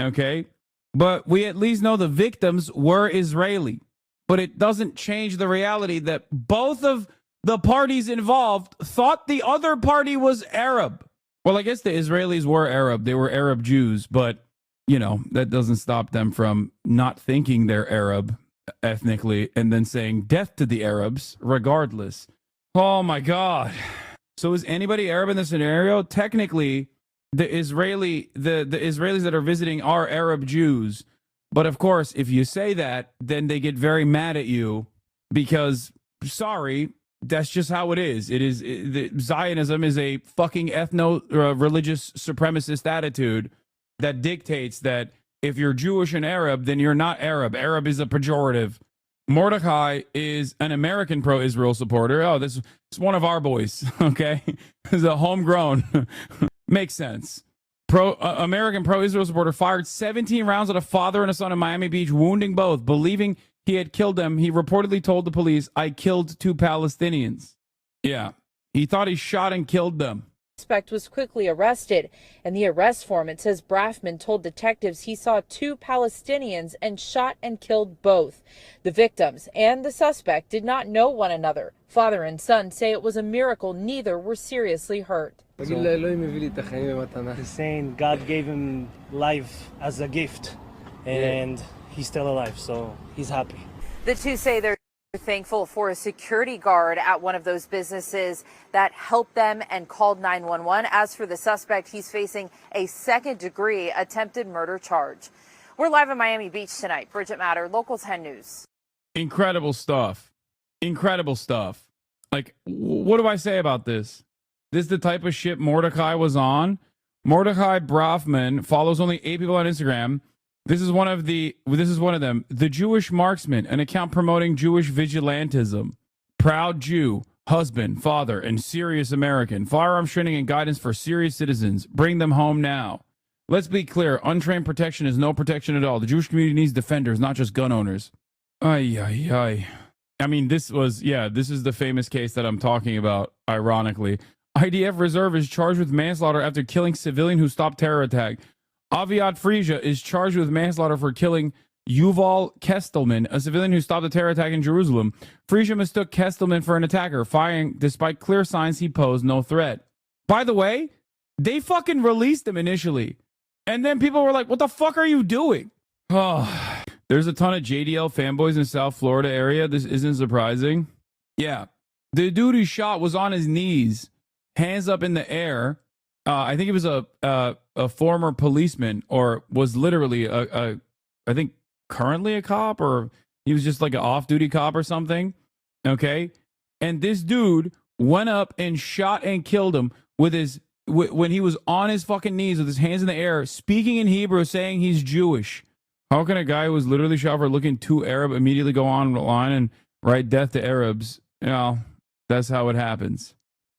okay? But we at least know the victims were Israeli. But it doesn't change the reality that both of the parties involved thought the other party was Arab. Well, I guess the Israelis were Arab. They were Arab Jews, but, you know, that doesn't stop them from not thinking they're Arab ethnically and then saying death to the Arabs regardless. Oh, my God. So is anybody Arab in this scenario? Technically, the Israelis that are visiting are Arab Jews. But, of course, if you say that, then they get very mad at you because, sorry, that's just how it is. Zionism is a fucking ethno-religious supremacist attitude that dictates that if you're Jewish and Arab, then you're not Arab. Arab is a pejorative. Mordecai is an American pro-Israel supporter. Oh, this is one of our boys, okay? He's a homegrown. Makes sense. American pro-Israel supporter fired 17 rounds at a father and a son in Miami Beach, wounding both. Believing he had killed them, he reportedly told the police, "I killed 2 Palestinians." Yeah, he thought he shot and killed them. The suspect was quickly arrested. In the arrest form, it says Brafman told detectives he saw 2 Palestinians and shot and killed both. The victims and the suspect did not know one another. Father and son say it was a miracle neither were seriously hurt. He's saying God gave him life as a gift, and he's still alive, so he's happy. The two say they're thankful for a security guard at one of those businesses that helped them and called 911. As for the suspect, he's facing a second-degree attempted murder charge. We're live in Miami Beach tonight. Bridget Matter, Local 10 News. Incredible stuff. Incredible stuff. Like, what do I say about this? This is the type of shit Mordecai was on. Mordecai Brofman follows only 8 people on Instagram. This is one of them. The Jewish Marksman, an account promoting Jewish vigilantism. Proud Jew, husband, father, and serious American. Firearms training and guidance for serious citizens. Bring them home now. Let's be clear. Untrained protection is no protection at all. The Jewish community needs defenders, not just gun owners. Ay, ay, ay. I mean, this is the famous case that I'm talking about, ironically. IDF reserve is charged with manslaughter after killing civilian who stopped terror attack. Aviad Frisia is charged with manslaughter for killing Yuval Kestelman, a civilian who stopped a terror attack in Jerusalem. Frisia mistook Kestelman for an attacker, firing despite clear signs he posed no threat. By the way, they fucking released him initially. And then people were like, what the fuck are you doing? Oh, there's a ton of JDL fanboys in South Florida area. This isn't surprising. Yeah. The dude who shot was on his knees, hands up in the air. I think he was a former policeman, or was literally I think currently a cop, or he was just like an off-duty cop or something. Okay. And this dude went up and shot and killed him when he was on his fucking knees with his hands in the air, speaking in Hebrew, saying he's Jewish. How can a guy who was literally shot for looking too Arab immediately go online and write death to Arabs? You know, that's how it happens.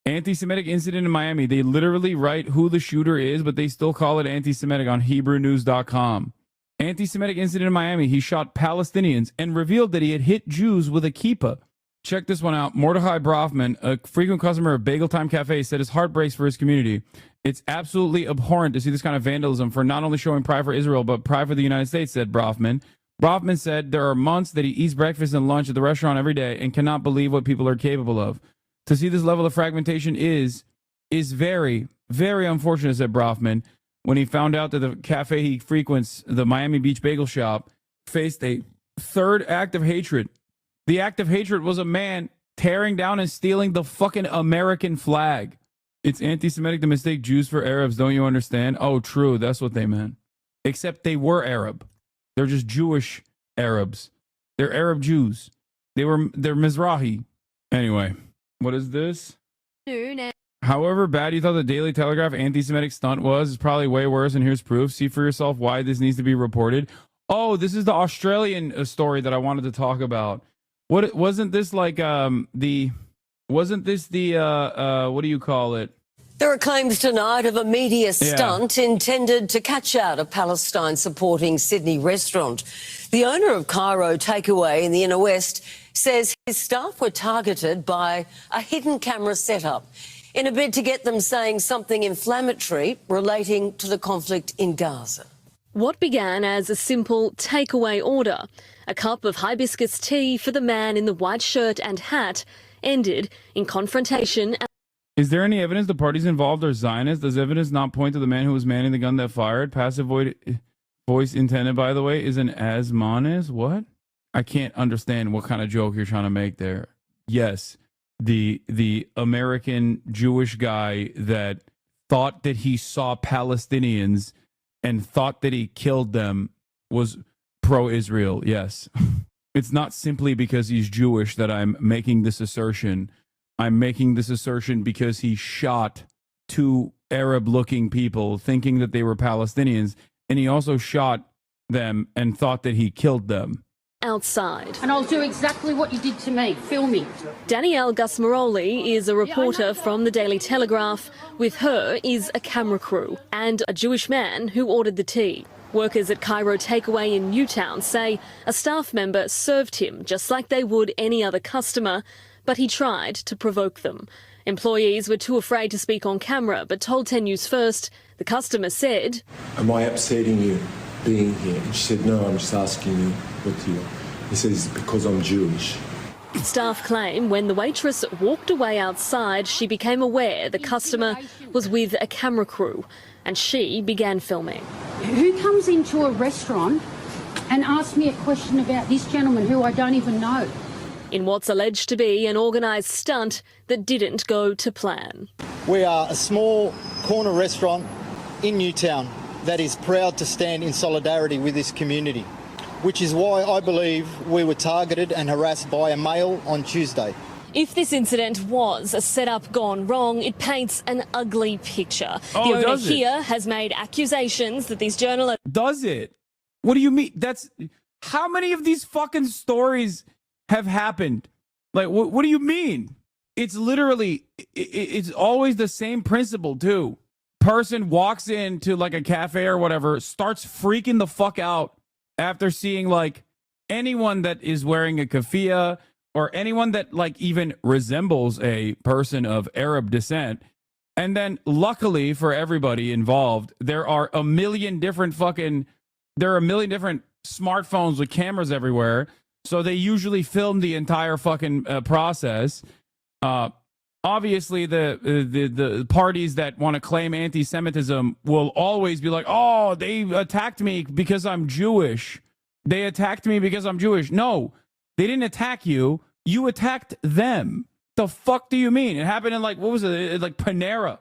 Anti-Semitic incident in Miami. They literally write who the shooter is, but they still call it anti-Semitic on HebrewNews.com. Anti-Semitic incident in Miami. He shot Palestinians and revealed that he had hit Jews with a kippah. Check this one out. Mordecai Brofman, a frequent customer of Bagel Time Cafe, said his heart breaks for his community. It's absolutely abhorrent to see this kind of vandalism for not only showing pride for Israel, but pride for the United States, said Brofman. Brofman said there are months that he eats breakfast and lunch at the restaurant every day and cannot believe what people are capable of. To see this level of fragmentation is very, very unfortunate, said Brofman, when he found out that the cafe he frequents, the Miami Beach Bagel Shop, faced a third act of hatred. The act of hatred was a man tearing down and stealing the fucking American flag. It's anti-Semitic to mistake Jews for Arabs, don't you understand? Oh, true, that's what they meant. Except they were Arab. They're just Jewish Arabs. They're Arab Jews. They're Mizrahi. Anyway, what is this? However bad you thought the Daily Telegraph anti-Semitic stunt was, it's probably way worse, and here's proof. See for yourself why this needs to be reported. Oh, this is the Australian story that I wanted to talk about. Wasn't this like what do you call it? There are claims tonight of a media stunt intended to catch out a Palestine-supporting Sydney restaurant. The owner of Cairo Takeaway in the Inner West says his staff were targeted by a hidden camera setup in a bid to get them saying something inflammatory relating to the conflict in Gaza. What began as a simple takeaway order, a cup of hibiscus tea for the man in the white shirt and hat, ended in confrontation. Is there any evidence the parties involved are Zionists? Does evidence not point to the man who was manning the gun that fired? Passive voice intended, by the way, is an Asmonis? What? I can't understand what kind of joke you're trying to make there. Yes, the American Jewish guy that thought that he saw Palestinians and thought that he killed them was pro-Israel. Yes. It's not simply because he's Jewish that I'm making this assertion. I'm making this assertion because he shot 2 Arab-looking people thinking that they were Palestinians, and he also shot them and thought that he killed them. Outside. And I'll do exactly what you did to me, filming. Danielle Gusmaroli is a reporter from the Daily Telegraph. With her is a camera crew and a Jewish man who ordered the tea. Workers at Cairo Takeaway in Newtown say a staff member served him just like they would any other customer, but he tried to provoke them. Employees were too afraid to speak on camera, but told 10 News First the customer said, "Am I upsetting you being here?" And she said, "No, I'm just asking you what you are." He says, "Because I'm Jewish." Staff claim when the waitress walked away outside, she became aware the customer was with a camera crew and she began filming. Who comes into a restaurant and asks me a question about this gentleman who I don't even know? In what's alleged to be an organised stunt that didn't go to plan. We are a small corner restaurant in Newtown that is proud to stand in solidarity with this community, which is why I believe we were targeted and harassed by a male on Tuesday. If this incident was a setup gone wrong, it paints an ugly picture. Oh, the owner does it? here has made accusations that these journalists... Does it? What do you mean? That's... How many of these fucking stories have happened? Like, what do you mean? It's literally... It's always the same principle, too. Person walks into, like, a cafe or whatever, starts freaking the fuck out after seeing, like, anyone that is wearing a keffiyeh or anyone that, like, even resembles a person of Arab descent. And then, luckily for everybody involved, there are a million different smartphones with cameras everywhere. So they usually film the entire fucking process. Obviously, the parties that want to claim anti-Semitism will always be like, oh, they attacked me because I'm Jewish. They attacked me because I'm Jewish. No, they didn't attack you. You attacked them. The fuck do you mean? It happened in, like, what was it? Like Panera.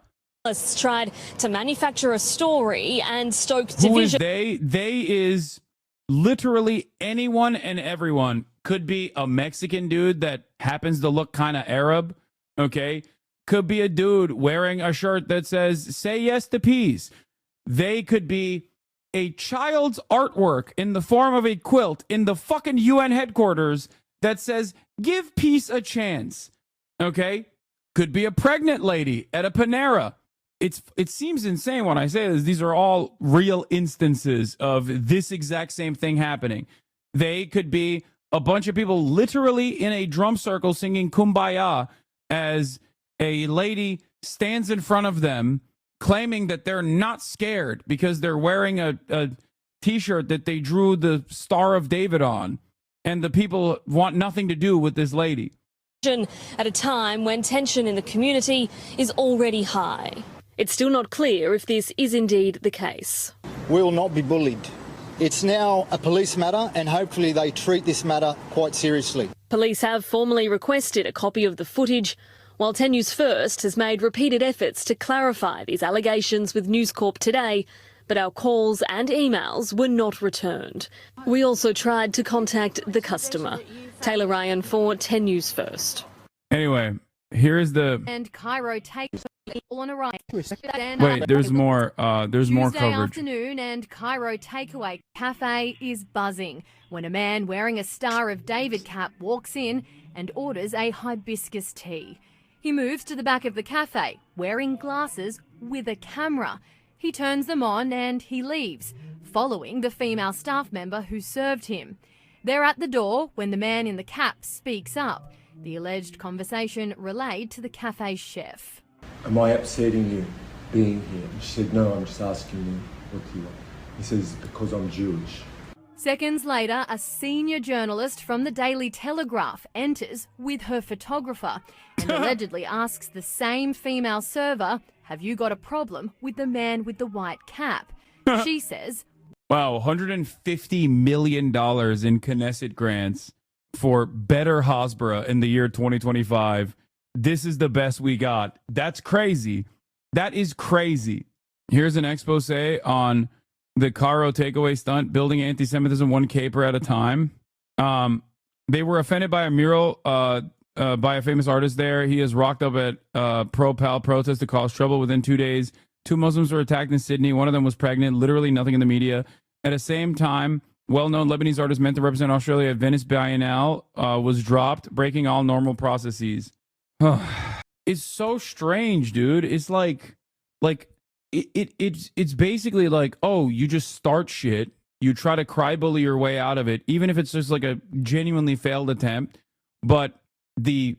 Tried to manufacture a story and stoke division. Who is they? They is literally anyone and everyone. Could be a Mexican dude that happens to look kind of Arab. Okay. Could be a dude wearing a shirt that says, "Say yes to peace." They could be a child's artwork in the form of a quilt in the fucking UN headquarters that says, "Give peace a chance." Okay. Could be a pregnant lady at a Panera. It seems insane when I say this. These are all real instances of this exact same thing happening. They could be a bunch of people literally in a drum circle singing Kumbaya as a lady stands in front of them claiming that they're not scared because they're wearing a t-shirt that they drew the Star of David on, and the people want nothing to do with this lady. At a time when tension in the community is already high. It's still not clear if this is indeed the case. We will not be bullied. It's now a police matter, and hopefully they treat this matter quite seriously. Police have formally requested a copy of the footage, while 10 News First has made repeated efforts to clarify these allegations with News Corp today, but our calls and emails were not returned. We also tried to contact the customer. Taylor Ryan for 10 News First. Anyway, here's the... And Cairo takes all on a right. Wait, there's more Tuesday coverage. afternoon and Cairo Takeaway Cafe is buzzing when a man wearing a Star of David cap walks in and orders a hibiscus tea. He moves to the back of the cafe, wearing glasses with a camera. He turns them on and he leaves, following the female staff member who served him. They're at the door when the man in the cap speaks up. The alleged conversation relayed to the cafe's chef. Am I upsetting you being here? And she said, no, I'm just asking you what you want. He says, because I'm Jewish. Seconds later, a senior journalist from the Daily Telegraph enters with her photographer and allegedly asks the same female server, have you got a problem with the man with the white cap? She says, wow, $150 million in Knesset grants for Better Hasbara in the year 2025. This is the best we got. That's crazy. That is crazy. Here's an expose on the Cairo takeaway stunt, building anti-Semitism one caper at a time. They were offended by a mural by a famous artist there. He has rocked up at pro-Pal protest to cause trouble. Within 2 days, 2 Muslims were attacked in Sydney. One of them was pregnant. Literally nothing in the media. At the same time, well-known Lebanese artist meant to represent Australia at Venice Biennale was dropped, breaking all normal processes. It's so strange, dude. It's like it's basically like, oh, you just start shit, you try to cry bully your way out of it, even if it's just like a genuinely failed attempt, but the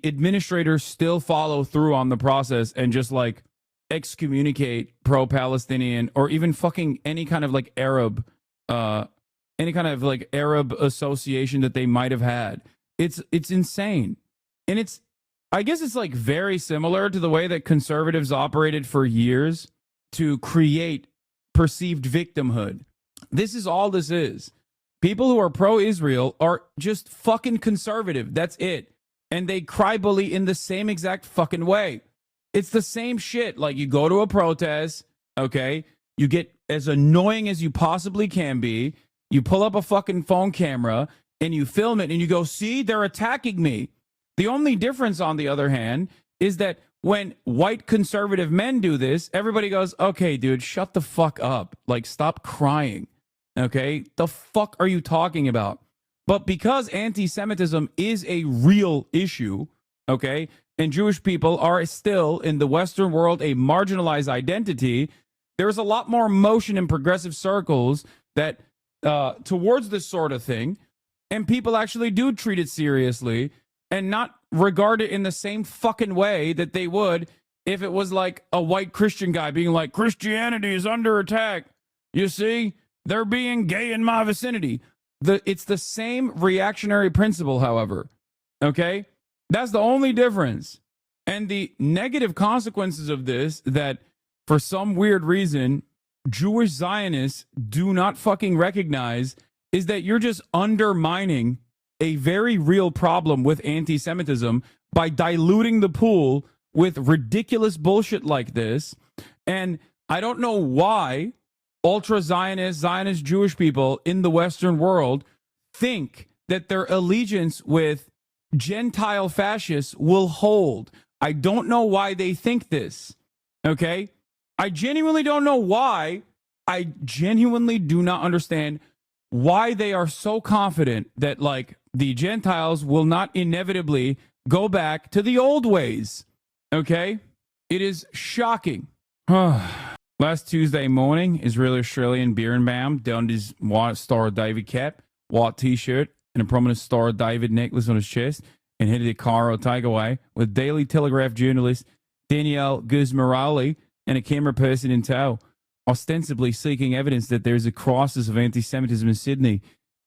administrators still follow through on the process and just like excommunicate pro-Palestinian or even fucking any kind of like Arab association that they might have had. It's insane. And I guess it's like very similar to the way that conservatives operated for years to create perceived victimhood. This is all this is. People who are pro-Israel are just fucking conservative. That's it. And they cry bully in the same exact fucking way. It's the same shit. Like, you go to a protest, okay? You get as annoying as you possibly can be. You pull up a fucking phone camera and you film it and you go, see, they're attacking me. The only difference, on the other hand, is that when white conservative men do this, everybody goes, okay, dude, shut the fuck up. Like, stop crying. Okay? The fuck are you talking about? But because anti-Semitism is a real issue, okay, and Jewish people are still in the Western world a marginalized identity, there's a lot more motion in progressive circles that towards this sort of thing, and people actually do treat it seriously and not regard it in the same fucking way that they would if it was like a white Christian guy being like, Christianity is under attack. You see, they're being gay in my vicinity. It's the same reactionary principle, however. Okay? That's the only difference. And the negative consequences of this, that for some weird reason, Jewish Zionists do not fucking recognize, is that you're just undermining a very real problem with anti-Semitism by diluting the pool with ridiculous bullshit like this. And I don't know why ultra-Zionist, Zionist Jewish people in the Western world think that their allegiance with Gentile fascists will hold. I don't know why they think this. Okay? I genuinely don't know why. I genuinely do not understand why they are so confident that, like, the Gentiles will not inevitably go back to the old ways. Okay? It is shocking. Last Tuesday morning, Israeli-Australian Birnbaum donned his white Star of David cap, white t-shirt, and a prominent Star of David necklace on his chest, and headed to Cairo takeaway with Daily Telegraph journalist Danielle Guzmerali and a camera person in tow, ostensibly seeking evidence that there is a crisis of anti-Semitism in Sydney,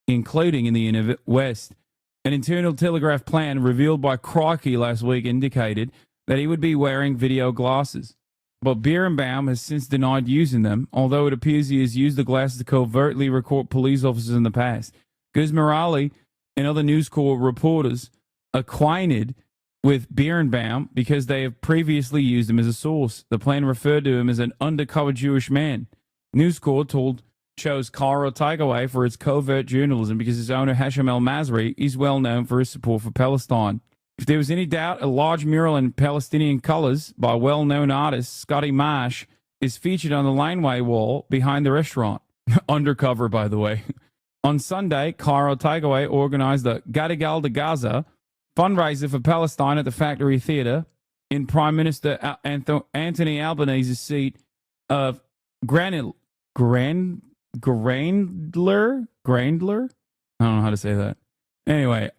including in the inner West. An internal Telegraph plan revealed by Crikey last week indicated that he would be wearing video glasses. But Birnbaum has since denied using them, although it appears he has used the glasses to covertly record police officers in the past. Guzmerali and other News Corp reporters acquainted with Birnbaum because they have previously used him as a source. The plan referred to him as an undercover Jewish man. News Corp chose Cairo Takeaway for its covert journalism because its owner, Hashim El-Masri, is well known for his support for Palestine. If there was any doubt, a large mural in Palestinian colors by well-known artist Scotty Marsh is featured on the laneway wall behind the restaurant. Undercover, by the way. On Sunday, Cairo Takeaway organized the Gadigal de Gaza fundraiser for Palestine at the Factory Theatre in Prime Minister Anthony Albanese's seat of Grandler? I don't know how to say that. Anyway,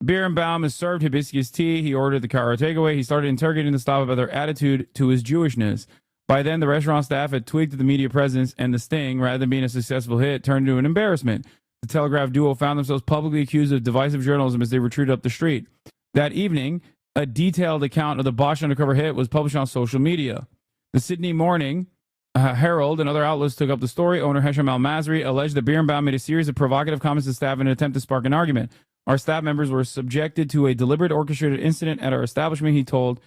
Birnbaum has served hibiscus tea. He ordered the Cairo Takeaway. He started interrogating the staff about their attitude to his Jewishness. By then, the restaurant staff had tweaked the media presence, and the sting, rather than being a successful hit, turned into an embarrassment. The Telegraph duo found themselves publicly accused of divisive journalism as they retreated up the street. That evening, a detailed account of the botched undercover hit was published on social media. The Sydney Morning Herald and other outlets took up the story. Owner Hashim El-Masri alleged that Birnbaum made a series of provocative comments to staff in an attempt to spark an argument. Our staff members were subjected to a deliberate orchestrated incident at our establishment, he told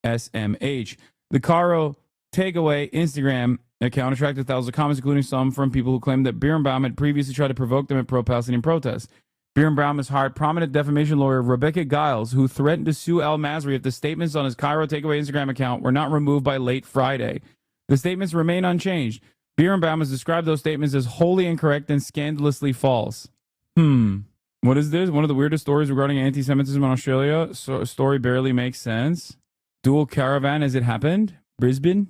SMH. The Cairo Takeaway Instagram account attracted thousands of comments, including some from people who claimed that Birnbaum had previously tried to provoke them at pro-Palestinian protests. Birnbaum has hired prominent defamation lawyer Rebecca Giles, who threatened to sue El-Masri if the statements on his Cairo Takeaway Instagram account were not removed by late Friday. The statements remain unchanged. Birnbaum has described those statements as wholly incorrect and scandalously false. What is this? One of the weirdest stories regarding anti-Semitism in Australia. Story barely makes sense. Dual caravan as it happened. Brisbane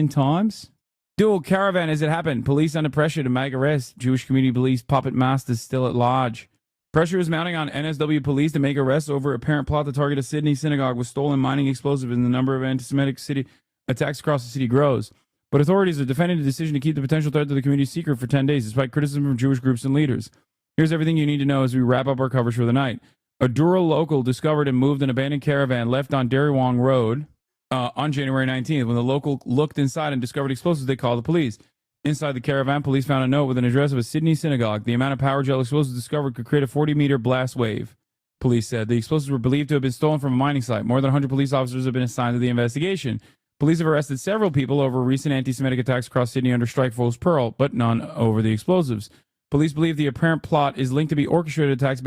Times. Dual caravan as it happened. Police under pressure to make arrest. Jewish community believes puppet masters still at large. Pressure is mounting on NSW police to make arrests over apparent plot to target a Sydney synagogue with stolen mining explosives, and the number of anti-Semitic city attacks across the city grows. But authorities are defending the decision to keep the potential threat to the community secret for 10 days, despite criticism from Jewish groups and leaders. Here's everything you need to know as we wrap up our coverage for the night. A Dural local discovered and moved an abandoned caravan left on Derrywong Road on January 19th. When the local looked inside and discovered explosives, they called the police. Inside the caravan, police found a note with an address of a Sydney synagogue. The amount of power gel explosives discovered could create a 40-meter blast wave, police said. The explosives were believed to have been stolen from a mining site. More than 100 police officers have been assigned to the investigation. Police have arrested several people over recent anti-Semitic attacks across Sydney under Strike Force Pearl, but none over the explosives. Police believe the apparent plot is linked to be orchestrated attacks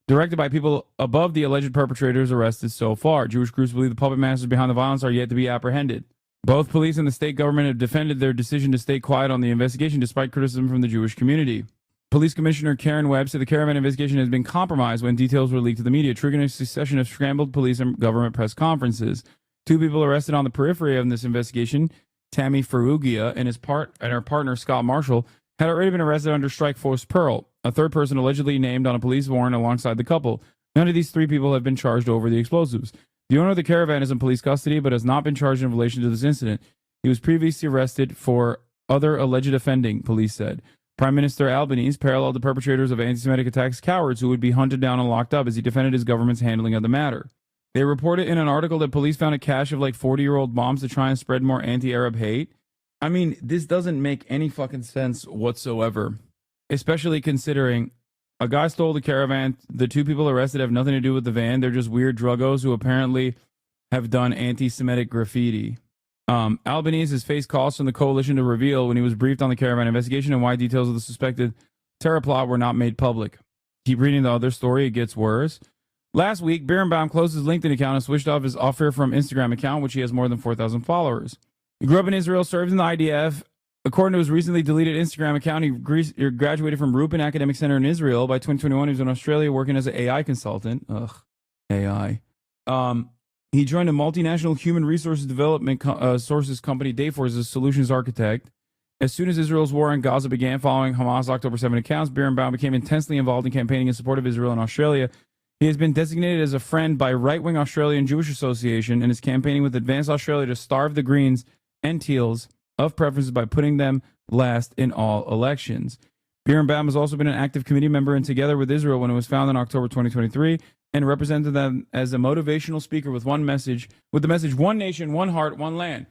directed by people above the alleged perpetrators arrested so far. Jewish groups believe the puppet masters behind the violence are yet to be apprehended. Both police and the state government have defended their decision to stay quiet on the investigation despite criticism from the Jewish community. Police Commissioner Karen Webb said the caravan investigation has been compromised when details were leaked to the media, triggering a succession of scrambled police and government press conferences. 2 people arrested on the periphery of this investigation, Tammy Ferrugia and her partner Scott Marshall, had already been arrested under Strike Force Pearl. A third person allegedly named on a police warrant alongside the couple. None of these 3 people have been charged over the explosives. The owner of the caravan is in police custody but has not been charged in relation to this incident. He was previously arrested for other alleged offending, police said. Prime Minister Albanese paralleled the perpetrators of anti-Semitic attacks cowards who would be hunted down and locked up as he defended his government's handling of the matter. They reported in an article that police found a cache of like 40-year-old bombs to try and spread more anti-Arab hate. I mean, this doesn't make any fucking sense whatsoever, especially considering a guy stole the caravan. The 2 people arrested have nothing to do with the van. They're just weird druggos who apparently have done anti-Semitic graffiti. Albanese has faced calls from the coalition to reveal when he was briefed on the caravan investigation and why details of the suspected terror plot were not made public. Keep reading the other story. It gets worse. Last week, Birnbaum closed his LinkedIn account and switched off his Offer from Instagram account, which he has more than 4,000 followers. He grew up in Israel, served in the IDF. According to his recently deleted Instagram account, he graduated from Rupin Academic Center in Israel. By 2021, he was in Australia working as an AI consultant. AI. He joined a multinational human resources development sources company, Dayforce, as a solutions architect. As soon as Israel's war in Gaza began following Hamas' October 7 accounts, Birnbaum became intensely involved in campaigning in support of Israel and Australia. He has been designated as a friend by right-wing Australian Jewish Association and is campaigning with Advance Australia to starve the Greens and Teals of preferences by putting them last in all elections. Birnbaum has also been an active committee member in Together with Israel when it was founded in October 2023 and represented them as a motivational speaker with the message, One Nation, One Heart, One Land.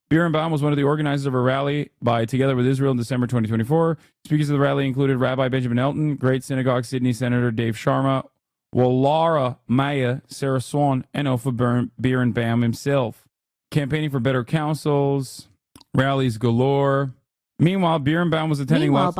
Birnbaum was one of the organizers of a rally by Together with Israel in December 2024. Speakers of the rally included Rabbi Benjamin Elton, Great Synagogue Sydney Senator Dave Sharma, Wallara Maya, Sarah Swan, and Ofer Birnbaum himself. Campaigning for better councils, rallies galore. Meanwhile, Birnbaum was attending was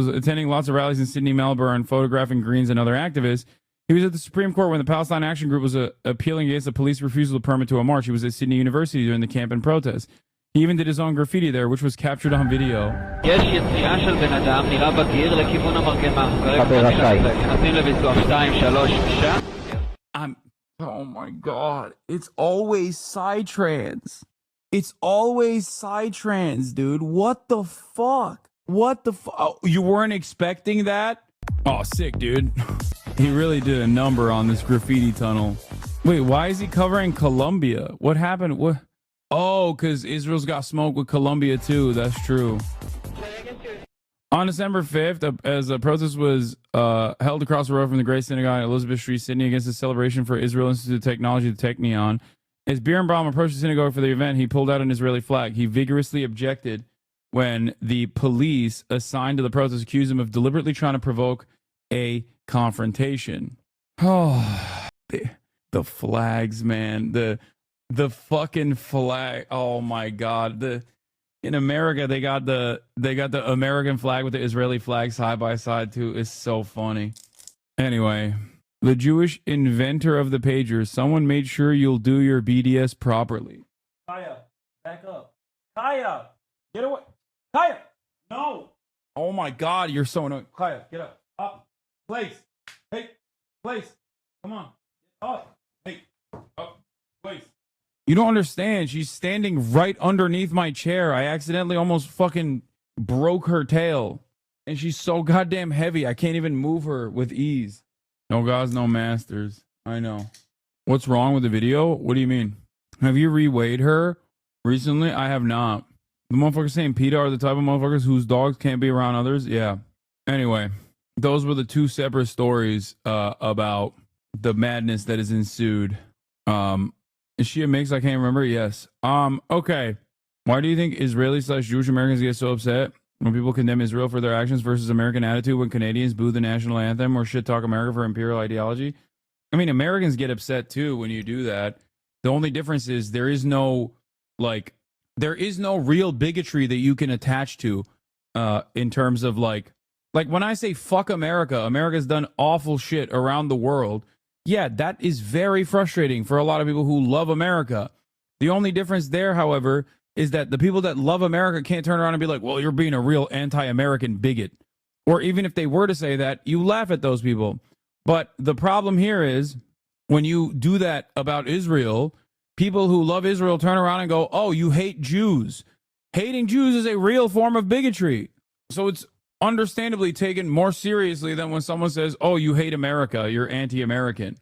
attending lots of rallies in Sydney, Melbourne, photographing Greens and other activists. He was at the Supreme Court when the Palestine Action Group was appealing against the police refusal to permit to a march. He was at Sydney University during the camp and protest. He even did his own graffiti there, which was captured on video. Oh my God. It's always psytrance. It's always psytrance, dude. What the fuck? What the fuck? Oh, you weren't expecting that? Oh, sick, dude. He really did a number on this graffiti tunnel. Wait, why is he covering Colombia? What happened? What? Oh, because Israel's got smoke with Colombia too. That's true. On December 5th, as a protest was held across the road from the Great Synagogue at Elizabeth Street, Sydney, against the celebration for Israel Institute of Technology, the Technion. As Birnbaum approached the synagogue for the event, he pulled out an Israeli flag. He vigorously objected when the police assigned to the protest accused him of deliberately trying to provoke a confrontation. Oh, the flags, man. The fucking flag. Oh my God. In America, they got the American flag with the Israeli flag side by side too. It's so funny. Anyway, the Jewish inventor of the pager. Someone made sure you'll do your BDS properly. Kaya, back up. Kaya, get away. Kaya, no. Oh my God, you're so annoying. Kaya, get up. Up. Place. Hey, place. Come on. Up. Hey, up. Place. You don't understand. She's standing right underneath my chair. I accidentally almost fucking broke her tail. And she's so goddamn heavy. I can't even move her with ease. No gods, no masters. I know. What's wrong with the video? What do you mean? Have you reweighed her recently? I have not. The motherfuckers saying PETA are the type of motherfuckers whose dogs can't be around others? Yeah. Anyway, those were the two separate stories about the madness that has ensued. Is she a mix? I can't remember. Yes. Okay. Why do you think Israeli/Jewish Americans get so upset when people condemn Israel for their actions versus American attitude when Canadians boo the national anthem or shit talk America for imperial ideology? I mean, Americans get upset too when you do that. The only difference is there is no real bigotry that you can attach to in terms of like when I say fuck America, America's done awful shit around the world. Yeah, that is very frustrating for a lot of people who love America. The only difference there, however, is that the people that love America can't turn around and be like, well, you're being a real anti-American bigot. Or even if they were to say that, you laugh at those people. But the problem here is when you do that about Israel, people who love Israel turn around and go, oh, you hate Jews. Hating Jews is a real form of bigotry. So it's understandably taken more seriously than when someone says, oh, you hate America, you're anti-American.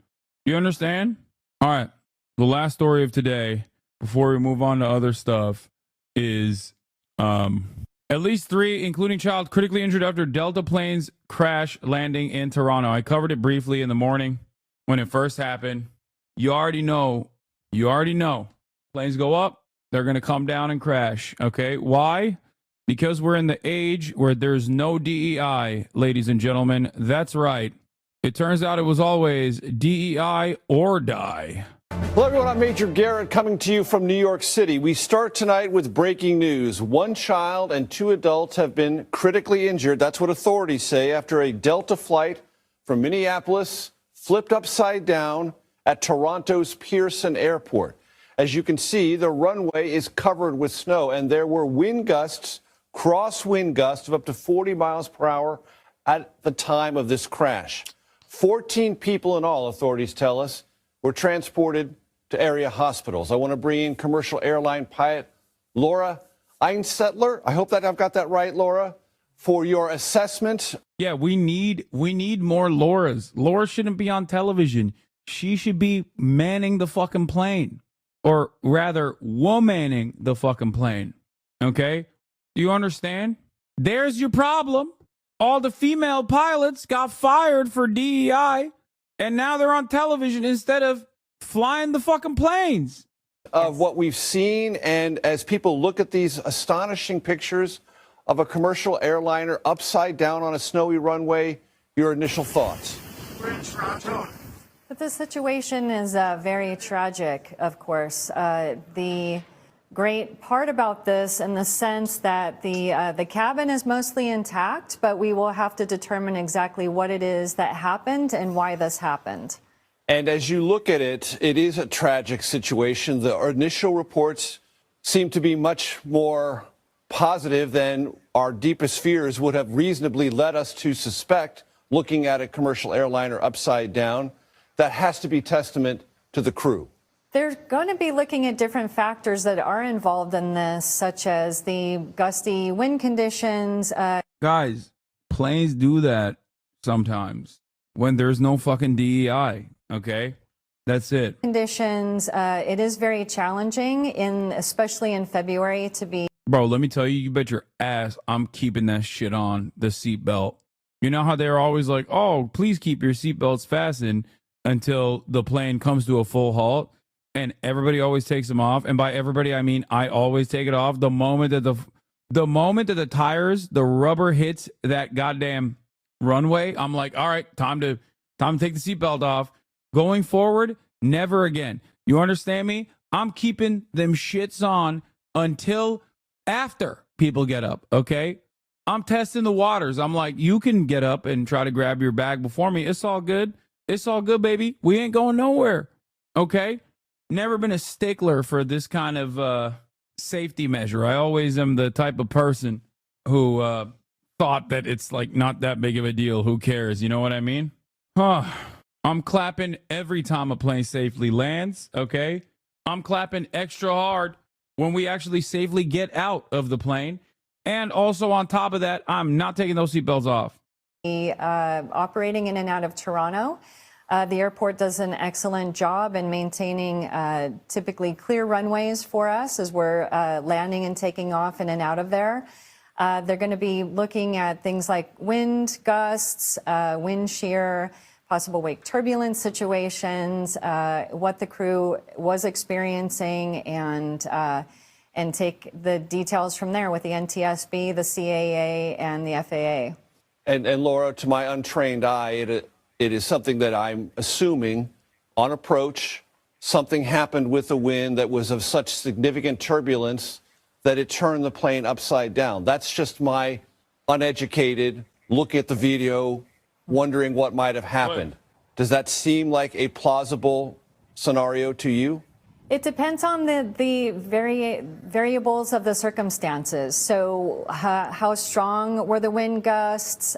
You understand? All right. The last story of today, before we move on to other stuff, is at least 3, including child, critically injured after Delta planes crash landing in Toronto. I covered it briefly in the morning when it first happened. You already know. Planes go up, they're going to come down and crash. Okay? Why? Because we're in the age where there's no DEI, ladies and gentlemen. That's right. It turns out it was always DEI or die. Hello, everyone. I'm Major Garrett coming to you from New York City. We start tonight with breaking news. 1 child and 2 adults have been critically injured. That's what authorities say after a Delta flight from Minneapolis flipped upside down at Toronto's Pearson Airport. As you can see, the runway is covered with snow, and there were wind gusts, crosswind gusts of up to 40 miles per hour at the time of this crash. 14 people in all, authorities tell us, were transported to area hospitals. I want to bring in commercial airline pilot Laura Einsettler. I hope that I've got that right, Laura, for your assessment. Yeah, we need more Lauras. Laura shouldn't be on television. She should be manning the fucking plane. Or rather, womaning the fucking plane. Okay? Do you understand? There's your problem. All the female pilots got fired for DEI, and now they're on television instead of flying the fucking planes. Of what we've seen, and as people look at these astonishing pictures of a commercial airliner upside down on a snowy runway, your initial thoughts? We're in Toronto. But the situation is very tragic, of course. The great part about this in the sense that the cabin is mostly intact, but we will have to determine exactly what it is that happened and why this happened. And as you look at it, it is a tragic situation. The initial reports seem to be much more positive than our deepest fears would have reasonably led us to suspect, looking at a commercial airliner upside down. That has to be testament to the crew. They're going to be looking at different factors that are involved in this, such as the gusty wind conditions. Guys, planes do that sometimes when there's no fucking DEI, okay? That's it. Conditions. It is very challenging, especially in February, to be. Bro, let me tell you, you bet your ass I'm keeping that shit on, the seatbelt. You know how they're always like, oh, please keep your seatbelts fastened until the plane comes to a full halt. And everybody always takes them off. And by everybody, I mean I always take it off. The moment that the tires, the rubber hits that goddamn runway, I'm like, all right, time to take the seatbelt off. Going forward, never again. You understand me? I'm keeping them shits on until after people get up, okay? I'm testing the waters. I'm like, you can get up and try to grab your bag before me. It's all good. It's all good, baby. We ain't going nowhere, okay? Never been a stickler for this kind of safety measure. I always am the type of person who thought that it's like not that big of a deal. Who cares? You know what I mean? I'm clapping every time a plane safely lands, okay? I'm clapping extra hard when we actually safely get out of the plane. And also on top of that, I'm not taking those seatbelts off. Operating in and out of Toronto. The airport does an excellent job in maintaining typically clear runways for us as we're landing and taking off in and out of there. They're going to be looking at things like wind gusts, wind shear, possible wake turbulence situations, what the crew was experiencing, and take the details from there with the NTSB, the CAA, and the FAA. And Laura, to my untrained eye, it is something that I'm assuming on approach, something happened with the wind that was of such significant turbulence that it turned the plane upside down. That's just my uneducated look at the video, wondering what might have happened. Does that seem like a plausible scenario to you? It depends on the variables of the circumstances. So how strong were the wind gusts?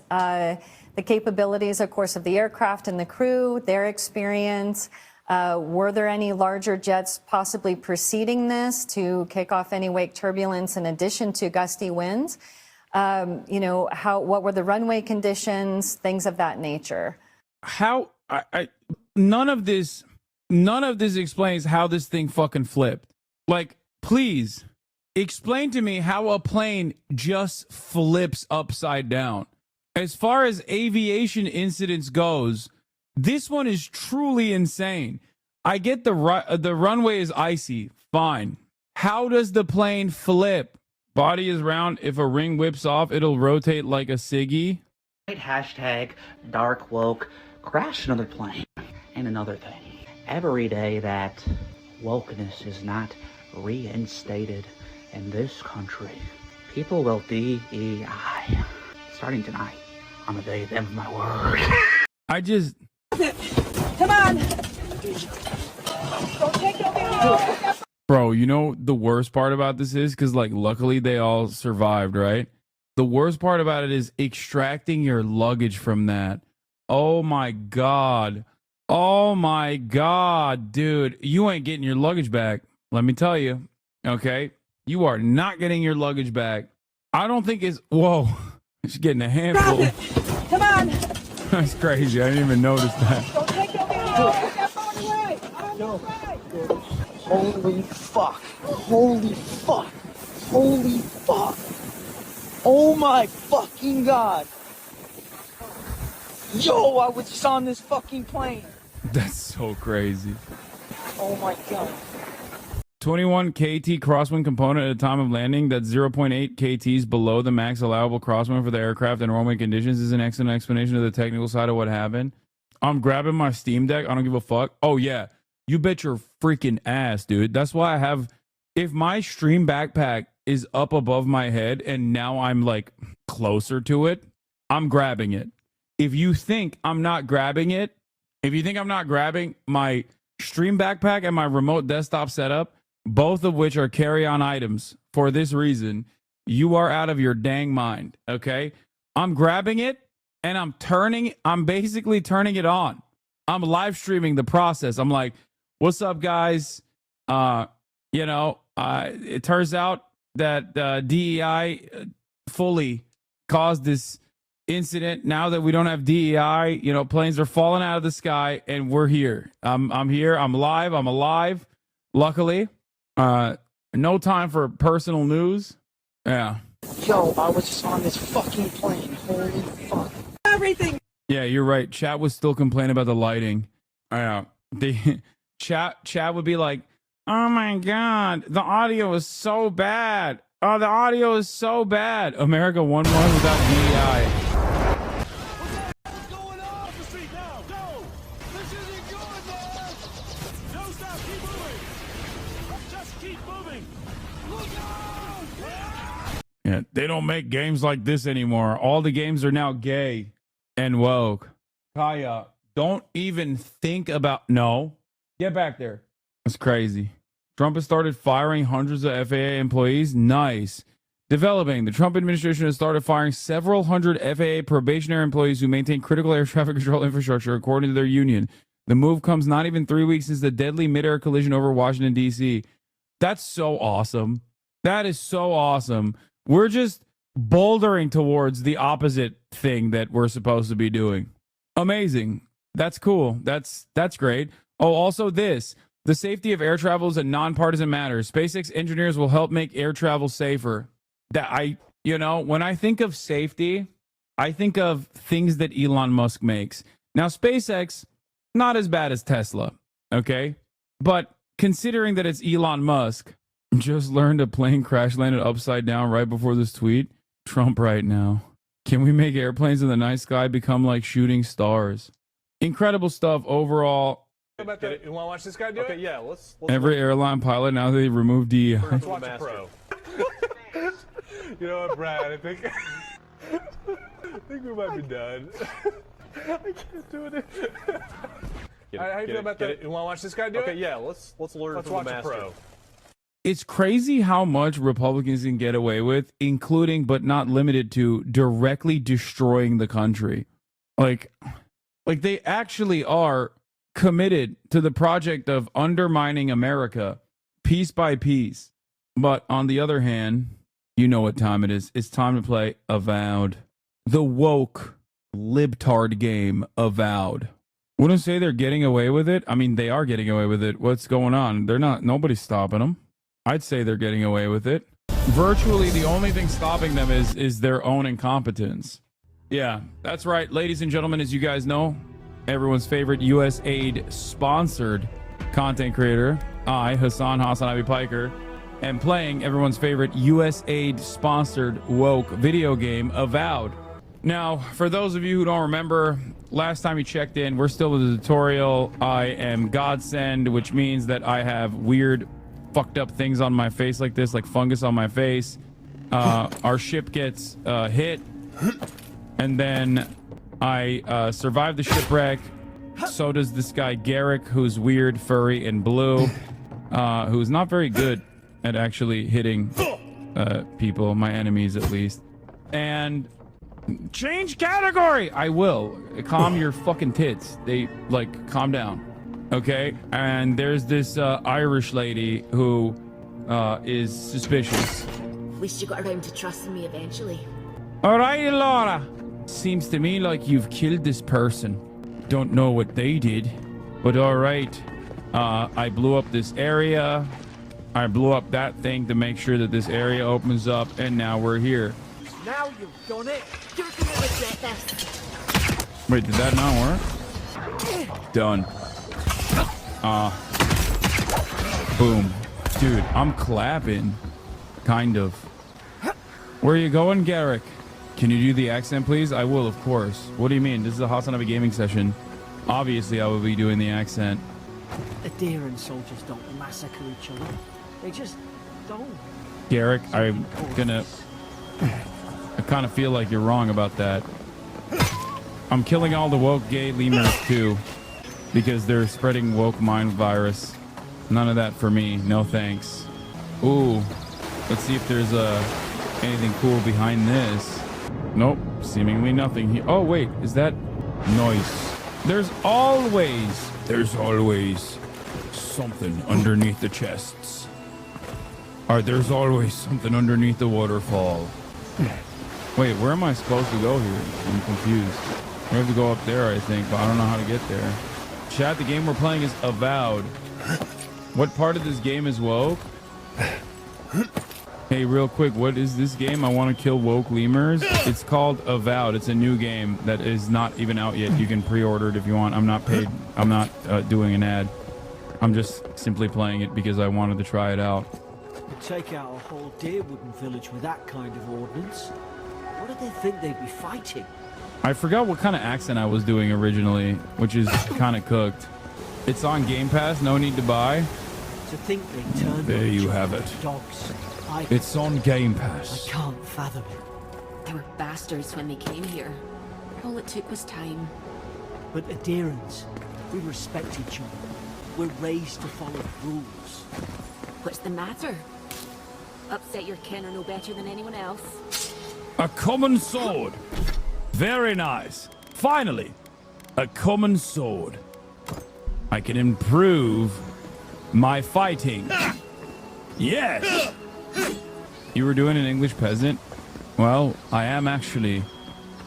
The capabilities, of course, of the aircraft and the crew, their experience. Were there any larger jets possibly preceding this to kick off any wake turbulence in addition to gusty winds? What were the runway conditions? Things of that nature. None of this explains how this thing fucking flipped. Like, please explain to me how a plane just flips upside down. As far as aviation incidents goes, this one is truly insane. I get the runway is icy. Fine. How does the plane flip? Body is round. If a ring whips off, it'll rotate like a ciggy. Hashtag dark woke. Crash another plane. And another thing. Every day that wokeness is not reinstated in this country, people will DEI. Starting tonight, I'm a day them of my word. Come on. Don't take no video. Bro, you know the worst part about this is, because like luckily they all survived, right? The worst part about it is extracting your luggage from that. Oh my God. Oh my God, dude. You ain't getting your luggage back. Let me tell you. Okay? You are not getting your luggage back. I don't think it's... Whoa. She's getting a handful. Come on. That's crazy. I didn't even notice that. Don't take no video. Take that phone away. Holy fuck. Holy fuck. Holy fuck. Oh my fucking God. Yo, I was just on this fucking plane. That's so crazy. Oh my God. 21 KT crosswind component at the time of landing. That's 0.8 KTs below the max allowable crosswind for the aircraft and runway conditions is an excellent explanation of the technical side of what happened. I'm grabbing my Steam Deck. I don't give a fuck. Oh, yeah. You bet your freaking ass, dude. That's why I have if my stream backpack is up above my head and now I'm like closer to it, I'm grabbing it. If you think I'm not grabbing it, if you think I'm not grabbing my stream backpack and my remote desktop setup, both of which are carry-on items for this reason, you are out of your dang mind, okay? I'm grabbing it and I'm basically turning it on. I'm live streaming the process. I'm like, what's up, guys? It turns out that DEI fully caused this incident. Now that we don't have DEI, planes are falling out of the sky and we're here. I'm here. I'm live. I'm alive. Luckily, no time for personal news. Yeah. Yo, I was just on this fucking plane. Holy fuck. Everything. Yeah, you're right. Chat was still complaining about the lighting. The chat would be like, "Oh my god, the audio is so bad. Oh, the audio is so bad." America won one without DEI. Yeah, they don't make games like this anymore. All the games are now gay and woke. Kaya, don't even think about... No. Get back there. That's crazy. Trump has started firing hundreds of FAA employees. Nice. Developing. The Trump administration has started firing several hundred FAA probationary employees who maintain critical air traffic control infrastructure, according to their union. The move comes not even 3 weeks since the deadly mid-air collision over Washington, D.C. That's so awesome. That is so awesome. We're just bouldering towards the opposite thing that we're supposed to be doing. Amazing. That's cool. That's great. Oh, also this. The safety of air travel is a nonpartisan matter. SpaceX engineers will help make air travel safer. When I think of safety, I think of things that Elon Musk makes. Now, SpaceX, not as bad as Tesla, okay? But considering that it's Elon Musk, just learned a plane crash landed upside down right before this tweet. Trump right now. Can we make airplanes in the night sky become like shooting stars? Incredible stuff overall. You want to watch this guy do it? Yeah, let's Every airline pilot, now they remove DEI. Let's watch a pro. You know what, Brad? I think we might be done. I can't do it. How you feel about that? You want to watch this guy do it? Okay, yeah, let's learn from the master. Pro. It's crazy how much Republicans can get away with, including but not limited to directly destroying the country. Like they actually are committed to the project of undermining America piece by piece. But on the other hand, you know what time it is. It's time to play Avowed. The woke libtard game Avowed. Wouldn't say they're getting away with it. I mean, they are getting away with it. What's going on? They're not. Nobody's stopping them. I'd say they're getting away with it. Virtually the only thing stopping them is their own incompetence. Yeah, that's right. Ladies and gentlemen, as you guys know, everyone's favorite USAID sponsored content creator, I, Hassan Abi Piker, am playing everyone's favorite USAID sponsored woke video game, Avowed. Now, for those of you who don't remember, last time you checked in, we're still with the tutorial. I am Godsend, which means that I have weird fucked up things on my face like this, like fungus on my face. Our ship gets hit, and then I survive the shipwreck. So does this guy Garrick, who's weird, furry, and blue, who's not very good at actually hitting people, my enemies at least. And change category! I will. Calm your fucking tits. They, calm down. Okay, and there's this Irish lady who is suspicious. At least you got around to trusting me eventually. All right, Laura. Seems to me like you've killed this person. Don't know what they did, but all right. I blew up this area. I blew up that thing to make sure that this area opens up, and now we're here. Now you've done it. You're gonna regret this. Wait, did that not work? Done. Boom. Dude, I'm clapping. Kind of. Where are you going, Garrick? Can you do the accent, please? I will, of course. What do you mean? This is a Hassan Abi gaming session. Obviously, I will be doing the accent. The deer and soldiers don't massacre each other. They just Garrick, I'm gonna... I kind of feel like you're wrong about that. I'm killing all the woke gay lemurs too, because they're spreading woke mind virus. None of that for me. No thanks. Ooh, let's see if there's anything cool behind this. Nope, seemingly nothing here. Oh wait, is that noise? There's always something underneath the chests. There's always something underneath the waterfall. Wait, where am I supposed to go here? I'm confused. We have to go up there, I think, but I don't know how to get there. Chat, the game we're playing is Avowed. What part of this game is woke? Hey, real quick, what is this game? I want to kill woke lemurs. It's called Avowed. It's a new game that is not even out yet. You can pre-order it if you want. I'm not paid. I'm not doing an ad. I'm just simply playing it because I wanted to try it out. You'd take out a whole Deerwooden village with that kind of ordnance. What did they think they'd be fighting? I forgot what kind of accent I was doing originally, which is kind of cooked. It's on Game Pass. No need to buy. To think they turned There you have it. dogs. It's on Game Pass. I can't fathom it. They were bastards when they came here. All it took was time. But adherents, we respect each other. We're raised to follow rules. What's the matter? Upset your kin are no better than anyone else. A common sword. Very nice. Finally, a common sword. I can improve my fighting. Yes. You were doing an English peasant? Well, I am actually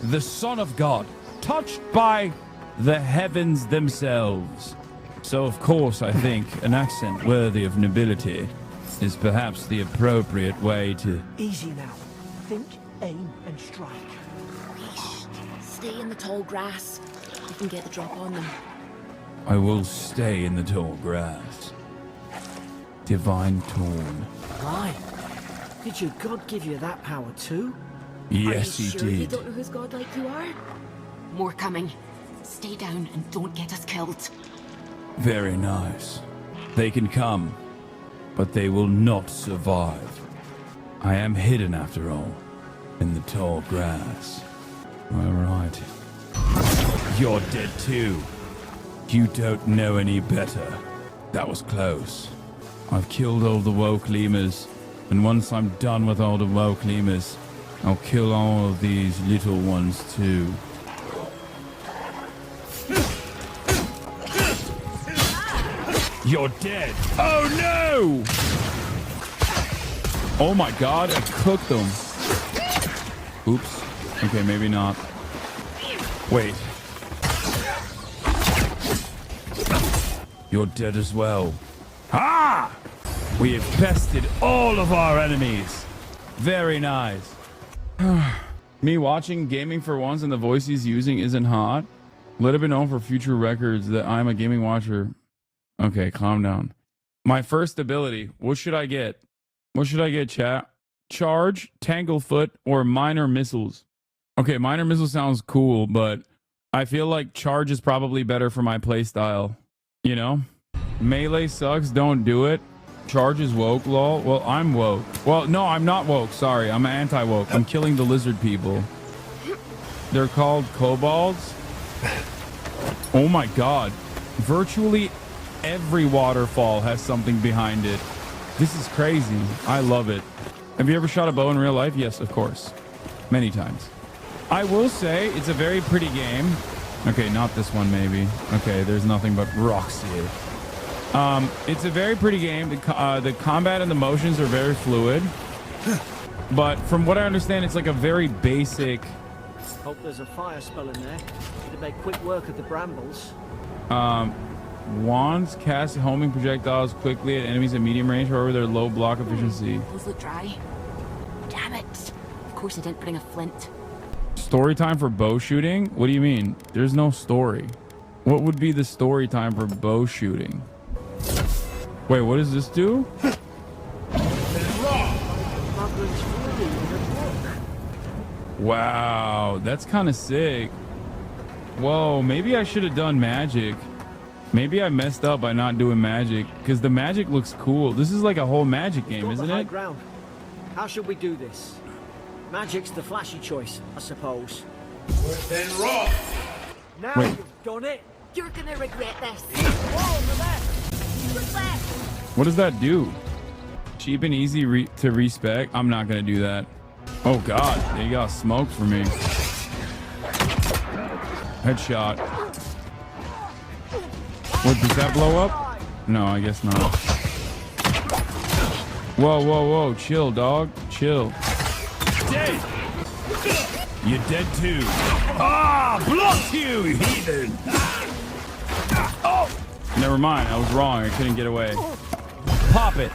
the son of God, touched by the heavens themselves. So, of course, I think an accent worthy of nobility is perhaps the appropriate way to... Easy now. Think, aim, and strike. Stay in the tall grass. You can get the drop on them. I will stay in the tall grass. Divine Torn. Why? Did your God give you that power too? Yes, he Sure you did. don't know who's God like you are? More coming. Stay down and don't get us killed. Very nice. They can come, but they will not survive. I am hidden, after all, in the tall grass. All right. You're dead too. You don't know any better. That was close. I've killed all the woke lemurs, and once I'm done with all the woke lemurs, I'll kill all of these little ones too. You're dead. Oh no! Oh my god, I cooked them. Oops. Okay, maybe not. Wait. You're dead as well. Ah! We have bested all of our enemies. Very nice. Me watching Gaming for Once and the voice he's using isn't hot. Let it be known for future records that I'm a gaming watcher. Okay, calm down. My first ability. What should I get? What should I get, chat? Charge, Tanglefoot, or Minor Missiles? Okay, Minor Missiles sounds cool, but I feel like Charge is probably better for my playstyle. You know? Melee sucks, don't do it. Charge is woke, lol. Well, I'm woke. Well, no, I'm not woke. Sorry, I'm anti-woke. I'm killing the lizard people. They're called kobolds. Oh my god. Virtually every waterfall has something behind it. This is crazy. I love it. Have you ever shot a bow in real life? Yes, of course. Many times. I will say it's a very pretty game. Okay, not this one maybe. Okay, there's nothing but rocks here. It's a very pretty game. The combat and the motions are very fluid. But from what I understand, it's like a very basic... Hope there's a fire spell in there. To make quick work of the brambles. Wands cast homing projectiles quickly at enemies at medium range, however their low block efficiency. Those look dry. Damn it. Of course I didn't bring a flint. Story time for bow shooting? What do you mean? There's no story. What would be the story time for bow shooting? Wait, what does this do? Wow, that's kind of sick. Whoa, maybe I should have done magic. Maybe I messed up by not doing magic, because the magic looks cool. This is like a whole magic game, isn't High it? ground. How should we do this? Magic's the flashy choice, I suppose. Then rock. Now Wait. you've done it. You're gonna regret this. What does that do? Cheap and easy to respec? I'm not gonna do that. Oh god, they got smoked for me. Headshot. What, does that blow up? No, I guess not. Whoa, whoa, whoa, chill, dog. Chill. Dead. You're dead too. Ah, blocked you, heathen. Oh! Never mind, I was wrong. I couldn't get away. Pop it.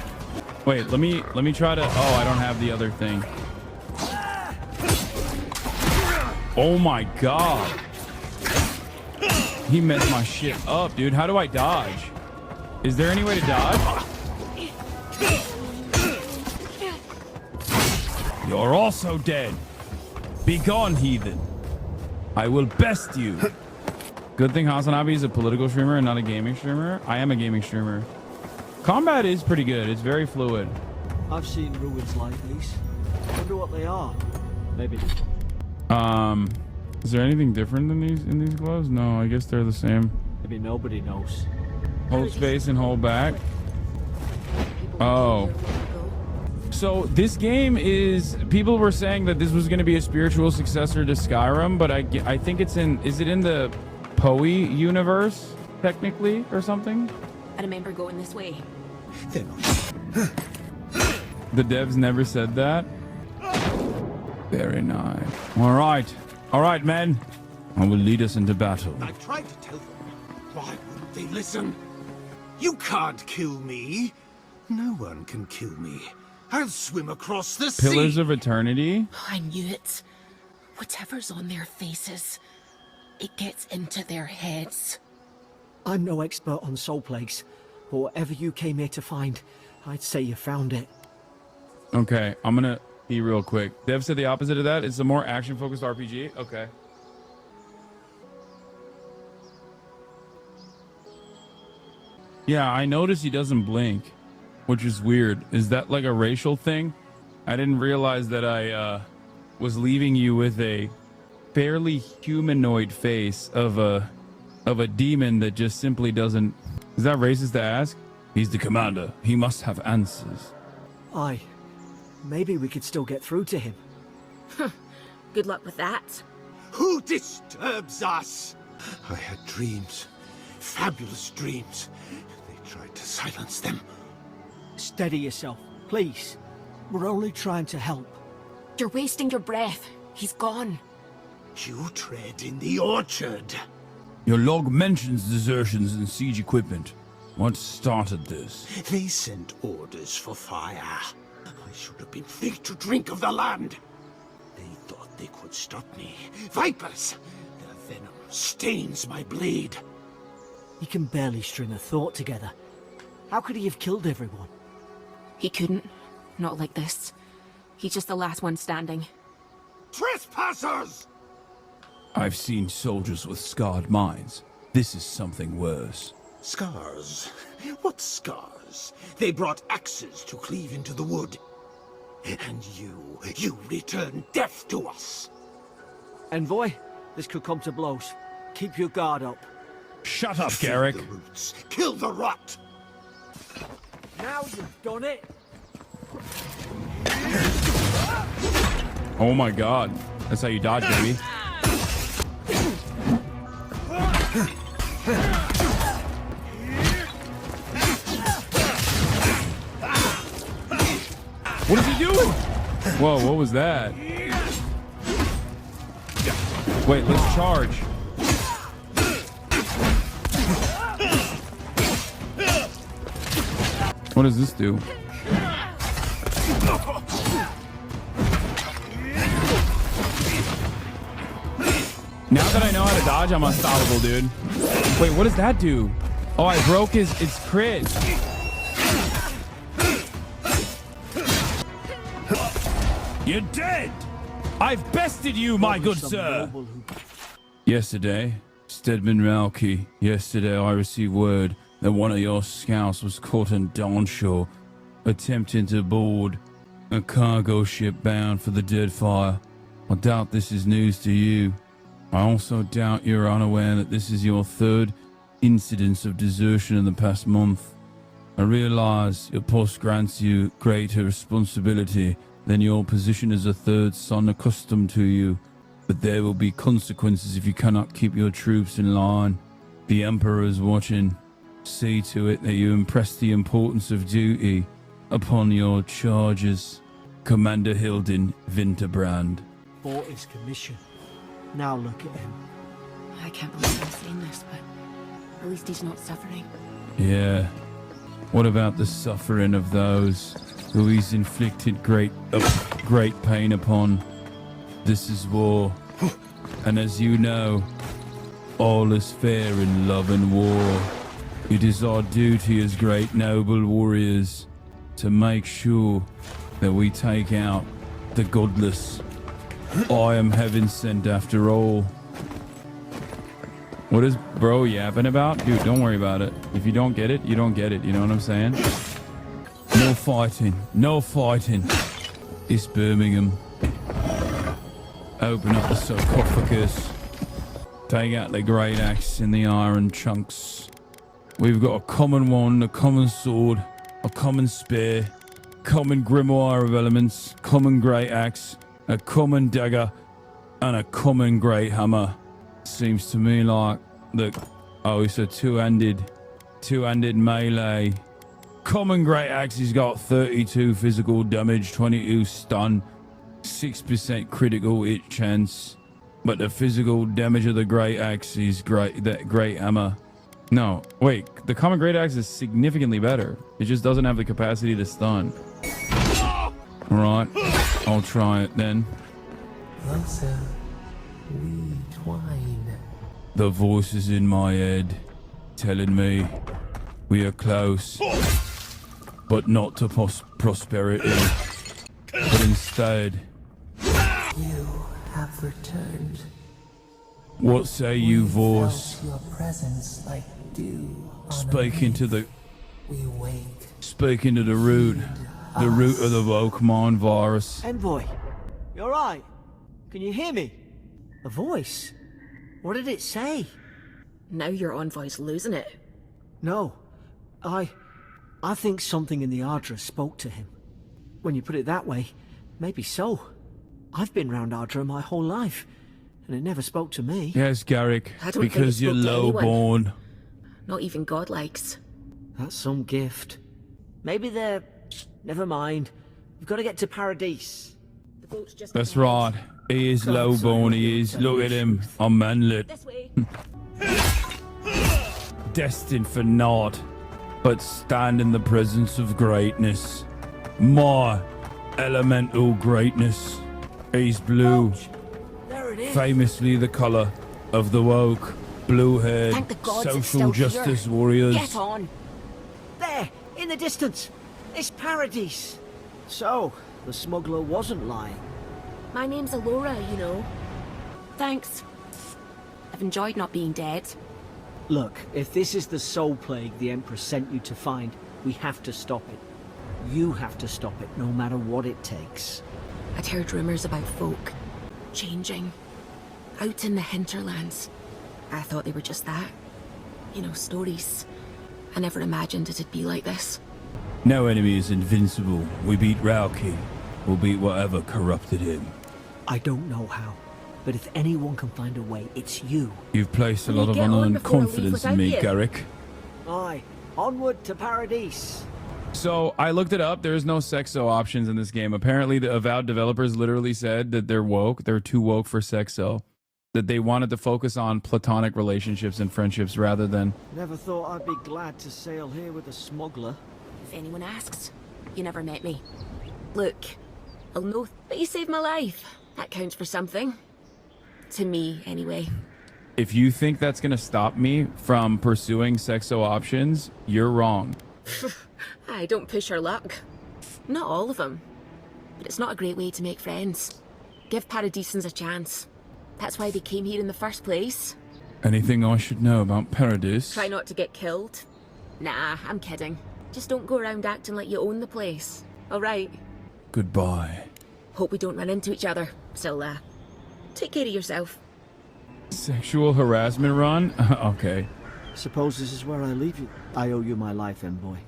Wait, let me try to. Oh, I don't have the other thing. Oh my god. He messed my shit up, dude. How do I dodge? Is there any way to dodge? You're also dead. Be gone, heathen. I will best you. Good thing Hasanabi is a political streamer and not a gaming streamer. I am a gaming streamer. Combat is pretty good. It's very fluid. I've seen ruins like these. Wonder what they are. Maybe. Is there anything different than in these gloves? No, I guess they're the same. Maybe nobody knows. Hold space and hold back. Oh. So this game is, people were saying that this was going to be a spiritual successor to Skyrim, but I think it's in, is it in the Poe universe technically or something? I remember going this way. The devs never said that. Very nice. All right. All right, men. I will lead us into battle. I tried to tell them. Why wouldn't they listen? You can't kill me. No one can kill me. I'll swim across the sea. Pillars of Eternity? I knew it. Whatever's on their faces, it gets into their heads. I'm no expert on soul plagues, but whatever you came here to find, I'd say you found it. Okay, I'm going to be real quick. Dev said the opposite of that. It's a more action-focused RPG. Okay. Yeah, I noticed he doesn't blink, which is weird. Is that like a racial thing? I didn't realize that I was leaving you with a fairly humanoid face of a demon that just simply doesn't. Is that racist to ask? He's the commander. He must have answers. Aye. Maybe we could still get through to him. Good luck with that. Who disturbs us? I had dreams. Fabulous dreams. They tried to silence them. Steady yourself, please. We're only trying to help. You're wasting your breath. He's gone. You tread in the orchard. Your log mentions desertions and siege equipment. What started this? They sent orders for fire. I should have been fit to drink of the land. They thought they could stop me. Vipers! Their venom stains my blade. He can barely string a thought together. How could he have killed everyone? He couldn't. Not like this. He's just the last one standing. Trespassers! I've seen soldiers with scarred minds. This is something worse. Scars? What scars? They brought axes to cleave into the wood. And you return death to us. Envoy, this could come to blows. Keep your guard up. Shut up, Garrick. The roots. Kill the rot. Now you've done it. Oh my god. That's how you dodge, baby. What is he doing? Whoa, what was that? Wait, let's charge. What does this do? Now that I know how to dodge, I'm unstoppable, dude. Wait, what does that do? Oh, I broke its crit. You're dead! I've bested you, my good sir! Yesterday, Stedman Rauki, yesterday I received word that one of your scouts was caught in Dawnshore attempting to board a cargo ship bound for the Deadfire. I doubt this is news to you. I also doubt you're unaware that this is your third incidence of desertion in the past month. I realize your post grants you greater responsibility than your position as a third son accustomed to you, but there will be consequences if you cannot keep your troops in line. The Emperor is watching. See to it that you impress the importance of duty upon your charges. Commander Hilden Winterbrand. Bought his commission. Now look at him. I can't believe I'm saying this, but at least he's not suffering. Yeah. What about the suffering of those who he's inflicted great pain upon? This is war. And as you know, all is fair in love and war. It is our duty as great noble warriors to make sure that we take out the godless. I am heaven sent after all. What is bro yapping about? Dude, don't worry about it. If you don't get it, you don't get it. You know what I'm saying? No fighting. No fighting. It's Birmingham. Open up the sarcophagus. Take out the great axe in the iron chunks. We've got a common wand, a common sword, a common spear, common grimoire of elements, common great axe, a common dagger, and a common great hammer. Seems to me like it's a two-handed melee. Common great axe has got 32 physical damage, 22 stun, 6% critical hit chance. But the physical damage of the great axe is great. That great hammer. No, wait. The common great axe is significantly better. It just doesn't have the capacity to stun. Right, I'll try it then. Closer, we twine. The voices in my head telling me we are close, but not to prosperity, but instead. You have returned. What say you, voice? Your presence like dew. Speaking to the. We wake. Speaking to the root of the Pokemon virus. Envoy, you alright? Can you hear me? A voice? What did it say? Now your envoy's losing it. No, I think something in the Ardra spoke to him. When you put it that way, maybe so. I've been round Ardra my whole life, and it never spoke to me. Yes, Garrick, because you're low-born. Not even God likes. That's some gift. Maybe they're... Never mind. We've got to get to Paradise. The boat's just That's right. He is low-born, he is. Look at him. I'm manlit. This way. Destined for naught, but stand in the presence of greatness. My elemental greatness. He's blue. There it is. Famously the color of the woke, blue-haired, Thank the gods it's social still justice here. warriors. Get on. There, in the distance. It's Paradise. So, the smuggler wasn't lying. My name's Alora, you know. Thanks. I've enjoyed not being dead. Look, if this is the soul plague the Empress sent you to find, we have to stop it. You have to stop it, no matter what it takes. I'd heard rumours about folk changing out in the hinterlands. I thought they were just that. You know, stories. I never imagined it'd be like this. No enemy is invincible. We beat Rauki. We'll beat whatever corrupted him. I don't know how, but if anyone can find a way, it's you. You've placed a Will lot you of get honor on and before I leave confidence in without me, you? Garrick. Aye, onward to Paradise. So I looked it up. There's no sexo options in this game. Apparently, the Avowed developers literally said that they're woke. They're too woke for sexo. That they wanted to focus on platonic relationships and friendships rather than... Never thought I'd be glad to sail here with a smuggler. If anyone asks, you never met me. Look, I'll know, but you saved my life. That counts for something. To me, anyway. If you think that's going to stop me from pursuing sexo options, you're wrong. I don't push our luck. Not all of them. But it's not a great way to make friends. Give Paradisans a chance. That's why they came here in the first place. Anything I should know about Paradise? Try not to get killed. Nah, I'm kidding. Just don't go around acting like you own the place. All right? Goodbye. Hope we don't run into each other. So, take care of yourself. Sexual harassment run? Okay. Suppose this is where I leave you. I owe you my life, Envoy.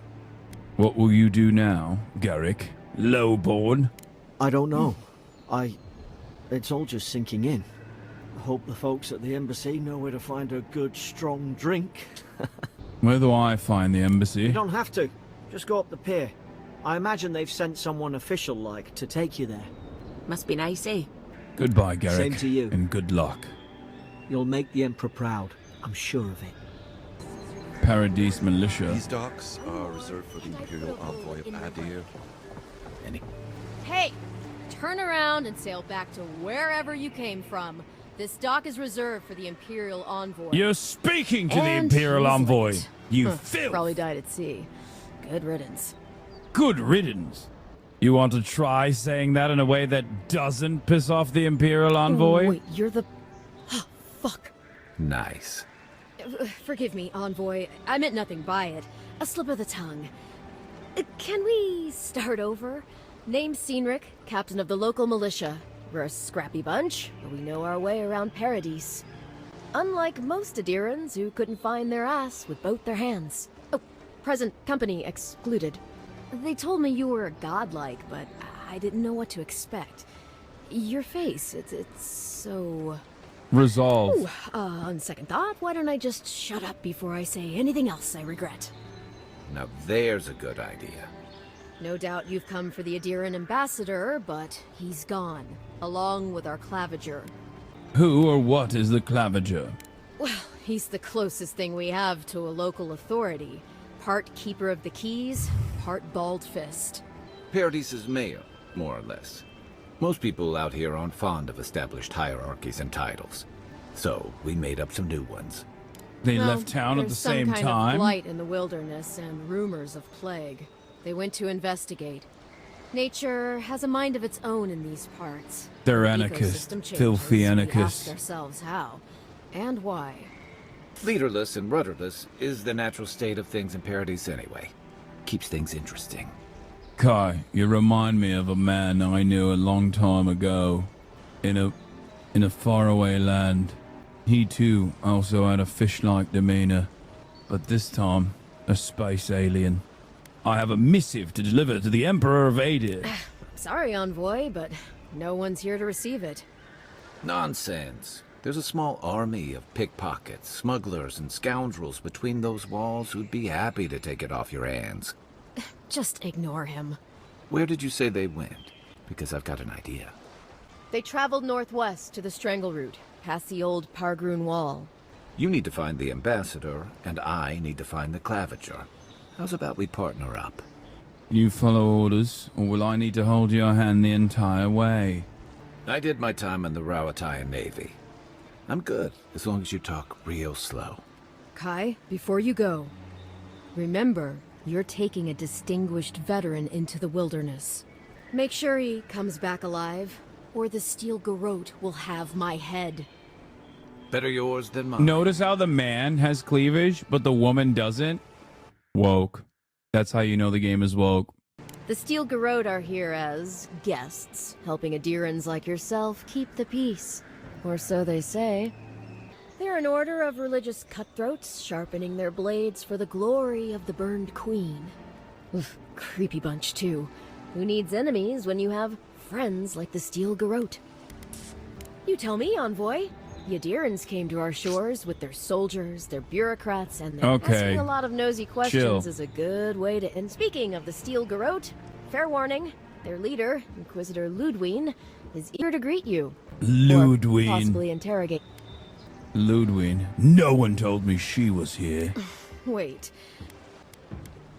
What will you do now, Garrick? Lowborn? I don't know. It's all just sinking in. I hope the folks at the embassy know where to find a good, strong drink. Where do I find the embassy? You don't have to. Just go up the pier. I imagine they've sent someone official-like to take you there. Must be nice, eh? Goodbye, Garrick. Same to you. And good luck. You'll make the Emperor proud. I'm sure of it. Paradise Militia. These docks are reserved for the Imperial Envoy of Adir. Hey, turn around and sail back to wherever you came from. This dock is reserved for the Imperial Envoy. You're speaking to the And Imperial he's Envoy. late. You Huh, filth. Probably died at sea. Good riddance. Good riddance. You want to try saying that in a way that doesn't piss off the Imperial Envoy? Wait, you're the... Fuck. Nice. Forgive me, Envoy. I meant nothing by it. A slip of the tongue. Can we start over? Name's Cynric, captain of the local militia. We're a scrappy bunch, but we know our way around Paradise. Unlike most Adirans who couldn't find their ass with both their hands. Oh, present company excluded. They told me you were godlike, but I didn't know what to expect. Your face, it's so... Resolve. Ooh, on second thought, why don't I just shut up before I say anything else I regret? Now there's a good idea. No doubt you've come for the Adiran ambassador, but he's gone, along with our Claviger. Who or what is the Claviger? Well, he's the closest thing we have to a local authority. Part keeper of the keys, part bald fist. Paradise's mayor, more or less. Most people out here aren't fond of established hierarchies and titles. So we made up some new ones. They Well, left town at the there's same some kind time? of blight in the wilderness and rumors of plague. They went to investigate. Nature has a mind of its own in these parts. They're The anarchist, ecosystem changes. filthy We anarchists. ask ourselves how and why. Leaderless and rudderless is the natural state of things in Paradise anyway. Keeps things interesting. Kai, you remind me of a man I knew a long time ago. In a faraway land. He too also had a fish-like demeanor. But this time, a space alien. I have a missive to deliver to the Emperor of Adir. Sorry, Envoy, but no one's here to receive it. Nonsense. There's a small army of pickpockets, smugglers, and scoundrels between those walls who'd be happy to take it off your hands. Just ignore him. Where did you say they went? Because I've got an idea. They traveled northwest to the Strangle Route, past the old Pargroon Wall. You need to find the ambassador, and I need to find the Claviger. How's about we partner up? You follow orders, or will I need to hold your hand the entire way? I did my time in the Rawatayan Navy. I'm good, as long as you talk real slow. Kai, before you go, remember, you're taking a distinguished veteran into the wilderness. Make sure he comes back alive, or the Steel Garrote will have my head. Better yours than mine. Notice how the man has cleavage, but the woman doesn't? Woke. That's how you know the game is woke. The Steel Garrote are here as guests, helping Adirans like yourself keep the peace. Or so they say. They're an order of religious cutthroats, sharpening their blades for the glory of the burned queen. Oof, creepy bunch, too. Who needs enemies when you have friends like the Steel Garrote? You tell me, Envoy. The Adirans came to our shores with their soldiers, their bureaucrats, and their asking a lot of nosy questions is a good way to end. Speaking of the Steel Garrote, fair warning, their leader, Inquisitor Ludwine, is eager to greet you. Ludwine. Or possibly interrogate. Ludwine. No one told me she was here. Wait.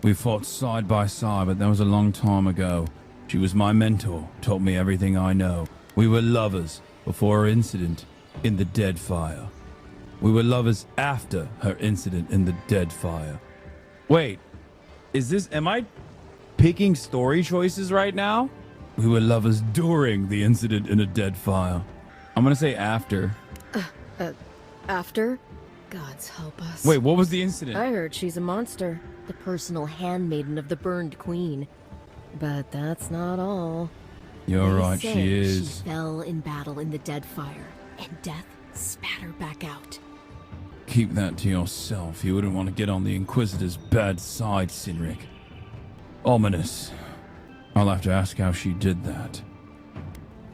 We fought side by side, but that was a long time ago. She was my mentor, taught me everything I know. We were lovers before her incident in the Deadfire. We were lovers after her incident in the Deadfire. Wait, am I picking story choices right now? We were lovers during the incident in a Deadfire. I'm gonna say after. After? Gods help us. Wait, what was the incident? I heard she's a monster, the personal handmaiden of the burned queen. But that's not all. You're They right, say she is. She fell in battle in the dead fire, and death spat her back out. Keep that to yourself. You wouldn't want to get on the Inquisitor's bad side, Cynric. Ominous. I'll have to ask how she did that.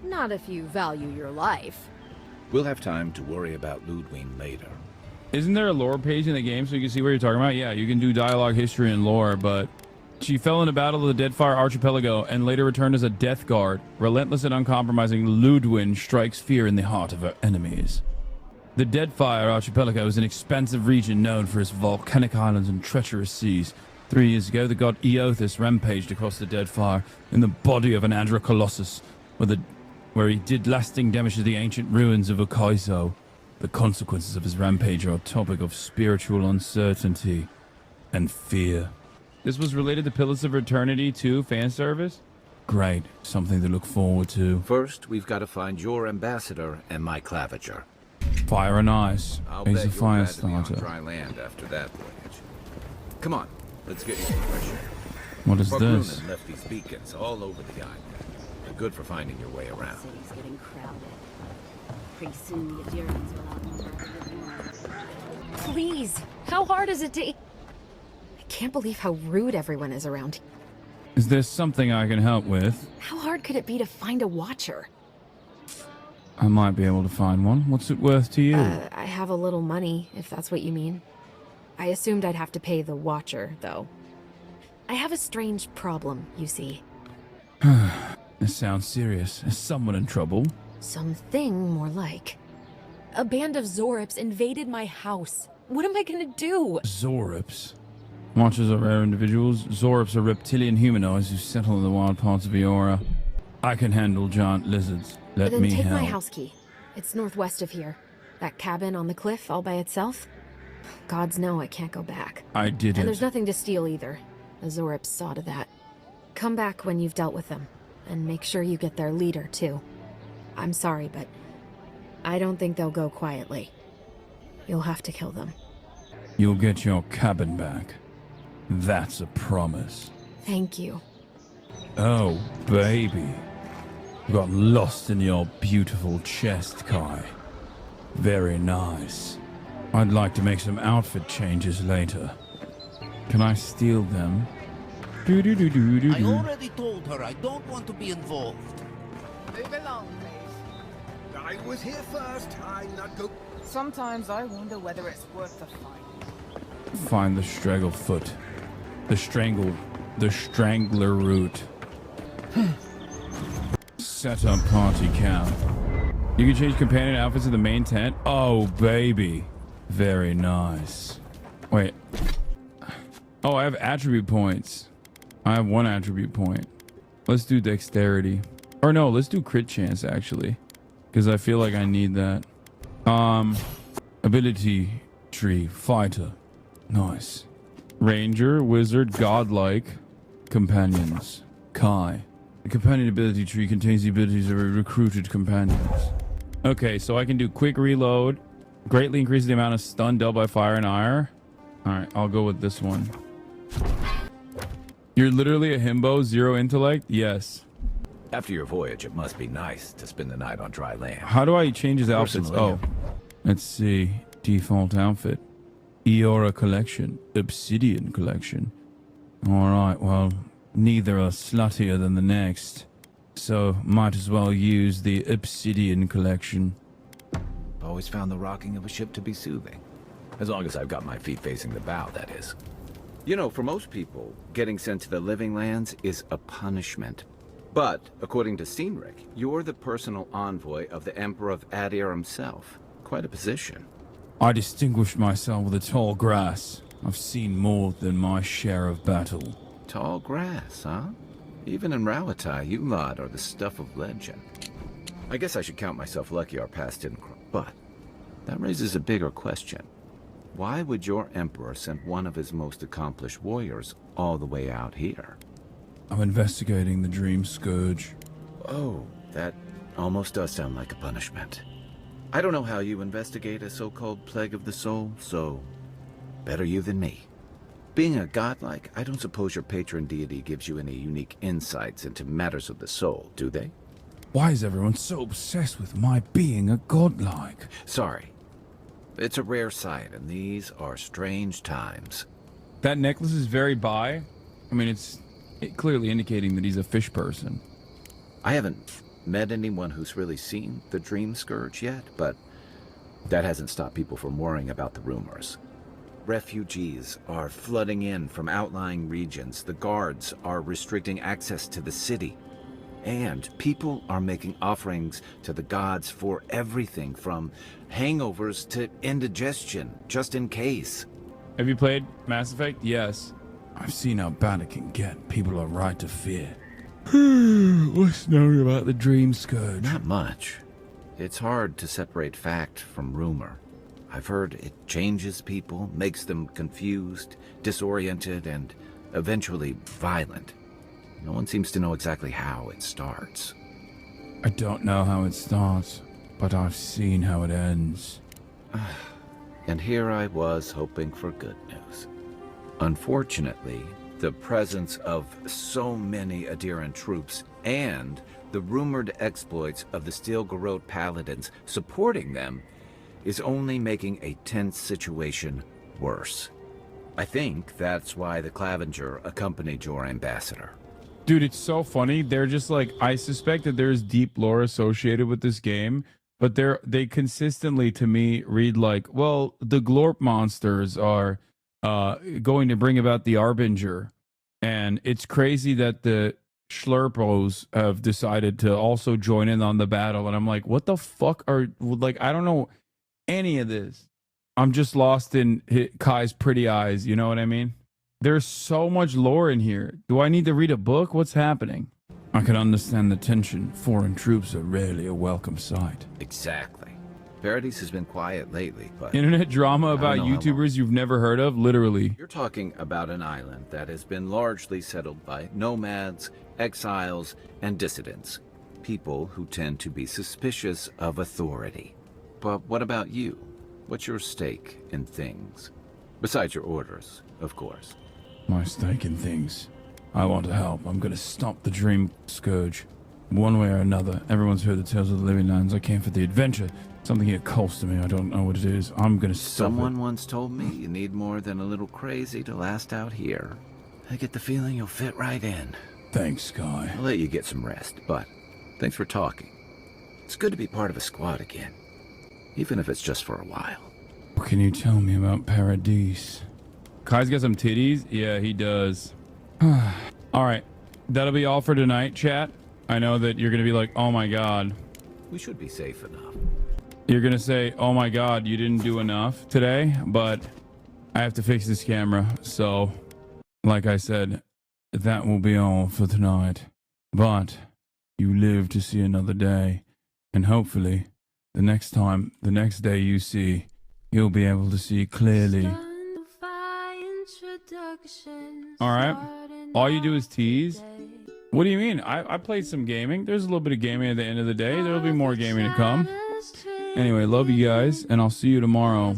Not if you value your life. We'll have time to worry about Ludwig later. Isn't there a lore page in the game so you can see what you're talking about? Yeah, you can do dialogue, history, and lore, but she fell in a battle of the Deadfire Archipelago and later returned as a Death Guard. Relentless and uncompromising, Ludwig strikes fear in the heart of her enemies. The Deadfire Archipelago is an expansive region known for its volcanic islands and treacherous seas. 3 years ago, the god Eothas rampaged across the Deadfire in the body of an Andra Colossus, where he did lasting damage to the ancient ruins of Okaizo. The consequences of his rampage are a topic of spiritual uncertainty and fear. This was related to Pillars of Eternity 2 fan service? Great, something to look forward to. First, we've got to find your ambassador and my claviger. Fire and ice. I'll He's bet a you're fire glad to be on starter. dry land after that voyage. Come on, let's get you some fresh air. What is Brunnen this? left these beacons all over the island. They're good for finding your way around. City's getting crowded. Pretty soon the Adirians will outnumber everyone. Please, how hard is it to... I can't believe how rude everyone is around here. Is there something I can help with? How hard could it be to find a watcher? I might be able to find one. What's it worth to you? I have a little money, if that's what you mean. I assumed I'd have to pay the watcher, though. I have a strange problem, you see. This sounds serious. Is someone in trouble? Something more like. A band of Zorips invaded my house. What am I gonna do? Zorips. Watchers are rare individuals. Zorips are reptilian humanoids who settle in the wild parts of Eora. I can handle giant lizards. Let Then me take help. my house key. It's northwest of here. That cabin on the cliff all by itself. Gods know I can't go back. I did And it. there's nothing to steal either. The Zorips saw to that. Come back when you've dealt with them. And make sure you get their leader, too. I'm sorry, but I don't think they'll go quietly. You'll have to kill them. You'll get your cabin back. That's a promise. Thank you. Oh, baby. Got lost in your beautiful chest, Kai. Very nice. I'd like to make some outfit changes later. Can I steal them? I Do-do-do-do-do-do. already told her I don't want to be involved. Move along, please. I was here first. I'm not go. Sometimes I wonder whether it's worth the fight. Find the Stragglefoot. The Strangler route. Set up party camp. You can change companion outfits in the main tent. Oh, baby. Very nice. Wait. Oh, I have attribute points. I have 1 attribute point. Let's do dexterity. Or no, let's do crit chance, actually. Because I feel like I need that. Ability tree. Fighter. Nice. Ranger, wizard, godlike. Companions. Kai. The companion ability tree contains the abilities of recruited companions. Okay, so I can do quick reload. Greatly increases the amount of stun dealt by fire and ire. Alright, I'll go with this one. You're literally a himbo, 0 intellect? Yes. After your voyage, it must be nice to spend the night on dry land. How do I change his outfits? Personally, Oh, let's see. Default outfit. Eora collection. Obsidian collection. Alright, well, neither are sluttier than the next. So, might as well use the Obsidian collection. Always found the rocking of a ship to be soothing. As long as I've got my feet facing the bow, that is. You know, for most people, getting sent to the Living Lands is a punishment. But, according to Cynric, you're the personal envoy of the Emperor of Adir himself. Quite a position. I distinguished myself with the tall grass. I've seen more than my share of battle. Tall grass, huh? Even in Rauatai, you lot are the stuff of legend. I guess I should count myself lucky our past didn't cross. But that raises a bigger question. Why would your Emperor send one of his most accomplished warriors all the way out here? I'm investigating the Dream Scourge. Oh, that almost does sound like a punishment. I don't know how you investigate a so-called plague of the soul, so better you than me. Being a godlike, I don't suppose your patron deity gives you any unique insights into matters of the soul, do they? Why is everyone so obsessed with my being a godlike? Sorry. It's a rare sight, and these are strange times. That necklace is very bi. I mean, it's clearly indicating that he's a fish person. I haven't met anyone who's really seen the Dream Scourge yet, but that hasn't stopped people from worrying about the rumors. Refugees are flooding in from outlying regions. The guards are restricting access to the city. And people are making offerings to the gods for everything from hangovers to indigestion, just in case. Have you played Mass Effect? Yes. I've seen how bad it can get. People are right to fear. What's known about the Dream Scourge? Not much. It's hard to separate fact from rumor. I've heard it changes people, makes them confused, disoriented, and eventually violent. No one seems to know exactly how it starts. I don't know how it starts, but I've seen how it ends. And here I was hoping for good news. Unfortunately, the presence of so many Adiran troops and the rumored exploits of the Steel Garrote Paladins supporting them is only making a tense situation worse. I think that's why the Clavenger accompanied your ambassador. Dude, it's so funny. They're just like, I suspect that there's deep lore associated with this game, but they consistently, to me, read like, well, the Glorp monsters are going to bring about the Arbinger. And it's crazy that the Schlurpos have decided to also join in on the battle. And I'm like, what the fuck are, like, I don't know any of this. I'm just lost in Kai's pretty eyes. You know what I mean? There's so much lore in here. Do I need to read a book? What's happening? I can understand the tension. Foreign troops are rarely a welcome sight. Exactly. Paradise has been quiet lately, but... Internet drama about YouTubers you've never heard of? Literally. You're talking about an island that has been largely settled by nomads, exiles, and dissidents. People who tend to be suspicious of authority. But what about you? What's your stake in things? Besides your orders, of course. My stake in things. I want to help. I'm going to stop the Dream Scourge. One way or another. Everyone's heard the tales of the Living Lands. I came for the adventure. Something here calls to me. I don't know what it is. I'm going to stop Someone once told me you need more than a little crazy to last out here. I get the feeling you'll fit right in. Thanks, Sky. I'll let you get some rest, but thanks for talking. It's good to be part of a squad again. Even if it's just for a while. What can you tell me about Paradise? Kai's got some titties? Yeah, he does. Alright, that'll be all for tonight, chat. I know that you're going to be like, oh my god. We should be safe enough. You're going to say, oh my god, you didn't do enough today, but I have to fix this camera. So, like I said, that will be all for tonight. But you live to see another day, and hopefully the next day you see, you'll be able to see clearly. All right. All you do is tease. What do you mean? I played some gaming. There's a little bit of gaming at the end of the day. There'll be more gaming to come. Anyway, love you guys, and I'll see you tomorrow.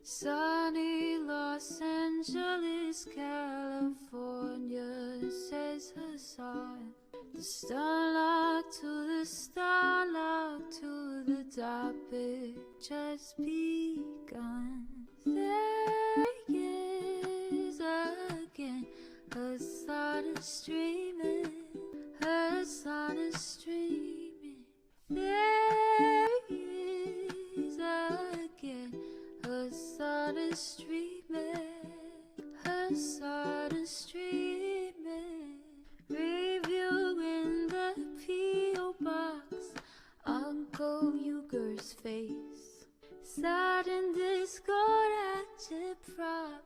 Sunny Los Angeles, California, says Hassan. The starlight to the starlight to the topic just begun. There is again, her sun is streaming, her sun is streaming. There is again, her sun is streaming, her sun is streaming. Reviewing the P.O. box, Uncle Uger's face. Sat in Discord at Chip Prop,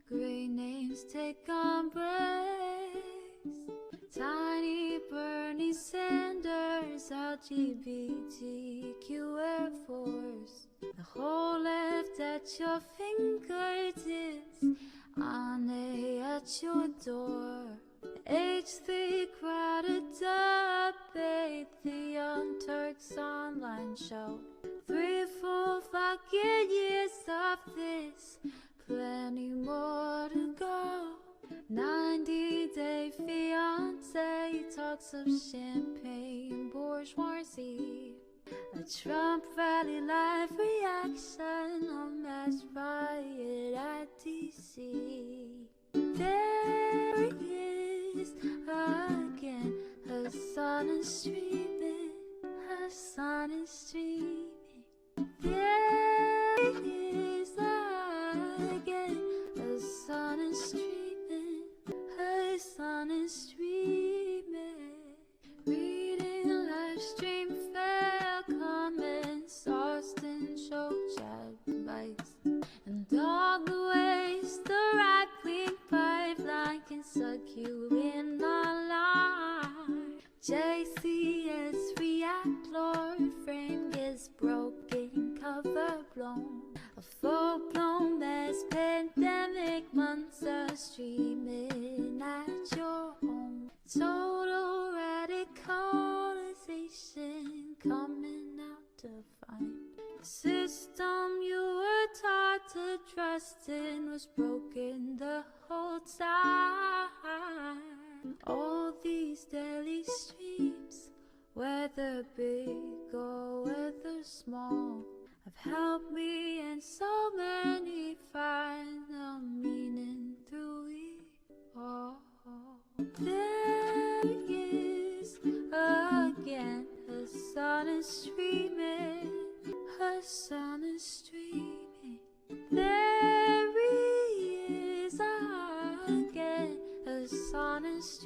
great names take on breaks. Tiny Bernie Sanders, LGBTQ Air Force. The whole left at your fingertips, Ane at your door. H3 crowded debate, the Young Turks online show. 3 full fucking years of this, plenty more to go. 90-day fiance, talks of champagne bourgeoisie. A Trump rally live reaction, a mass riot at DC. There he is again, her son is streaming, her son is streaming. There he is again, her son is streaming, her son is streaming. Reading live stream fail comments, Austin show chat bites, and all the ways the right-wing pipeline can suck you in online. JCS react, Lord frame gets broken, cover blown. A full-blown mass pandemic, months are streaming at your home. Total radicalization coming out to find. The system you were taught to trust in was broken the whole time. All these daily streams, whether big or whether small, have helped me and so many find the meaning through it all. There he is again, her son is streaming, her son is streaming. There